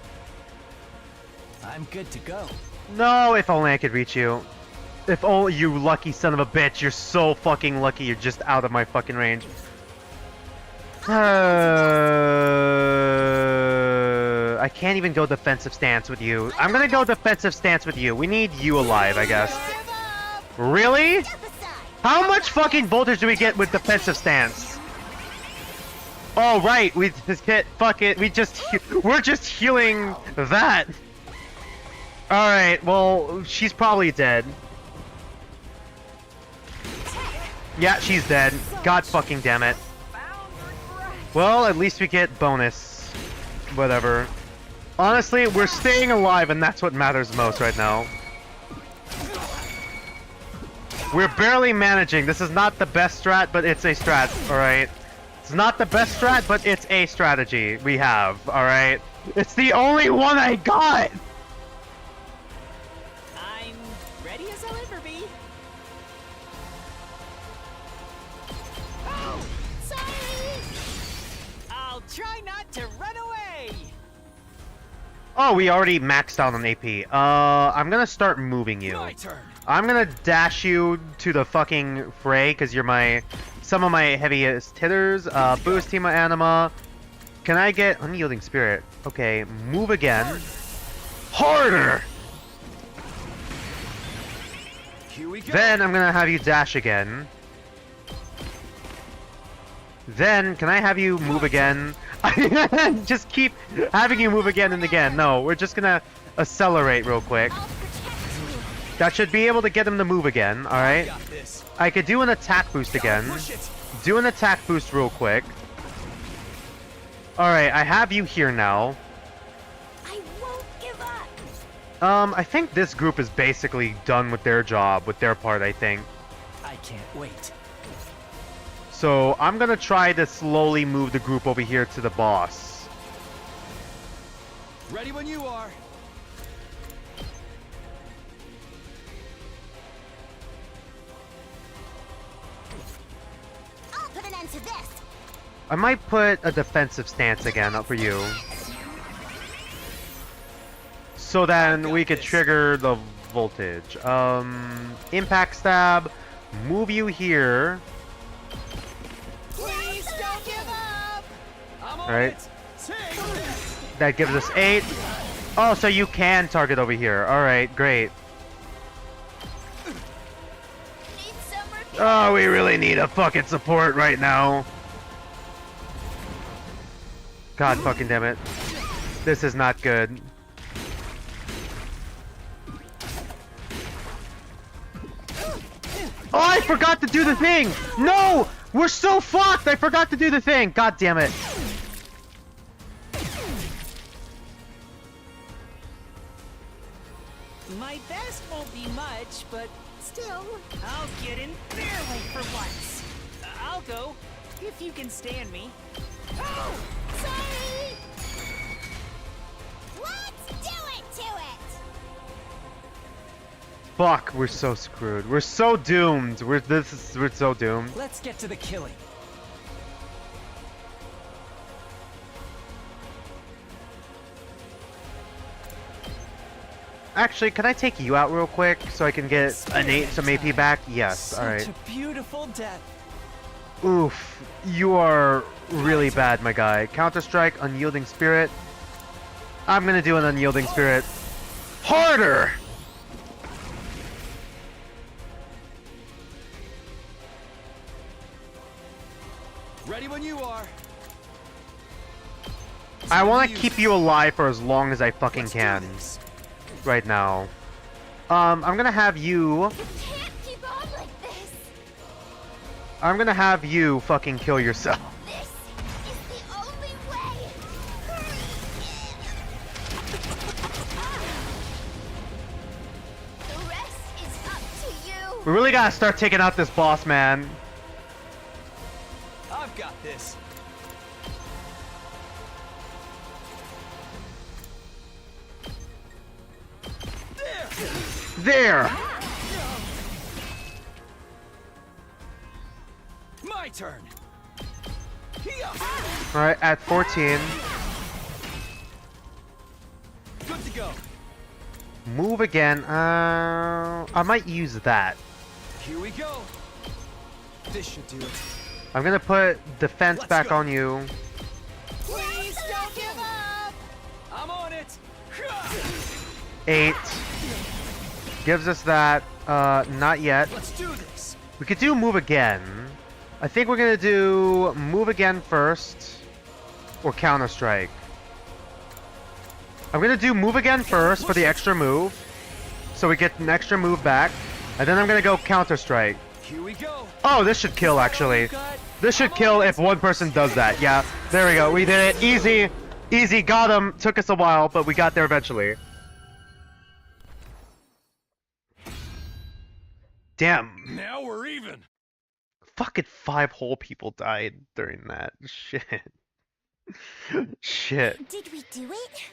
I'm good to go. No, if only I could reach you. If only you lucky son of a bitch. You're so fucking lucky you're just out of my fucking range. I can't even go defensive stance with you. I'm gonna go defensive stance with you. We need you alive, I guess. Give up! Really? Step aside. How much fucking voltage do we get with defensive stance? Oh right, we just hit. Fuck it. We're just healing that. All right. Well, she's probably dead. Yeah, she's dead. God fucking damn it. Well, at least we get bonus. Whatever. Honestly, we're staying alive, and that's what matters most right now. We're barely managing. This is not the best strat, but it's a strat, alright? It's not the best strat, but it's a strategy we have, alright? It's the only one I got! I'm ready as I'll ever be. Oh! Sorry! I'll try not to run away! Oh, we already maxed out on AP. I'm gonna start moving you. My turn. I'm gonna dash you to the fucking fray, because you're some of my heaviest hitters. Boost Team Anima. Can I get Unyielding Spirit? Okay, move again. Harder! Here we go. Then I'm gonna have you dash again. Then, can I have you move again? Just keep having you move again and again. No, we're just gonna accelerate real quick. I'll protect you. That should be able to get him to move again, alright? Got this. I could do an attack boost again. Push it. Do an attack boost real quick. Alright, I have you here now. I won't give up. I think this group is basically done with their job, with their part, I think. I can't wait. So, I'm gonna try to slowly move the group over here to the boss. Ready when you are. I'll put an end to this. I might put a defensive stance again up for you. So then we could trigger the voltage. Impact stab, move you here. Please don't give up! I'm on Alright. it. Take this. That gives us 8. Oh, so you can target over here. Alright, great. Need some repair. Oh, we really need a fucking support right now. God fucking damn it. This is not good. Oh, I forgot to do the thing! No! We're so fucked! I forgot to do the thing! God damn it. My best won't be much, but still, I'll get in their way for once. I'll go, if you can stand me. Oh, sorry! Let's do it to it! Fuck, we're so screwed. We're so doomed. We're so doomed. Let's get to the killing. Actually, can I take you out real quick so I can get some AP back? Yes, alright. Such a beautiful death. Oof, you are really bad, my guy. Counter-Strike, Unyielding Spirit. I'm gonna do an Unyielding Spirit. Harder! Ready when you are. I want to keep you alive for as long as I fucking can. Right now. I'm gonna have you... You can't keep on like this! I'm gonna have you fucking kill yourself. This is the only way! Hurry! The rest is up to you! We really gotta start taking out this boss, man. I've got this. There! My turn. Alright, at 14. Good to go. Move again. I might use that. Here we go. This should do it. I'm gonna put defense Let's back go. on you. Please don't give up! I'm on it. 8. Gives us that. Not yet. Let's do this. We could do move again. I think we're gonna do move again first. Or counter strike. I'm gonna do move again first for the extra move. So we get an extra move back. And then I'm gonna go counter strike. Here we go. Oh, this should kill actually. This should kill if one person does that. Yeah, there we go. We did it. Easy. Easy. Got him. Took us a while, but we got there eventually. Damn. Now we're even. Fucking 5 whole people died during that. Shit. Shit. Did we do it?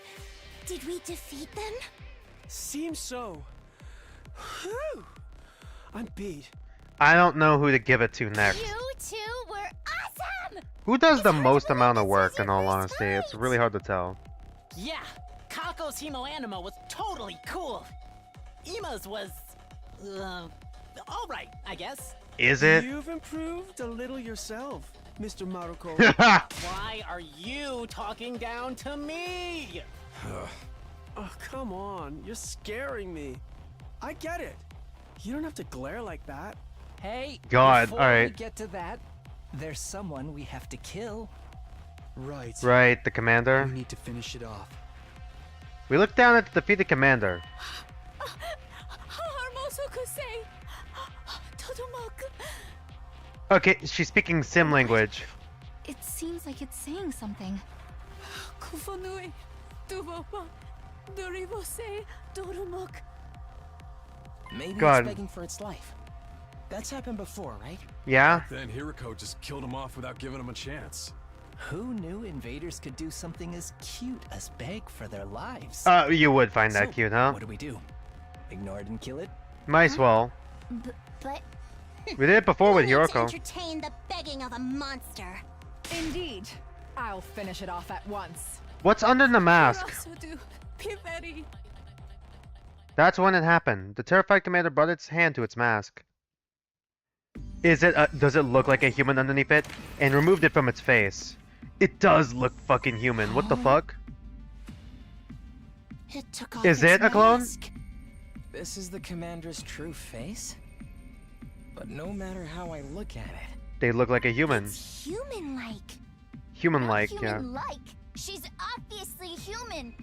Did we defeat them? Seems so. Whew. I'm beat. I don't know who to give it to next. You two were awesome! Who does the It's hard most to amount of believe work this in is all your honesty? first It's really hard to tell. Yeah, Kako's Hemo Anima was totally cool. Ima's was, alright, I guess. Is it? You've improved a little yourself, Mr. Maruko. Why are you talking down to me? Oh, come on. You're scaring me. I get it. You don't have to glare like that. Hey. God, before alright. we get to that, there's someone we have to kill. Right. Right, the commander. We need to finish it off. We look down at the defeated commander. Okay, she's speaking Sim language. It seems like it's saying something. Maybe God. it's begging for its life. That's happened before, right? Yeah? Then Hiriko just killed him off without giving him a chance. Who knew invaders could do something as cute as beg for their lives? You would find that So, cute, huh? What do? Ignore it and kill it? Might as well. But We did it before with you need to Hiroko. entertain the begging of a monster. Indeed. I'll finish it off at once. What's under the mask? That's when it happened. The terrified commander brought its hand to its mask. Is it? Does it look like a human underneath it? And removed it from its face. It does look fucking human. What the fuck? It took off Is its it a clone? mask. This is the commander's true face? But no matter how I look at it, They look like a human. It's human-like. Human-like, yeah. Human-like. She's obviously human.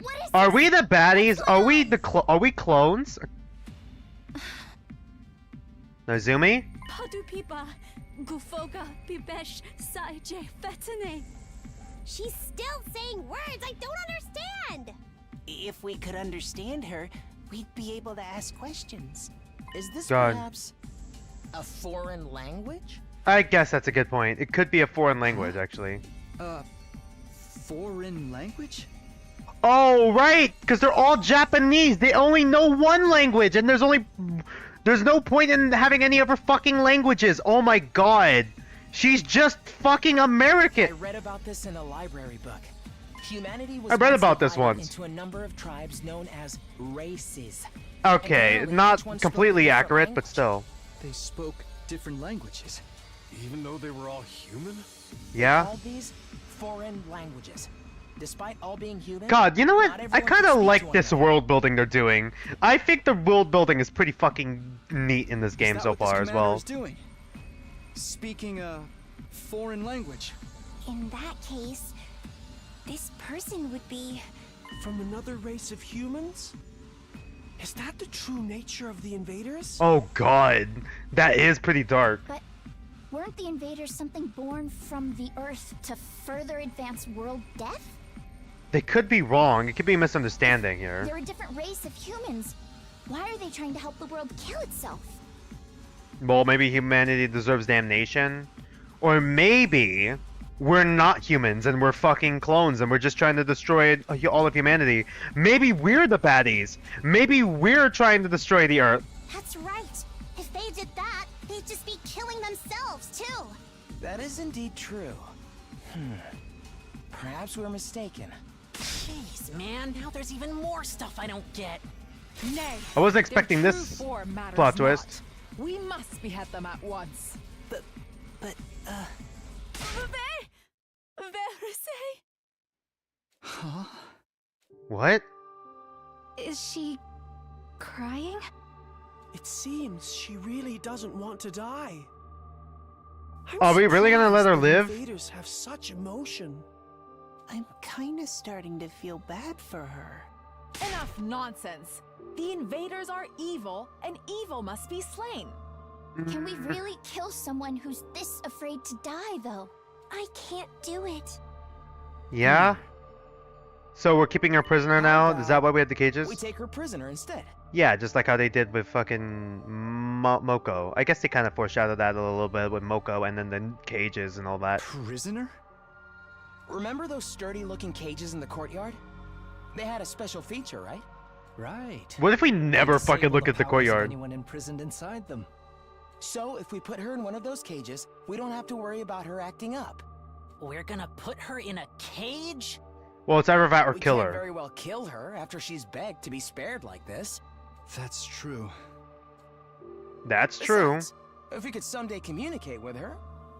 What is Are this? we the baddies? What's Are we wrong? the are we clones? Nozumi? Padupipa, Gufoga, Bibesh, Saije, Fetane. She's still saying words I don't understand! If we could understand her, we'd be able to ask questions. Is this God. perhaps a foreign language? I guess that's a good point. It could be a foreign language, actually. Foreign language? Oh, right! Because they're all Japanese. They only know one language, and there's no point in having any other fucking languages. Oh my god. She's just fucking American. I read about this in a library book. Humanity was I read once about this divided once. into a number of tribes known as races. Okay, Apparently, not each one spoke a completely different accurate, but language. still. They spoke different languages. Even though they were all human? Yeah? All these foreign languages. Despite all being human, God, you know what? not I everyone kind can of speak like to one this another. world building they're doing. I think the world building is pretty fucking neat in this game Is that so what this far as commander well. is doing? Speaking a foreign language. In that case, this person would be... From another race of humans? Is that the true nature of the invaders? Oh god, that is pretty dark. But weren't the invaders something born from the Earth to further advance world death? They could be wrong. It could be a misunderstanding here. They're a different race of humans. Why are they trying to help the world kill itself? Well, maybe humanity deserves damnation. Or maybe we're not humans and we're fucking clones and we're just trying to destroy all of humanity. Maybe we're the baddies. Maybe we're trying to destroy the Earth. That's right. If they did that, they'd just be killing themselves, too. That is indeed true. Perhaps we're mistaken. Jeez, man, now there's even more stuff I don't get. Nay, I wasn't expecting their this true form matters plot not. twist. We must behead them at once. But, Huh? What? Is she crying? It seems she really doesn't want to die. I'm Are we really gonna let her surprised live? the invaders have such emotion. I'm kinda starting to feel bad for her. Enough nonsense. The invaders are evil, and evil must be slain. Can we really kill someone who's this afraid to die, though? I can't do it. Yeah? So we're keeping her prisoner now? Is that why we had the cages? We take her prisoner instead. Yeah, just like how they did with fucking Moko. I guess they kind of foreshadowed that a little bit with Moko and then the cages and all that. Prisoner? Remember those sturdy-looking cages in the courtyard? They had a special feature, right? Right. What if we never Disable fucking look the at the powers of courtyard? Anyone imprisoned inside them. So if we put her in one of those cages, we don't have to worry about her acting up. We're gonna put her in a cage? Well, it's either that or We kill can't her. very well kill her after she's begged to be spared like this. That's true. That's true. Besides, if we could someday communicate with her,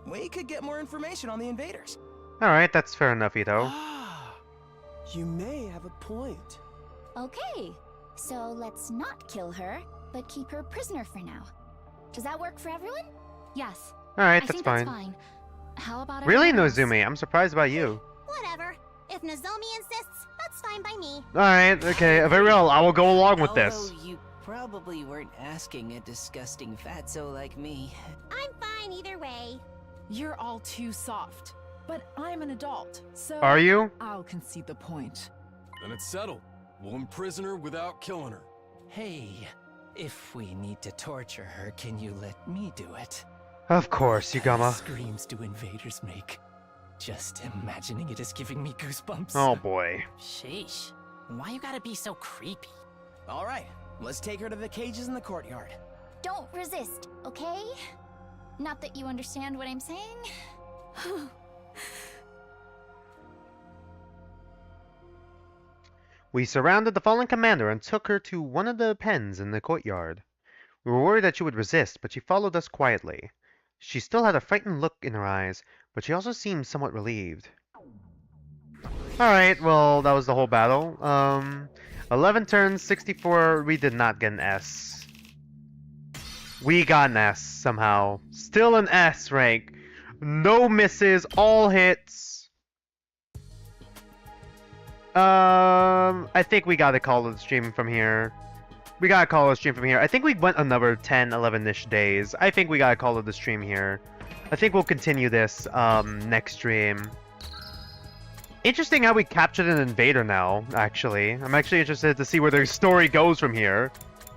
we could get more information on the invaders. Alright, that's fair enough, Ito. Ah, you may have a point. Okay, so let's not kill her, but keep her prisoner for now. Does that work for everyone? Yes. Alright, I that's think fine. that's fine. How about Really, everyone else? Nozumi? I'm surprised about you. Whatever. If Nozomi insists, that's fine by me. Alright, okay, very well. I will go along with this. Although you probably weren't asking a disgusting fatso like me. I'm fine either way. You're all too soft. But I'm an adult, so Are you? I'll concede the point. Then it's settled. We'll imprison her without killing her. Hey, if we need to torture her, can you let me do it? Of course, Yugama. Screams do invaders make? Just imagining it is giving me goosebumps. Oh boy. Sheesh. Why you gotta be so creepy? All right, let's take her to the cages in the courtyard. Don't resist, okay? Not that you understand what I'm saying. We surrounded the fallen commander and took her to one of the pens in the courtyard. We were worried that she would resist, but she followed us quietly. She still had a frightened look in her eyes, but she also seemed somewhat relieved. Alright, well, that was the whole battle. 11 turns, 64, we did not get an S. We got an S, somehow. Still an S rank. No misses, all hits. I think we gotta call the stream from here. We gotta call it a stream from here. I think we went another 10, 11-ish days. I think we gotta call it the stream here. I think we'll continue this next stream. Interesting how we captured an invader now, actually. I'm actually interested to see where the story goes from here.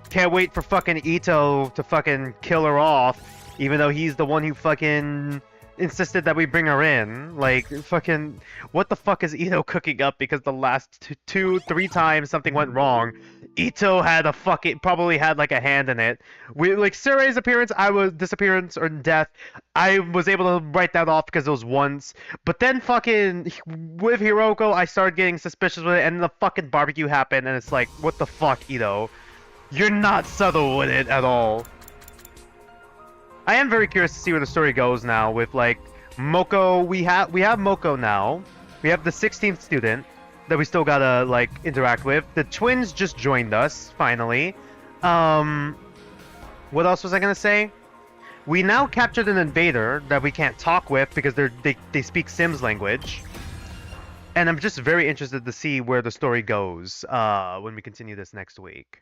Can't wait for fucking Ito to fucking kill her off, even though he's the one who fucking insisted that we bring her in. Like, fucking, what the fuck is Ito cooking up? Because the last two, three times something went wrong, Ito had a fucking, probably had like a hand in it. We, like, Suray's disappearance or death, I was able to write that off because it was once. But then fucking, with Hiroko, I started getting suspicious with it, and the fucking barbecue happened, and it's like, what the fuck, Ito? You're not subtle with it at all. I am very curious to see where the story goes now with like Moko. We have Moko now. We have the 16th student that we still gotta like interact with. The twins just joined us finally. What else was I gonna say? We now captured an invader that we can't talk with because they speak Sims language. And I'm just very interested to see where the story goes when we continue this next week.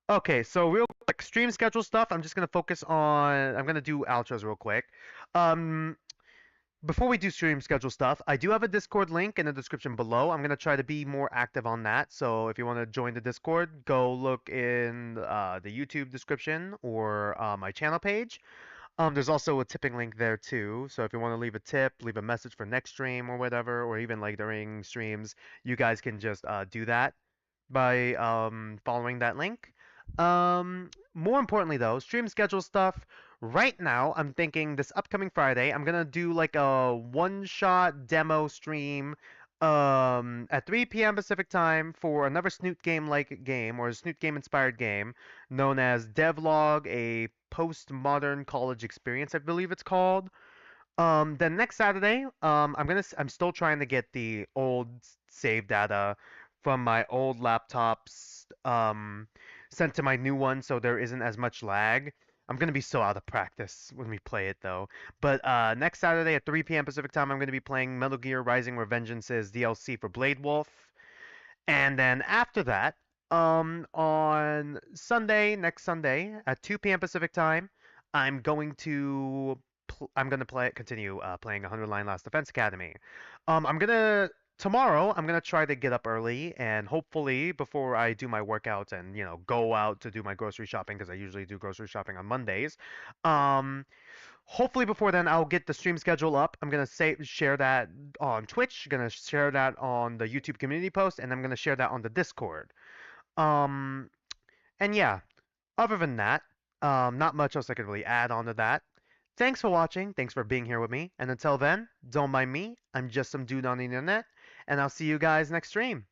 Okay, so real quick, stream schedule stuff. I'm just gonna focus on. I'm gonna do outros real quick. Um, Before we do stream schedule stuff, I do have a Discord link in the description below. I'm gonna try to be more active on that. So if you want to join the Discord, go look in the YouTube description or my channel page. There's also a tipping link there too. So if you want to leave a tip, leave a message for next stream or whatever, or even like during streams, you guys can just do that by following that link. More importantly though, stream schedule stuff. Right now, I'm thinking this upcoming Friday, I'm gonna do like a one-shot demo stream at 3 p.m. Pacific time for another Snoot game-like game, or a Snoot game-inspired game, known as Devlog, a postmodern college experience, I believe it's called. Then next Saturday, I'm still trying to get the old save data from my old laptops sent to my new one so there isn't as much lag. I'm gonna be so out of practice when we play it though. But next Saturday at 3 p.m. Pacific time, I'm gonna be playing Metal Gear Rising Revengeance's DLC for Blade Wolf. And then after that, on Sunday, next Sunday at 2 p.m. Pacific time, I'm going to continue playing 100 Line Last Defense Academy. Tomorrow, I'm gonna try to get up early and hopefully before I do my workouts and go out to do my grocery shopping because I usually do grocery shopping on Mondays. Um, Hopefully before then I'll get the stream schedule up. I'm gonna share that on Twitch, gonna share that on the YouTube community post, and I'm gonna share that on the Discord. Um, and yeah, other than that, not much else I could really add on to that. Thanks for watching. Thanks for being here with me. And until then, don't mind me. I'm just some dude on the internet, and I'll see you guys next stream.